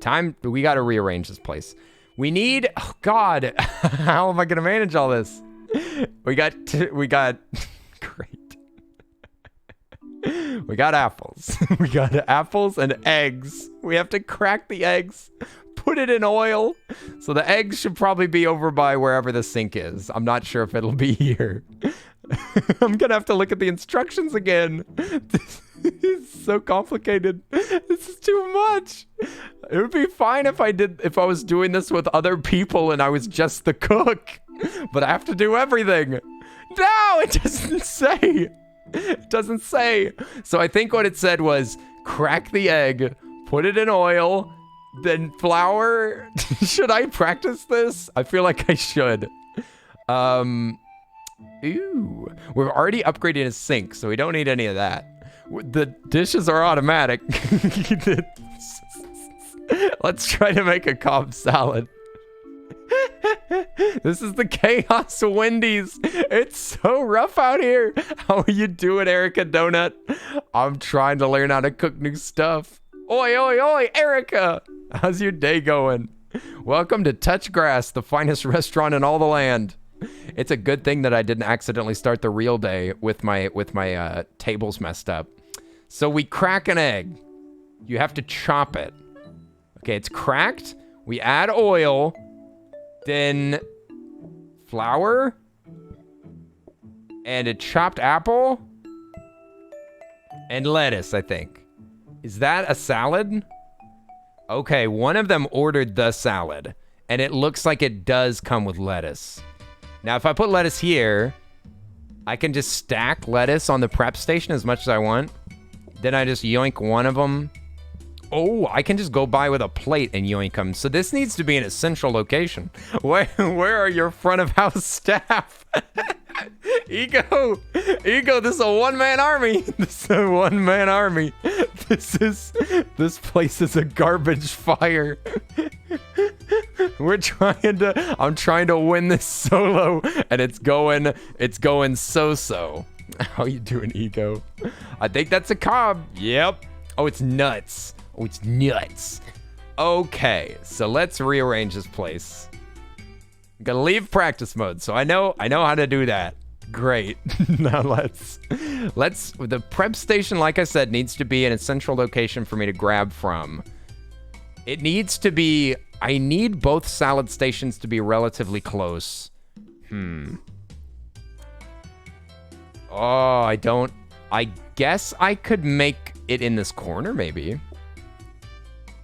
we gotta rearrange this place. We need, oh God, how am I gonna manage all this? We got, great. We got apples. We got apples and eggs. We have to crack the eggs, put it in oil. So the eggs should probably be over by wherever the sink is. I'm not sure if it'll be here. I'm gonna have to look at the instructions again. This is so complicated. This is too much. It would be fine if I was doing this with other people and I was just the cook. But I have to do everything. No, it doesn't say. It doesn't say. So I think what it said was crack the egg, put it in oil, then flour. Should I practice this? I feel like I should. Ooh, we've already upgraded a sink, so we don't need any of that. The dishes are automatic. Let's try to make a Cobb salad. This is the chaos Wendy's. It's so rough out here. How are you doing, Erica Donut? I'm trying to learn how to cook new stuff. Oi, oi, oi, Erica. How's your day going? Welcome to Touch Grass, the finest restaurant in all the land. It's a good thing that I didn't accidentally start the real day with my tables messed up. So we crack an egg. You have to chop it. Okay, it's cracked. We add oil. Then flour. And a chopped apple. And lettuce, I think. Is that a salad? Okay, one of them ordered the salad. And it looks like it does come with lettuce. Now, if I put lettuce here, I can just stack lettuce on the prep station as much as I want. Then I just yoink one of them. Oh, I can just go by with a plate and yoink them. So this needs to be in a central location. Where are your front of house staff? Ego, this is a one-man army. This is a one-man army. This place is a garbage fire. I'm trying to win this solo, and it's going so-so. How you doing, Ego? I think that's a Cobb. Yep. Oh, it's nuts. Oh, it's nuts. Okay, so let's rearrange this place. I'm gonna leave practice mode, so I know how to do that. Great. Now let's the prep station, like I said, needs to be in a central location for me to grab from. It needs to be, I need both salad stations to be relatively close. Oh, I guess I could make it in this corner, maybe.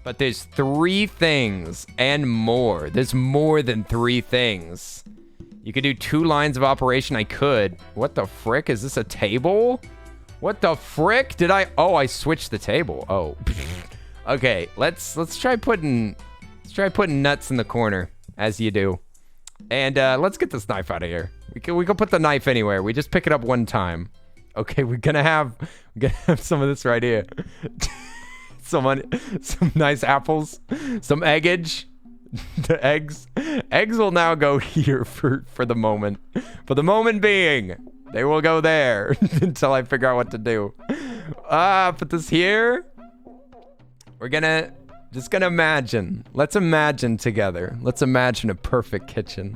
But there's 3 things and more. There's more than 3 things. You could do 2 lines of operation. I could. What the frick? Is this a table? What the frick? I switched the table. Oh. Okay, let's try putting nuts in the corner, as you do. And let's get this knife out of here. We can put the knife anywhere. We just pick it up one time. Okay, we're gonna have some of this right here. some nice apples, some eggage. The eggs will now go here for the moment. For the moment being, they will go there until I figure out what to do. Put this here. We're just gonna imagine. Let's imagine together. Let's imagine a perfect kitchen.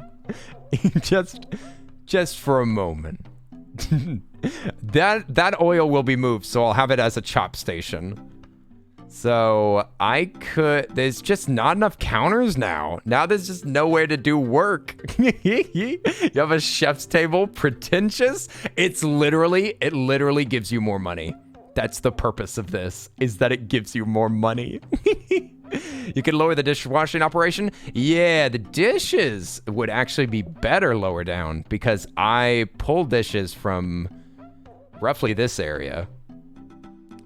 just for a moment. That oil will be moved, so I'll have it as a chop station. So there's just not enough counters now. Now there's just nowhere to do work. You have a chef's table, pretentious. It literally gives you more money. That's the purpose of this, is that it gives you more money. You could lower the dishwashing operation? Yeah, the dishes would actually be better lower down because I pull dishes from roughly this area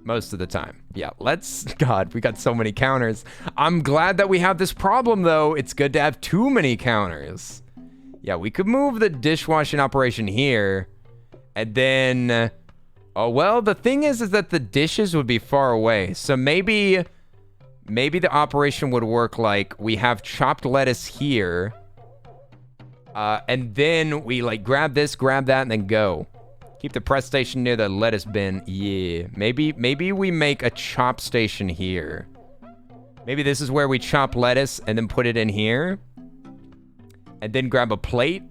most of the time. Yeah, God, we got so many counters. I'm glad that we have this problem, though. It's good to have too many counters. Yeah, we could move the dishwashing operation here, and then... oh, well, the thing is that the dishes would be far away, so maybe the operation would work like we have chopped lettuce here, and then we, like, grab this, grab that, and then go. Keep the press station near the lettuce bin. Yeah, maybe we make a chop station here. Maybe this is where we chop lettuce and then put it in here. And then grab a plate.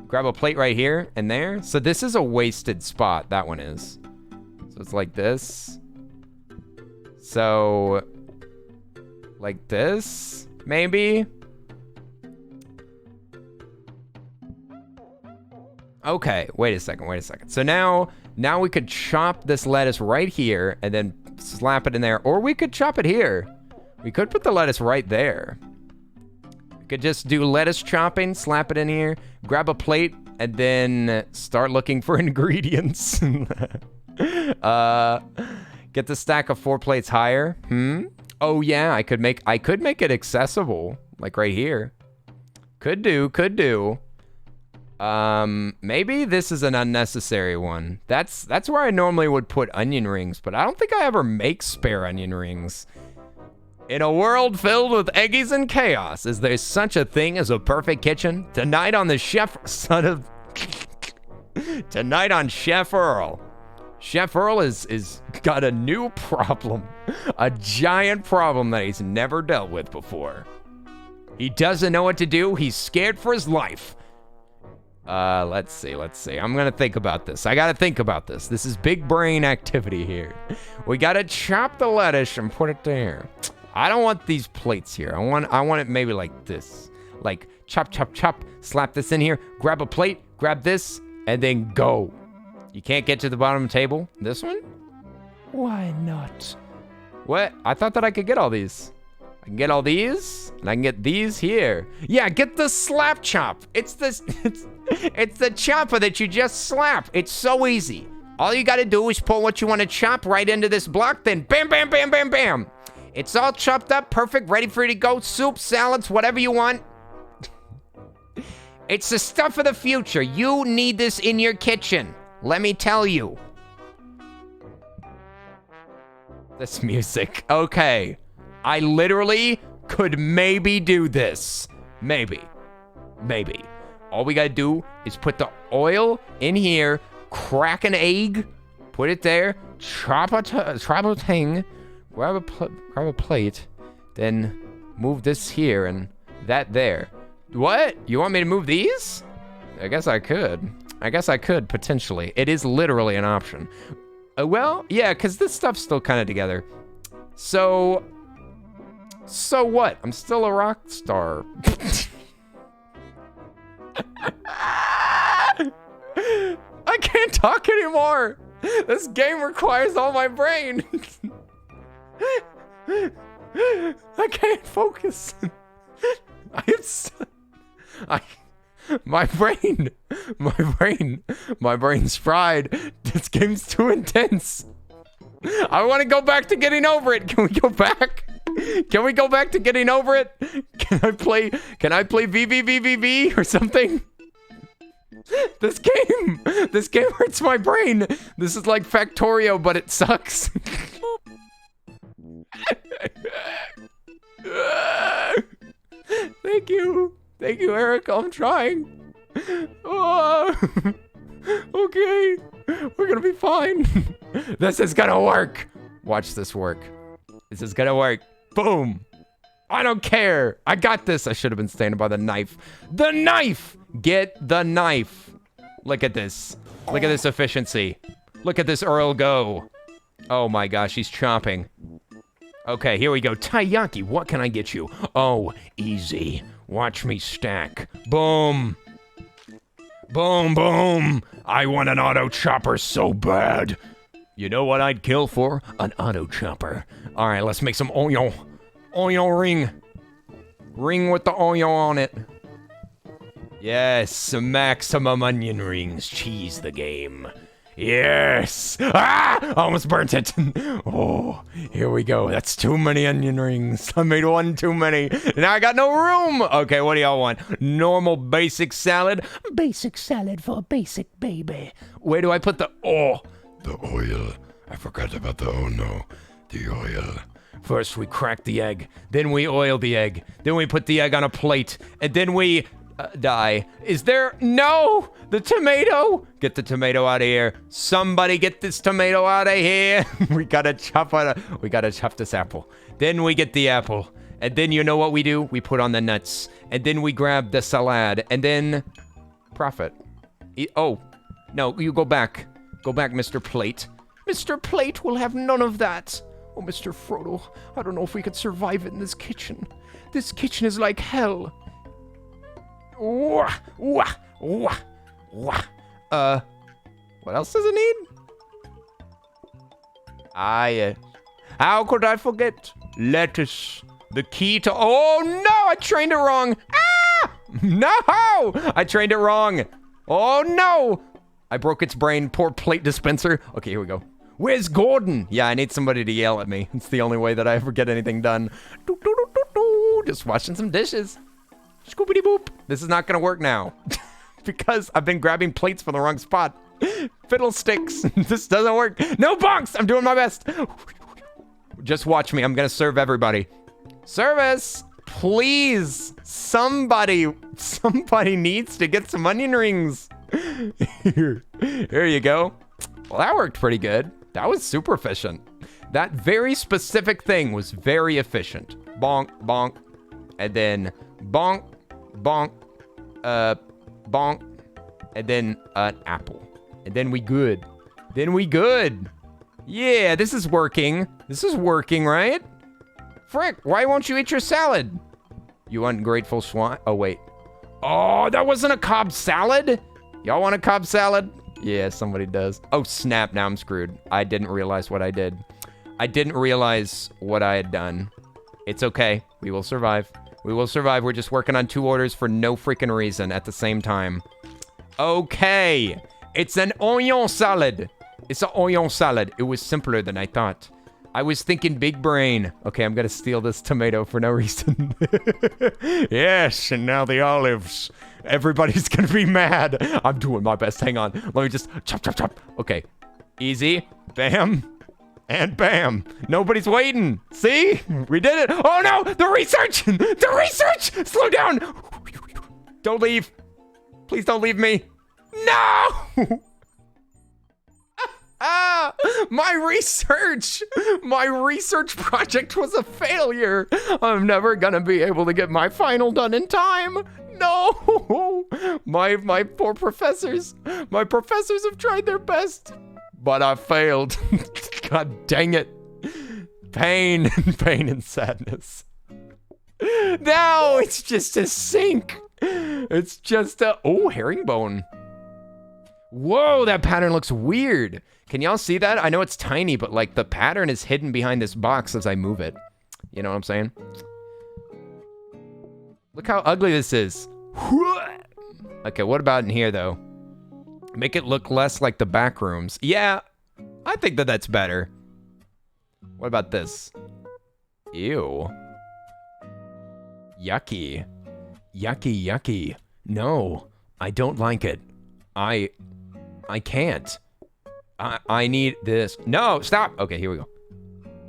Grab a plate right here and there. So this is a wasted spot. That one is. So it's like this. So, like this, maybe. Okay, wait a second. So now we could chop this lettuce right here and then slap it in there. Or we could chop it here. We could put the lettuce right there. We could just do lettuce chopping, slap it in here, grab a plate, and then start looking for ingredients. Get the stack of 4 plates higher. Oh yeah, I could make it accessible, like right here. Could do. Maybe this is an unnecessary one. That's where I normally would put onion rings, but I don't think I ever make spare onion rings. In a world filled with eggies and chaos, is there such a thing as a perfect kitchen? Tonight on Tonight on Chef Earl. Chef Earl is got a new problem. A giant problem that he's never dealt with before. He doesn't know what to do. He's scared for his life. Let's see. I'm gonna think about this. I gotta think about this. This is big brain activity here. We gotta chop the lettuce and put it there. I don't want these plates here. I want it maybe like this. Like chop, slap this in here, grab a plate, grab this, and then go. You can't get to the bottom of the table? This one? Why not? What? I thought that I could get all these. I can get all these, and I can get these here. Yeah, get the slap chop. It's the chopper that you just slap. It's so easy. All you gotta do is pull what you want to chop right into this block, then bam, bam, bam, bam, bam. It's all chopped up, perfect, ready for you to go. Soup, salads, whatever you want. It's the stuff of the future. You need this in your kitchen. Let me tell you. This music. Okay. I literally could maybe do this. Maybe. All we gotta do is put the oil in here, crack an egg, put it there, chop a thing, grab a plate, then move this here and that there. What? You want me to move these? I guess I could, potentially. It is literally an option. Well, yeah, because this stuff's still kind of together. So what? I'm still a rock star. I can't talk anymore. This game requires all my brain. I can't focus. My brain's fried. This game's too intense. I want to go back to getting over it. Can we go back? Can we go back to getting over it? Can I play VVVVV or something? This game hurts my brain. This is like Factorio, but it sucks. Thank you, Eric. I'm trying. Oh, okay, we're gonna be fine. This is gonna work. Watch this work. This is gonna work. Boom. I don't care. I got this. I should have been standing by the knife. The knife! Get the knife. Look at this. Look at this efficiency. Look at this Earl go. Oh my gosh, he's chopping. Okay, here we go. Taiyaki, what can I get you? Oh, easy. Watch me stack. Boom. Boom, boom. I want an auto chopper so bad. You know what I'd kill for? An auto chopper. All right, let's make some oil. Onion ring. Ring with the onion on it. Yes, maximum onion rings. Cheese the game. Yes! Ah! Almost burnt it. Oh, here we go. That's too many onion rings. I made one too many. Now I got no room. Okay, what do y'all want? Normal basic salad? Basic salad for a basic baby. Where do I put the... Oh, The oil. I forgot about the oh no. The oil. first we crack the egg. Then we oil the egg. Then we put the egg on a plate. And then we... die. Is there... No! The tomato! Get the tomato out of here. Somebody get this tomato out of here. We gotta chop this apple. Then we get the apple. And then you know what we do? We put on the nuts. And then we grab the salad. And then... Profit. Oh. No, you go back. Go back, Mr. Plate. Mr. Plate will have none of that. Oh, Mr. Frodo. I don't know if we could survive in this kitchen. This kitchen is like hell. Wah, wah, wah, wah. What else does it need? How could I forget? Lettuce. The key to... Oh, no! I trained it wrong! Ah! No! I trained it wrong! Oh, no! I broke its brain. Poor plate dispenser. Okay, here we go. Where's Gordon? Yeah, I need somebody to yell at me. It's the only way that I ever get anything done. Just washing some dishes. Scoopity boop. This is not gonna work now. Because I've been grabbing plates from the wrong spot. Fiddlesticks. This doesn't work. No bonks! I'm doing my best. Just watch me. I'm gonna serve everybody. Service! Please! Somebody needs to get some onion rings. Here you go. Well, that worked pretty good. That was super efficient. That very specific thing was very efficient. Bonk, bonk. And then bonk, bonk, bonk. And then an apple. And then we good. Yeah, this is working. This is working, right? Frick, why won't you eat your salad? You ungrateful swine. Oh, wait. Oh, that wasn't a Cobb salad? Y'all want a Cobb salad? Yeah, somebody does. Oh, snap. Now I'm screwed. I didn't realize what I did. I didn't realize what I had done. It's okay. We will survive. We will survive. We're just working on 2 orders for no freaking reason at the same time. Okay. It's an onion salad. It's an onion salad. It was simpler than I thought. I was thinking big brain. Okay, I'm gonna steal this tomato for no reason. Yes, and now the olives. Everybody's gonna be mad. I'm doing my best. Hang on. Let me just chop, chop, chop. Okay. Easy. Bam. And bam. Nobody's waiting. See? We did it. Oh no! The research! The research! Slow down! Don't leave. Please don't leave me. No! Ah! My research project was a failure. I'm never gonna be able to get my final done in time. No! My poor professors. My professors have tried their best, but I failed. God dang it. Pain and sadness. No, it's just a sink. It's just a... Oh, herringbone. Whoa, that pattern looks weird. Can y'all see that? I know it's tiny, but like the pattern is hidden behind this box as I move it. You know what I'm saying? Look how ugly this is. Okay, what about in here though? Make it look less like the back rooms. Yeah, I think that that's better. What about this? Ew. Yucky. Yucky, yucky. No, I don't like it. I can't. I need this. No, stop. Okay, here we go.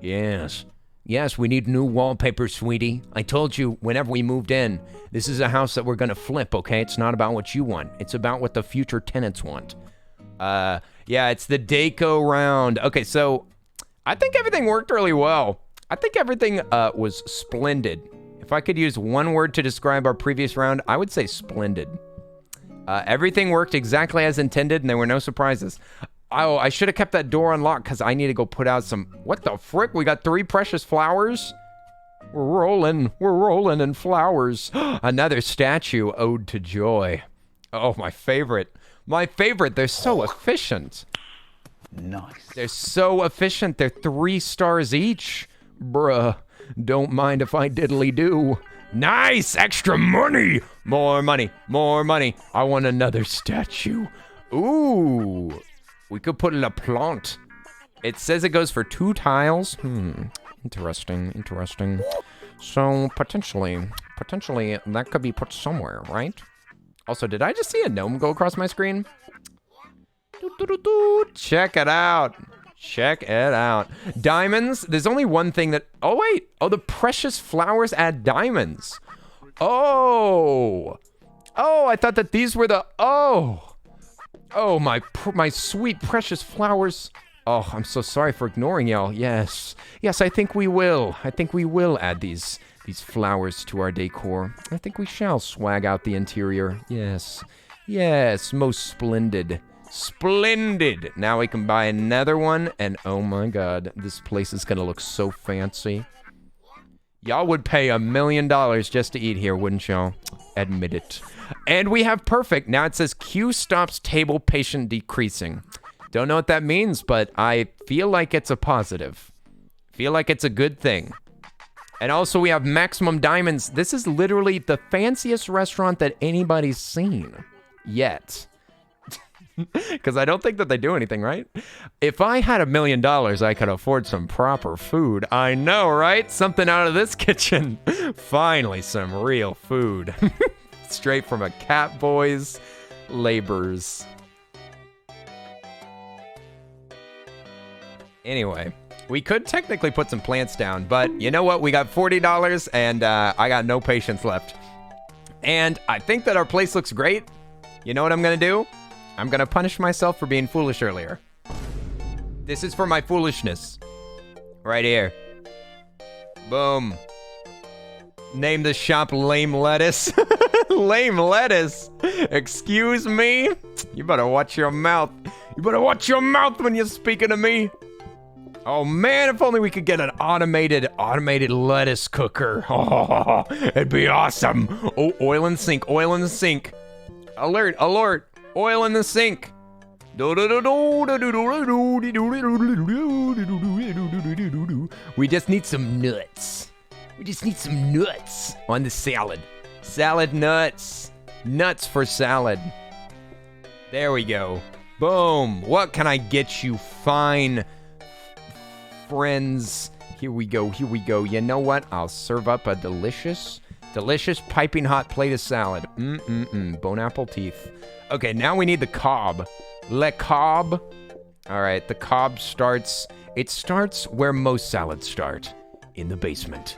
Yes. Yes, we need new wallpaper, sweetie. I told you whenever we moved in, this is a house that we're gonna flip, okay? It's not about what you want. It's about what the future tenants want. Yeah, it's the Deco round. Okay, so I think everything worked really well. I think everything was splendid. If I could use one word to describe our previous round, I would say splendid. Everything worked exactly as intended, and there were no surprises. Oh, I should have kept that door unlocked because I need to go put out some... What the frick? We got 3 precious flowers? We're rolling in flowers. Another statue, Ode to Joy. Oh, my favorite. My favorite. They're so efficient. Nice. They're so efficient. They're 3 stars each. Bruh. Don't mind if I diddly do. Nice! Extra money! More money. More money. I want another statue. Ooh. We could put in a plant. It says it goes for 2 tiles. Interesting. Interesting. So, potentially, that could be put somewhere, right? Also, did I just see a gnome go across my screen? Check it out. Check it out. Diamonds. There's only one thing that... Oh, wait. Oh, the precious flowers add diamonds. Oh. Oh, I thought that these were the... Oh. Oh, my sweet precious flowers. Oh, I'm so sorry for ignoring y'all. Yes. Yes, I think we will. I think we will add these flowers to our decor. I think we shall swag out the interior. Yes. Yes, most splendid. Splendid! Now we can buy another one, and oh my god, this place is gonna look so fancy. Y'all would pay $1 million just to eat here, wouldn't y'all? Admit it. And we have perfect. Now it says queue stops table patient decreasing. Don't know what that means, but I feel like it's a positive. Feel like it's a good thing. And also we have maximum diamonds. This is literally the fanciest restaurant that anybody's seen yet. Because I don't think that they do anything, right? If I had $1 million, I could afford some proper food. I know, right? Something out of this kitchen. Finally, some real food. Straight from a Catboy's labors. Anyway, we could technically put some plants down, but you know what? We got $40 and I got no patience left. And I think that our place looks great. You know what I'm gonna do? I'm gonna punish myself for being foolish earlier. This is for my foolishness. Right here. Boom. Name the shop Lame Lettuce. Lame Lettuce? Excuse me? You better watch your mouth. You better watch your mouth when you're speaking to me. Oh man, if only we could get an automated lettuce cooker. Oh, it'd be awesome. Oh, oil in sink, oil in the sink. Alert, alert. Oil in the sink. We just need some nuts. We just need some nuts on the salad. Salad nuts. Nuts for salad. There we go. Boom. What can I get you fine friends? Here we go. Here we go. You know what? I'll serve up a delicious piping hot plate of salad. Bone apple teeth. Okay, now we need the cob. Le cob. All right, the cob starts. It starts where most salads start, in the basement.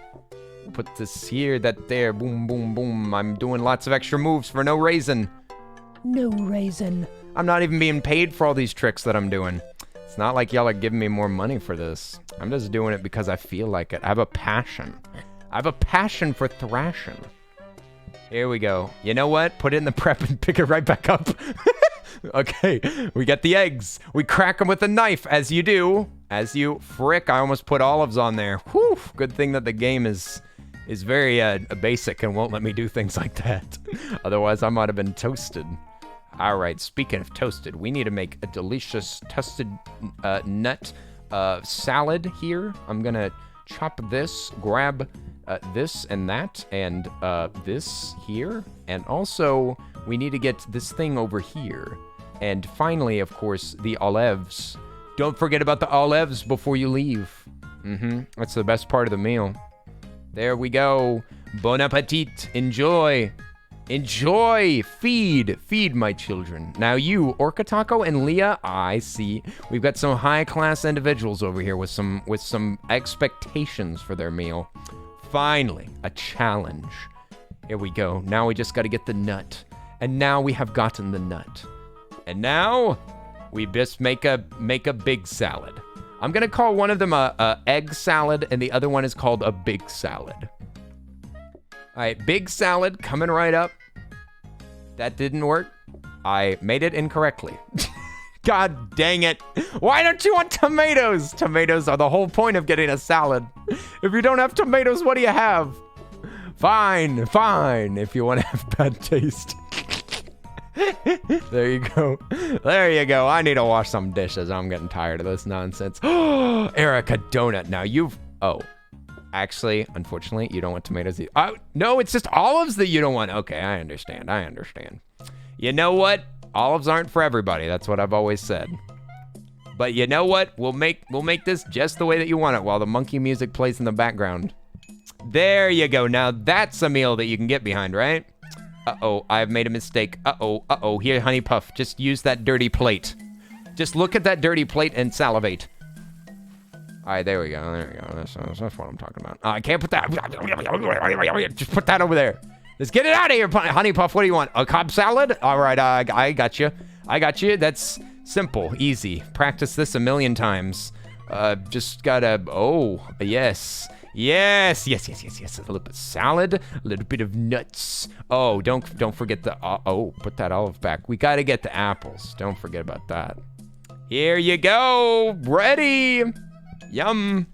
Put this here, that there. Boom, boom, boom. I'm doing lots of extra moves for no reason. No reason. I'm not even being paid for all these tricks that I'm doing. It's not like y'all are giving me more money for this. I'm just doing it because I feel like it. I have a passion. I have a passion for thrashing. Here we go. You know what? Put it in the prep and pick it right back up. Okay, we got the eggs. We crack them with a knife, as you do. As you frick, I almost put olives on there. Whew, good thing that the game is very basic and won't let me do things like that. Otherwise, I might have been toasted. All right, speaking of toasted, we need to make a delicious toasted nut salad here. I'm gonna chop this, grab this and that, and this here. And also, we need to get this thing over here. And finally, of course, the olives. Don't forget about the olives before you leave. That's the best part of the meal. There we go. Bon appetit. Enjoy. Enjoy. Feed. Feed, my children. Now you, Orca Taco and Leah, I see. We've got some high-class individuals over here with some expectations for their meal. Finally, a challenge. Here we go. Now we just got to get the nut. And now we have gotten the nut. And now we just make a big salad. I'm going to call one of them a egg salad, and the other one is called a big salad. All right, big salad coming right up. That didn't work. I made it incorrectly. God dang it. Why don't you want tomatoes? Tomatoes are the whole point of getting a salad. If you don't have tomatoes, what do you have? Fine, fine, if you want to have bad taste. There you go. There you go. I need to wash some dishes. I'm getting tired of this nonsense. Erica Donut. Now you've... Oh. Actually, unfortunately, you don't want tomatoes. No, it's just olives that you don't want. Okay, I understand. You know what? Olives aren't for everybody. That's what I've always said. But you know what? We'll make this just the way that you want it while the monkey music plays in the background. There you go. Now that's a meal that you can get behind, right? Uh-oh, I've made a mistake. Uh-oh. Here, Honey Puff, just use that dirty plate. Just look at that dirty plate and salivate. All right, there we go. That's what I'm talking about. I can't put that. Just put that over there. Let's get it out of here, Honey Puff. What do you want? A Cobb salad? All right, I got you. That's simple, easy. Practice this a million times. Just gotta. Oh, yes. A little bit of salad, a little bit of nuts. Oh, don't forget the. Put that olive back. We gotta get the apples. Don't forget about that. Here you go. Ready. Yum.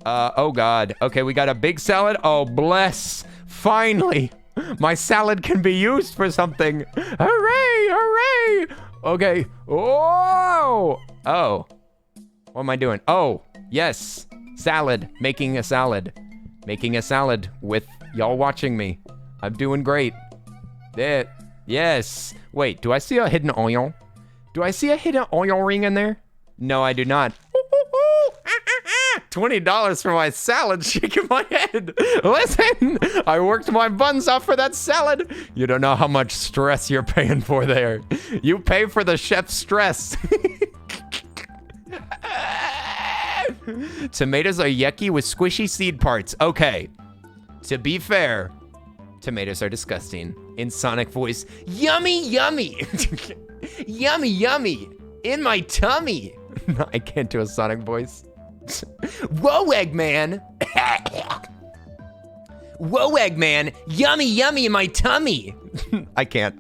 Oh God. Okay, we got a big salad. Oh, bless. Finally, my salad can be used for something. Hooray. Okay. Oh. What am I doing? Oh, yes. Salad. Making a salad with y'all watching me. I'm doing great. There. Yes. Wait, do I see a hidden onion? Do I see a hidden onion ring in there? No, I do not. $20 for my salad, shaking my head. Listen, I worked my buns off for that salad. You don't know how much stress you're paying for there. You pay for the chef's stress. Tomatoes are yucky with squishy seed parts. Okay, to be fair, tomatoes are disgusting. In Sonic voice, yummy. Yummy, in my tummy. I can't do a Sonic voice. Whoa, Eggman. Whoa, Eggman. Yummy in my tummy. I can't.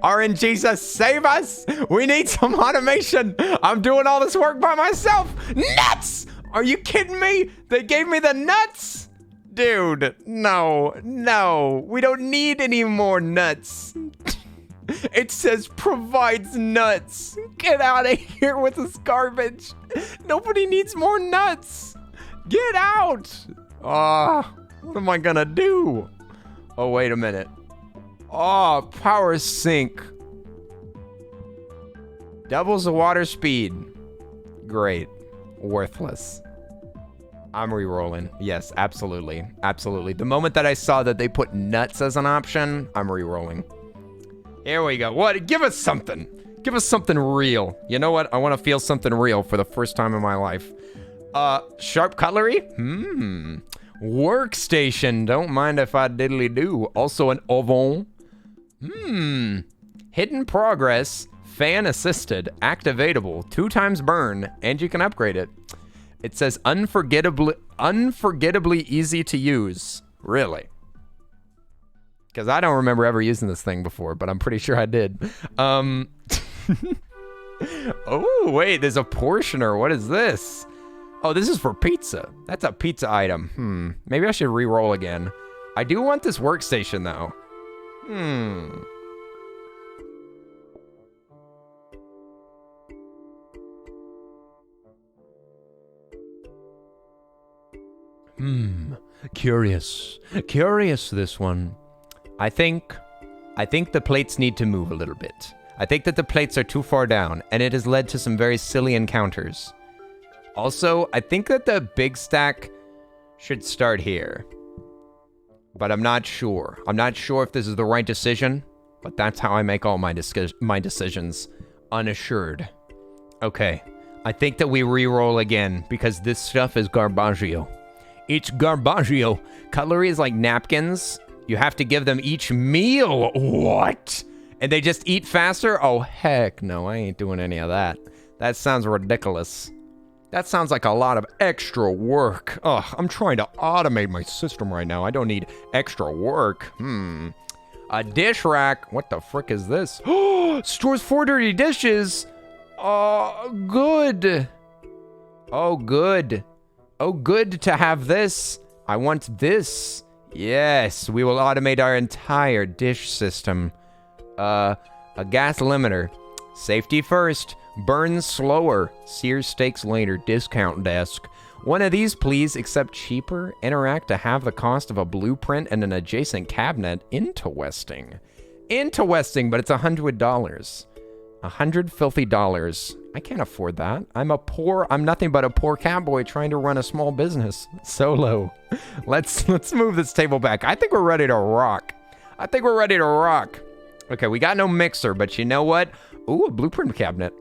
RNG, save us. We need some automation. I'm doing all this work by myself. Nuts. Are you kidding me? They gave me the nuts. Dude, no. We don't need any more nuts. It says provides nuts. Get out of here with this garbage. Nobody needs more nuts. Get out. What am I gonna do? Oh, wait a minute. Oh, power sink. Doubles the water speed. Great. Worthless. I'm re-rolling. Yes, absolutely. The moment that I saw that they put nuts as an option, I'm re-rolling. Here we go. What? Give us something. Give us something real. You know what? I want to feel something real for the first time in my life. Sharp cutlery? Workstation. Don't mind if I diddly do. Also an oven. Hidden progress. Fan assisted. Activatable. 2x burn. And you can upgrade it. It says unforgettably easy to use. Really? Because I don't remember ever using this thing before, but I'm pretty sure I did. Oh, wait, there's a portioner. What is this? Oh, this is for pizza. That's a pizza item. Maybe I should re-roll again. I do want this workstation, though. Curious, this one. I think the plates need to move a little bit. I think that the plates are too far down, and it has led to some very silly encounters. Also, I think that the big stack should start here. But I'm not sure. I'm not sure if this is the right decision, but that's how I make all my decisions. Unassured. Okay, I think that we re-roll again, because this stuff is garbaggio. It's garbaggio. Cutlery is like napkins. You have to give them each meal. What? And they just eat faster? Oh, heck no. I ain't doing any of that. That sounds ridiculous. That sounds like a lot of extra work. Ugh, I'm trying to automate my system right now. I don't need extra work. A dish rack. What the frick is this? Stores 4 dirty dishes. Good. Oh, good. Oh, good to have this. I want this. Yes, we will automate our entire dish system. A gas limiter. Safety first. Burn slower. Sear steaks later. Discount desk. One of these, please, except cheaper. Interact to halve the cost of a blueprint and an adjacent cabinet. Interesting. Interesting, but it's $100. 100 filthy dollars. I can't afford that. I'm nothing but a poor cowboy trying to run a small business. Solo. Let's move this table back. I think we're ready to rock. Okay, we got no mixer, but you know what? Ooh, a blueprint cabinet.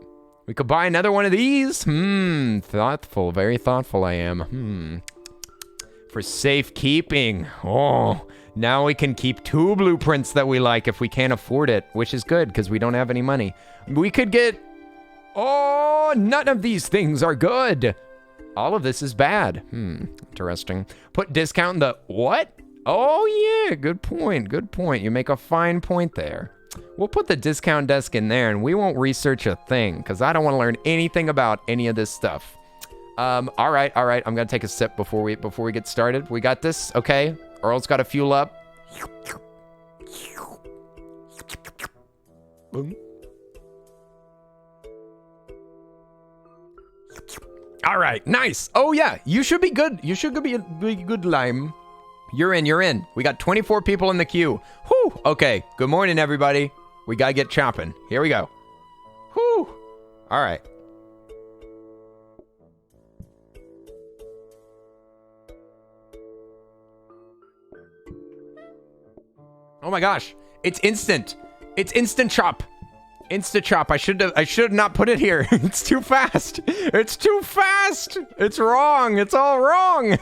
We could buy another one of these. Thoughtful. Very thoughtful I am. For safekeeping. Oh, now we can keep 2 blueprints that we like if we can't afford it, which is good because we don't have any money. We could get... Oh, none of these things are good. All of this is bad. Interesting. Put discount in the... What? Oh, yeah. Good point. You make a fine point there. We'll put the discount desk in there and we won't research a thing because I don't want to learn anything about any of this stuff. All right. I'm going to take a sip before we get started. We got this. Okay. Earl's got to fuel up. Boom. All right. Nice. Oh, yeah. You should be good. You should be good, Lime. You're in. We got 24 people in the queue. Whew. Okay. Good morning, everybody. We got to get chopping. Here we go. Whew. All right. Oh my gosh. It's instant. It's instant chop. Insta chop. I should have not put it here. It's too fast. It's wrong. It's all wrong.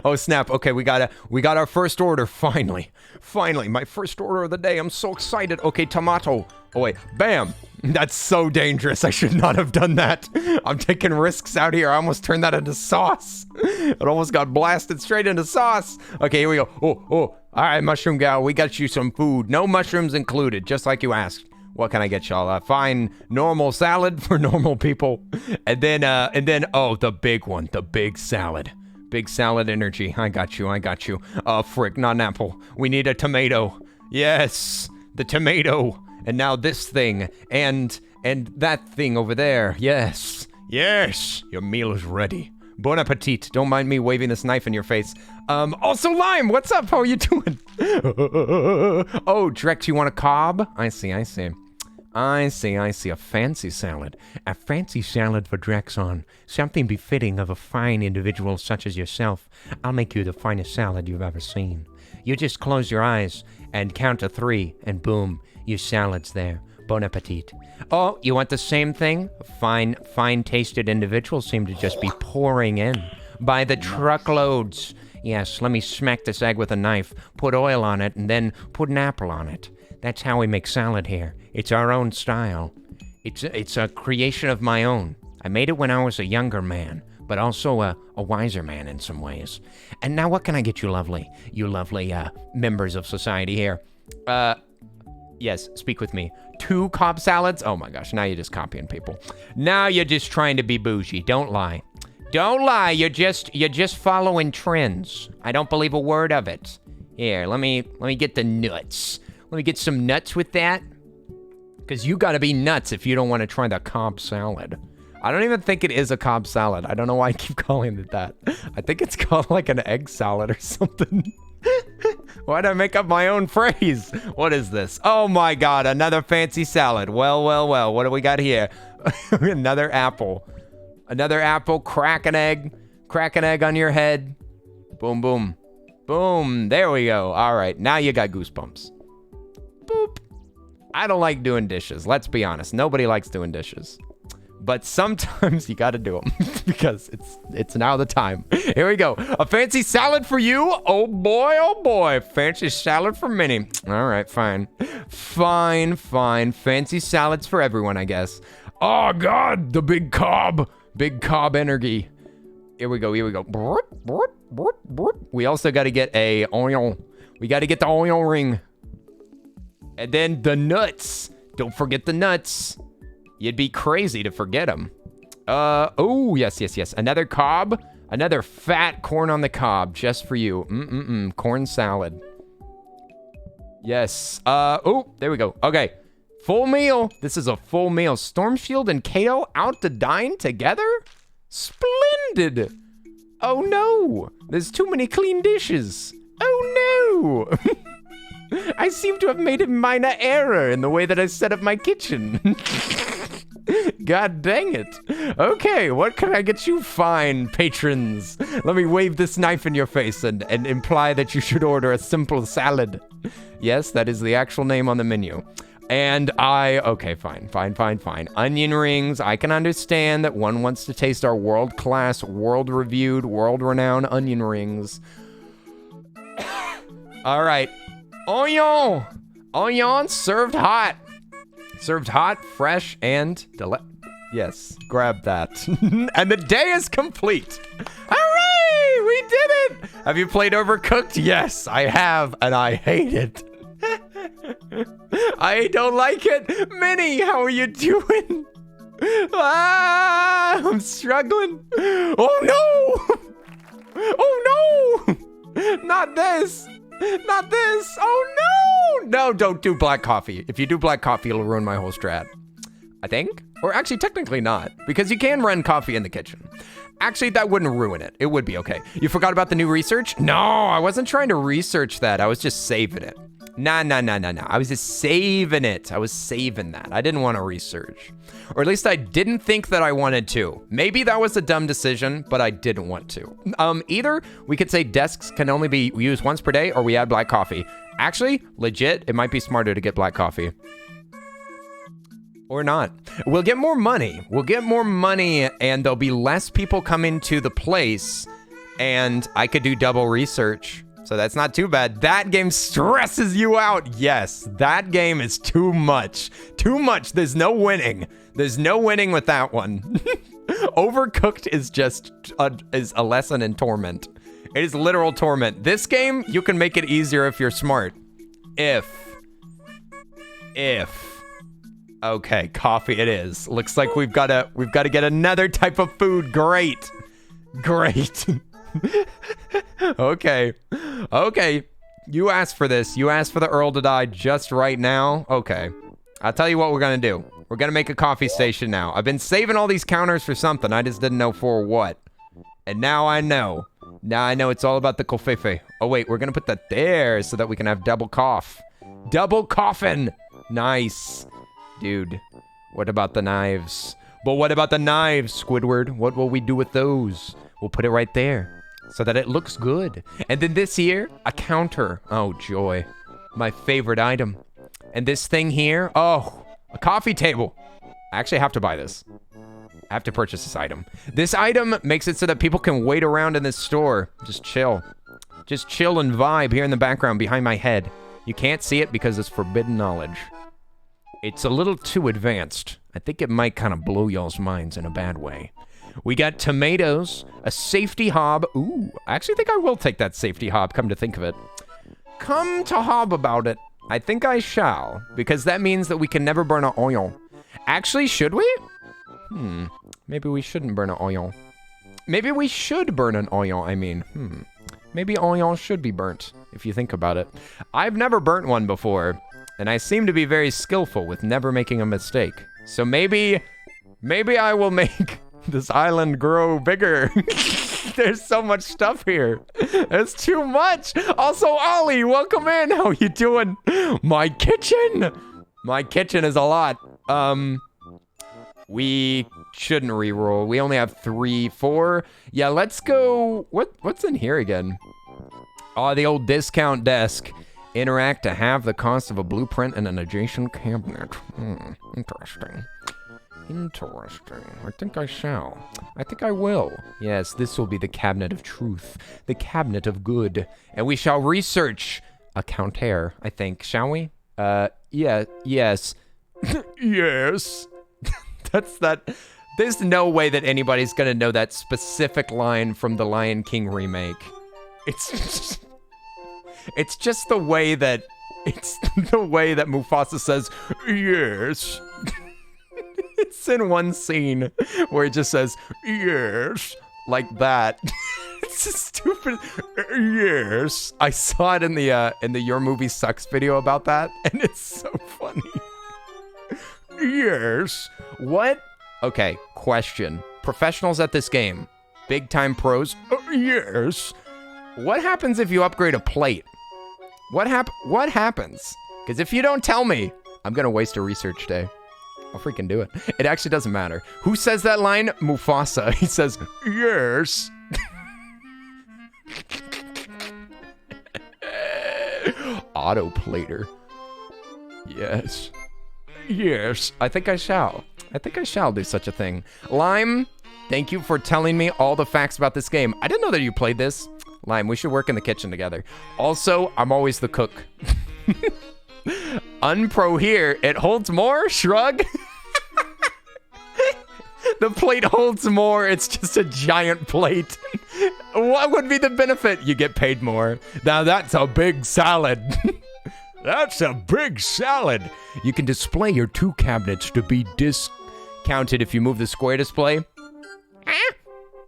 Oh snap. Okay, we got our first order finally. My first order of the day. I'm so excited. Okay, tomato. Oh wait. Bam. That's so dangerous. I should not have done that. I'm taking risks out here. I almost turned that into sauce. It almost got blasted straight into sauce. Okay, here we go. Oh. All right, mushroom gal. We got you some food. No mushrooms included, just like you asked. What can I get y'all? A fine normal salad for normal people. And then, oh, the big one, the big salad. Big salad energy. I got you. Frick, not an apple. We need a tomato. Yes, the tomato. And now this thing, and that thing over there. Yes, your meal is ready. Bon appetit. Don't mind me waving this knife in your face. Also Lime, what's up? How are you doing? Oh, Drex, you want a cob? I see. A fancy salad. A fancy salad for Drexon. Something befitting of a fine individual such as yourself. I'll make you the finest salad you've ever seen. You just close your eyes and count to 3, and boom, your salad's there. Bon appetit. Oh, you want the same thing? Fine-tasted individuals seem to just be pouring in. By the truckloads. Yes, let me smack this egg with a knife, put oil on it, and then put an apple on it. That's how we make salad here. It's our own style. It's a creation of my own. I made it when I was a younger man, but also a wiser man in some ways. And now what can I get you lovely members of society here? Yes, speak with me. 2 Cobb salads? Oh my gosh, now you're just copying people. Now you're just trying to be bougie. Don't lie. You're just following trends. I don't believe a word of it. Here, let me get the nuts. Let me get some nuts with that. Because you gotta be nuts if you don't want to try the Cobb salad. I don't even think it is a Cobb salad. I don't know why I keep calling it that. I think it's called like an egg salad or something. Why'd I make up my own phrase? What is this? Oh my god, another fancy salad. Well. What do we got here? Another apple. Crack an egg on your head. Boom. There we go. All right, now you got goosebumps. Boop. I don't like doing dishes. Let's be honest. Nobody likes doing dishes. But sometimes you gotta do them because it's now the time. Here we go. A fancy salad for you. Oh boy. Fancy salad for Minnie. All right, fine. Fancy salads for everyone, I guess. Oh God, the big cob energy. Here we go. We also got to get a oil. We got to get the oil ring. And then the nuts. Don't forget the nuts. You'd be crazy to forget them. Oh, yes. Another cob. Another fat corn on the cob just for you. Corn salad. Yes. Oh, there we go. Okay. Full meal. This is a full meal. Storm Shield and Kato out to dine together? Splendid. Oh no! There's too many clean dishes. Oh no! I seem to have made a minor error in the way that I set up my kitchen. God dang it. Okay, what can I get you fine, patrons? Let me wave this knife in your face and imply that you should order a simple salad. Yes, that is the actual name on the menu. And okay, fine. Onion rings. I can understand that one wants to taste our world-class, world-reviewed, world-renowned onion rings. All right. Onion served hot. Served hot, fresh, and yes, grab that. And the day is complete. Hooray! We did it! Have you played Overcooked? Yes, I have, and I hate it. I don't like it. Minnie, how are you doing? I'm struggling. Oh no! Oh no! Not this! Not this! Oh no! No, don't do black coffee. If you do black coffee, it'll ruin my whole strat. I think? Or actually, technically not, because you can run coffee in the kitchen. Actually, that wouldn't ruin it. It would be okay. You forgot about the new research? No, I wasn't trying to research that. I was just saving it. Nah. I was just saving it. I was saving that. I didn't want to research. Or at least I didn't think that I wanted to. Maybe that was a dumb decision, but I didn't want to. Either we could say desks can only be used once per day, or we add black coffee. Actually, legit, it might be smarter to get black coffee. Or not. We'll get more money. We'll get more money, and there'll be less people coming to the place, and I could do double research. So that's not too bad. That game stresses you out. Yes, that game is too much. Too much. There's no winning. There's no winning with that one. Overcooked is just is a lesson in torment. It is literal torment. This game, you can make it easier if you're smart. If. Okay, coffee it is. Looks like we've got to get another type of food. Great. Okay. You asked for this. You asked for the Earl to die just right now. Okay. I'll tell you what we're gonna do. We're gonna make a coffee station now. I've been saving all these counters for something. I just didn't know for what. And now I know. Now I know it's all about the covfefe. Oh wait, we're gonna put that there so that we can have double cough. Double coffin. Nice. Dude, what about the knives? But what about the knives, Squidward? What will we do with those? We'll put it right there so that it looks good. And then this here, a counter. Oh, joy. My favorite item. And this thing here, oh, a coffee table. I actually have to buy this. I have to purchase this item. This item makes it so that people can wait around in this store. Just chill. Just chill and vibe here in the background behind my head. You can't see it because it's forbidden knowledge. It's a little too advanced. I think it might kind of blow y'all's minds in a bad way. We got tomatoes, a safety hob. Ooh, I actually think I will take that safety hob, come to think of it. Come to hob about it. I think I shall, because that means that we can never burn an oil. Actually, should we? Maybe we shouldn't burn an oil. Maybe we should burn an oil, I mean. Maybe oil should be burnt, if you think about it. I've never burnt one before, and I seem to be very skillful with never making a mistake. So maybe I will make this island grow bigger. There's so much stuff here. There's too much. Also, Ollie, welcome in. How you doing? My kitchen. My kitchen is a lot. We shouldn't re-roll. We only have 3, 4. Yeah, let's go. What's in here again? Oh, the old discount desk. Interact to halve the cost of a blueprint and an adjacent cabinet. Interesting. I think I shall. I think I will. Yes, this will be the cabinet of truth. The cabinet of good. And we shall research a counter, I think. Shall we? Yeah, yes. Yes. That's that. There's no way that anybody's gonna know that specific line from the Lion King remake. It's just the way that Mufasa says, yes. It's in one scene where it just says, yes, like that. It's just stupid. Yes. I saw it in the Your Movie Sucks video about that, and it's so funny. Yes. What? Okay, question. Professionals at this game. Big time pros. Yes. What happens if you upgrade a plate? What happens? Because if you don't tell me, I'm going to waste a research day. I'll freaking do it. It actually doesn't matter. Who says that line? Mufasa. He says, Yes. autoplater. Yes. Yes. I think I shall. I think I shall do such a thing. Lime, thank you for telling me all the facts about this game. I didn't know that you played this. Lime, we should work in the kitchen together. Also, I'm always the cook. Unpro here. It holds more. Shrug. The plate holds more. It's just a giant plate. What would be the benefit? You get paid more. Now that's a big salad. That's a big salad. You can display your 2 cabinets to be discounted if you move the square display.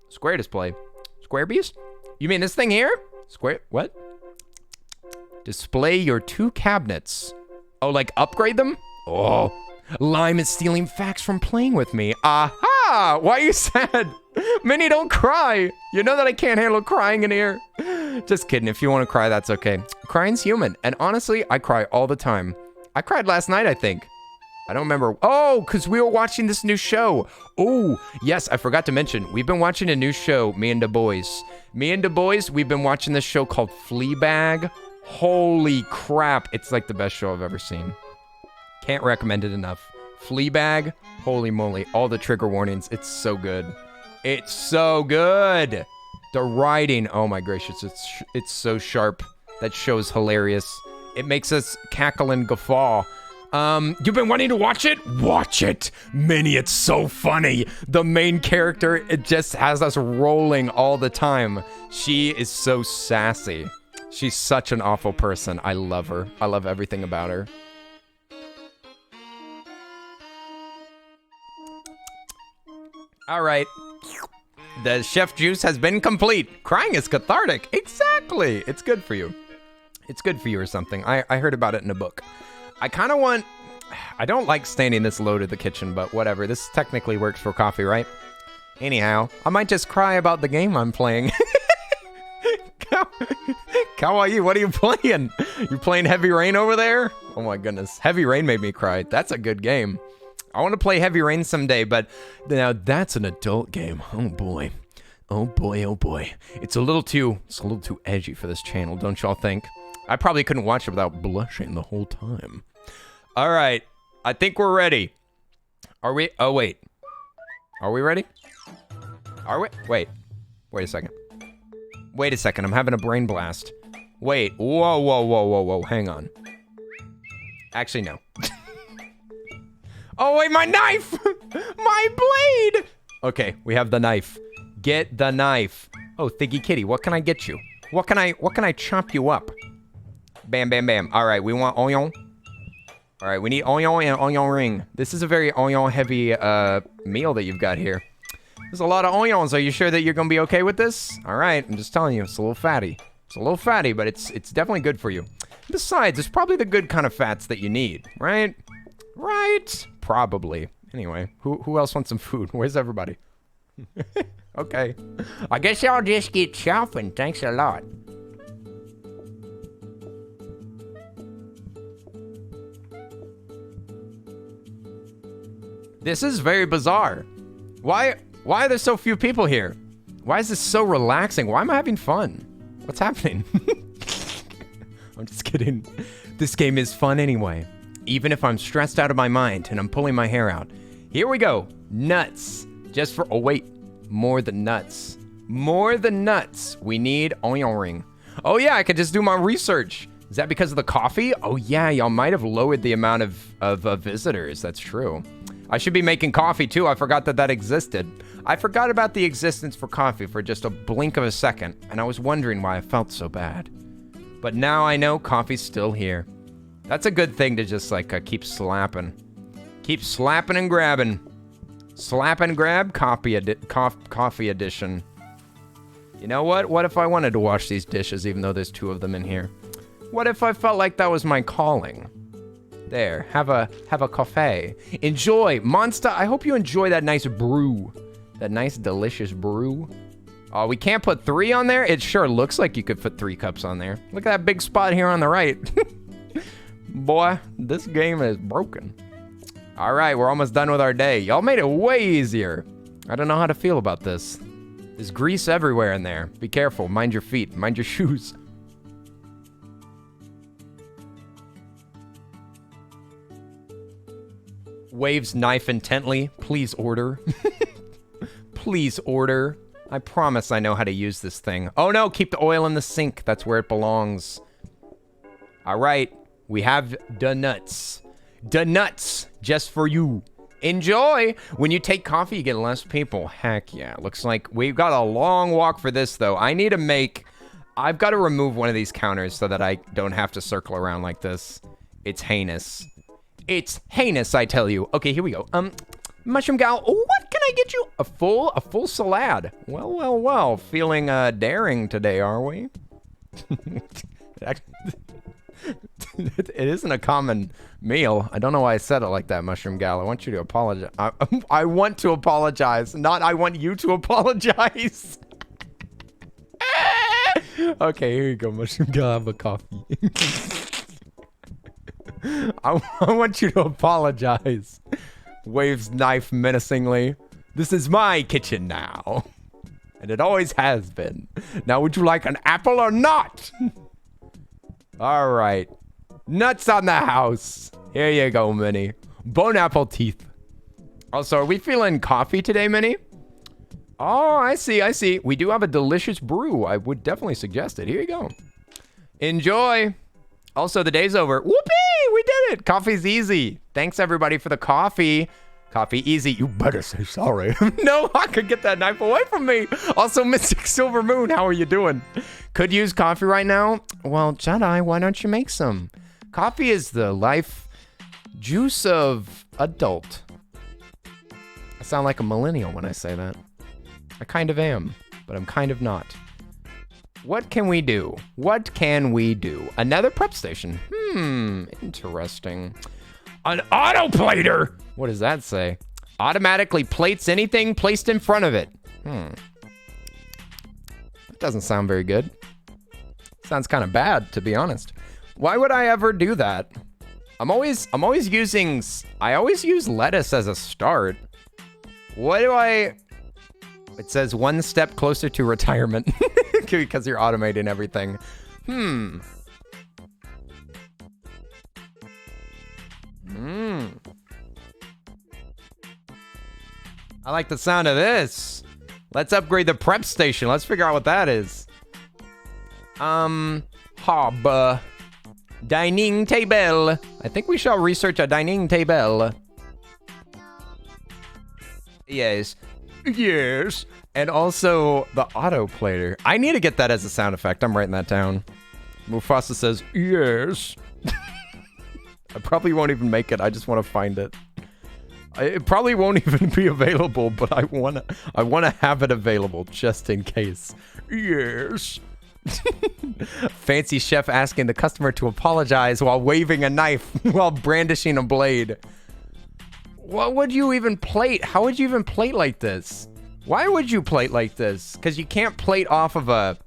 Square display. Square beast? You mean this thing here? Square, what? Display your 2 cabinets. Oh, like upgrade them? Oh, Lime is stealing facts from playing with me. Aha! Why are you sad? Minnie, don't cry. You know that I can't handle crying in here. Just kidding. If you want to cry, that's okay. Crying's human. And honestly, I cry all the time. I cried last night, I think. I don't remember. Oh, because we were watching this new show. Oh, yes, I forgot to mention. We've been watching a new show, me and the boys. Me and the boys, we've been watching this show called Fleabag. Holy crap. It's like the best show I've ever seen. Can't recommend it enough. Fleabag, holy moly. All the trigger warnings. It's so good. It's so good. The writing, oh my gracious, it's so sharp. That show's hilarious. It makes us cackle and guffaw. You've been wanting to watch it? Watch it. Minnie, it's so funny. The main character, it just has us rolling all the time. She is so sassy. She's such an awful person. I love her. I love everything about her. All right. The chef juice has been complete. Crying is cathartic. Exactly. It's good for you. It's good for you or something. I heard about it in a book. I kind of want... I don't like standing this low to the kitchen, but whatever. This technically works for coffee, right? Anyhow, I might just cry about the game I'm playing. Kawaii, what are you playing? You playing Heavy Rain over there? Oh my goodness. Heavy Rain made me cry. That's a good game. I want to play Heavy Rain someday, but now that's an adult game. Oh boy. Oh boy, oh boy. It's a little too edgy for this channel, don't y'all think? I probably couldn't watch it without blushing the whole time. All right. I think we're ready. Are we? Oh, wait. Are we ready? Are we? Wait. Wait a second. Wait a second. I'm having a brain blast. Wait. Whoa, whoa, whoa, whoa, whoa. Hang on. Actually, no. Oh, wait, my knife! My blade! Okay, we have the knife. Get the knife. Oh, Thiggy Kitty, what can I get you? What can I chop you up? Bam, bam, bam. All right, we want onion. All right, we need onion and onion ring. This is a very onion-heavy meal that you've got here. There's a lot of onions. Are you sure that you're going to be okay with this? All right, I'm just telling you, it's a little fatty. It's a little fatty, but it's definitely good for you. Besides, it's probably the good kind of fats that you need, right? Right? Probably. Anyway, who else wants some food? Where's everybody? Okay. I guess I'll just get shopping. Thanks a lot. This is very bizarre. Why are there so few people here? Why is this so relaxing? Why am I having fun? What's happening? I'm just kidding. This game is fun anyway. Even if I'm stressed out of my mind and I'm pulling my hair out. Here we go. Nuts. Just for... Oh, wait. More than nuts. More than nuts. We need onion ring. Oh, yeah. I could just do my research. Is that because of the coffee? Oh, yeah. Y'all might have lowered the amount of visitors. That's true. I should be making coffee, too. I forgot that existed. I forgot about the existence for coffee for just a blink of a second. And I was wondering why I felt so bad. But now I know coffee's still here. That's a good thing to just, like, keep slapping. Keep slapping and grabbing. Slap and grab coffee edition. You know what? What if I wanted to wash these dishes, even though there's 2 of them in here? What if I felt like that was my calling? There. Have a coffee. Enjoy. Monster, I hope you enjoy that nice brew. That nice, delicious brew. Oh, we can't put 3 on there? It sure looks like you could put 3 cups on there. Look at that big spot here on the right. Boy, this game is broken. All right, we're almost done with our day. Y'all made it way easier. I don't know how to feel about this. There's grease everywhere in there. Be careful. Mind your feet. Mind your shoes. Waves knife intently. Please order. Please order. I promise I know how to use this thing. Oh no, keep the oil in the sink. That's where it belongs. All right, we have the nuts. The nuts, just for you. Enjoy. When you take coffee, you get less people. Heck yeah. Looks like we've got a long walk for this, though. I've got to remove one of these counters so that I don't have to circle around like this. It's heinous. It's heinous, I tell you. Okay, here we go. Mushroom Gal, what can I get you? A full salad. Well. Feeling daring today, are we? It isn't a common meal. I don't know why I said it like that, Mushroom Gal. I want you to apologize. I want to apologize, not I want you to apologize. Okay, here you go, Mushroom Gal. Have a coffee. I want you to apologize. Waves knife menacingly. This is my kitchen now. And it always has been. Now, would you like an apple or not? All right. Nuts on the house. Here you go, Minnie. Bone apple teeth. Also, are we feeling coffee today, Minnie? Oh, I see. We do have a delicious brew. I would definitely suggest it. Here you go. Enjoy. Also, the day's over. Whoopee! We did it. Coffee's easy. Thanks, everybody, for the coffee. Coffee easy. You better say sorry. No, I could get that knife away from me. Also, Mystic Silver Moon, how are you doing? Could use coffee right now? Well, Jedi, why don't you make some? Coffee is the life juice of adult. I sound like a millennial when I say that. I kind of am, but I'm kind of not. What can we do? Another prep station. Interesting. An autoplater! What does that say? Automatically plates anything placed in front of it. That doesn't sound very good. Sounds kind of bad, to be honest. Why would I ever do that? I always use lettuce as a start. It says one step closer to retirement because you're automating everything. I like the sound of this. Let's upgrade the prep station. Let's figure out what that is. Hob. Dining table. I think we shall research a dining table. Yes. And also the autoplater. I need to get that as a sound effect. I'm writing that down. Mufasa says, yes. I probably won't even make it. I just want to find it. It probably won't even be available, but I wanna have it available just in case. Yes. Fancy chef asking the customer to apologize while waving a knife while brandishing a blade. What would you even plate? How would you even plate like this? Why would you plate like this? Because you can't plate off of a...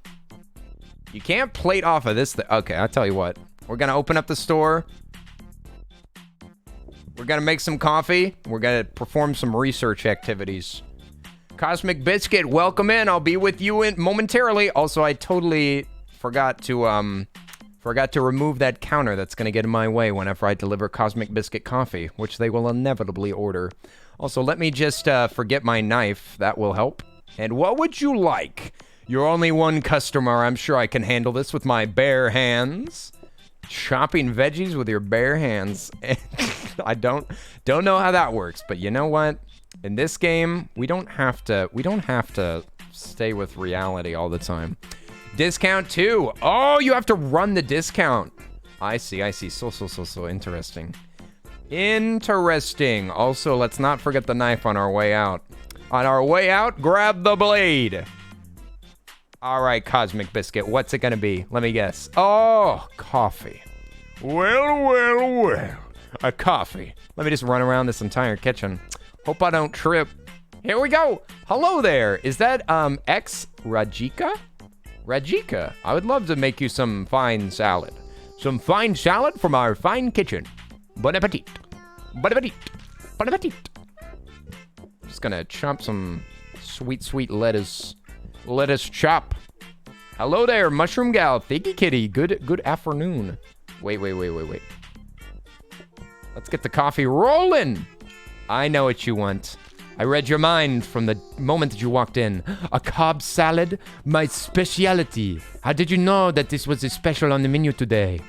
You can't plate off of this thing. Okay, I'll tell you what. We're going to open up the store. We're going to make some coffee. We're going to perform some research activities. Cosmic Biscuit, welcome in. I'll be with you in momentarily. Also, I totally forgot to remove that counter that's going to get in my way whenever I deliver Cosmic Biscuit coffee, which they will inevitably order. Also, let me just forget my knife. That will help. And what would you like? You're only one customer. I'm sure I can handle this with my bare hands. Chopping veggies with your bare hands. I don't know how that works, but you know what? In this game, we don't have to stay with reality all the time. Discount 2. Oh, you have to run the discount. I see. So interesting. Interesting. Also, let's not forget the knife on our way out. On our way out, grab the blade. All right, Cosmic Biscuit, what's it gonna be? Let me guess. Oh, coffee. Well. A coffee. Let me just run around this entire kitchen. Hope I don't trip. Here we go. Hello there. Is that ex Rajika? Rajika, I would love to make you some fine salad. Some fine salad from our fine kitchen. Bon appetit. Bon appetit. Bon appetit. Just gonna chop some sweet, sweet lettuce. Lettuce chop. Hello there, mushroom gal. Thank kitty. Good afternoon. Wait. Let's get the coffee rolling. I know what you want. I read your mind from the moment that you walked in. A Cobb salad? My specialty. How did you know that this was a special on the menu today?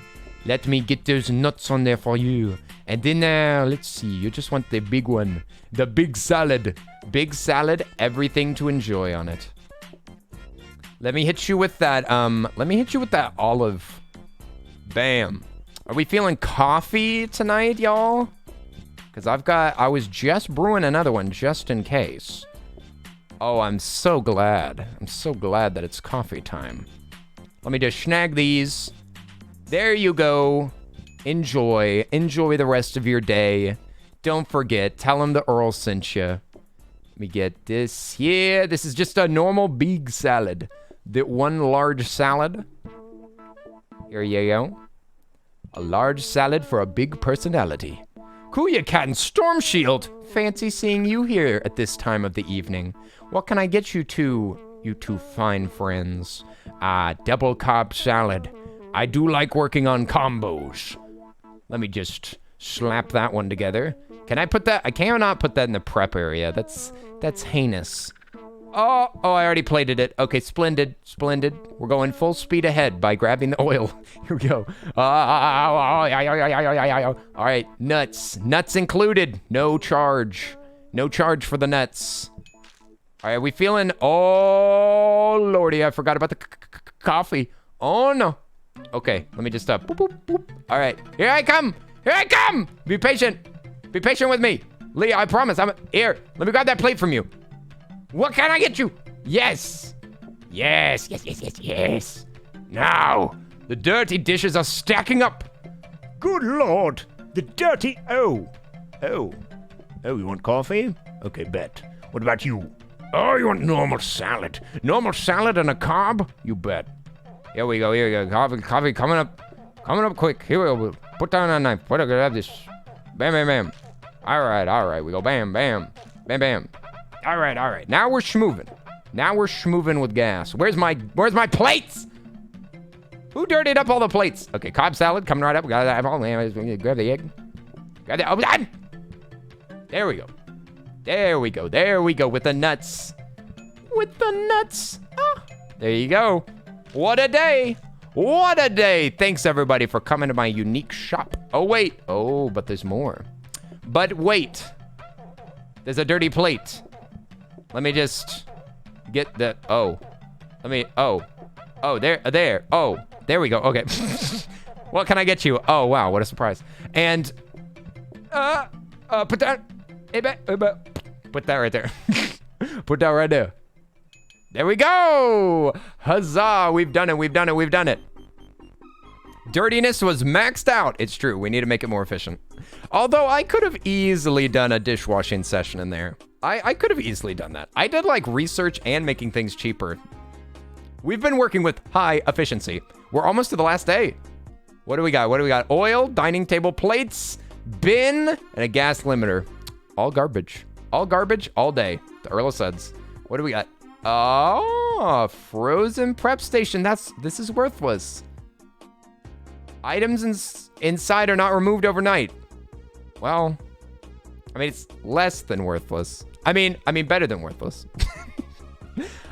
Let me get those nuts on there for you. And then, let's see. You just want the big one. The big salad. Big salad, everything to enjoy on it. Let me hit you with that, olive. Bam. Are we feeling coffee tonight, y'all? Because I was just brewing another one just in case. Oh, I'm so glad. I'm so glad that it's coffee time. Let me just snag these. There you go. Enjoy. Enjoy the rest of your day. Don't forget, tell him the Earl sent you. Let me get this here. This is just a normal big salad. The one large salad. Here you go. A large salad for a big personality. Kuya Cat and Storm Shield. Fancy seeing you here at this time of the evening. What can I get you two fine friends? Double Cobb salad. I do like working on combos. Let me just slap that one together. Can I put that? I cannot put that in the prep area. That's heinous. Oh, I already plated it. Okay, splendid. We're going full speed ahead by grabbing the oil. Here we go. All right, nuts. Nuts included. No charge. No charge for the nuts. All right, we feeling... Oh, lordy, I forgot about the coffee. Oh, no. Okay, let me just... boop, boop, boop. All right, here I come. Be patient. Be patient with me. Leah, I promise. Here, let me grab that plate from you. What can I get you? Yes. Now, the dirty dishes are stacking up. Good Lord. The dirty... Oh, you want coffee? Okay, bet. What about you? Oh, you want normal salad? Normal salad and a carb? You bet. Here we go. Coffee coming up quick. Here we go. We'll put down that knife. Grab this. Bam. All right. We go bam. All right. Now we're schmoovin' with gas. Where's my plates? Who dirtied up all the plates? Okay, Cobb salad coming right up. Gotta have all. Grab the egg. There we go. There we go with the nuts. There you go. What a day. Thanks everybody for coming to my unique shop. Oh wait. Oh, but there's more. But wait. There's a dirty plate. Let me just get the... Oh, there. Oh, there we go. Okay. What can I get you? Oh, wow. What a surprise. And, put that... Put that right there. Put that right there. There we go. Huzzah. We've done it. Dirtiness was maxed out. It's true. We need to make it more efficient. Although I could have easily done a dishwashing session in there. I could have easily done that. I did like research and making things cheaper. We've been working with high efficiency. We're almost to the last day. What do we got? Oil, dining table plates, bin, and a gas limiter. All garbage, all day. The Earl of Suds. What do we got? Oh, frozen prep station. This is worthless. Items inside are not removed overnight. Well, I mean, it's less than worthless. I mean, better than worthless.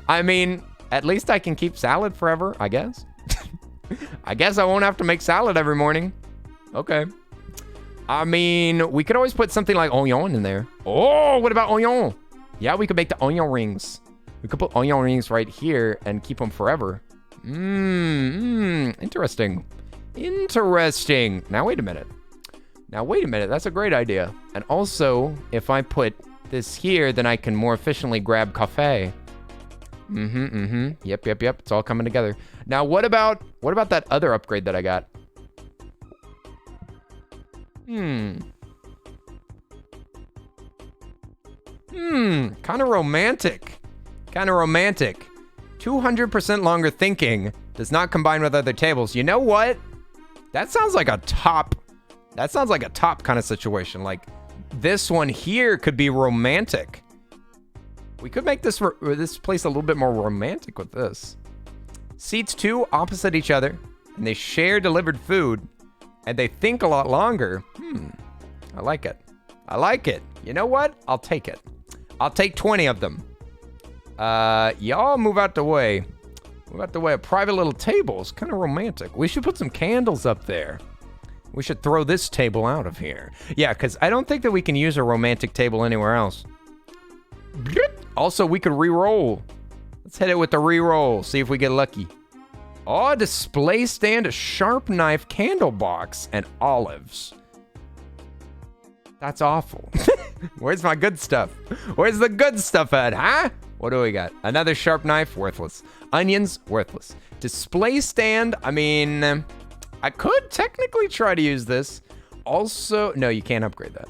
I mean, at least I can keep salad forever, I guess. I guess I won't have to make salad every morning. Okay. I mean, we could always put something like onion in there. Oh, what about onion? Yeah, we could make the onion rings. We could put onion rings right here and keep them forever. Interesting. Now, wait a minute. That's a great idea. And also, if I put this here, then I can more efficiently grab coffee. Yep. It's all coming together. Now, what about that other upgrade that I got? Kind of romantic. Kind of romantic. 200% longer thinking does not combine with other tables. You know what? That sounds like a top. That sounds like a top kind of situation. Like this one here could be romantic. We could make this place a little bit more romantic with this. Seats 2 opposite each other, and they share delivered food, and they think a lot longer. I like it. I like it. You know what? I'll take it. I'll take 20 of them. Y'all move out the way. Move out the way. A private little table is kind of romantic. We should put some candles up there. We should throw this table out of here. Yeah, because I don't think that we can use a romantic table anywhere else. Also, we could re-roll. Let's hit it with the re-roll. See if we get lucky. Oh, display stand, a sharp knife, candle box, and olives. That's awful. Where's my good stuff? Where's the good stuff at, huh? What do we got? Another sharp knife, worthless. Onions, worthless. Display stand, I mean, I could technically try to use this. Also, no, you can't upgrade that.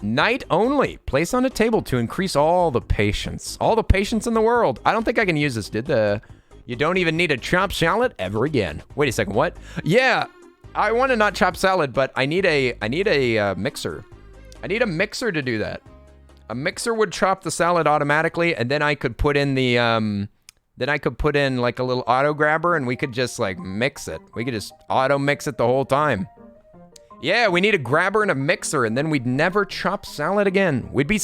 Night only. Place on a table to increase all the patience. All the patience in the world. I don't think I can use this, You don't even need a chopped salad ever again. Wait a second, what? Yeah, I want to not chop salad, but I need a mixer. I need a mixer to do that. A mixer would chop the salad automatically, and then I could put in the, like a little auto grabber, and we could just like mix it. We could just auto mix it the whole time. Yeah, we need a grabber and a mixer, and then we'd never chop salad again. We'd be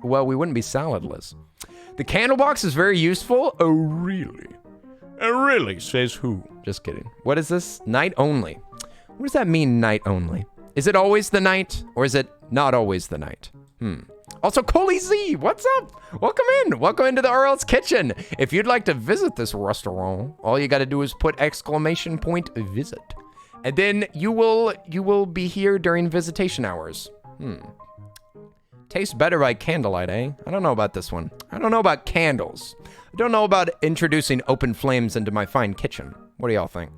well, we wouldn't be saladless. The candle box is very useful. Oh, really? Really, says who? Just kidding. What is this? Night only. What does that mean, night only? Is it always the night, or is it not always the night? Also, Coley Z, what's up? Welcome in. Welcome into the RL's Kitchen. If you'd like to visit this restaurant, all you got to do is put !visit. And then you will be here during visitation hours. Tastes better by candlelight, eh? I don't know about this one. I don't know about candles. I don't know about introducing open flames into my fine kitchen. What do y'all think?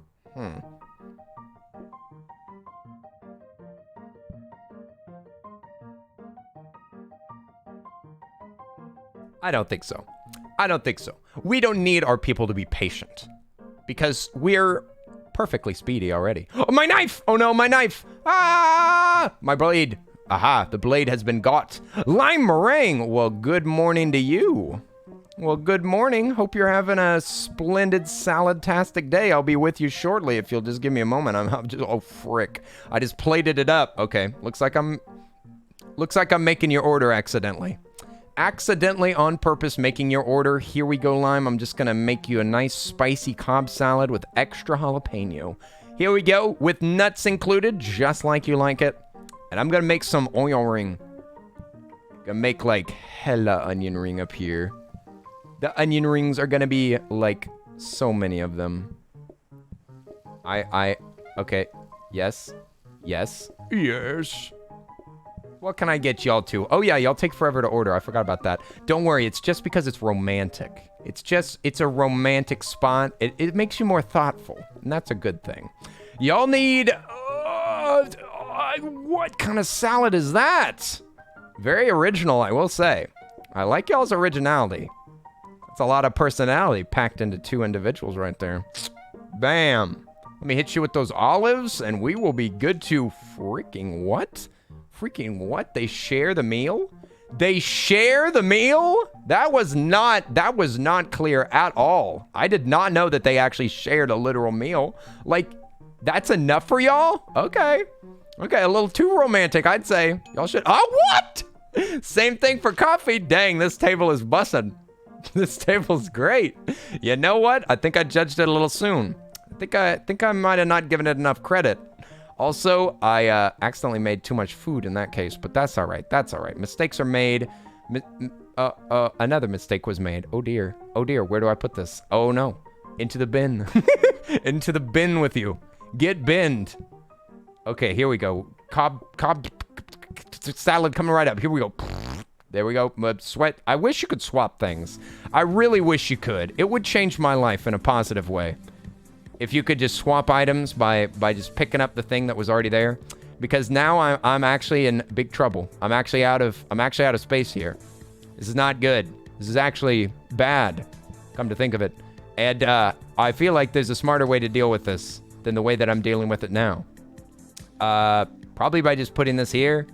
I don't think so. I don't think so. We don't need our people to be patient because we're perfectly speedy already. Oh, my knife! Oh no, my knife! Ah! My blade. Aha, the blade has been got. Lime meringue. Well, good morning to you. Well, good morning. Hope you're having a splendid salad-tastic day. I'll be with you shortly if you'll just give me a moment. I'm just, oh, frick. I just plated it up. Okay, looks like I'm making your order accidentally. Accidentally on purpose making your order. Here we go, Lime. I'm just gonna make you a nice spicy Cobb salad with extra jalapeno. Here we go, with nuts included, just like you like it. And I'm gonna make some onion ring. Gonna make like hella onion ring up here. The onion rings are gonna be like so many of them. Okay. Yes. What can I get y'all to? Oh yeah, y'all take forever to order. I forgot about that. Don't worry, it's just because it's romantic. It's a romantic spot. It makes you more thoughtful, and that's a good thing. Y'all need, what kind of salad is that? Very original, I will say. I like y'all's originality. That's a lot of personality packed into two individuals right there. Bam. Let me hit you with those olives, and we will be good to freaking what? Freaking what? They share the meal? They share the meal? That was not clear at all. I did not know that they actually shared a literal meal. Like, that's enough for y'all? Okay. Okay, a little too romantic, I'd say. Y'all should, oh, what? Same thing for coffee. Dang, this table is bussin'. This table's great. You know what? I think I judged it a little soon. I think I might have not given it enough credit. Also, I accidentally made too much food in that case, but that's all right. That's all right. Mistakes are made. Another mistake was made. Oh dear. Oh dear. Where do I put this? Oh no. Into the bin. Into the bin with you. Get binned. Okay, here we go. Cobb salad coming right up. Here we go. There we go. Sweat. I wish you could swap things. I really wish you could. It would change my life in a positive way. If you could just swap items by just picking up the thing that was already there. because now I'm actually in big trouble. I'm actually out of space here. This is not good. This is actually bad, come to think of it. And I feel like there's a smarter way to deal with this than the way that I'm dealing with it now. Probably by just putting this here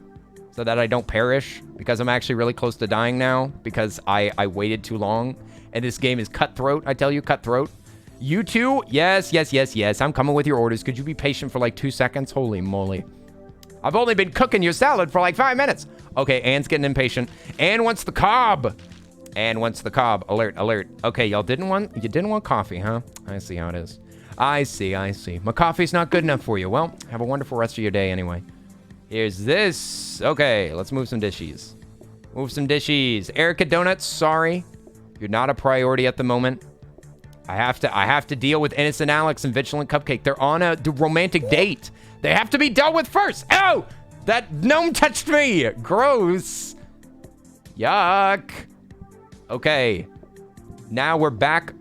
so that I don't perish, because I'm actually really close to dying now because I waited too long. And this game is cutthroat, I tell you, cutthroat. You two? Yes, yes, yes, yes. I'm coming with your orders. Could you be patient for like 2 seconds? Holy moly. I've only been cooking your salad for like 5 minutes. Okay, Anne's getting impatient. Anne wants the cob. Anne wants the cob. Alert, alert. Okay, you didn't want coffee, huh? I see how it is. I see. My coffee's not good enough for you. Well, have a wonderful rest of your day anyway. Here's this. Okay, let's move some dishes. Move some dishes. Erica Donuts, sorry. You're not a priority at the moment. I have to deal with Innocent Alex and Vigilant Cupcake. They're on a romantic date. They have to be dealt with first. Oh, that gnome touched me. Gross. Yuck. Okay. Now we're back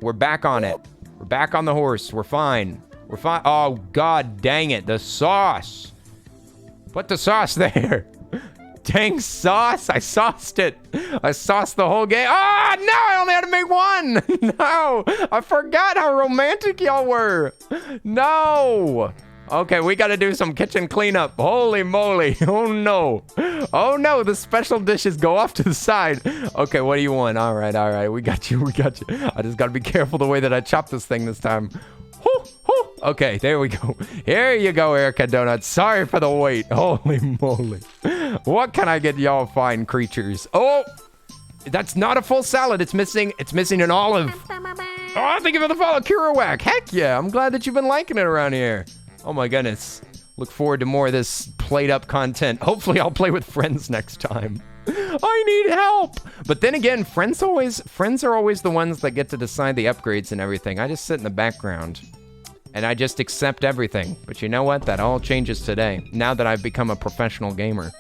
on it. We're back on the horse. We're fine. We're fine. Oh, God dang it. The sauce. Put the sauce there. Dang sauce. I sauced it. I sauced the whole game. Oh, no, I only had to make one. No, I forgot how romantic y'all were. No. Okay, we got to do some kitchen cleanup. Holy moly. Oh, no. Oh, no, the special dishes go off to the side. Okay, what do you want? All right. We got you. I just got to be careful the way that I chop this thing this time. Okay, there we go. Here you go, Erica Donuts. Sorry for the wait. Holy moly. What can I get y'all fine creatures? Oh, that's not a full salad. It's missing an olive. Oh, thank you for the follow, Kurawak. Heck yeah, I'm glad that you've been liking it around here. Oh my goodness. Look forward to more of this PlateUp content. Hopefully I'll play with friends next time. I need help. But then again, friends are always the ones that get to decide the upgrades and everything. I just sit in the background. And I just accept everything. But you know what? That all changes today. Now that I've become a professional gamer.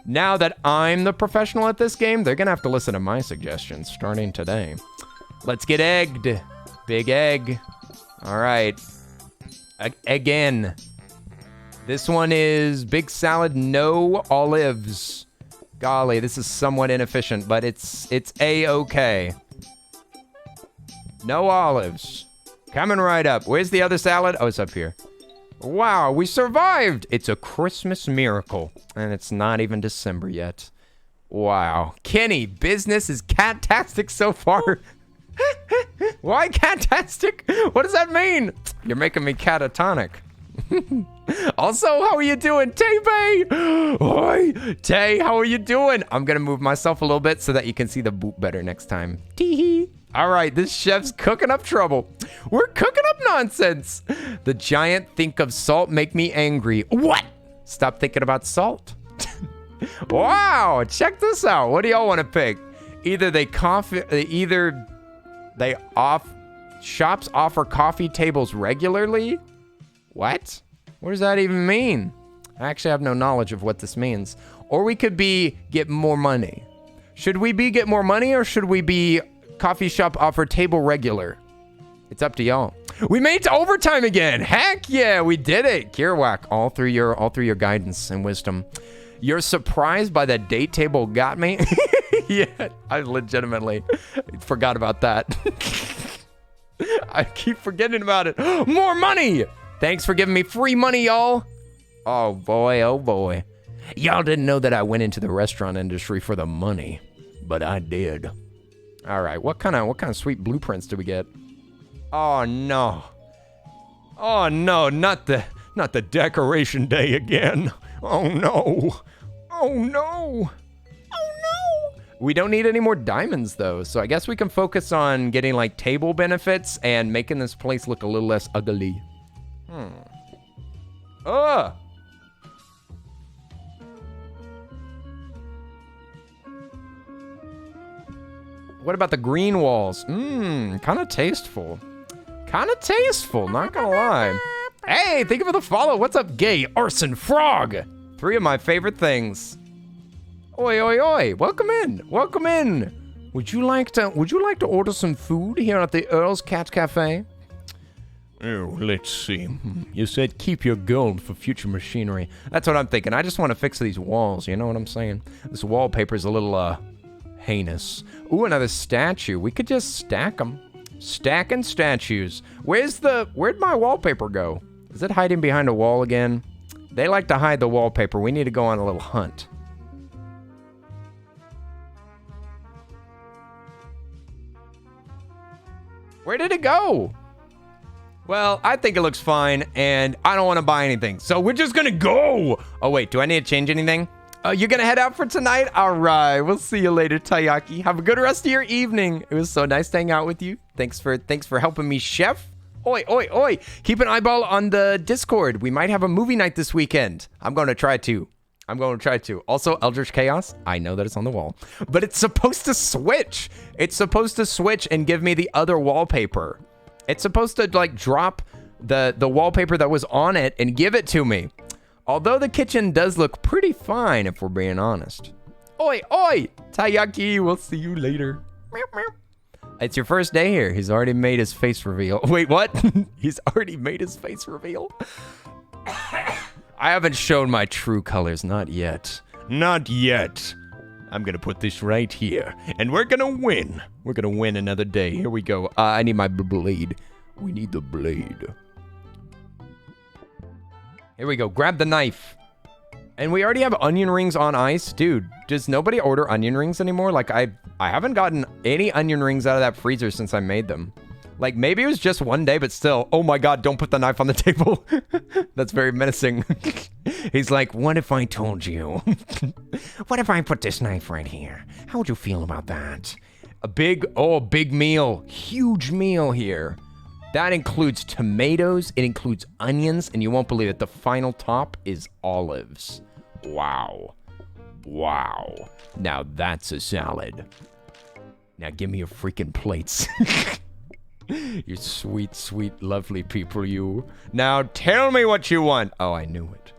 Now that I'm the professional at this game, they're going to have to listen to my suggestions starting today. Let's get egged. Big egg. All right. Again. This one is big salad, no olives. Golly, this is somewhat inefficient, but it's A-okay. No olives. Coming right up. Where's the other salad? Oh, it's up here. Wow, we survived. It's a Christmas miracle. And it's not even December yet. Wow. Kenny, business is catastic so far. Why catastic? What does that mean? You're making me catatonic. Also, how are you doing, Tay-Bay? Oi, Tay, how are you doing? I'm going to move myself a little bit so that you can see the boot better next time. Tee-hee. All right, this chef's cooking up trouble. We're cooking up nonsense. The giant think of salt make me angry. What? Stop thinking about salt. Wow, check this out. What do y'all want to pick? Shops offer coffee tables regularly. What? What does that even mean? I actually have no knowledge of what this means. Or we could be get more money. Should we be get more money or should we be coffee shop offer table regular? It's up to y'all. We made it to overtime again. Heck yeah, we did it. Kirawak, all through your guidance and wisdom. You're surprised by the date table got me? Yeah, I legitimately forgot about that. I keep forgetting about it. More money! Thanks for giving me free money, y'all. Oh boy, oh boy. Y'all didn't know that I went into the restaurant industry for the money, but I did. All right, what kind of sweet blueprints do we get? Oh no. Oh no, not the decoration day again. Oh no. Oh no. Oh no. We don't need any more diamonds though, so I guess we can focus on getting like table benefits and making this place look a little less ugly. Ugh. What about the green walls? Kind of tasteful. Kind of tasteful, not gonna lie. Hey, thank you for the follow. What's up, gay arson frog? 3 of my favorite things. Oi, oi, oi. Welcome in. Welcome in. Would you like to order some food here at the Earl's Cat Cafe? Oh, let's see. You said keep your gold for future machinery. That's what I'm thinking. I just want to fix these walls. You know what I'm saying? This wallpaper's a little, heinous. Ooh, another statue. We could just stack them. Stacking statues. Where'd my wallpaper go? Is it hiding behind a wall again? They like to hide the wallpaper. We need to go on a little hunt. Where did it go? Well, I think it looks fine, and I don't want to buy anything. So we're just going to go. Oh, wait. Do I need to change anything? You're going to head out for tonight? All right. We'll see you later, Taiyaki. Have a good rest of your evening. It was so nice to hang out with you. Thanks for helping me, chef. Oi, oi, oi. Keep an eyeball on the Discord. We might have a movie night this weekend. I'm going to try to. Also, Eldritch Chaos. I know that it's on the wall, but it's supposed to switch. It's supposed to switch and give me the other wallpaper. It's supposed to, like, drop the wallpaper that was on it and give it to me. Although the kitchen does look pretty fine, if we're being honest. Oi, oi. Taiyaki, we'll see you later. Meow, meow. It's your first day here. He's already made his face reveal. Wait, what? He's already made his face reveal? I haven't shown my true colors, not yet. Not yet. I'm gonna put this right here, and we're gonna win. We're gonna win another day. Here we go. I need my blade. We need the blade. Here we go. Grab the knife. And we already have onion rings on ice. Dude, does nobody order onion rings anymore? Like, I haven't gotten any onion rings out of that freezer since I made them. Like, maybe it was just one day, but still. Oh my God, don't put the knife on the table. That's very menacing. He's like, what if I told you? What if I put this knife right here? How would you feel about that? A big meal. Huge meal here. That includes tomatoes, it includes onions, and you won't believe it, the final top is olives. Wow. Wow. Now that's a salad. Now give me your freaking plates. You sweet, sweet, lovely people, you. Now tell me what you want. Oh, I knew it.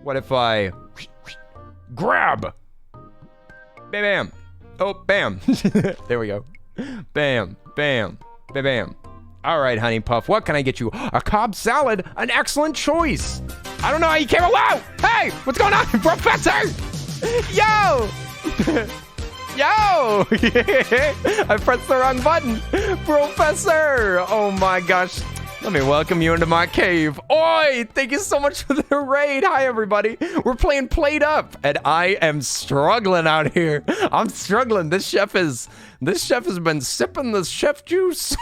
What if I grab? Bam, bam. Oh, bam. There we go. Bam, bam, bam, bam. All right, Honey Puff, what can I get you? A Cobb salad, an excellent choice. I don't know how you came along. Hey, what's going on, Professor? Yo. Yo! I pressed the wrong button. Professor! Oh my gosh. Let me welcome you into my cave. Oi! Thank you so much for the raid. Hi, everybody. We're playing PlateUp, and I am struggling out here. I'm struggling. This chef has been sipping the chef juice.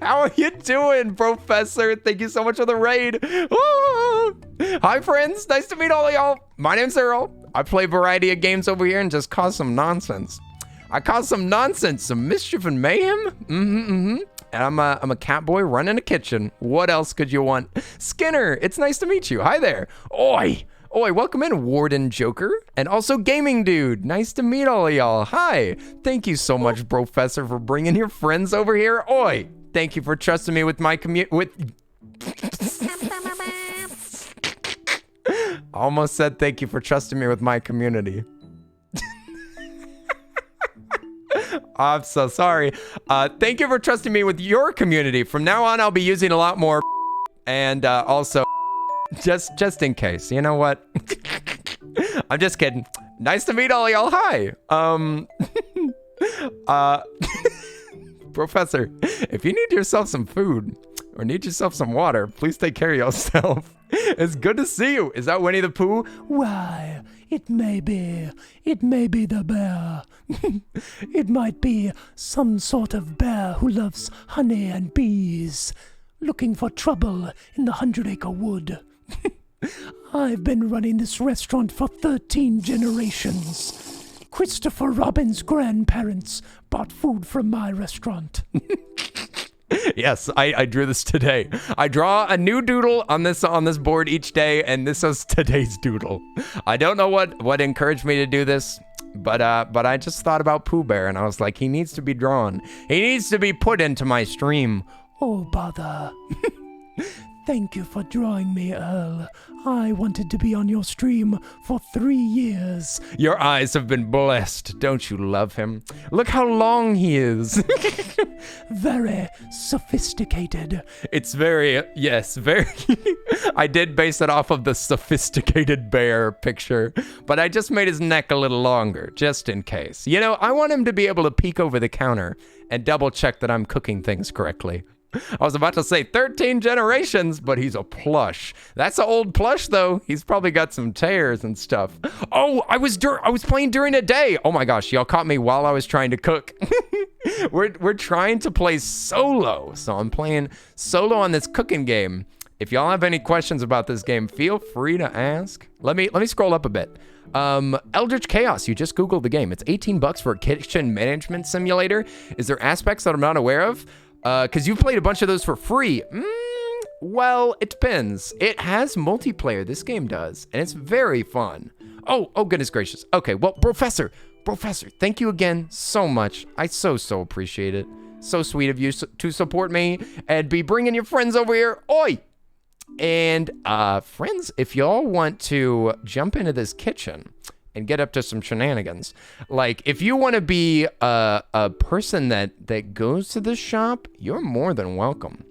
How are you doing, Professor? Thank you so much for the raid. Ooh. Hi, friends. Nice to meet all of y'all. My name's Earl. I play a variety of games over here and just cause some nonsense. I cause some nonsense, some mischief and mayhem. And I'm a cat boy running a kitchen. What else could you want? Skinner, it's nice to meet you. Hi there. Oi. Oi, welcome in, Warden Joker. And also Gaming Dude. Nice to meet all of y'all. Hi. Thank you so much, Professor, for bringing your friends over here. Oi. Thank you for trusting me with my Almost said thank you for trusting me with my community. I'm so sorry. Thank you for trusting me with your community. From now on, I'll be using a lot more and also just in case. You know what? I'm just kidding. Nice to meet all y'all. Hi. Professor, if you need yourself some food or need yourself some water, please take care of yourself. It's good to see you. Is that Winnie the Pooh? Why, it may be the bear. It might be some sort of bear who loves honey and bees, looking for trouble in the 100-acre wood. I've been running this restaurant for 13 generations. Christopher Robin's grandparents bought food from my restaurant. Yes, I drew this today. I draw a new doodle on this board each day, and this is today's doodle. I don't know what encouraged me to do this, but I just thought about Pooh Bear, and I was like, he needs to be drawn. He needs to be put into my stream. Oh, bother. Thank you for drawing me, Earl. I wanted to be on your stream for 3 years. Your eyes have been blessed. Don't you love him? Look how long he is. Very sophisticated. It's very, yes, very. I did base it off of the sophisticated bear picture, but I just made his neck a little longer, just in case. You know, I want him to be able to peek over the counter and double check that I'm cooking things correctly. I was about to say 13 generations, but he's a plush. That's an old plush, though. He's probably got some tears and stuff. Oh, I was playing during the day. Oh my gosh, y'all caught me while I was trying to cook. We're trying to play solo, so I'm playing solo on this cooking game. If y'all have any questions about this game, feel free to ask. Let me scroll up a bit. Eldritch Chaos, you just Googled the game. It's $18 for a kitchen management simulator. Is there aspects that I'm not aware of? Because you've played a bunch of those for free. Well, it depends. It has multiplayer, this game does, and it's very fun. Oh, goodness gracious. Okay, well, Professor, thank you again so much. I so appreciate it. So sweet of you to support me and be bringing your friends over here. Oi! And, friends, if y'all want to jump into this kitchen and get up to some shenanigans. Like, if you want to be a person that goes to this shop, you're more than welcome.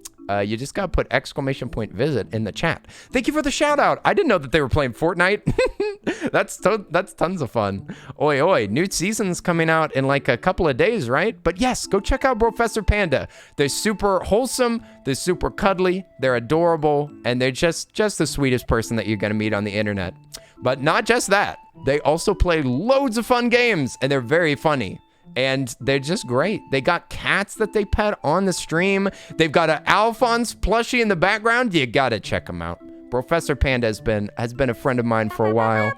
You just got to put !visit in the chat. Thank you for the shout out. I didn't know that they were playing Fortnite. That's tons of fun. Oi, new season's coming out in like a couple of days, right? But yes, go check out Professor Panda. They're super wholesome, they're super cuddly, they're adorable, and they're just the sweetest person that you're going to meet on the internet. But not just that, they also play loads of fun games, and they're very funny. And they're just great. They got cats that they pet on the stream. They've got an Alphonse plushie in the background. You gotta check them out. Professor Panda has been a friend of mine for a while.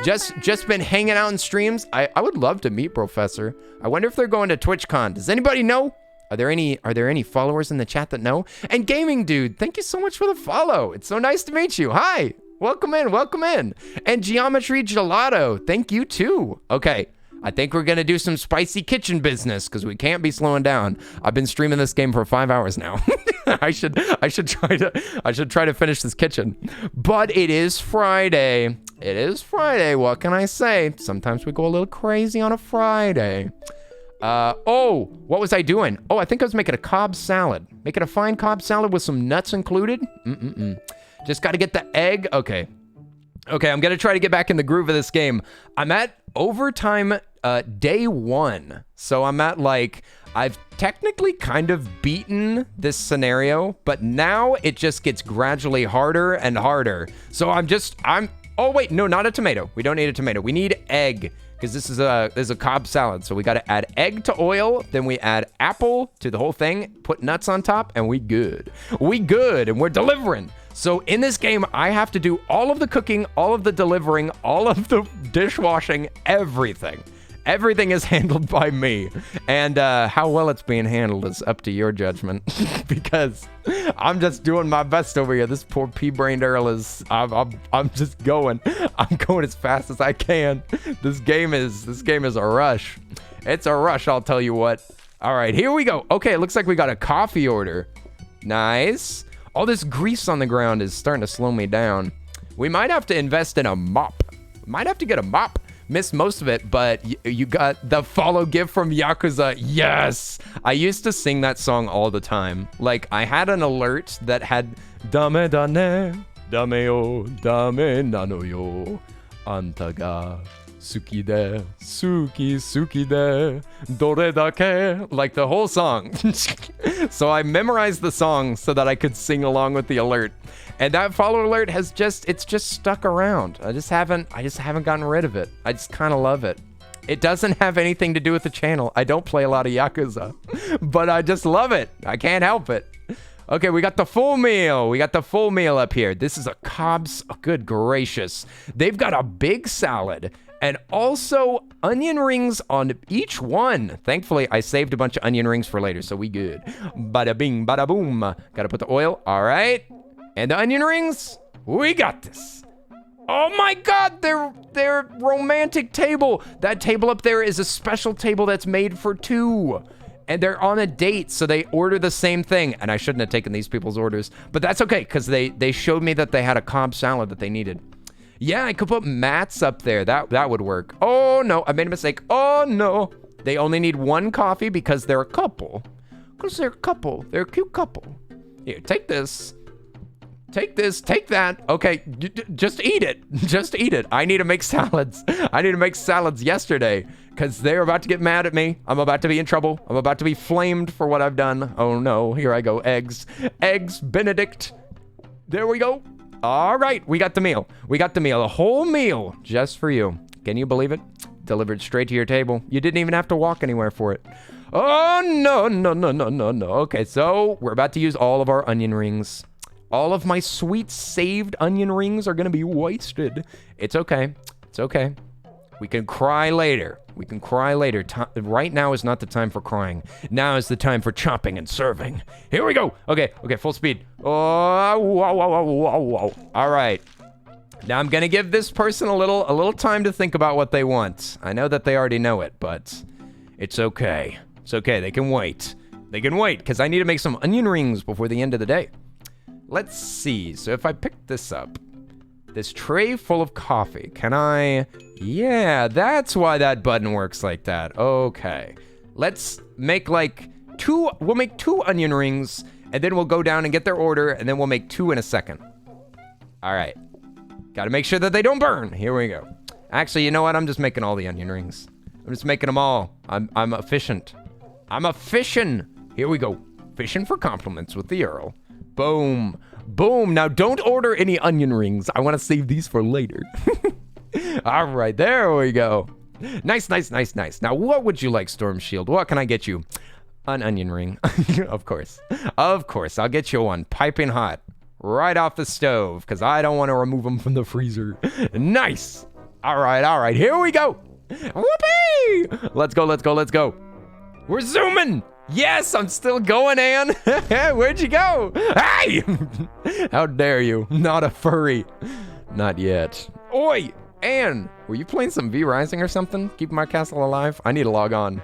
Just been hanging out in streams. I would love to meet Professor. I wonder if they're going to TwitchCon. Does anybody know? Are there any followers in the chat that know? And Gaming Dude, thank you so much for the follow. It's so nice to meet you. Hi. Welcome in. And Geometry Gelato, thank you too. Okay, I think we're gonna do some spicy kitchen business because we can't be slowing down. I've been streaming this game for 5 hours now. I should try to finish this kitchen. But it is Friday. What can I say? Sometimes we go a little crazy on a Friday. What was I doing? Oh, I think I was making a Cobb salad. Making a fine Cobb salad with some nuts included. Just got to get the egg. Okay, I'm going to try to get back in the groove of this game. I'm at overtime day 1. So I'm at I've technically kind of beaten this scenario, but now it just gets gradually harder and harder. So oh wait, no, not a tomato. We don't need a tomato. We need egg because this is a Cobb salad. So we got to add egg to oil. Then we add apple to the whole thing, put nuts on top, and we good, and we're delivering. So in this game, I have to do all of the cooking, all of the delivering, all of the dishwashing, everything. Everything is handled by me. And how well it's being handled is up to your judgment because I'm just doing my best over here. This poor pea-brained Earl is, I'm just going. I'm going as fast as I can. This game is a rush. It's a rush, I'll tell you what. All right, here we go. Okay, it looks like we got a coffee order. Nice. All this grease on the ground is starting to slow me down. We might have to invest in a mop. Might have to get a mop. Missed most of it, but you got the follow gift from Yakuza. Yes! I used to sing that song all the time. Like, I had an alert that had Dame dane, dame o, dame nano yo, anta ga suki de, suki de, dore dake, like the whole song. So I memorized the song so that I could sing along with the alert. And that follow alert it's just stuck around. I just haven't gotten rid of it. I just kind of love it. It doesn't have anything to do with the channel. I don't play a lot of Yakuza, but I just love it. I can't help it. Okay, we got the full meal. We got the full meal up here. This is a Cobb's, oh, good gracious. They've got a big salad and also onion rings on each one. Thankfully, I saved a bunch of onion rings for later, so we good. Bada bing, bada boom. Gotta put the oil, all right. And the onion rings, we got this. Oh my God, they're romantic table. That table up there is a special table that's made for two. And they're on a date, so they order the same thing. And I shouldn't have taken these people's orders, but that's okay, because they showed me that they had a Cobb salad that they needed. Yeah, I could put mats up there. That would work. Oh, no, I made a mistake. Oh, no. They only need one coffee because they're a couple. Because they're a couple. They're a cute couple. Here, take this. Take this, take that. Okay, just eat it. Just eat it. I need to make salads. I need to make salads yesterday because they're about to get mad at me. I'm about to be in trouble. I'm about to be flamed for what I've done. Oh no, here I go. Eggs. Eggs Benedict. There we go. All right, we got the meal. We got the meal. A whole meal just for you. Can you believe it? Delivered straight to your table. You didn't even have to walk anywhere for it. Oh, no, no, no, no, no, no. Okay, so we're about to use all of our onion rings. All of my sweet saved onion rings are going to be wasted. It's okay. It's okay. We can cry later. We can cry later. Right now is not the time for crying. Now is the time for chopping and serving. Here we go. Okay, full speed. Oh, whoa, whoa, whoa, whoa, whoa. All right. Now I'm going to give this person a little time to think about what they want. I know that they already know it, but it's okay. It's okay. They can wait. They can wait because I need to make some onion rings before the end of the day. Let's see. So if I pick this up, this tray full of coffee, can I? Yeah, that's why that button works like that. Okay. Let's make like two. We'll make 2 onion rings and then we'll go down and get their order and then we'll make 2 in a second. All right. Got to make sure that they don't burn. Here we go. Actually, you know what? I'm just making all the onion rings. I'm just making them all. I'm efficient. I'm efficient. Here we go. Fishing for compliments with the Earl. Boom. Boom. Now don't order any onion rings. I want to save these for later. All right, there we go. Nice, nice, nice, nice. Now, what would you like, Storm Shield? What can I get you? An onion ring. Of course. Of course. I'll get you one piping hot right off the stove because I don't want to remove them from the freezer. Nice. All right. Here we go. Whoopee. Let's go, let's go, let's go. We're zooming. Yes, I'm still going, Ann. Where'd you go? Hey! How dare you? Not a furry. Not yet. Oi, Ann, were you playing some V Rising or something? Keeping my castle alive? I need to log on.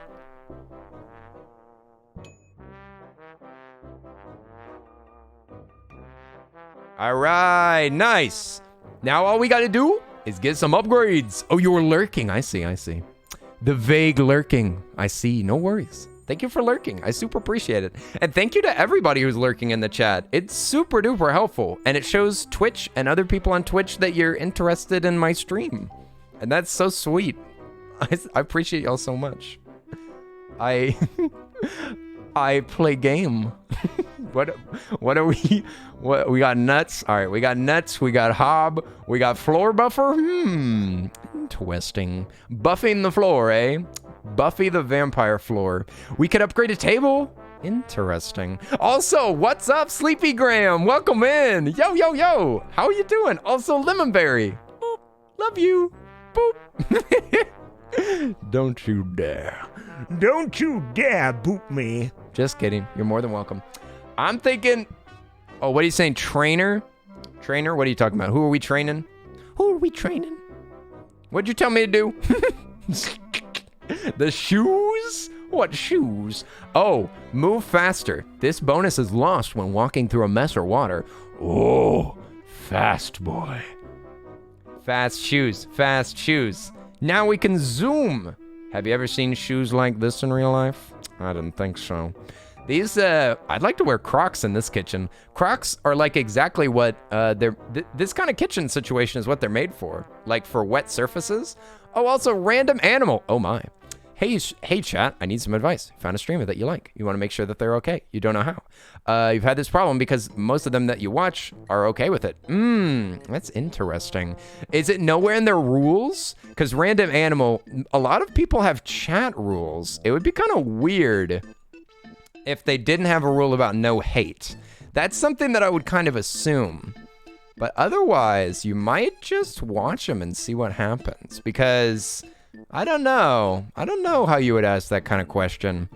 All right, nice. Now all we got to do is get some upgrades. Oh, you were lurking. I see. The vague lurking. I see. No worries. Thank you for lurking. I super appreciate it. And thank you to everybody who's lurking in the chat. It's super duper helpful. And it shows Twitch and other people on Twitch that you're interested in my stream. And that's so sweet. I appreciate y'all so much. I play game. What are we? What we got nuts? All right, we got nuts, we got hob, we got floor buffer. Interesting. Buffing the floor, eh? Buffy the vampire floor. We could upgrade a table. Interesting. Also, what's up, Sleepy Graham? Welcome in. Yo, yo, yo. How are you doing? Also, Lemonberry. Boop. Love you. Boop. Don't you dare. Don't you dare boot me. Just kidding. You're more than welcome. I'm thinking... Oh, what are you saying? Trainer? Trainer? What are you talking about? Who are we training? Who are we training? What'd you tell me to do? The shoes? What shoes? Oh, move faster. This bonus is lost when walking through a mess or water. Oh, fast boy. Fast shoes. Fast shoes. Now we can zoom. Have you ever seen shoes like this in real life? I didn't think so. These, I'd like to wear Crocs in this kitchen. Crocs are like exactly what, this kind of kitchen situation is what they're made for. Like for wet surfaces. Oh, also random animal. Oh my. Hey chat, I need some advice. Found a streamer that you like. You want to make sure that they're okay. You don't know how. You've had this problem because most of them that you watch are okay with it. That's interesting. Is it nowhere in their rules? Because random animal, a lot of people have chat rules. It would be kind of weird if they didn't have a rule about no hate. That's something that I would kind of assume. But otherwise, you might just watch them and see what happens. Because... I don't know how you would ask that kind of question.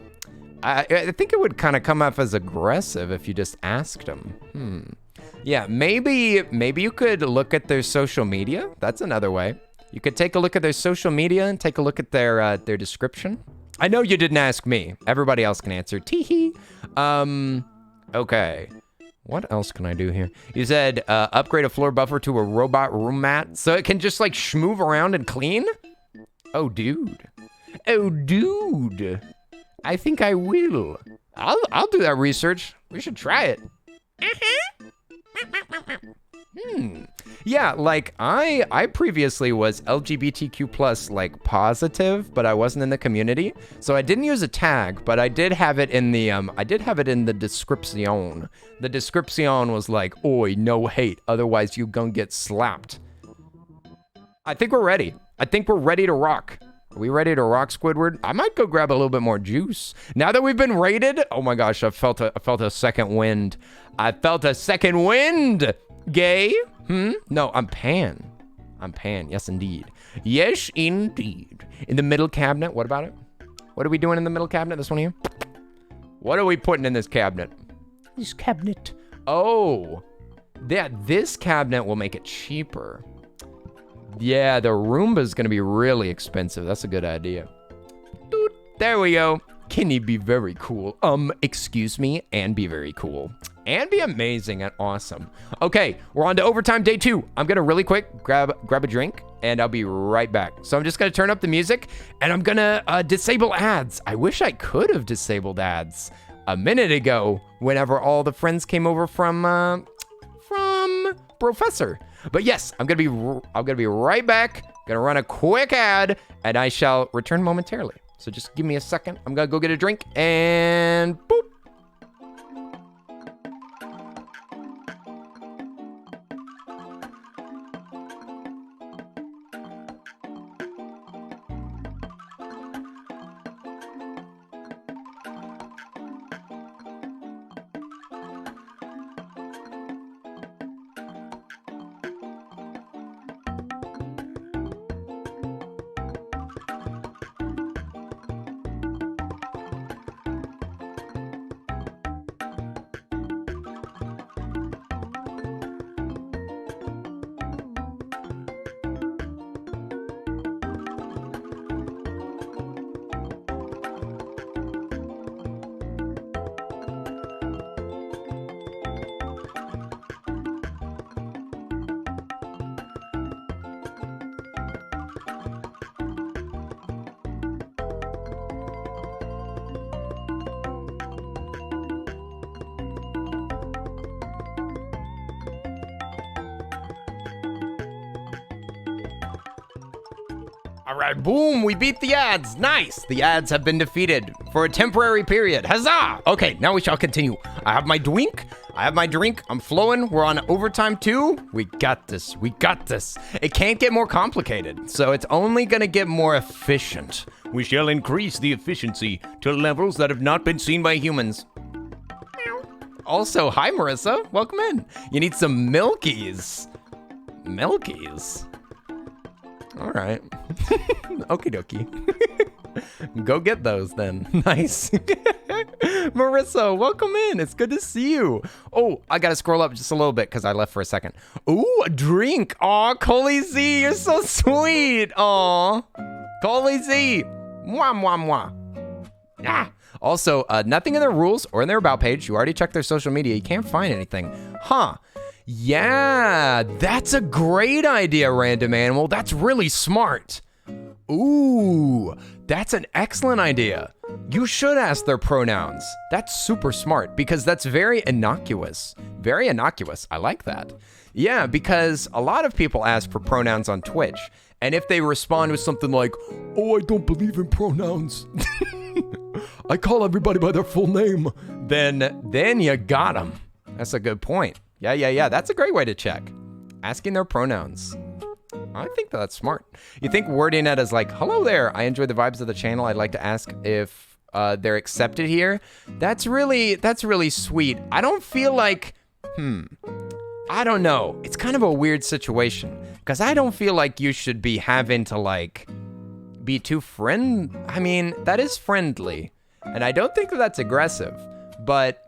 I think it would kind of come off as aggressive if you just asked them. Yeah, maybe you could look at their social media. That's another way. You could take a look at their social media and take a look at their description. I know you didn't ask me. Everybody else can answer. Teehee. Okay. What else can I do here? You said upgrade a floor buffer to a robot room mat so it can just like schmoove around and clean? Oh, dude. Oh, dude. I think I will. I'll do that research. We should try it. Yeah, like I previously was LGBTQ plus like positive, but I wasn't in the community, so I didn't use a tag, but I did have it in the description. The description was like, "Oi, no hate, otherwise you gonna get slapped." I think we're ready. I think we're ready to rock. Are we ready to rock, Squidward? I might go grab a little bit more juice. Now that we've been raided, oh my gosh, I felt a second wind. I felt a second wind. Gay? No, I'm Pan. I'm Pan, yes indeed. Yes indeed. In the middle cabinet, what about it? What are we doing in the middle cabinet, this one here? What are we putting in this cabinet? This cabinet. Oh, this cabinet will make it cheaper. Yeah, the Roomba's gonna be really expensive. That's a good idea. Dude, there we go. Can you be very cool? Excuse me, and be very cool. And be amazing and awesome. Okay, we're on to overtime day 2. I'm gonna really quick grab a drink, and I'll be right back. So I'm just gonna turn up the music, and I'm gonna disable ads. I wish I could have disabled ads a minute ago whenever all the friends came over from Professor. But yes, I'm gonna be right back. Gonna run a quick ad, and I shall return momentarily. So just give me a second. I'm gonna go get a drink, and boop. All right, boom, we beat the ads. Nice. The ads have been defeated for a temporary period. Huzzah. Okay, now we shall continue. I have my drink. I'm flowing. We're on overtime 2. We got this. We got this. It can't get more complicated, so it's only gonna get more efficient. We shall increase the efficiency to levels that have not been seen by humans. Also, hi, Marissa. Welcome in. You need some milkies. Milkies? All right. Okie dokie. Go get those then. Nice. Marissa, welcome in. It's good to see you. Oh, I gotta scroll up just a little bit because I left for a second. Ooh, a drink. Aw, Coley Z, you're so sweet. Aw. Coley Z. Mwah, mwah, mwah. Ah. Also, nothing in their rules or in their about page. You already checked their social media. You can't find anything. Huh. Yeah, that's a great idea, Random Animal. That's really smart. Ooh, that's an excellent idea. You should ask their pronouns. That's super smart because that's very innocuous. Very innocuous. I like that. Yeah, because a lot of people ask for pronouns on Twitch. And if they respond with something like, "Oh, I don't believe in pronouns. I call everybody by their full name," then you got them. That's a good point. Yeah. That's a great way to check. Asking their pronouns. I think that's smart. You think wording it as like, "Hello there, I enjoy the vibes of the channel. I'd like to ask if they're accepted here." That's really sweet. I don't feel like, I don't know. It's kind of a weird situation because I don't feel like you should be having to like be too I mean, that is friendly. And I don't think that that's aggressive, but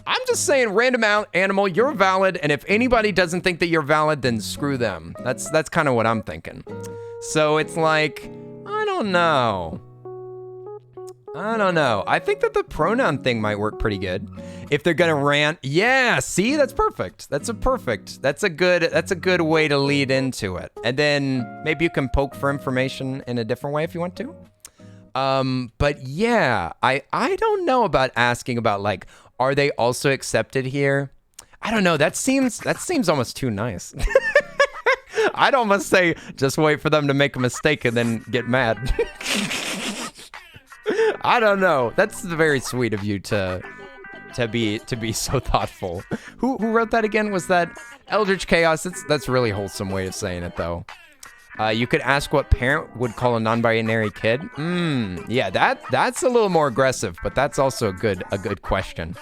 I'm just saying, Random Animal, you're valid, and if anybody doesn't think that you're valid, then screw them. That's kind of what I'm thinking. So it's like, I don't know. I don't know. I think that the pronoun thing might work pretty good. If they're gonna rant, yeah, see, that's perfect. That's a good way to lead into it. And then maybe you can poke for information in a different way if you want to. But yeah, I don't know about asking about like, are they also accepted here? I don't know. That seems almost too nice. I'd almost say just wait for them to make a mistake and then get mad. I don't know. That's very sweet of you to be so thoughtful. Who wrote that again? Was that Eldritch Chaos? That's a really wholesome way of saying it though. You could ask what parent would call a non-binary kid. Yeah, that's a little more aggressive, but that's also a good question.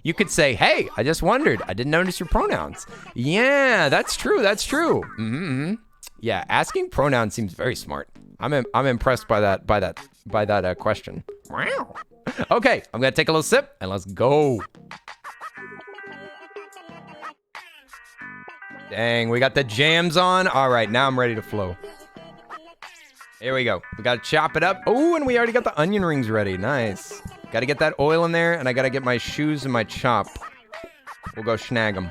You could say, hey, I just wondered. I didn't notice your pronouns. Yeah, that's true. Yeah, asking pronouns seems very smart. I'm impressed by that question. Wow. Okay, I'm gonna take a little sip and let's go. Dang, we got the jams on. All right, now I'm ready to flow. Here we go. We gotta chop it up. Oh, and we already got the onion rings ready. Nice. Gotta get that oil in there, and I gotta get my shoes and my chop. We'll go snag them.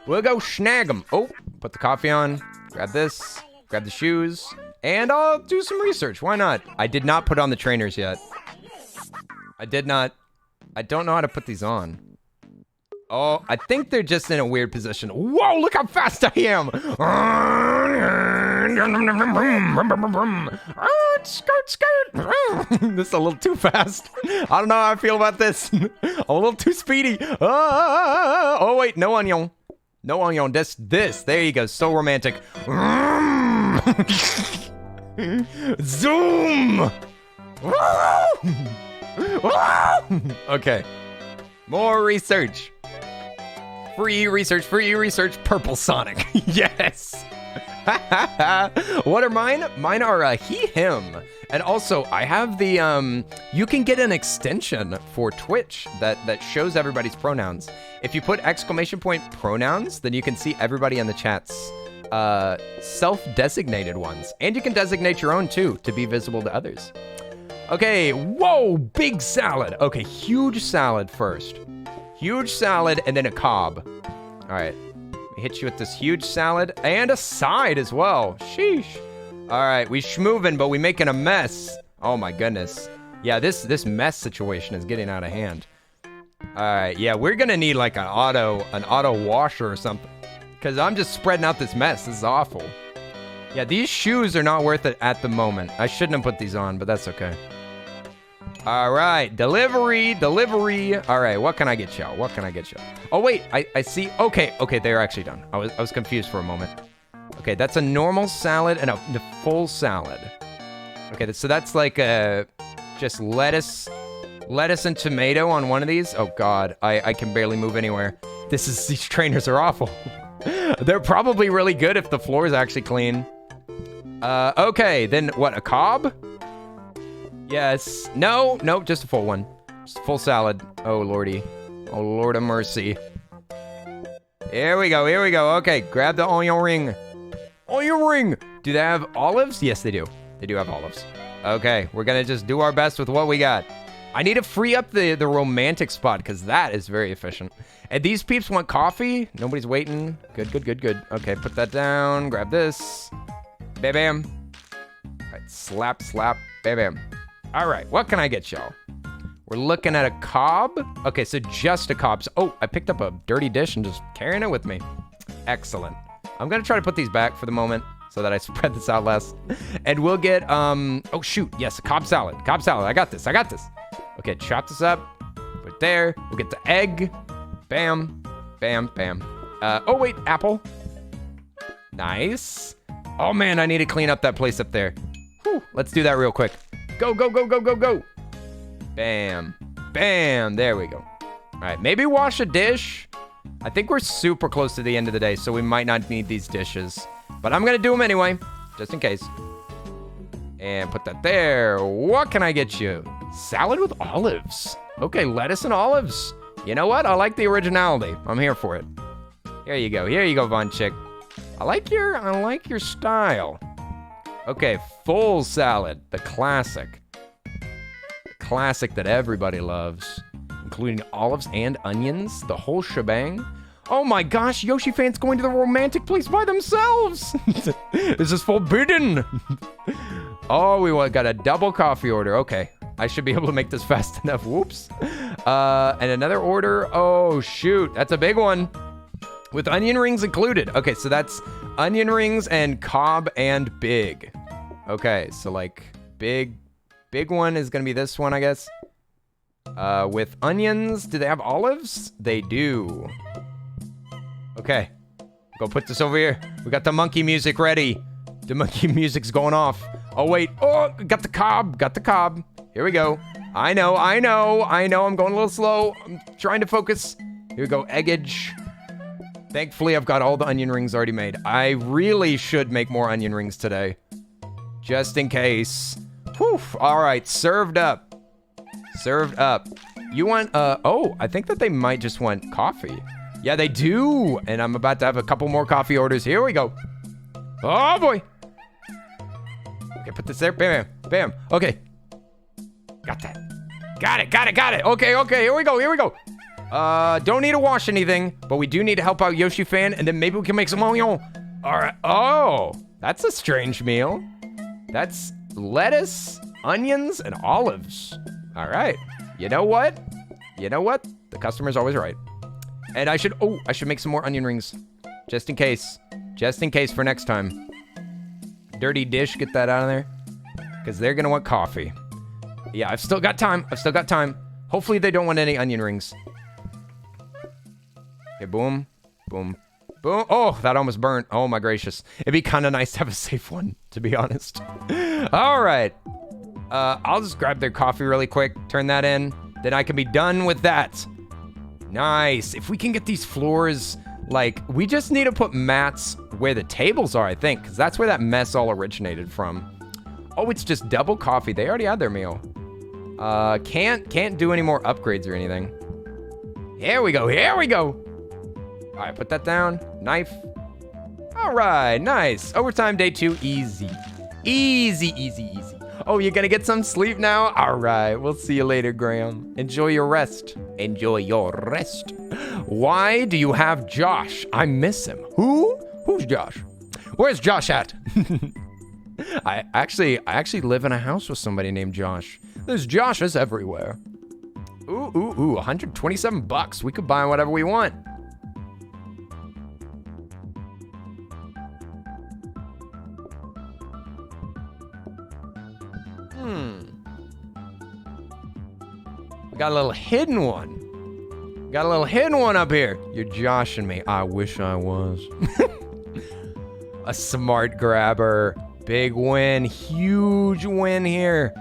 Oh, put the coffee on. Grab this. Grab the shoes. And I'll do some research. Why not? I did not put on the trainers yet. I did not. I don't know how to put these on. Oh, I think they're just in a weird position. Whoa, look how fast I am. Skirt. This is a little too fast. I don't know how I feel about this. A little too speedy. Oh, wait, no onion. No onion. This. There you go. So romantic. Zoom. Okay. More research. Free research, Purple Sonic. Yes. What are mine? Mine are he, him. And also, I have the, you can get an extension for Twitch that shows everybody's pronouns. If you put ! pronouns, then you can see everybody in the chat's self-designated ones. And you can designate your own too, to be visible to others. Okay, whoa, big salad. Okay, huge salad first. Huge salad and then a cob. All right, hit you with this huge salad and a side as well. Sheesh. All right, we schmoovin', but we making a mess. Oh my goodness. Yeah, this mess situation is getting out of hand. All right, yeah, we're gonna need like an auto washer or something, because I'm just spreading out this mess. This is awful. Yeah, these shoes are not worth it at the moment. I shouldn't have put these on, but that's okay. All right, delivery. All right, what can I get y'all? Oh wait, I see. Okay, they're actually done. I was confused for a moment. Okay, that's a normal salad and a full salad. Okay, so that's like just lettuce and tomato on one of these. Oh God, I can barely move anywhere. These trainers are awful. They're probably really good if the floor is actually clean. Okay, then what, a cob? Yes. No, just a full one. Just a full salad. Oh, lordy. Oh, Lord of mercy. Here we go. Okay, grab the onion ring. Do they have olives? Yes, they do. They do have olives. Okay, we're gonna just do our best with what we got. I need to free up the romantic spot, because that is very efficient. And these peeps want coffee. Nobody's waiting. Good. Okay, put that down. Grab this. Bam. All right, slap. Bam. All right, what can I get y'all? We're looking at a cob. Okay, so just a cob. Oh, I picked up a dirty dish and just carrying it with me. Excellent. I'm gonna try to put these back for the moment so that I spread this out less. And we'll get, oh shoot, yes, a cob salad. I got this. Okay, chop this up. Put it there. We'll get the egg. Bam. Oh wait, apple. Nice. Oh man, I need to clean up that place up there. Whew, let's do that real quick. Go. Bam. There we go. All right, maybe wash a dish. I think we're super close to the end of the day, so we might not need these dishes. But I'm gonna do them anyway, just in case. And put that there. What can I get you? Salad with olives. Okay, lettuce and olives. You know what? I like the originality. I'm here for it. Here you go, Von Chick. I like your style. Okay, full salad, the classic. classic that everybody loves, including olives and onions, the whole shebang. Oh my gosh, Yoshi fans going to the romantic place by themselves. This is forbidden. Oh, we got a double coffee order. Okay, I should be able to make this fast enough. Whoops. And another order. Oh, shoot. That's a big one. With onion rings included. Okay, so that's onion rings and Cobb and big. Okay, so like big one is going to be this one, I guess. With onions. Do they have olives? They do. Okay, go put this over here. We got the monkey music ready. The monkey music's going off. Oh, wait. Oh, got the Cobb. Here we go. I know. I'm going a little slow. I'm trying to focus. Here we go. Eggage. Thankfully, I've got all the onion rings already made. I really should make more onion rings today. Just in case. Whew. All right. Served up. You want, oh, I think that they might just want coffee. Yeah, they do. And I'm about to have a couple more coffee orders. Here we go. Oh, boy. Okay, put this there. Bam, bam. Okay. Got that. Got it. Okay. Here we go. Don't need to wash anything, but we do need to help out Yoshi fan, and then maybe we can make some onion. All right. Oh, that's a strange meal. That's lettuce, onions, and olives. All right. You know what? The customer's always right. And I should make some more onion rings. Just in case for next time. Dirty dish, get that out of there. Because they're going to want coffee. Yeah, I've still got time. Hopefully they don't want any onion rings. Okay, boom. Oh, that almost burnt. Oh my gracious. It'd be kind of nice to have a safe one, to be honest. All right. I'll just grab their coffee really quick, turn that in. Then I can be done with that. Nice. If we can get these floors, like, we just need to put mats where the tables are, I think, because that's where that mess all originated from. Oh, it's just double coffee. They already had their meal. Can't do any more upgrades or anything. Here we go. All right, put that down. Knife. All right, nice. Overtime day 2, easy. Easy. Oh, you're gonna get some sleep now? All right, we'll see you later, Graham. Enjoy your rest. Why do you have Josh? I miss him. Who's Josh? Where's Josh at? I actually live in a house with somebody named Josh. There's Joshes everywhere. Ooh, 127 bucks. We could buy whatever we want. We got a little hidden one. Up here. You're joshing me. I wish I was. A smart grabber. Big win. Huge win here.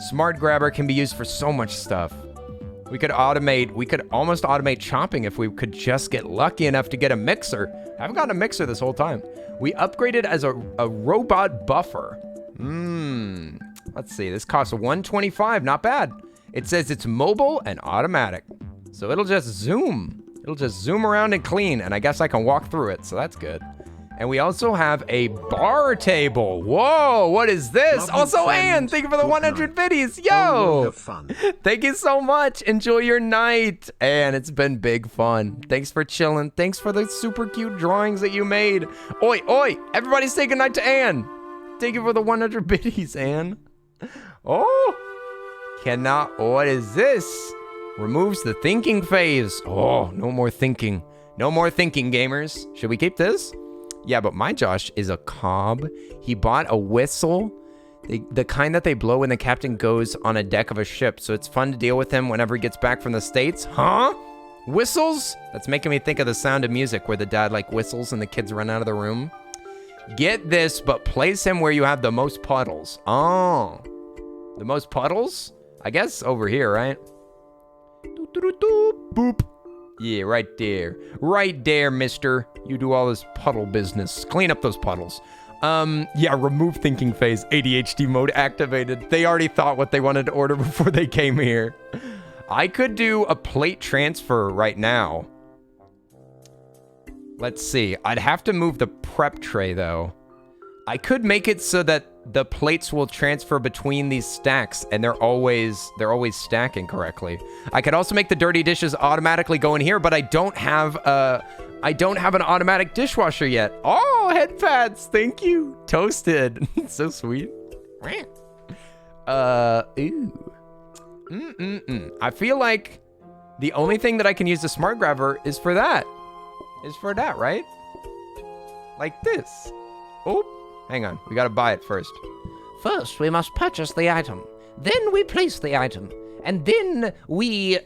Smart grabber can be used for so much stuff. We could almost automate chopping if we could just get lucky enough to get a mixer. I haven't gotten a mixer this whole time. We upgraded as a robot buffer. Let's see. This costs $125. Not bad. It says it's mobile and automatic. So it'll just zoom. Around and clean. And I guess I can walk through it. So that's good. And we also have a bar table. Whoa, what is this? Lovely also, friends, Ann, thank you for the 100 biddies. Yo. Oh, we'll have fun. Thank you so much. Enjoy your night. And it's been big fun. Thanks for chilling. Thanks for the super cute drawings that you made. Oi. Everybody say goodnight to Ann. Thank you for the 100 biddies, Ann. Oh. What is this? Removes the thinking phase. Oh, no more thinking. No more thinking, gamers. Should we keep this? Yeah, but my Josh is a Cobb. He bought a whistle, the kind that they blow when the captain goes on a deck of a ship. So it's fun to deal with him whenever he gets back from the States. Huh? Whistles? That's making me think of The Sound of Music, where the dad like whistles and the kids run out of the room. Get this, but place him where you have the most puddles. Oh, the most puddles? I guess over here, right? Boop. Yeah, right there. Right there, mister. You do all this puddle business. Clean up those puddles. Yeah, remove thinking phase. ADHD mode activated. They already thought what they wanted to order before they came here. I could do a plate transfer right now. Let's see. I'd have to move the prep tray, though. I could make it so that the plates will transfer between these stacks, and they're always stacking correctly. I could also make the dirty dishes automatically go in here, but I don't have an automatic dishwasher yet. Oh, head pads, thank you. Toasted. So sweet. Ooh. I feel like the only thing that I can use the smart grabber is for that. Right? Like this. Oh, hang on. We gotta buy it first. First, we must purchase the item. Then we place the item. And then we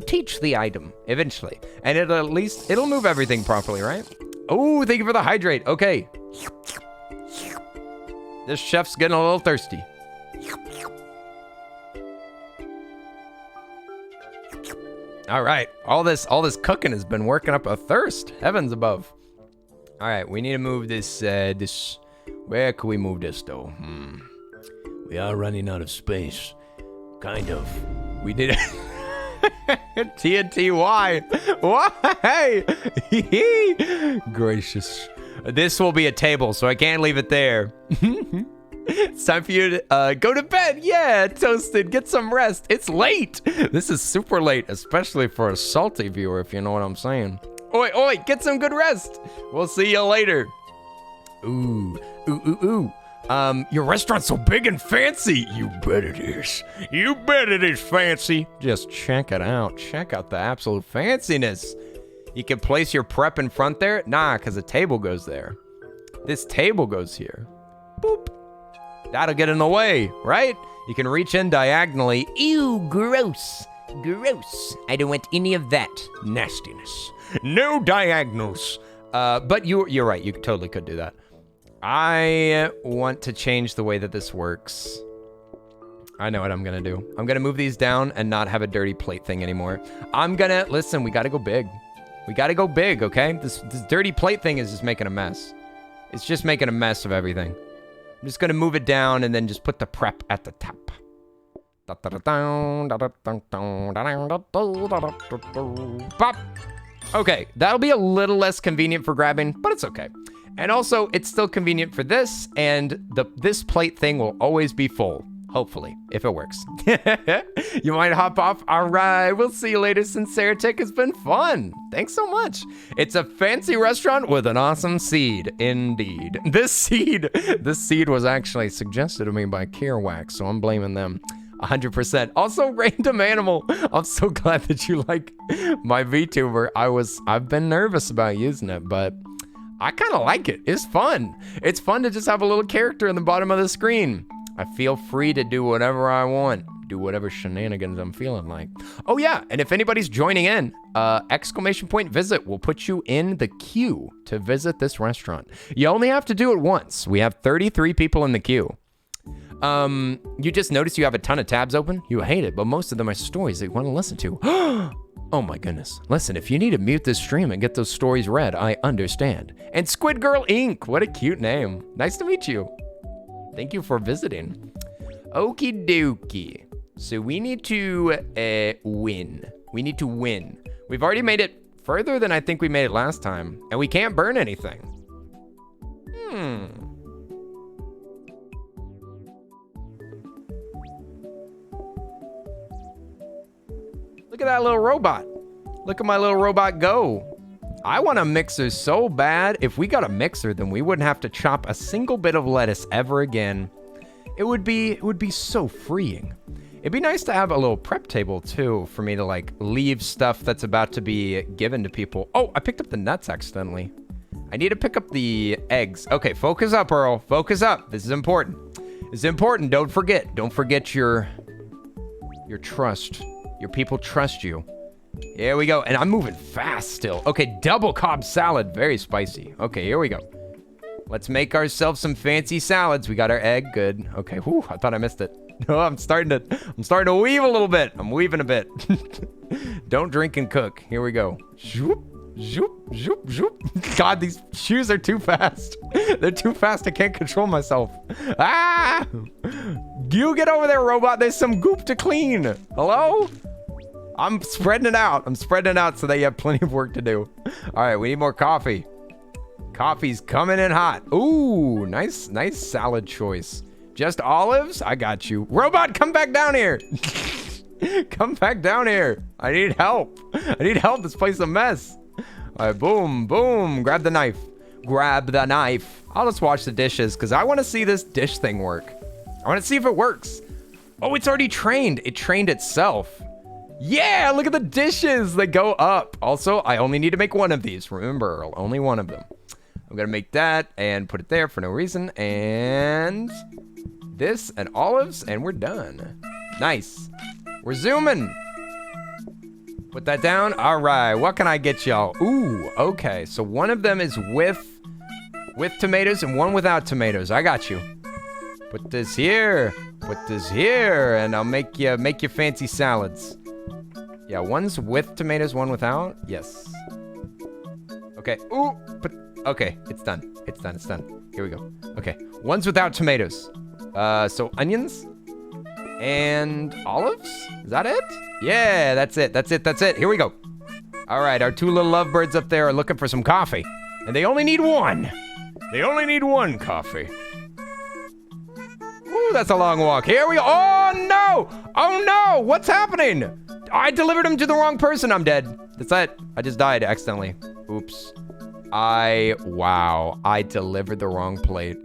teach the item. Eventually. And it'll move everything properly, right? Oh, thank you for the hydrate. Okay. This chef's getting a little thirsty. All right. All this cooking has been working up a thirst. Heavens above. All right. We need to move this. Where can we move this, though? We are running out of space. Kind of. We did TNT, why? Why? Gracious. This will be a table, so I can't leave it there. It's time for you to go to bed. Yeah, Toasted, get some rest. It's late. This is super late, especially for a salty viewer, if you know what I'm saying. Oi, get some good rest. We'll see you later. Ooh. Your restaurant's so big and fancy. You bet it is. You bet it is fancy. Just check it out. Check out the absolute fanciness. You can place your prep in front there. Nah, because the table goes there. This table goes here. Boop. That'll get in the way, right? You can reach in diagonally. Ew, gross. Gross. I don't want any of that nastiness. No diagonals. But you're right. You totally could do that. I want to change the way that this works. I know what I'm going to do. I'm going to move these down and not have a dirty plate thing anymore. Listen, we got to go big. We got to go big, okay? This dirty plate thing is just making a mess. It's just making a mess of everything. I'm just going to move it down and then just put the prep at the top. Pop. Okay, that'll be a little less convenient for grabbing, but it's okay. And also, it's still convenient for this, and this plate thing will always be full. Hopefully, if it works. You might hop off. All right, we'll see you later, Sinceritech. It's been fun. Thanks so much. It's a fancy restaurant with an awesome seed, indeed. This seed was actually suggested to me by Kearwax, so I'm blaming them 100%. Also, Random Animal. I'm so glad that you like my VTuber. I've been nervous about using it, but I kind of like it. It's fun. It's fun to just have a little character in the bottom of the screen. I feel free to do whatever I want. Do whatever shenanigans I'm feeling like. Oh yeah, and if anybody's joining in, ! Visit will put you in the queue to visit this restaurant. You only have to do it once. We have 33 people in the queue. You just notice you have a ton of tabs open. You hate it, but most of them are stories that you want to listen to. Oh my goodness. Listen, if you need to mute this stream and get those stories read, I understand. And Squid Girl Inc. What a cute name. Nice to meet you. Thank you for visiting. Okie dokie. So we need to win. We need to win. We've already made it further than I think we made it last time. And we can't burn anything. Look at that little robot. Look at my little robot go. I want a mixer so bad. If we got a mixer, then we wouldn't have to chop a single bit of lettuce ever again. It would be so freeing. It'd be nice to have a little prep table too for me to like leave stuff that's about to be given to people. Oh, I picked up the nuts accidentally. I need to pick up the eggs. Okay, focus up, Earl. Focus up. This is important. This is important. Don't forget. Don't forget your trust. Your people trust you. Here we go. And I'm moving fast still. Okay, double Cobb salad. Very spicy. Okay, here we go. Let's make ourselves some fancy salads. We got our egg. Good. Okay. Whew, I thought I missed it. No, I'm starting to weave a little bit. I'm weaving a bit. Don't drink and cook. Here we go. Zoop, zoop, zoop, zoop. God, these shoes are too fast. They're too fast. I can't control myself. Ah! You get over there, robot. There's some goop to clean. Hello? I'm spreading it out. I'm spreading it out so that you have plenty of work to do. All right, we need more coffee. Coffee's coming in hot. Ooh, nice salad choice. Just olives? I got you. Robot, come back down here. Come back down here. I need help. I need help. This place is a mess. All right, boom, boom. Grab the knife. Grab the knife. I'll just wash the dishes because I want to see this dish thing work. I want to see if it works. Oh, it's already trained. It trained itself. Yeah, look at the dishes. They go up. Also, I only need to make one of these. Remember, only one of them. I'm going to make that and put it there for no reason. And this and olives, and we're done. Nice. We're zooming. Put that down. All right, what can I get y'all? Ooh, okay. So one of them is with tomatoes and one without tomatoes. I got you. Put this here. Put this here, and I'll make you fancy salads. Yeah, one's with tomatoes, one without. Yes. Okay. Ooh, okay, it's done. It's done. It's done. Here we go. Okay, one's without tomatoes. So onions and olives. Is that it? Yeah, that's it. That's it. That's it. Here we go. All right, our two little lovebirds up there are looking for some coffee, and they only need one. They only need one coffee. Ooh, that's a long walk. Here we go. Oh, no. Oh, no. What's happening? I delivered him to the wrong person. I'm dead. That's it. I just died accidentally. Oops. Wow. I delivered the wrong plate.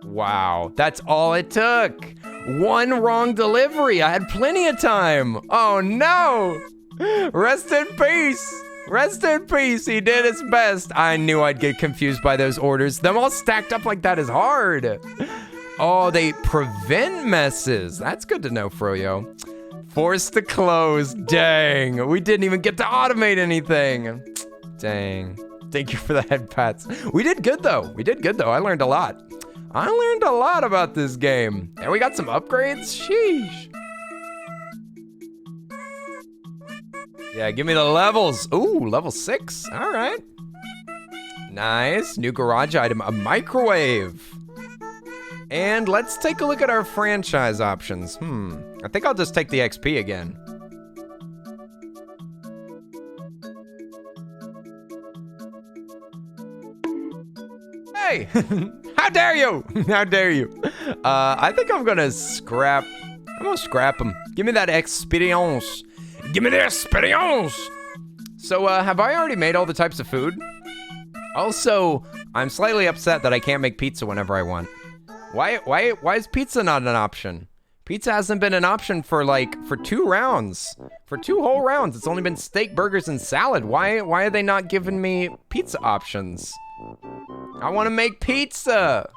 Wow. That's all it took. One wrong delivery. I had plenty of time. Oh, no. Rest in peace. Rest in peace. He did his best. I knew I'd get confused by those orders. Them all stacked up like that is hard. Oh, they prevent messes. That's good to know, Froyo. Forced to close. Dang. We didn't even get to automate anything. Dang. Thank you for the head pats. We did good, though. We did good, though. I learned a lot. I learned a lot about this game. And we got some upgrades. Sheesh. Yeah, give me the levels. Ooh, level 6. All right. Nice. New garage item, a microwave. And let's take a look at our franchise options. I think I'll just take the XP again. Hey, how dare you? How dare you? I think I'm gonna scrap them. Give me that experience. Give me the experience. So, have I already made all the types of food? Also, I'm slightly upset that I can't make pizza whenever I want. Why is pizza not an option? Pizza hasn't been an option for 2 rounds. For 2 whole rounds. It's only been steak, burgers, and salad. Why are they not giving me pizza options? I want to make pizza.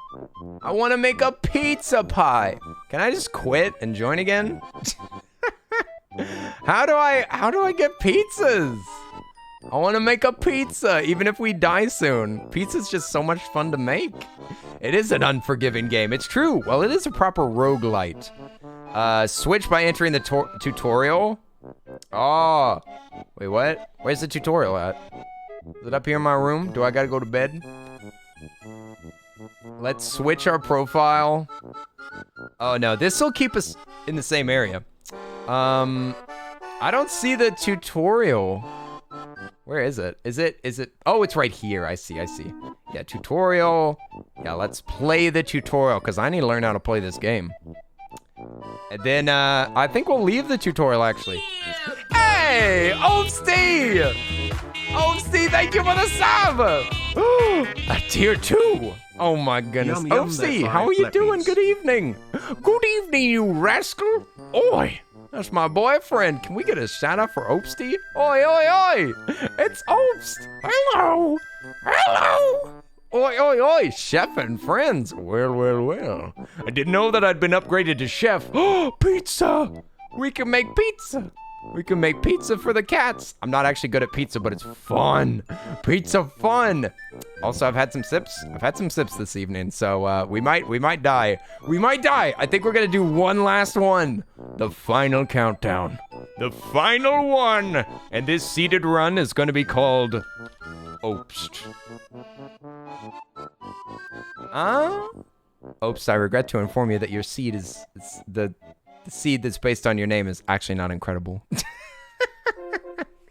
I want to make a pizza pie. Can I just quit and join again? How do I get pizzas? I want to make a pizza, even if we die soon. Pizza's just so much fun to make. It is an unforgiving game. It's true. Well, it is a proper roguelite. Switch by entering the tutorial. Oh, wait, what? Where's the tutorial at? Is it up here in my room? Do I gotta go to bed? Let's switch our profile. Oh, no, this will keep us in the same area. I don't see the tutorial. Where is it? Is it? Oh, it's right here. I see. Yeah, tutorial. Yeah, let's play the tutorial because I need to learn how to play this game. And then, I think we'll leave the tutorial, actually. Hey, Opsty! Opsty, thank you for the sub! A tier 2. Oh my goodness. Opsty, how are you doing? Good evening. Good evening, you rascal. Oi. That's my boyfriend. Can we get a shout out for Opsty? Oi, oi, oi. It's Opst. Hello. Hello. Oi, oi, oi. Chef and friends. Well, well, well. I didn't know that I'd been upgraded to chef. Oh, pizza. We can make pizza. We can make pizza for the cats. I'm not actually good at pizza, but it's fun. Pizza fun. Also, I've had some sips. This evening, so we might die. We might die. I think we're gonna do one last one. The final countdown. The final one. And this seeded run is gonna be called Opst. Opst, I regret to inform you that your seed is the seed that's based on your name is actually not incredible.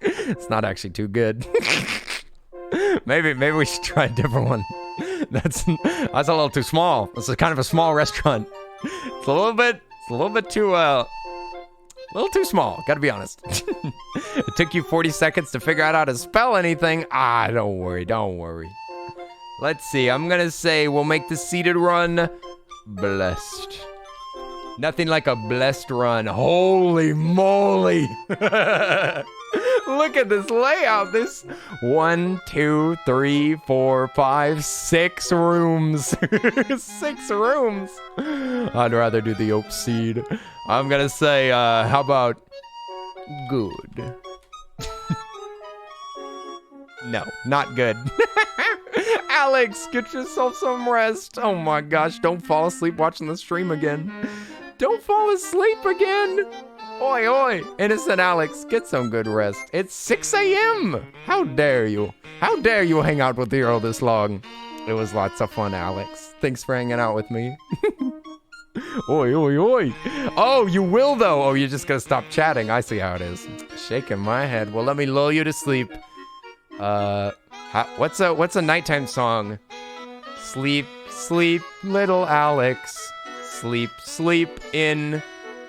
It's not actually too good. Maybe we should try a different one. That's a little too small. This is kind of a small restaurant. It's a little bit too, a little too small, gotta be honest. It took you 40 seconds to figure out how to spell anything. Ah, don't worry. Let's see, I'm gonna say we'll make the seated run blessed. Nothing like a blessed run. Holy moly. Look at this layout. This 1, 2, 3, 4, 5, 6 rooms. 6 rooms. I'd rather do the oak seed. I'm gonna say, how about good? No, not good. Alex, get yourself some rest. Oh my gosh, don't fall asleep watching the stream again. Don't fall asleep again. Oi, oi, innocent Alex, get some good rest. It's 6 a.m. How dare you? How dare you hang out with Hero this long? It was lots of fun, Alex. Thanks for hanging out with me. Oi, oi, oi. Oh, you will though. Oh, you're just gonna stop chatting. I see how it is. Shaking my head. Well, let me lull you to sleep. What's a nighttime song? Sleep, sleep, little Alex. Sleep, sleep in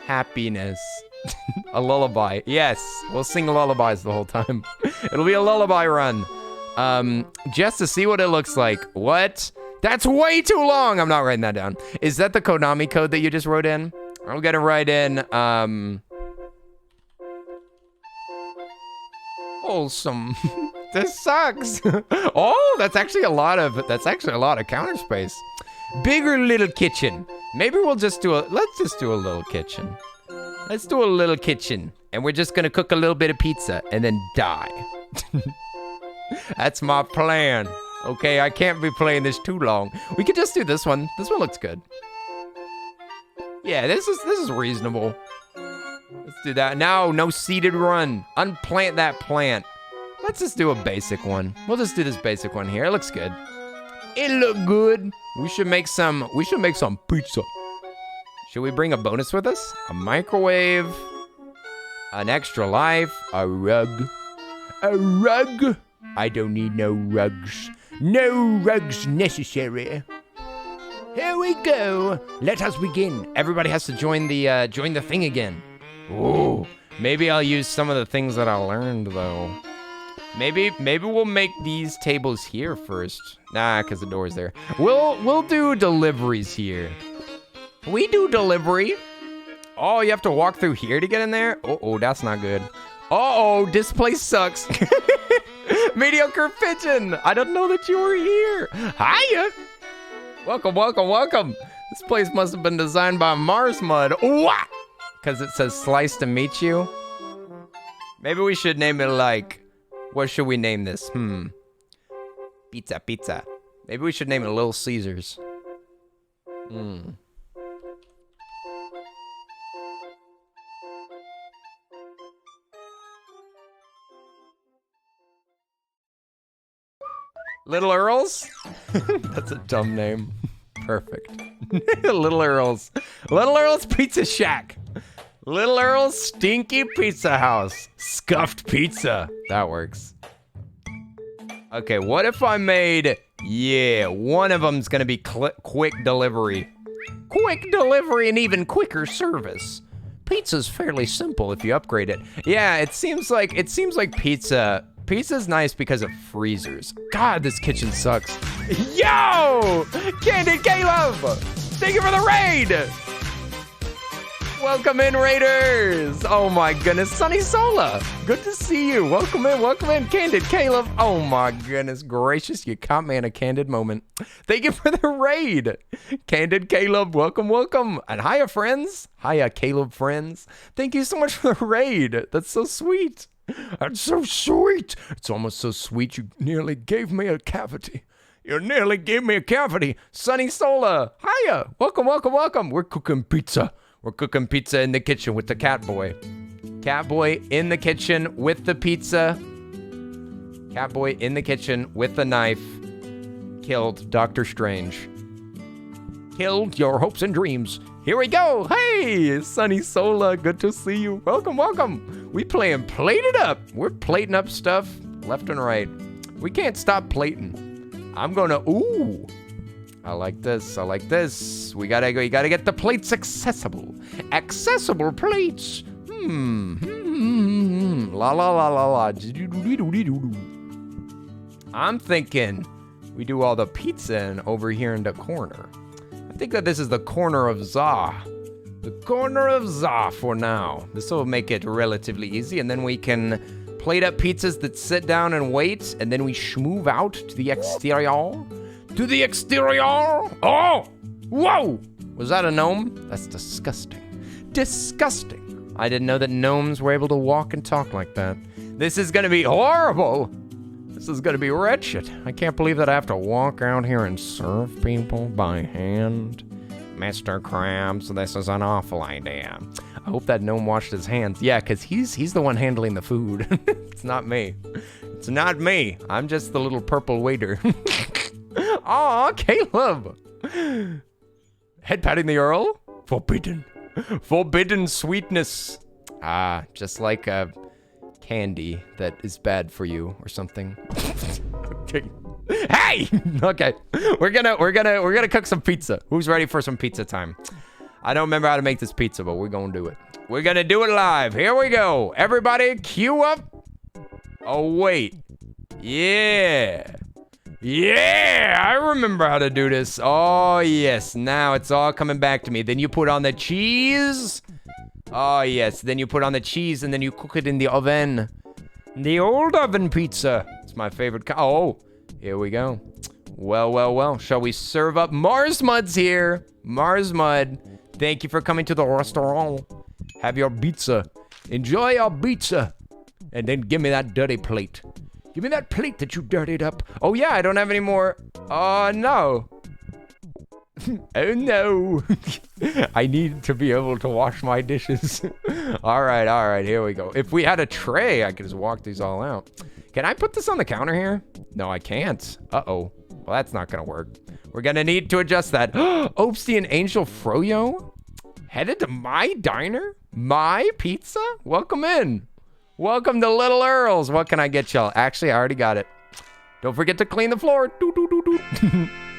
happiness. A lullaby. Yes, we'll sing lullabies the whole time. It'll be a lullaby run. Just to see what it looks like. What? That's way too long. I'm not writing that down. Is that the Konami code that you just wrote in? I'm gonna write in, wholesome. This sucks. Oh, that's actually a lot of counter space. Bigger little kitchen. Maybe let's just do a little kitchen. Let's do a little kitchen. And we're just gonna cook a little bit of pizza and then die. That's my plan. Okay, I can't be playing this too long. We could just do this one. This one looks good. Yeah, this is reasonable. Let's do that. Now, no seeded run. Unplant that plant. Let's just do a basic one. We'll just do this basic one here. It looks good. It look good. We should make some pizza. Should we bring a bonus with us? A microwave, an extra life, a rug. A rug? I don't need no rugs. No rugs necessary. Here we go. Let us begin. Everybody has to join the thing again. Ooh, maybe I'll use some of the things that I learned though. Maybe we'll make these tables here first. Nah, cause the door's there. We'll do deliveries here. We do delivery. Oh, you have to walk through here to get in there? Oh, that's not good. Uh-oh, this place sucks. Mediocre pigeon. I don't know that you were here. Hiya. Welcome, welcome, welcome. This place must have been designed by Mars Mud. What? Because it says slice to meet you. Maybe we should name it like, what should we name this? Pizza, pizza. Maybe we should name it Little Caesars. Little Earls? That's a dumb name. Perfect. Little Earls. Little Earls Pizza Shack. Little Earl's Stinky Pizza House. Scuffed pizza. That works. Okay, what if I made... Yeah, one of them's gonna be quick delivery. Quick delivery and even quicker service. Pizza's fairly simple if you upgrade it. Yeah, it seems like pizza... Pizza's nice because of freezers. God, this kitchen sucks. Yo! Candid Caleb! Thank you for the raid! Welcome in, Raiders! Oh my goodness, Sunny Sola! Good to see you. Welcome in, Candid Caleb. Oh my goodness gracious, you caught me in a candid moment. Thank you for the raid! Candid Caleb, welcome, welcome. And hiya, friends. Hiya, Caleb friends. Thank you so much for the raid. That's so sweet. That's so sweet. It's almost so sweet you nearly gave me a cavity. You nearly gave me a cavity. Sunny Sola. Hiya. Welcome, welcome, welcome. We're cooking pizza. We're cooking pizza in the kitchen with the cat boy. Cat boy in the kitchen with the pizza. Cat boy in the kitchen with the knife. Killed Doctor Strange. Killed your hopes and dreams. Here we go. Hey, Sunny Sola. Good to see you. Welcome, welcome. We playing PlateUp. We're plating up stuff left and right. We can't stop plating. I'm gonna, ooh. I like this. I like this. We gotta get the plates accessible. Accessible plates. La la la la la. I'm thinking we do all the pizza in over here in the corner. I think that this is the corner of za. The corner of za for now. This will make it relatively easy, and then we can plate up pizzas that sit down and wait, and then we schmoove out to the exterior. To the exterior! Oh! Whoa! Was that a gnome? That's disgusting. Disgusting. I didn't know that gnomes were able to walk and talk like that. This is gonna be horrible. This is gonna be wretched. I can't believe that I have to walk out here and serve people by hand. Mr. Krabs, this is an awful idea. I hope that gnome washed his hands. Yeah, because he's the one handling the food. It's not me. It's not me. I'm just the little purple waiter. Aw, Caleb. Head patting the Earl? Forbidden. Forbidden sweetness. Ah, just like a candy that is bad for you or something. Okay. Hey! Okay. We're gonna cook some pizza. Who's ready for some pizza time? I don't remember how to make this pizza, but we're gonna do it. We're gonna do it live. Here we go. Everybody, cue up. Oh, wait. Yeah. Yeah, I remember how to do this. Oh, yes. Now it's all coming back to me. Then you put on the cheese. Oh, yes. Then you put on the cheese, and then you cook it in the oven. The old oven pizza. It's my favorite. Oh, here we go. Well, well, well. Shall we serve up? Mars Mud's here. Mars Mud. Thank you for coming to the restaurant. Have your pizza. Enjoy your pizza. And then give me that dirty plate. Give me that plate that you dirtied up. Oh, yeah, I don't have any more. Oh, no. Oh, no. I need to be able to wash my dishes. All right, here we go. If we had a tray, I could just walk these all out. Can I put this on the counter here? No, I can't. Uh-oh. Well, that's not going to work. We're going to need to adjust that. Opsy and Angel Froyo? Headed to my diner? My pizza? Welcome in. Welcome to Little Earl's. What can I get y'all? Actually, I already got it. Don't forget to clean the floor. Doo, doo, doo, doo.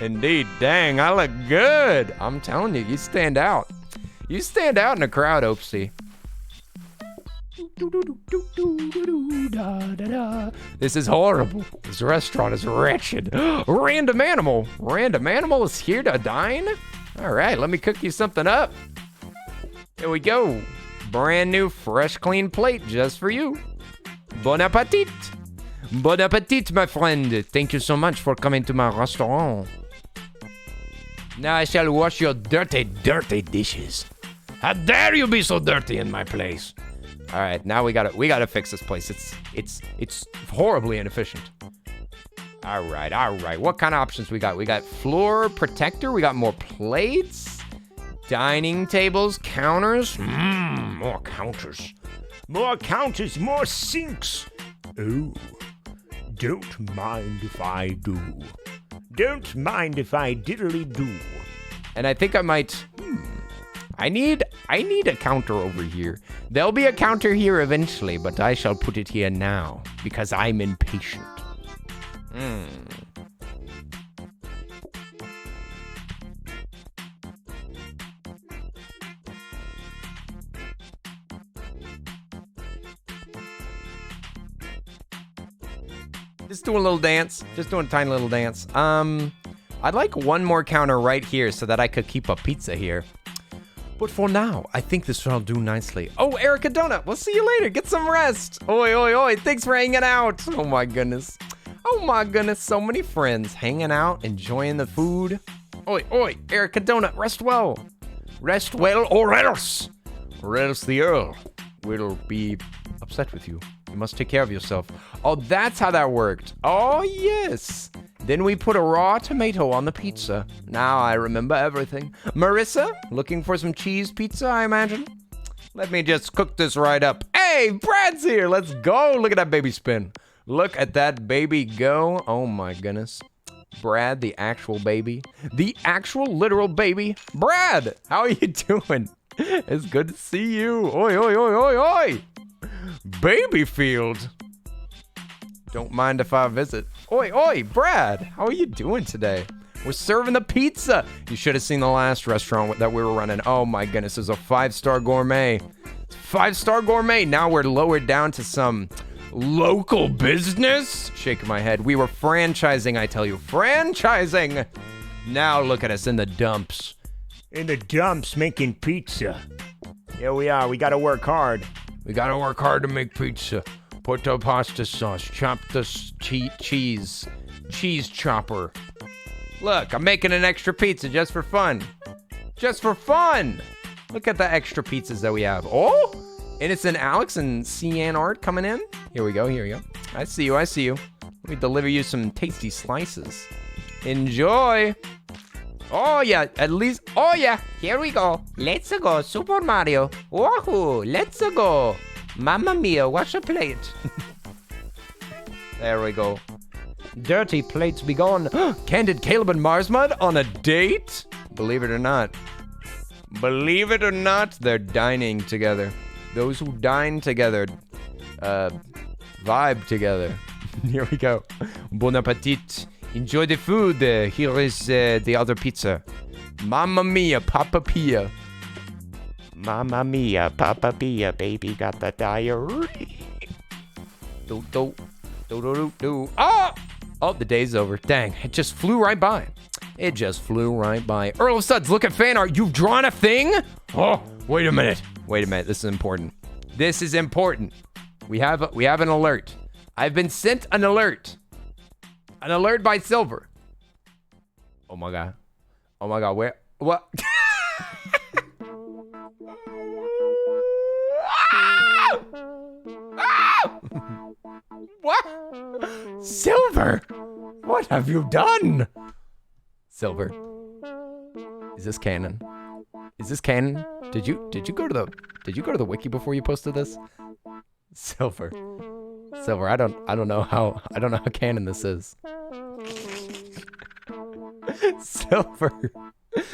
Indeed. Dang, I look good. I'm telling you, you stand out. You stand out in a crowd, Opsy. This is horrible. This restaurant is wretched. Random Animal. Random Animal is here to dine? All right, let me cook you something up. Here we go. Brand new, fresh, clean plate just for you. Bon appetit. Bon appetit, my friend. Thank you so much for coming to my restaurant. Now I shall wash your dirty, dirty dishes. How dare you be so dirty in my place? All right, now we gotta fix this place. It's horribly inefficient. All right. What kind of options we got? We got floor protector. We got more plates. Dining tables, counters. More counters. More counters, more sinks. Oh, don't mind if I do. Don't mind if I diddly do. And I think I might... I need a counter over here. There'll be a counter here eventually, but I shall put it here now, because I'm impatient. Just doing a little dance. Just doing a tiny little dance. I'd like one more counter right here so that I could keep a pizza here. But for now, I think this will do nicely. Oh, Erica Donut, we'll see you later. Get some rest. Oi, oi, oi. Thanks for hanging out. Oh, my goodness. Oh, my goodness. So many friends hanging out, enjoying the food. Oi, oi. Erica Donut, rest well. Rest well or else. Or else the Earl will be upset with you. You must take care of yourself. Oh, that's how that worked. Oh, yes. Then we put a raw tomato on the pizza. Now I remember everything. Marissa, looking for some cheese pizza, I imagine? Let me just cook this right up. Hey, Brad's here. Let's go. Look at that baby spin. Look at that baby go. Oh, my goodness. Brad, the actual baby. The actual literal baby. Brad, how are you doing? It's good to see you. Oi, oi, oi, oi, oi. Babyfield. Don't mind if I visit. Oi, oi, Brad. How are you doing today? We're serving the pizza. You should have seen the last restaurant that we were running. Oh my goodness, it was a 5-star gourmet. 5-star gourmet. Now we're lowered down to some local business. Shaking my head. We were franchising, I tell you. Franchising. Now look at us in the dumps. In the dumps making pizza. Here we are. We gotta work hard. We gotta work hard to make pizza. Put the pasta sauce. Chop the cheese. Cheese chopper. Look, I'm making an extra pizza just for fun. Just for fun. Look at the extra pizzas that we have. Oh, Innocent Alex and Cian Art coming in. Here we go, here we go. I see you, I see you. Let me deliver you some tasty slices. Enjoy. Oh yeah, at least, oh yeah, here we go. Let's go, Super Mario. Woohoo, let's go. Mamma mia, what's a plate? There we go. Dirty plates be gone. Candid Caleb and Marsmud on a date? Believe it or not. Believe it or not, they're dining together. Those who dine together, vibe together. Here we go. Bon appetit. Enjoy the food. Here is the other pizza. Mamma mia, Papa Pia. Mamma mia, Papa Pia, baby got the diarrhea. Ah! Oh, the day's over. Dang, it just flew right by. It just flew right by. Earl of Suds, look at fan art. You've drawn a thing? Oh, wait a minute. Wait a minute. This is important. This is important. We have an alert. I've been sent an alert. An alert by Silver. Oh my god. Oh my god. Where? What? What? Silver? What have you done? Silver. Is this canon? Is this canon? Did you go to the wiki before you posted this? Silver. Silver, I don't know how canon this is. Silver.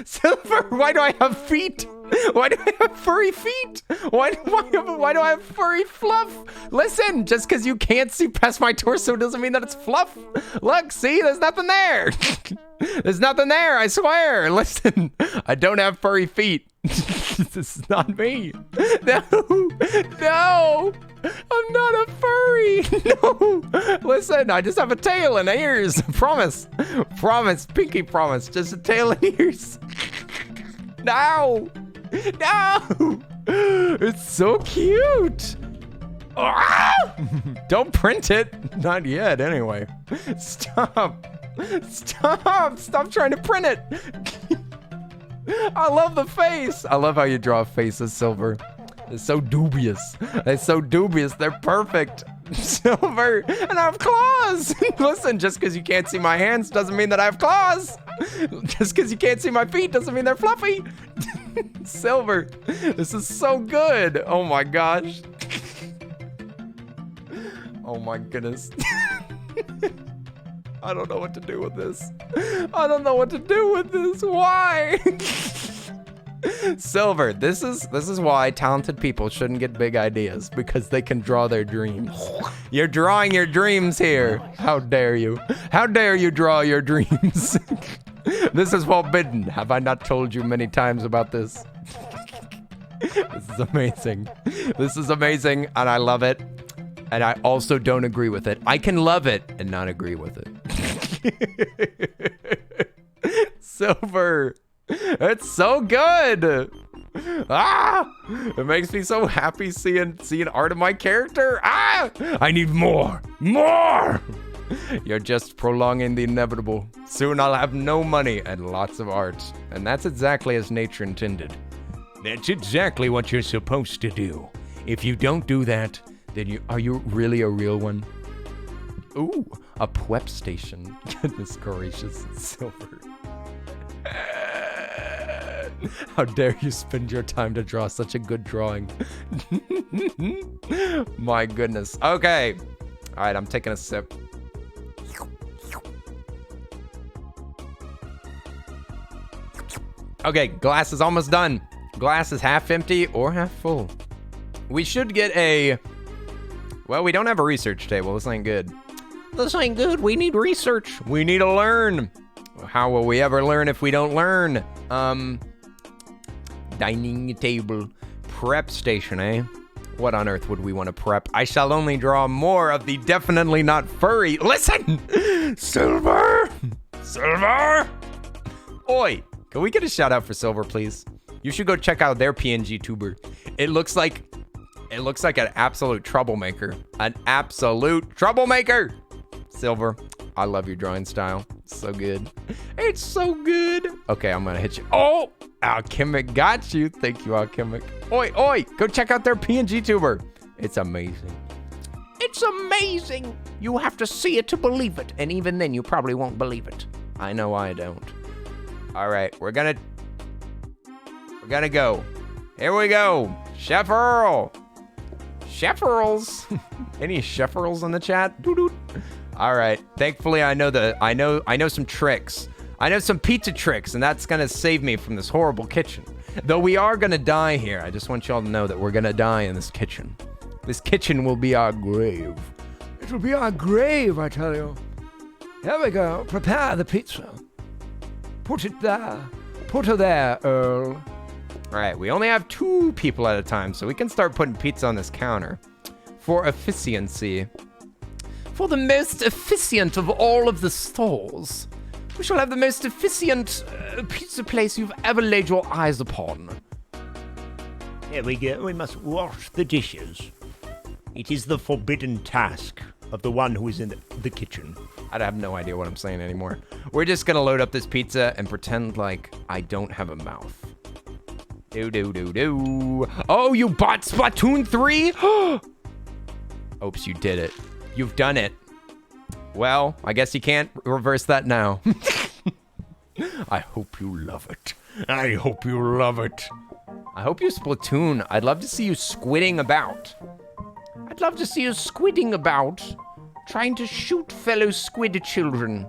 Silver, why do I have feet? Why do I have furry feet? Why do I have furry fluff? Listen, just because you can't see past my torso doesn't mean that it's fluff. Look, see, there's nothing there. There's nothing there, I swear. Listen, I don't have furry feet. This is not me. No, no, I'm not a furry. No, listen, I just have a tail and ears. Promise, promise, pinky promise, just a tail and ears. No, no, it's so cute. Ah! Don't print it. Not yet, anyway. Stop. Stop. Stop trying to print it. I love the face. I love how you draw faces, Silver. They're so dubious. They're so dubious. They're perfect. Silver. And I have claws. Listen, just because you can't see my hands doesn't mean that I have claws. Just because you can't see my feet doesn't mean they're fluffy. Silver. This is so good. Oh my gosh. Oh my goodness. I don't know what to do with this. I don't know what to do with this. Why? Silver, this is why talented people shouldn't get big ideas, because they can draw their dreams. You're drawing your dreams here. How dare you? How dare you draw your dreams? This is forbidden. Have I not told you many times about this? This is amazing. This is amazing, and I love it. And I also don't agree with it. I can love it and not agree with it. Silver. It's so good. Ah! It makes me so happy seeing art of my character. Ah! I need more. More! You're just prolonging the inevitable. Soon I'll have no money and lots of art. And that's exactly as nature intended. That's exactly what you're supposed to do. If you don't do that, then are you really a real one? Ooh, a PwEP station. Goodness gracious, Silver. How dare you spend your time to draw such a good drawing. My goodness. Okay. All right, I'm taking a sip. Okay, glass is almost done. Glass is half empty or half full. We should get a... Well, we don't have a research table. This ain't good. This ain't good. We need research. We need to learn. How will we ever learn if we don't learn? Dining table. Prep station, eh? What on earth would we want to prep? I shall only draw more of the definitely not furry. Listen! Silver! Silver! Oi! Can we get a shout out for Silver, please? You should go check out their PNG tuber. It looks like an absolute troublemaker. An absolute troublemaker! Silver, I love your drawing style. It's so good. It's so good. Okay, I'm gonna hit you. Oh! Alchemic got you. Thank you, Alchemic. Oi, oi! Go check out their PNG tuber. It's amazing. It's amazing. You have to see it to believe it. And even then, you probably won't believe it. I know I don't. All right, we're gonna go. Here we go. Chef Earl. Chef Earls. Any Chef Earls in the chat? Doo-doo. All right. Thankfully, I know some tricks. I know some pizza tricks, and that's gonna save me from this horrible kitchen. Though we are gonna die here. I just want y'all to know that we're gonna die in this kitchen. This kitchen will be our grave. It'll be our grave, I tell you. Here we go. Prepare the pizza. Put it there. Put her there, Earl. All right, we only have 2 people at a time, so we can start putting pizza on this counter. For efficiency. For the most efficient of all of the stores. We shall have the most efficient pizza place you've ever laid your eyes upon. Here we go. We must wash the dishes. It is the forbidden task of the one who is in the kitchen. I have no idea what I'm saying anymore. We're just gonna load up this pizza and pretend like I don't have a mouth. Do. Oh, you bought Splatoon 3? Oops, you did it. You've done it. Well, I guess you can't reverse that now. I hope you love it. I hope you love it. I hope you Splatoon. I'd love to see you squidding about. I'd love to see you squidding about, trying to shoot fellow squid children.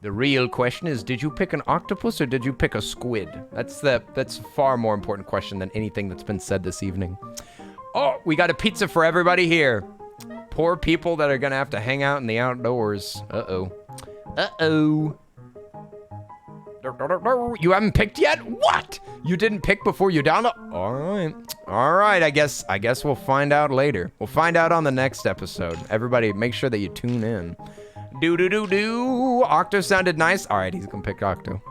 The real question is, did you pick an octopus or did you pick a squid? That's a far more important question than anything that's been said this evening. Oh, we got a pizza for everybody here. Poor people that are gonna have to hang out in the outdoors. Uh-oh. Uh-oh. You haven't picked yet? What? You didn't pick before you download? All right. I guess we'll find out later. We'll find out on the next episode. Everybody, make sure that you tune in. Do. Octo sounded nice. All right, he's gonna pick Octo.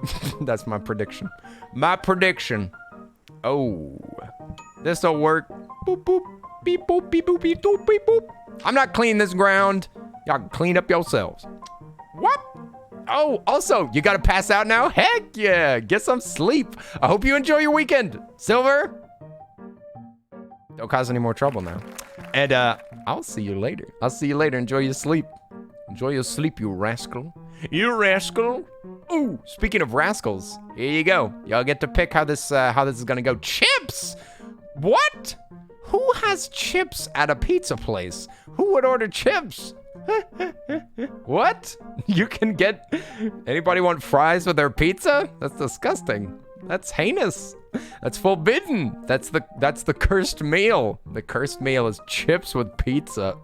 That's my prediction. My prediction. Oh, this'll work. Boop boop. Beep boop beep boop beep boop beep boop. I'm not cleaning this ground. Y'all can clean up yourselves. What? Oh, also, you gotta pass out now? Heck yeah, get some sleep. I hope you enjoy your weekend. Silver, don't cause any more trouble now. And I'll see you later. Enjoy your sleep. Enjoy your sleep, you rascal. You rascal. Ooh, speaking of rascals, here you go. Y'all get to pick how this is gonna go. Chips! What? Who has chips at a pizza place? Who would order chips? What? You can get... Anybody want fries with their pizza? That's disgusting. That's heinous. That's forbidden. That's the cursed meal. The cursed meal is chips with pizza.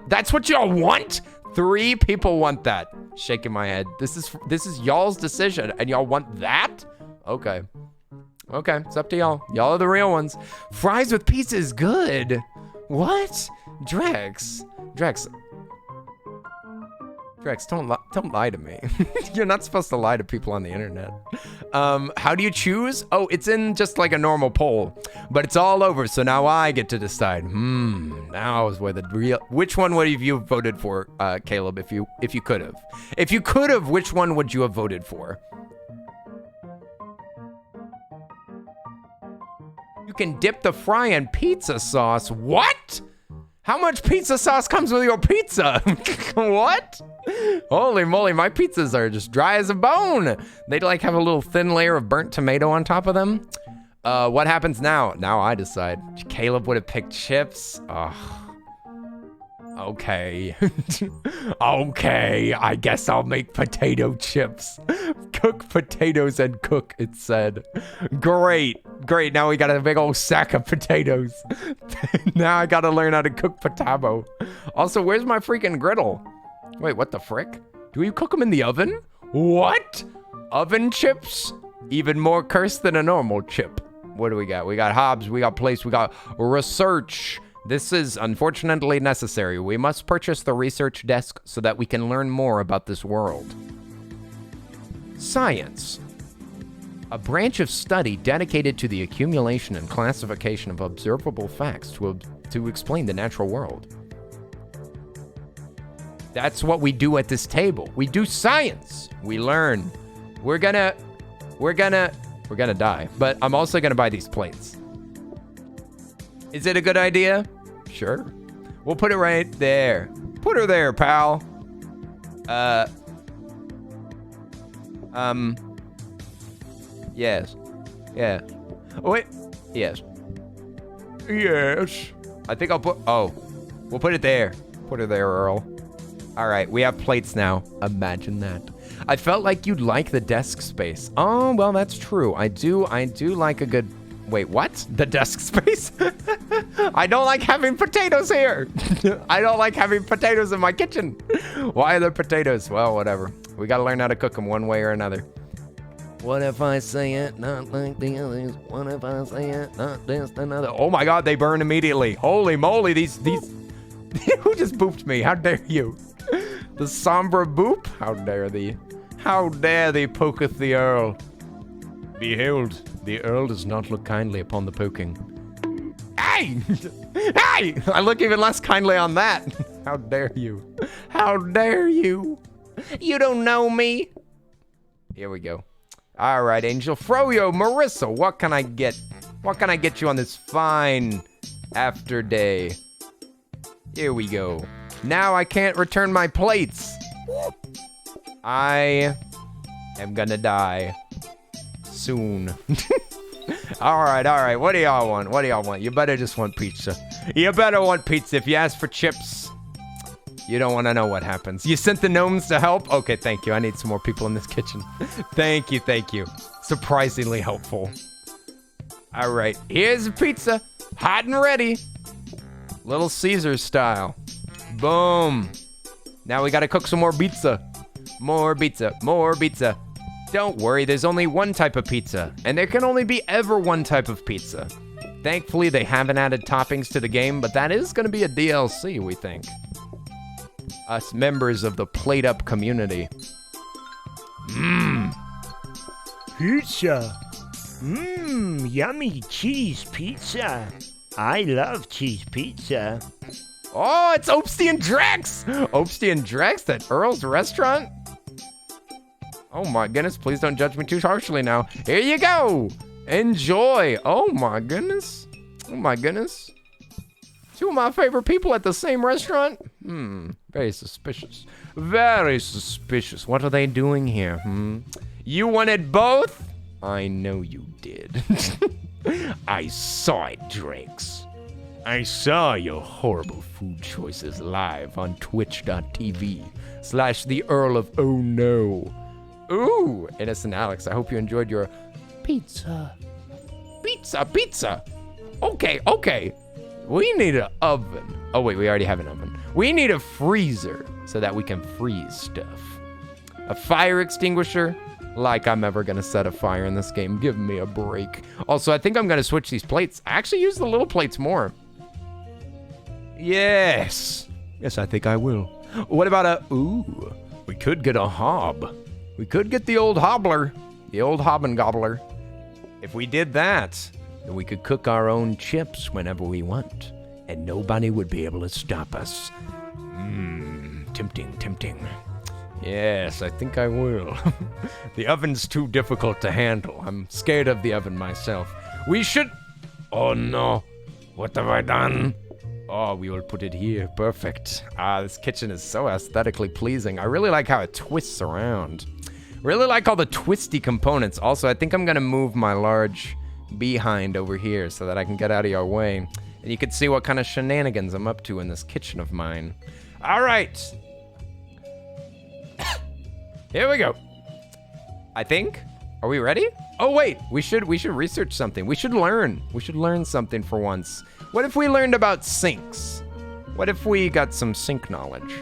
That's what y'all want? 3 people want that. Shaking my head. This is y'all's decision, and y'all want that? Okay. Okay, it's up to y'all. Y'all are the real ones. Fries with pizza is good. What? Drex, don't lie to me. You're not supposed to lie to people on the internet. How do you choose? Oh, it's in just like a normal poll, but it's all over. So now I get to decide. Now is where the real. Which one would you have voted for, Caleb? If you could have, which one would you have voted for? You can dip the fry in pizza sauce. What? How much pizza sauce comes with your pizza? What? Holy moly, my pizzas are just dry as a bone. They'd like have a little thin layer of burnt tomato on top of them. What happens now? Now I decide. Caleb would have picked chips. Ugh. Okay. Okay, I guess I'll make potato chips. Cook potatoes and cook, it said. Great. Now we got a big old sack of potatoes. Now I gotta learn how to cook potabo. Also, where's my freaking griddle? Wait, what the frick? Do we cook them in the oven? What? Oven chips? Even more cursed than a normal chip. What do we got? We got hobs, we got place, we got research. This is unfortunately necessary. We must purchase the research desk so that we can learn more about this world. Science. A branch of study dedicated to the accumulation and classification of observable facts to explain the natural world. That's what we do at this table. We do science. We learn. We're gonna die, but I'm also gonna buy these plates. Is it a good idea? Sure. We'll put it right there. Put her there, pal. Yes. Yeah. Oh, wait. Yes. Yes. I think I'll we'll put it there. Put her there, Earl. All right, we have plates now. Imagine that. I felt like you'd like the desk space. Oh, well, that's true. I do like a good... Wait, what? The desk space? I don't like having potatoes here. I don't like having potatoes in my kitchen. Why are there potatoes? Well, whatever. We got to learn how to cook them one way or another. What if I say it not like the others? What if I say it not just another? Oh my God, they burn immediately. Holy moly, these... Who just booped me? How dare you? The somber boop? How dare thee? How dare thee poketh the Earl? Behold, the Earl does not look kindly upon the poking. Hey! Hey! I look even less kindly on that. How dare you? How dare you? You don't know me. Here we go. All right, Angel Froyo, Marissa, what can I get? What can I get you on this fine after day? Here we go. Now I can't return my plates. I am gonna die soon. All right. What do y'all want? What do y'all want? You better just want pizza. You better want pizza. If you ask for chips, you don't want to know what happens. You sent the gnomes to help? Okay, thank you. I need some more people in this kitchen. Thank you. Surprisingly helpful. All right, here's the pizza. Hot and ready. Little Caesar style. Boom. Now we gotta cook some more pizza. More pizza. Don't worry, there's only one type of pizza, and there can only be ever one type of pizza. Thankfully, they haven't added toppings to the game, but that is gonna be a DLC, we think. Us members of the PlateUp community. Pizza. Yummy cheese pizza. I love cheese pizza. Oh, it's Opsty and Drex! Opsty and Drex at Earl's restaurant? Oh my goodness, please don't judge me too harshly now. Here you go! Enjoy! Oh my goodness. Two of my favorite people at the same restaurant? Very suspicious. Very suspicious. What are they doing here, You wanted both? I know you did. I saw it, Drex. I saw your horrible food choices live on twitch.tv/the Earl of Oh No. Ooh, Innocent Alex, I hope you enjoyed your Pizza. Pizza. Okay. We need an oven. Oh wait, we already have an oven. We need a freezer so that we can freeze stuff. A fire extinguisher? Like I'm ever gonna set a fire in this game. Give me a break. Also, I think I'm gonna switch these plates. I actually use the little plates more. Yes, I think I will. What about we could get a hob. We could get the old hobbler, the old hob and gobbler. If we did that, then we could cook our own chips whenever we want, and nobody would be able to stop us. Tempting. Yes, I think I will. The oven's too difficult to handle. I'm scared of the oven myself. We should... Oh no, what have I done? Oh, we will put it here. Perfect. This kitchen is so aesthetically pleasing. I really like how it twists around. Really like all the twisty components. Also, I think I'm gonna move my large behind over here so that I can get out of your way. And you can see what kind of shenanigans I'm up to in this kitchen of mine. All right. Here we go. I think. Are we ready? Oh wait, we should research something. We should learn. We should learn something for once. What if we learned about sinks? What if we got some sink knowledge?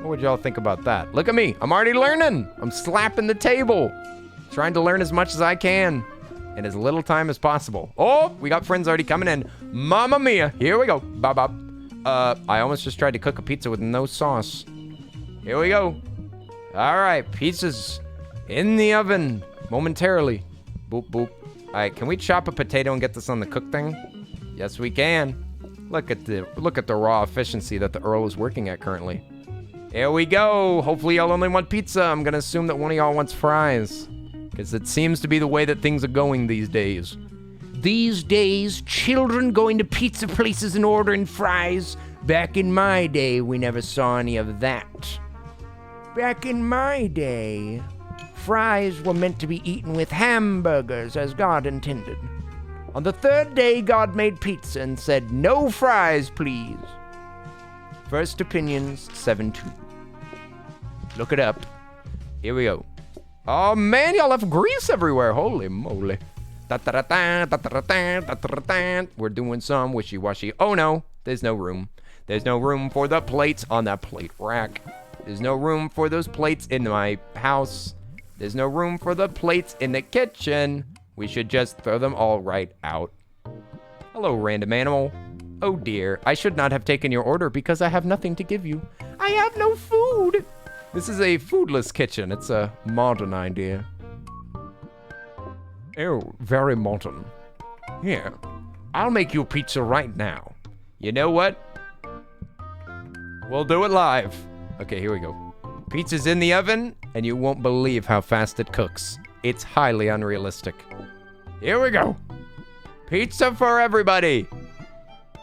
What would y'all think about that? Look at me. I'm already learning. I'm slapping the table. Trying to learn as much as I can in as little time as possible. Oh, we got friends already coming in. Mamma mia. Here we go. Bop, bop. I almost just tried to cook a pizza with no sauce. Here we go. All right, pizza's in the oven momentarily. Boop, boop. All right, can we chop a potato and get this on the cook thing? Yes, we can. Look at the raw efficiency that the Earl is working at currently. Here we go. Hopefully y'all only want pizza. I'm gonna assume that one of y'all wants fries, because it seems to be the way that things are going these days. These days, children going to pizza places and ordering fries. Back in my day, we never saw any of that. Back in my day, fries were meant to be eaten with hamburgers as God intended. On the third day, God made pizza and said, no fries, please. First Opinions 7-2. Look it up. Here we go. Oh man, y'all have grease everywhere. Holy moly. We're doing some wishy-washy. Oh no, there's no room. There's no room for the plates on that plate rack. There's no room for those plates in my house. There's no room for the plates in the kitchen. We should just throw them all right out. Hello, random animal. Oh dear, I should not have taken your order because I have nothing to give you. I have no food. This is a foodless kitchen. It's a modern idea. Oh, very modern. Here, I'll make you a pizza right now. You know what? We'll do it live. Okay, here we go. Pizza's in the oven, and you won't believe how fast it cooks. It's highly unrealistic. Here we go. Pizza for everybody.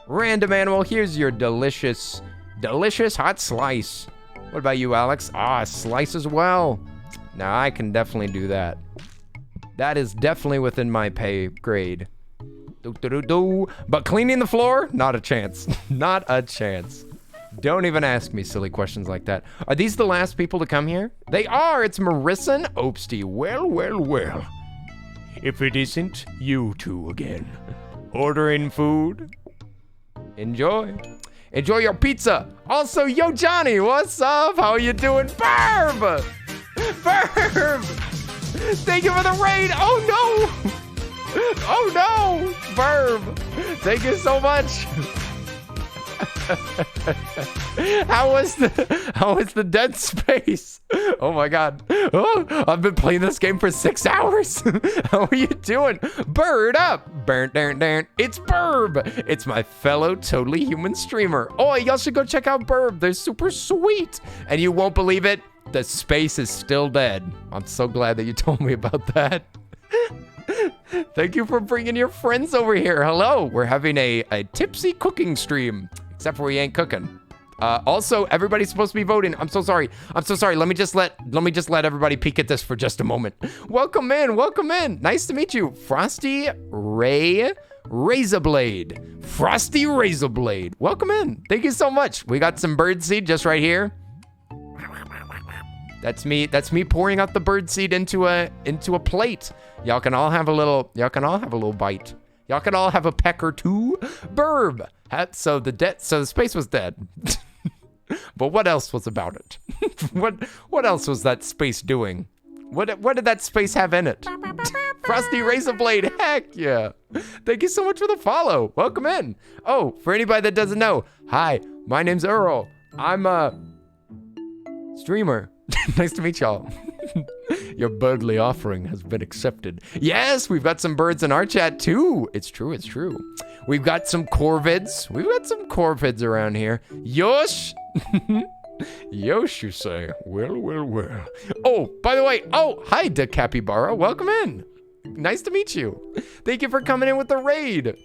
Random animal, here's your delicious hot slice. What about you, Alex? Ah, slice as well. Now, I can definitely do that. That is definitely within my pay grade. But cleaning the floor? Not a chance. Not a chance. Don't even ask me silly questions like that. Are these the last people to come here? They are. It's Marissa and Opsty. Well, well, well. If it isn't you two again. Ordering food? Enjoy. Enjoy your pizza. Also, yo, Johnny, what's up? How are you doing? Burb! Burb! Thank you for the raid. Oh, no. Oh, no. Burb. Thank you so much. How was the Dead Space? Oh my god. Oh, I've been playing this game for 6 hours. How are you doing? Bird up. It's Burb. It's my fellow totally human streamer. Oh, y'all should go check out Burb. They're super sweet. And you won't believe it, the space is still dead. I'm so glad that you told me about that. Thank you for bringing your friends over here. Hello. We're having a tipsy cooking stream. Except for we ain't cooking. Also, everybody's supposed to be voting. I'm so sorry. I'm so sorry. Let me just let everybody peek at this for just a moment. Welcome in. Welcome in. Nice to meet you. Frosty Razorblade. Frosty Razorblade. Welcome in. Thank you so much. We got some birdseed just right here. That's me pouring out the birdseed into a plate. Y'all can all have a little bite. Y'all can all have a peck or two. Burb. So the space was dead. But what else was about it? What else was that space doing? What did that space have in it? Frosty Razorblade, heck yeah. Thank you so much for the follow. Welcome in. Oh, for anybody that doesn't know, hi, my name's Earl. I'm a streamer. Nice to meet y'all. Your birdly offering has been accepted. Yes, we've got some birds in our chat too. It's true, it's true. We've got some corvids. We've got some corvids around here. Yosh. Yosh, you say. Well, well, well. Oh, by the way, hi, Da Capybara. Welcome in. Nice to meet you. Thank you for coming in with the raid.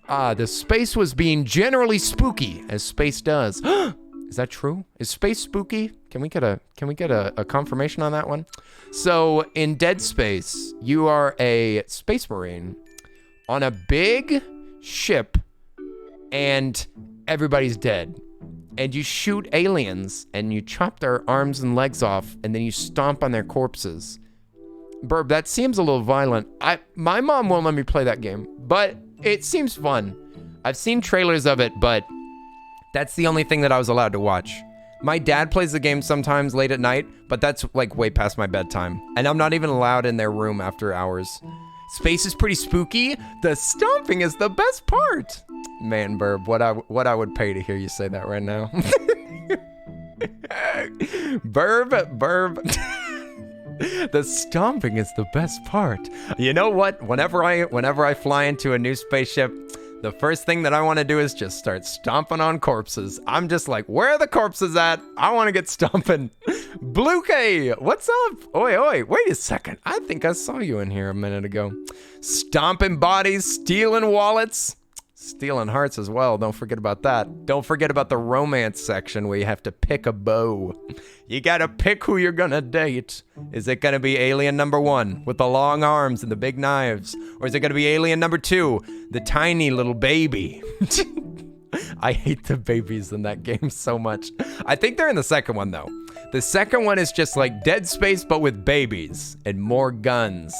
The space was being generally spooky, as space does. Is that true? Is space spooky? Can we get a confirmation on that one? So in Dead Space, you are a space marine on a big ship and everybody's dead. And you shoot aliens and you chop their arms and legs off and then you stomp on their corpses. Burb, that seems a little violent. My mom won't let me play that game, but it seems fun. I've seen trailers of it, but that's the only thing that I was allowed to watch. My dad plays the game sometimes late at night, but that's like way past my bedtime. And I'm not even allowed in their room after hours. Space is pretty spooky. The stomping is the best part. Man, Burb, what I would pay to hear you say that right now. Burb. The stomping is the best part. You know what? Whenever I fly into a new spaceship, the first thing that I want to do is just start stomping on corpses. I'm just like, where are the corpses at? I want to get stomping. Blue K, what's up? Oi, wait a second. I think I saw you in here a minute ago. Stomping bodies, stealing wallets. Stealing hearts as well. Don't forget about that. Don't forget about the romance section where you have to pick a beau. You gotta pick who you're gonna date. Is it gonna be alien number 1 with the long arms and the big knives? Or is it gonna be alien number 2, the tiny little baby? I hate the babies in that game so much. I think they're in the second one though. The second one is just like Dead Space but with babies and more guns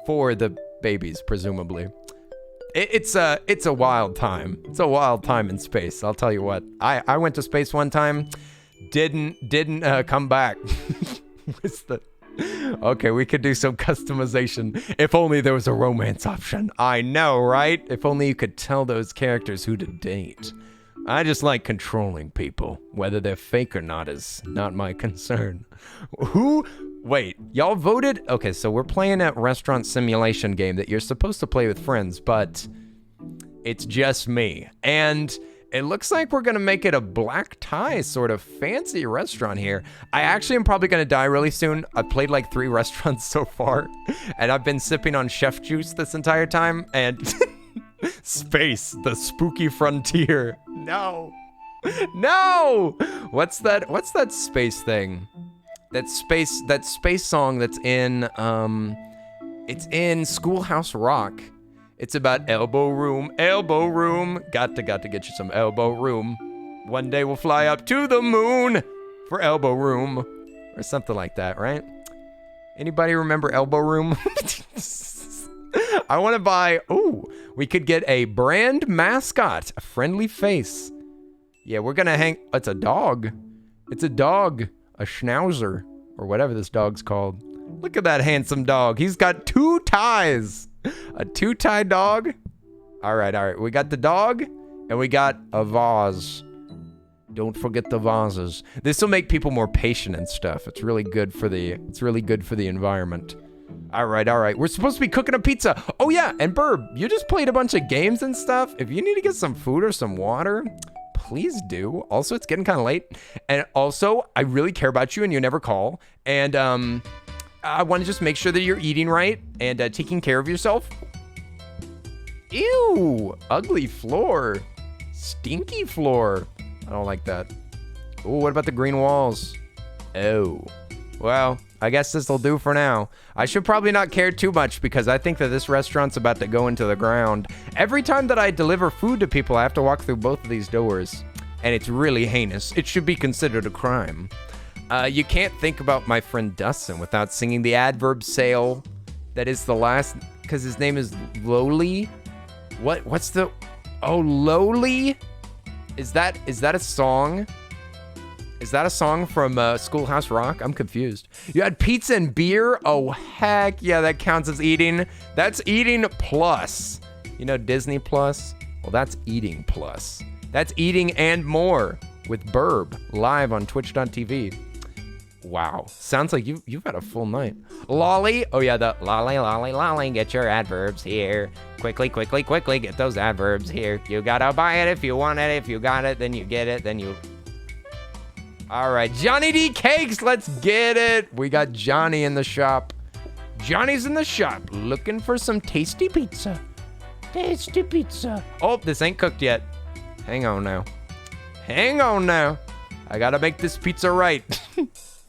for the babies, presumably. It's a wild time. It's a wild time in space. I'll tell you what. I went to space one time. Didn't come back. Okay, we could do some customization. If only there was a romance option. I know, right? If only you could tell those characters who to date. I just like controlling people. Whether they're fake or not is not my concern. Wait, y'all voted? Okay, so we're playing a restaurant simulation game that you're supposed to play with friends, but it's just me. And it looks like we're gonna make it a black tie sort of fancy restaurant here. I actually am probably gonna die really soon. I've played like 3 restaurants so far, and I've been sipping on chef juice this entire time, and space, the spooky frontier. No. What's that space thing? That space song that's in, it's in Schoolhouse Rock. It's about elbow room. Got to get you some elbow room. One day we'll fly up to the moon for elbow room. Or something like that, right? Anybody remember elbow room? I want to buy, we could get a brand mascot, a friendly face. Yeah, we're going to it's a dog. A schnauzer, or whatever this dog's called. Look at that handsome dog. He's got 2 ties. A 2-tie dog. All right. We got the dog, and we got a vase. Don't forget the vases. This will make people more patient and stuff. It's really good for the environment. All right. We're supposed to be cooking a pizza. Oh yeah, and Burb, you just played a bunch of games and stuff. If you need to get some food or some water, please do. Also, it's getting kind of late. And also, I really care about you and you never call. And I want to just make sure that you're eating right and taking care of yourself. Ew, ugly floor. Stinky floor. I don't like that. Oh, what about the green walls? Oh, well, I guess this'll do for now. I should probably not care too much because I think that this restaurant's about to go into the ground. Every time that I deliver food to people, I have to walk through both of these doors. And it's really heinous. It should be considered a crime. You can't think about my friend Dustin without singing the adverb sale. That is the last, because his name is Lowly. What's the, Lowly? Is that a song? Is that a song from Schoolhouse Rock? I'm confused. You had pizza and beer? Oh, heck yeah, that counts as eating. That's eating plus. You know Disney Plus? Well, that's eating plus. That's eating and more with Burb live on twitch.tv. Wow, sounds like you've had a full night. Lolly, oh yeah, the lolly, get your adverbs here. Quickly, get those adverbs here. You gotta buy it if you want it. If you got it, then you get it, then you... All right, Johnny D Cakes, let's get it. We got Johnny in the shop. Johnny's in the shop looking for some tasty pizza. Tasty pizza. Oh, this ain't cooked yet. Hang on now. I gotta make this pizza right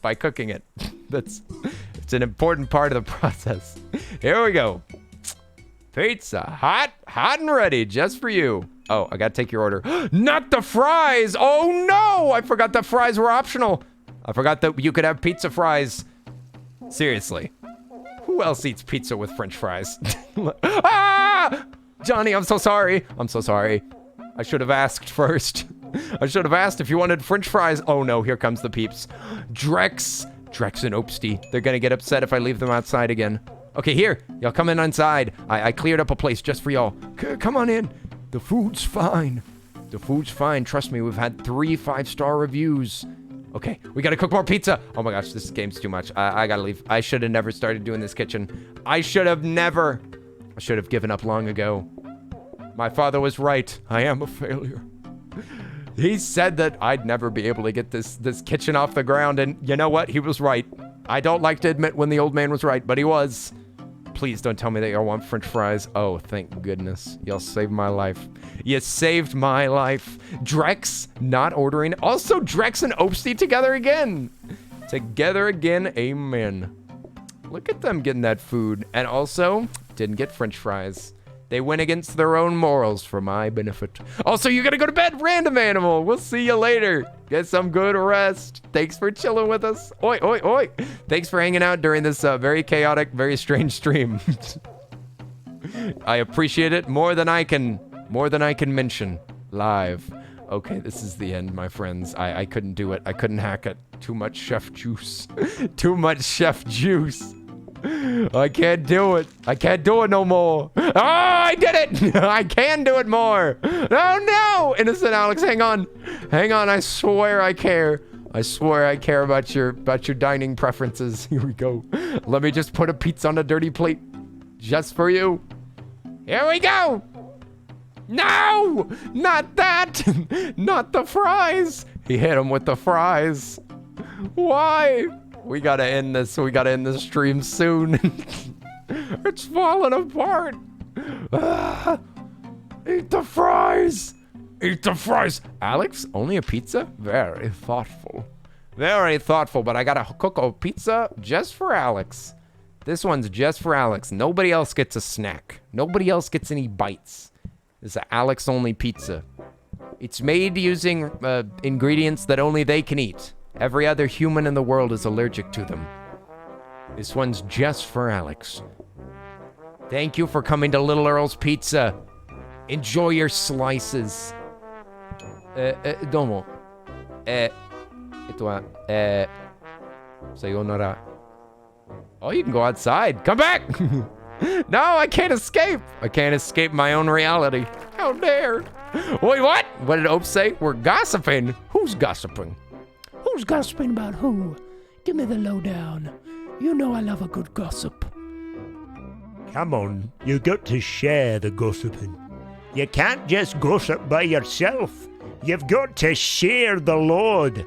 by cooking it. It's an important part of the process. Here we go. Pizza, hot and ready, just for you. Oh, I gotta take your order. Not the fries! Oh no! I forgot the fries were optional. I forgot that you could have pizza fries. Seriously. Who else eats pizza with French fries? Ah! Johnny, I'm so sorry. I should have asked first. I should have asked if you wanted French fries. Oh no, here comes the peeps. Drex and Opsty. They're gonna get upset if I leave them outside again. Okay, here, y'all come in inside. I cleared up a place just for y'all. Come on in. The food's fine. The food's fine. Trust me, we've had 3 5-star reviews. Okay, we gotta cook more pizza. Oh my gosh, this game's too much. I gotta leave. I should have never started doing this kitchen. I should have given up long ago. My father was right. I am a failure. He said that I'd never be able to get this kitchen off the ground, and you know what? He was right. I don't like to admit when the old man was right, but he was. Please don't tell me that y'all want French fries. Oh, thank goodness. Y'all saved my life. You saved my life. Drex not ordering. Also, Drex and Opsty together again. Together again, amen. Look at them getting that food. And also, didn't get French fries. They went against their own morals for my benefit. Also, you gotta go to bed, random animal. We'll see you later. Get some good rest. Thanks for chilling with us. Oi, oi, oi. Thanks for hanging out during this very chaotic, very strange stream. I appreciate it more than I can mention live. Okay, this is the end, my friends. I couldn't do it. I couldn't hack it. Too much chef juice. Too much chef juice. I can't do it. I can't do it no more. Oh, I did it. I can do it more. Oh, no. Innocent Alex, hang on. Hang on. I swear I care. I swear I care about your dining preferences. Here we go. Let me just put a pizza on a dirty plate just for you. Here we go. No, not that. Not the fries. He hit him with the fries. Why? We gotta end this. We gotta end this stream soon. It's falling apart. Eat the fries. Eat the fries. Alex, only a pizza? Very thoughtful. Very thoughtful, but I gotta cook a pizza just for Alex. This one's just for Alex. Nobody else gets a snack. Nobody else gets any bites. It's an Alex only pizza. It's made using ingredients that only they can eat. Every other human in the world is allergic to them. This one's just for Alex. Thank you for coming to Little Earl's Pizza. Enjoy your slices. Domo. Sayonara. Oh, you can go outside. Come back! No, I can't escape. I can't escape my own reality. How dare. Wait, what? What did Ope say? We're gossiping. Who's gossiping? Who's gossiping about who? Give me the lowdown. You know I love a good gossip. Come on, you got to share the gossiping. You can't just gossip by yourself. You've got to share the Lord.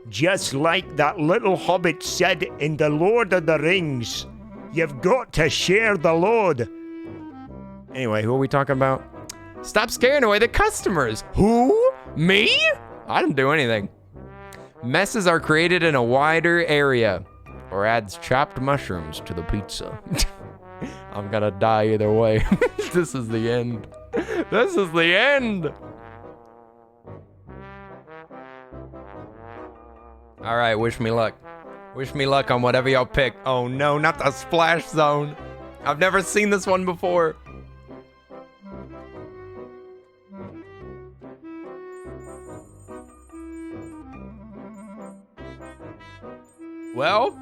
Just like that little hobbit said in The Lord of the Rings. You've got to share the Lord. Anyway, who are we talking about? Stop scaring away the customers. Who? Me? I didn't do anything. Messes are created in a wider area, or adds chopped mushrooms to the pizza. I'm gonna die either way. This is the end. This is the end. All right, wish me luck. Wish me luck on whatever y'all pick. Oh no, not the splash zone. I've never seen this one before. Well,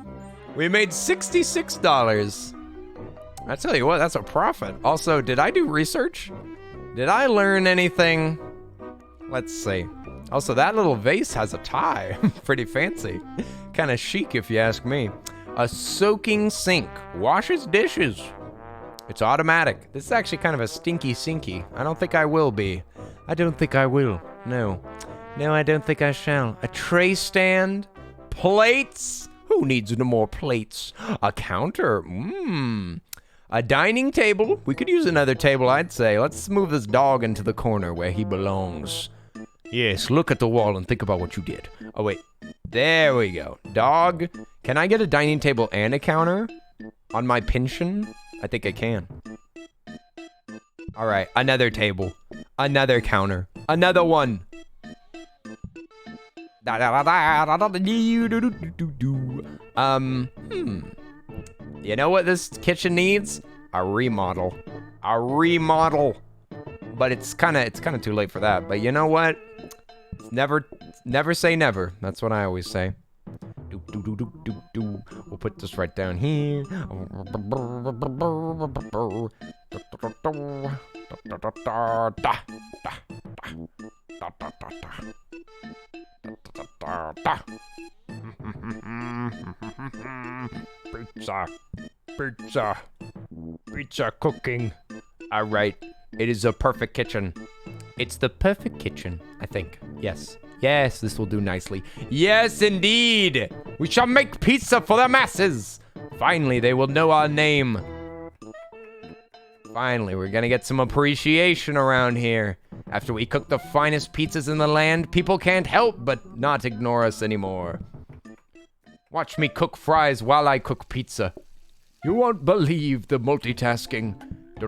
we made $66. I tell you what, that's a profit. Also, did I do research? Did I learn anything? Let's see. Also, that little vase has a tie. Pretty fancy. Kind of chic if you ask me. A soaking sink. Washes dishes. It's automatic. This is actually kind of a stinky sinky. I don't think I will be. I don't think I will. No. No, I don't think I shall. A tray stand. Plates. Who needs no more plates? A counter. A dining table. We could use another table, I'd say. Let's move this dog into the corner where he belongs. Yes, look at the wall and think about what you did. Oh, wait. There we go. Dog. Can I get a dining table and a counter on my pension? I think I can. All right. Another table. Another counter. Another one. You know what this kitchen needs? A remodel. A remodel. But it's kind of too late for that. But you know what? Never say never. That's what I always say. We'll put this right down here. Pizza cooking. All right. It is a perfect kitchen. It's the perfect kitchen, I think. Yes. Yes, this will do nicely. Yes, indeed. We shall make pizza for the masses. Finally, they will know our name. Finally, we're gonna get some appreciation around here. After we cook the finest pizzas in the land, people can't help but not ignore us anymore. Watch me cook fries while I cook pizza. You won't believe the multitasking. La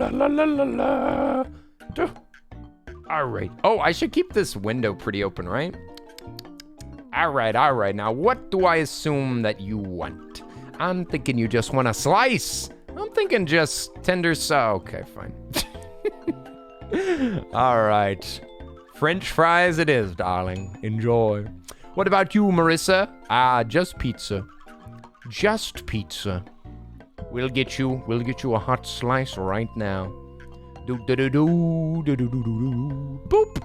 la la la la. All right. Oh, I should keep this window pretty open, right? All right. Now, what do I assume that you want? I'm thinking you just want a slice. I'm thinking just tender okay, fine. All right. French fries it is, darling. Enjoy. What about you, Marissa? Just pizza. Just pizza. We'll get you a hot slice right now. Boop.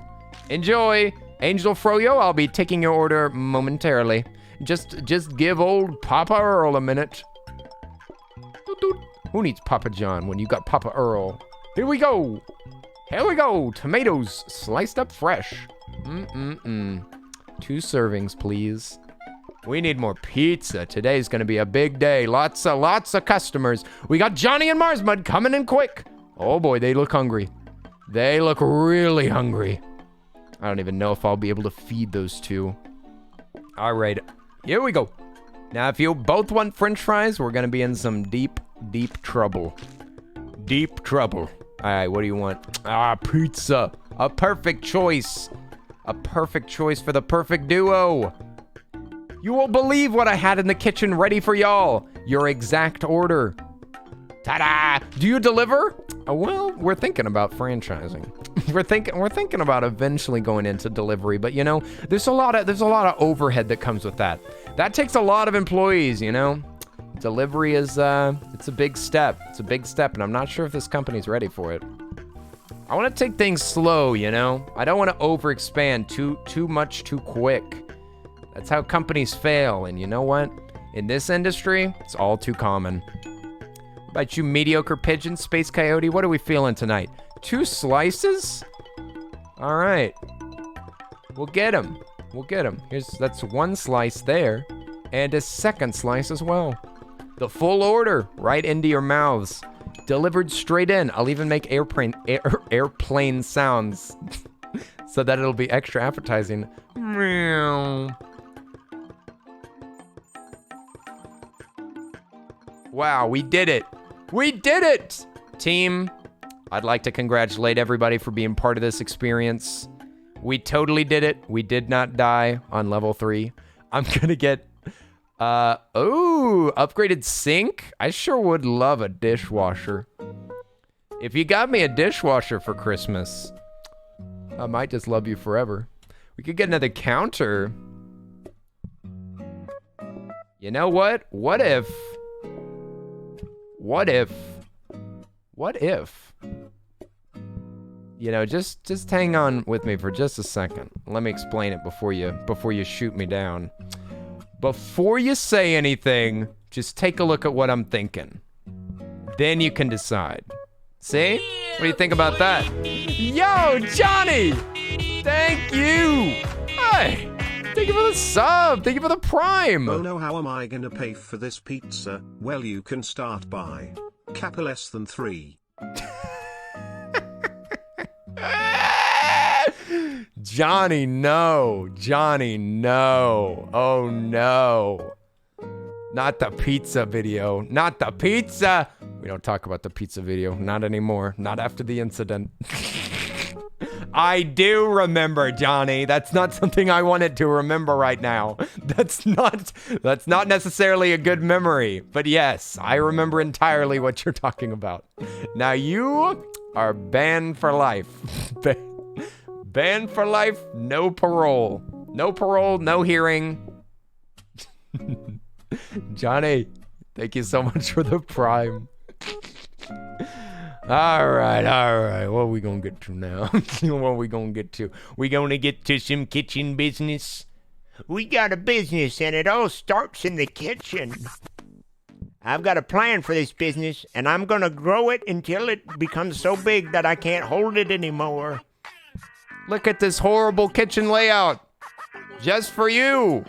Enjoy. Angel Froyo, I'll be taking your order momentarily. Just give old Papa Earl a minute. Who needs Papa John when you got Papa Earl? Here we go. Tomatoes sliced up fresh. 2 servings, please. We need more pizza. Today's gonna be a big day. Lots of customers. We got Johnny and Marsmud coming in quick. Oh boy, they look hungry. They look really hungry. I don't even know if I'll be able to feed those two. All right, here we go. Now, if you both want French fries, we're gonna be in some deep trouble. Deep trouble. All right, what do you want? Pizza. A perfect choice. A perfect choice for the perfect duo. You won't believe what I had in the kitchen ready for y'all. Your exact order. Ta-da! Do you deliver? Well, we're thinking about franchising. we're thinking about eventually going into delivery, but you know, there's a lot of overhead that comes with that. That takes a lot of employees, you know. Delivery is it's a big step. It's a big step, and I'm not sure if this company's ready for it. I want to take things slow, you know. I don't want to overexpand too much too quick. That's how companies fail, and you know what? In this industry, it's all too common. What about you, mediocre pigeon, Space Coyote? What are we feeling tonight? 2 slices? All right. We'll get them. That's 1 slice there, and a second slice as well. The full order, right into your mouths. Delivered straight in. I'll even make airplane sounds so that it'll be extra appetizing. Meow. Wow, we did it. We did it! Team, I'd like to congratulate everybody for being part of this experience. We totally did it. We did not die on level 3. I'm gonna get, upgraded sink? I sure would love a dishwasher. If you got me a dishwasher for Christmas, I might just love you forever. We could get another counter. You know what? What if, you know, just hang on with me for just a second. Let me explain it before you shoot me down. Before you say anything, just take a look at what I'm thinking. Then you can decide. See? What do you think about that? Yo, Johnny! Thank you! Hey! Thank you for the sub! Thank you for the prime! Oh no, how am I gonna pay for this pizza? Well, you can start by Kappa less than 3. Johnny, no. Johnny, no. Oh no. Not the pizza video. Not the pizza! We don't talk about the pizza video. Not anymore. Not after the incident. I do remember, Johnny. That's not something I wanted to remember right now. That's not necessarily a good memory. But yes, I remember entirely what you're talking about. Now you are banned for life. Banned for life, no parole. No parole, no hearing. Johnny, thank you so much for the prime. All right. What are we gonna get to now? What are we gonna get to? We gonna get to some kitchen business? We got a business, and it all starts in the kitchen. I've got a plan for this business, and I'm gonna grow it until it becomes so big that I can't hold it anymore. Look at this horrible kitchen layout. Just for you.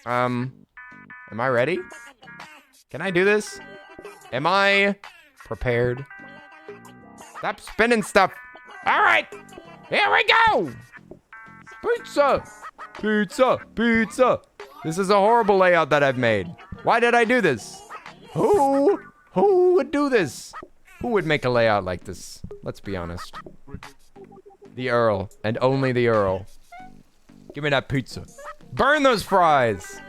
Am I ready? Can I do this? Am I prepared? Stop spinning stuff. All right, here we go. Pizza. This is a horrible layout that I've made. Why did I do this? Who would do this? Who would make a layout like this? Let's be honest. The Earl, and only the Earl. Give me that pizza. Burn those fries.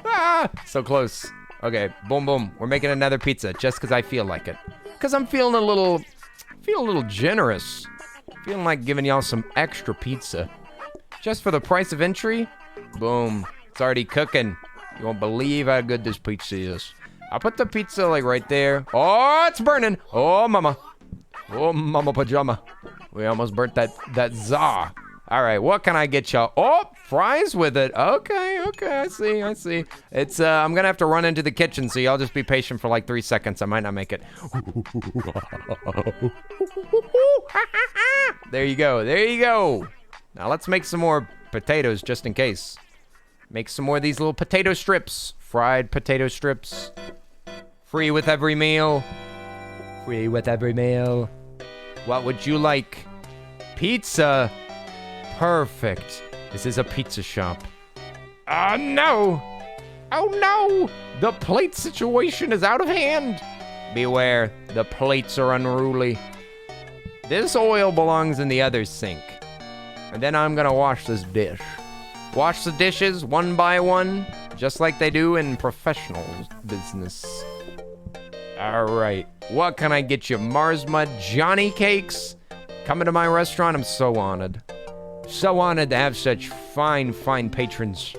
Ah, so close. Okay, boom, boom. We're making another pizza just because I feel like it. Because I'm feeling a little generous. Feeling like giving y'all some extra pizza. Just for the price of entry, boom. It's already cooking. You won't believe how good this pizza is. I'll put the pizza like right there. Oh, it's burning. Oh, mama. Oh, mama pajama. We almost burnt that za. All right, what can I get y'all? Oh, fries with it. Okay, I see. It's, I'm gonna have to run into the kitchen, so y'all just be patient for like 3 seconds. I might not make it. There you go. Now let's make some more potatoes just in case. Make some more of these little potato strips. Fried potato strips. Free with every meal. What would you like? Pizza. Perfect. This is a pizza shop. Oh no! The plate situation is out of hand. Beware, the plates are unruly. This oil belongs in the other sink. And then I'm gonna wash this dish. Wash the dishes one by one, just like they do in professional business. All right, what can I get you? Marsma Johnny Cakes? Coming to my restaurant, I'm so honored. So honored to have such fine patrons.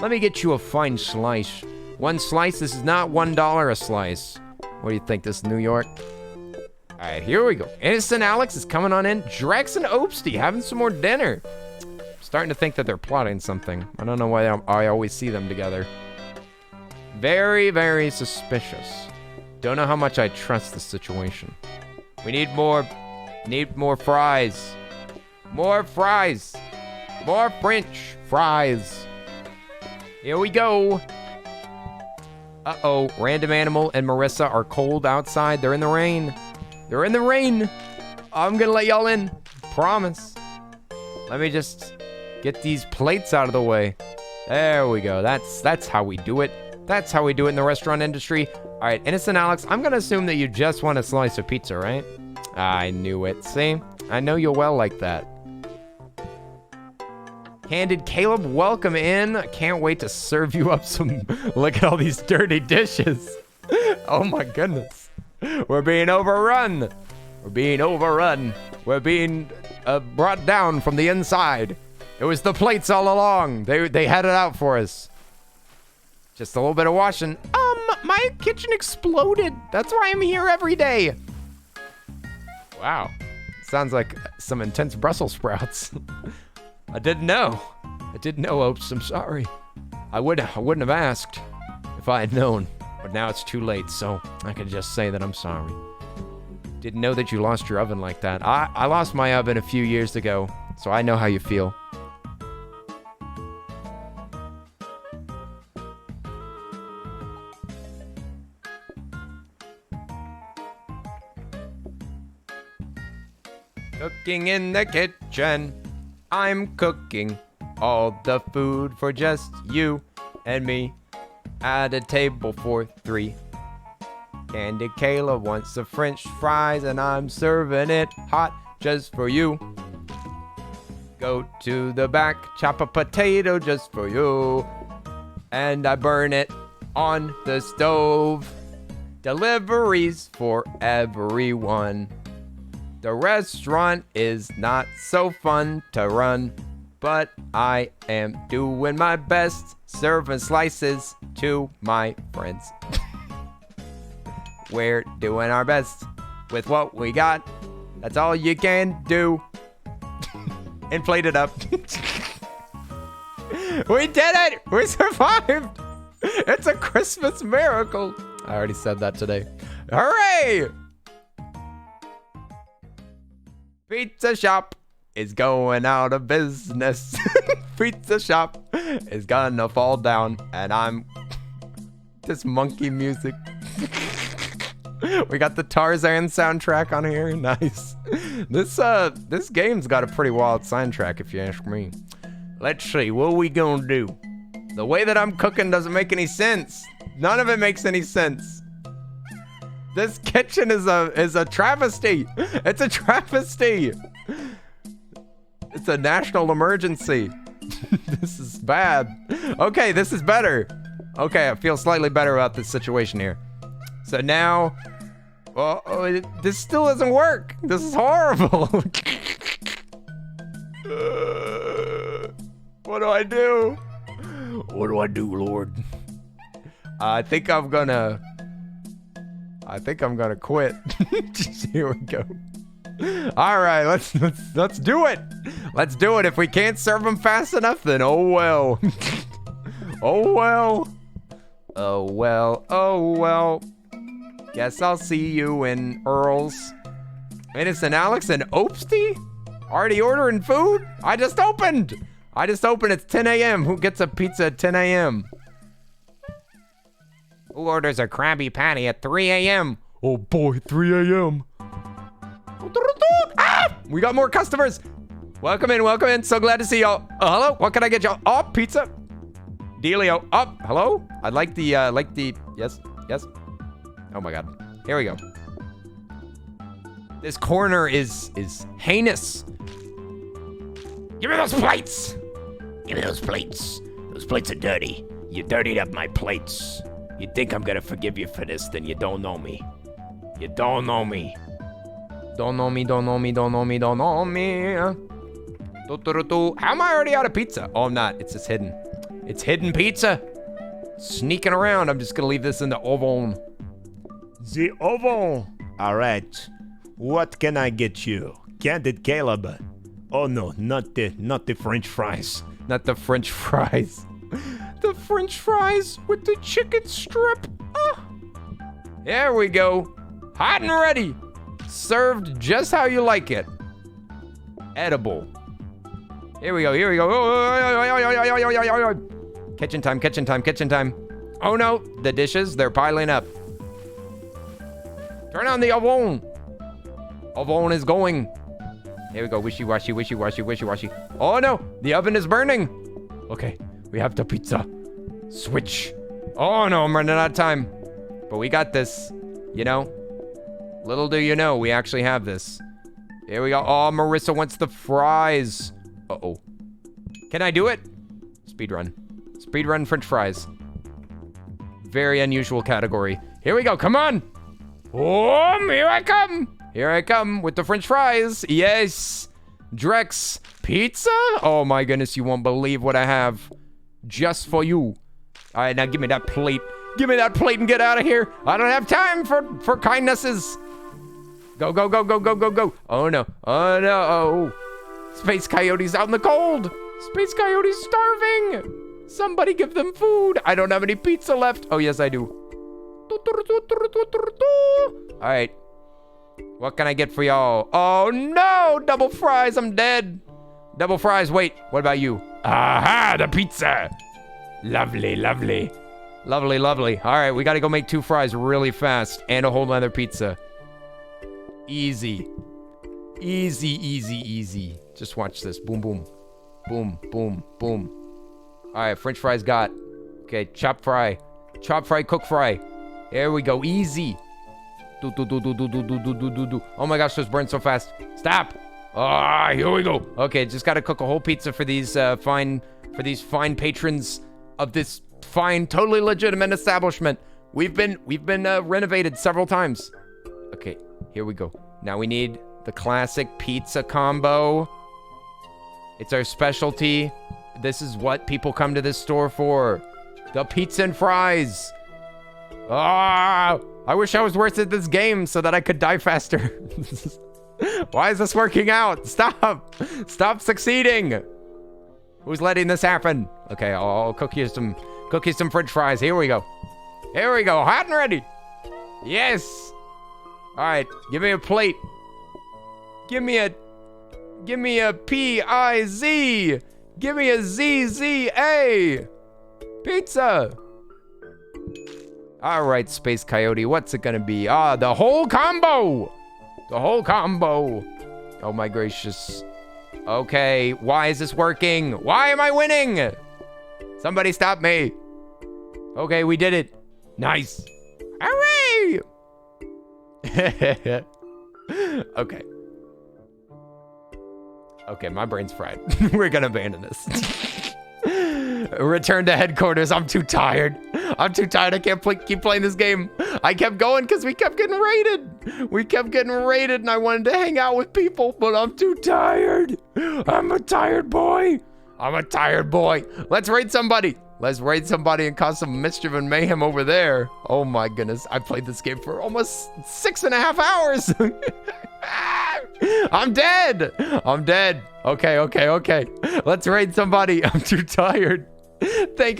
Let me get you a fine slice. One slice, this is not $1 a slice. What do you think, this is New York? All right, here we go. Innocent Alex is coming on in. Drex and Opsty having some more dinner. Starting to think that they're plotting something. I don't know why I always see them together. Very suspicious. Don't know how much I trust the situation. We need more fries. More fries. More French fries. Here we go. Uh-oh. Random Animal and Marissa are cold outside. They're in the rain. I'm gonna let y'all in. Promise. Let me just get these plates out of the way. There we go. That's how we do it. That's how we do it in the restaurant industry. All right, Innocent Alex, I'm gonna assume that you just want a slice of pizza, right? I knew it. See? I know you well like that. Candid Caleb, welcome in. I can't wait to serve you up some... Look at all these dirty dishes. Oh my goodness. We're being overrun. We're being brought down from the inside. It was the plates all along. They had it out for us. Just a little bit of washing. My kitchen exploded. That's why I'm here every day. Wow. Sounds like some intense Brussels sprouts. I didn't know, Opes. I'm sorry. I wouldn't have asked if I had known. But now it's too late, so I can just say that I'm sorry. Didn't know that you lost your oven like that. I lost my oven a few years ago, so I know how you feel. Cooking in the kitchen. I'm cooking all the food for just you and me at a table for 3. Candid Kayla wants the French fries and I'm serving it hot just for you. Go to the back, chop a potato just for you. And I burn it on the stove. Deliveries for everyone. The restaurant is not so fun to run, but I am doing my best serving slices to my friends. We're doing our best with what we got. That's all you can do. Inflate it up. We did it! We survived! It's a Christmas miracle. I already said that today. Hooray! Pizza shop is going out of business. Pizza shop is gonna fall down, and I'm this monkey music. We got the Tarzan soundtrack on here. Nice. This game's got a pretty wild soundtrack, if you ask me. Let's see, what are we gonna do? The way that I'm cooking doesn't make any sense. None of it makes any sense. This kitchen is a travesty. It's a travesty. It's a national emergency. This is bad. Okay, this is better. Okay, I feel slightly better about this situation here. So now, this still doesn't work. This is horrible. What do I do? What do I do, Lord? I think I'm gonna quit. Here we go. All right, let's do it. Let's do it. If we can't serve them fast enough, then oh well. Oh well. Oh well. Oh well. Guess I'll see you in Earl's. Innocent Alex and Opsty? Already ordering food? I just opened. It's 10 a.m. Who gets a pizza at 10 a.m.? Who orders a Krabby Patty at 3 a.m.? Oh boy, 3 a.m. Ah! We got more customers. Welcome in. So glad to see y'all. Hello, what can I get y'all? Oh, pizza. Dealio. Oh, hello. I'd like the, yes. Oh my God. Here we go. This corner is heinous. Give me those plates. Give me those plates. Those plates are dirty. You dirtied up my plates. You think I'm gonna forgive you for this, then you don't know me. You don't know me. Don't know me. How am I already out of pizza? Oh, I'm not. It's just hidden. It's hidden pizza. Sneaking around. I'm just gonna leave this in the oven. The oven. All right. What can I get you? Candid Caleb. Oh no, not the French fries. Not the French fries. The French fries with the chicken strip. Ah. There we go. Hot and ready. Served just how you like it. Edible. Here we go. Kitchen time. Oh no, the dishes, they're piling up. Turn on the oven. Oven is going. Here we go. Wishy-washy. Oh no, the oven is burning. Okay, we have the pizza. Switch. Oh no, I'm running out of time. But we got this, you know. Little do you know, we actually have this. Here we go. Oh, Marissa wants the fries. Uh-oh. Can I do it? Speedrun. Speedrun French fries. Very unusual category. Here we go. Come on. Oh, here I come. Here I come with the French fries. Yes. Drex pizza. Oh my goodness, you won't believe what I have. Just for you. All right, now give me that plate. Give me that plate and get out of here. I don't have time for kindnesses. Go. Oh no. Oh. Space Coyote's out in the cold. Space Coyote's starving. Somebody give them food. I don't have any pizza left. Oh, yes, I do. All right. What can I get for y'all? Oh, no. Double fries. I'm dead. Double fries. Wait. What about you? Aha, the pizza. Lovely. All right, we got to go make 2 fries really fast and a whole nother pizza. Easy. Just watch this. Boom. All right, French fries got. Okay, chop fry, cook fry. Here we go. Easy. Do. Oh my gosh, this burns so fast. Stop. Ah, here we go. Okay, just gotta cook a whole pizza for these fine patrons of this fine, totally legitimate establishment. We've been renovated several times. Okay, here we go. Now we need the classic pizza combo. It's our specialty. This is what people come to this store for. The pizza and fries. Ah, I wish I was worse at this game so that I could die faster. Why is this working out? Stop. Stop succeeding. Who's letting this happen? Okay, I'll cook you some french fries. Here we go. Here we go. Hot and ready. Yes. All right, give me a plate. Give me a P-I-Z. Give me a Z-Z-A. Pizza. All right, Space Coyote, what's it gonna be? Ah, the whole combo. The whole combo. Oh my gracious. Okay, why is this working? Why am I winning? Somebody stop me. Okay, we did it. Nice. Hooray! Okay. Okay, my brain's fried. We're gonna abandon this. Return to headquarters. I'm too tired. I can't keep playing this game. I kept going because we kept getting raided. And I wanted to hang out with people, but I'm too tired. I'm a tired boy. Let's raid somebody. And cause some mischief and mayhem over there. Oh my goodness. I played this game for almost 6.5 hours. I'm dead. Okay. Let's raid somebody. I'm too tired. Thank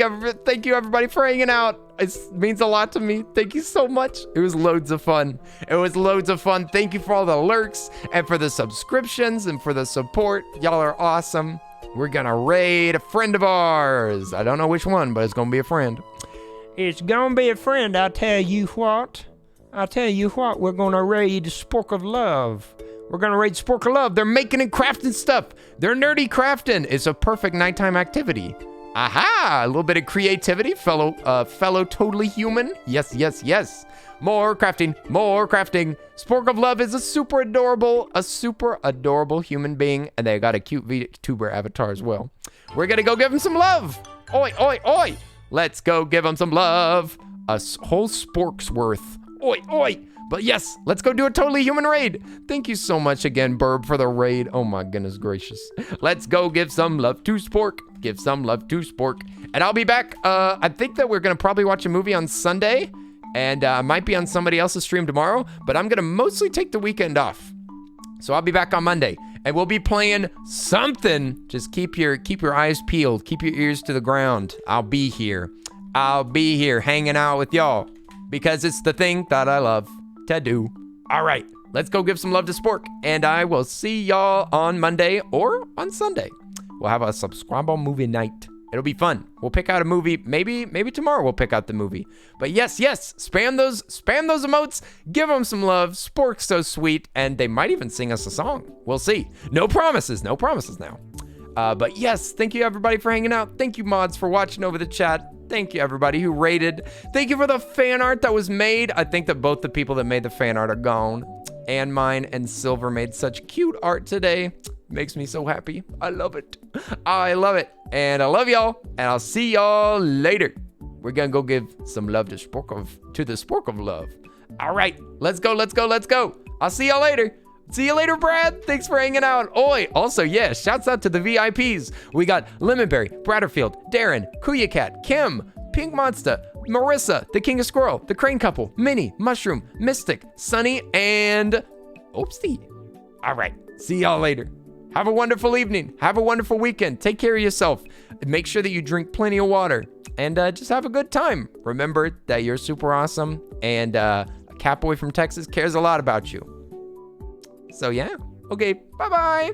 you everybody for hanging out. It means a lot to me. Thank you so much. It was loads of fun. Thank you for all the lurks and for the subscriptions and for the support. Y'all are awesome. We're gonna raid a friend of ours. I don't know which one, but it's gonna be a friend. It's gonna be a friend, I tell you what. We're gonna raid Spork of Love. They're making and crafting stuff. They're nerdy crafting. It's a perfect nighttime activity. Aha! A little bit of creativity, fellow totally human. Yes. More crafting. Spork of Love is a super adorable human being, and they got a cute VTuber avatar as well. We're gonna go give him some love. Oi. Let's go give him some love. A whole spork's worth. Oi. But yes, let's go do a totally human raid. Thank you so much again, Burb, for the raid. Oh my goodness gracious. Let's go give some love to Spork. And I'll be back. I think that we're gonna probably watch a movie on Sunday, and I might be on somebody else's stream tomorrow, but I'm gonna mostly take the weekend off. So I'll be back on Monday, and we'll be playing something. Just keep your eyes peeled, keep your ears to the ground. I'll be here hanging out with y'all, because it's the thing that I love to do. All right, let's go give some love to Spork, and I will see y'all on Monday or on Sunday. We'll have a subscribe movie night. It'll be fun. We'll pick out a movie. Maybe tomorrow we'll pick out the movie. But yes, spam those emotes. Give them some love. Spork's so sweet, and they might even sing us a song. We'll see. No promises now. But yes, thank you everybody for hanging out. Thank you mods for watching over the chat. Thank you everybody who rated. Thank you for the fan art that was made. I think that both the people that made the fan art are gone. And mine and Silver made such cute art today. Makes me so happy. I love it. And I love y'all. And I'll see y'all later. We're gonna go give some love to the Spork of Love. All right, let's go. I'll see y'all later. See you later, Brad. Thanks for hanging out. Oi. Also, yeah, shouts out to the VIPs. We got Lemonberry, Bratterfield, Darren, Kuya Cat, Kim, Pink Monster, Marissa, the King of Squirrel, the Crane Couple, Minnie, Mushroom, Mystic, Sunny, and Oopsie. All right, see y'all later. Have a wonderful evening. Have a wonderful weekend. Take care of yourself. Make sure that you drink plenty of water, and just have a good time. Remember that you're super awesome, and Catboy from Texas cares a lot about you. So yeah, okay, bye-bye.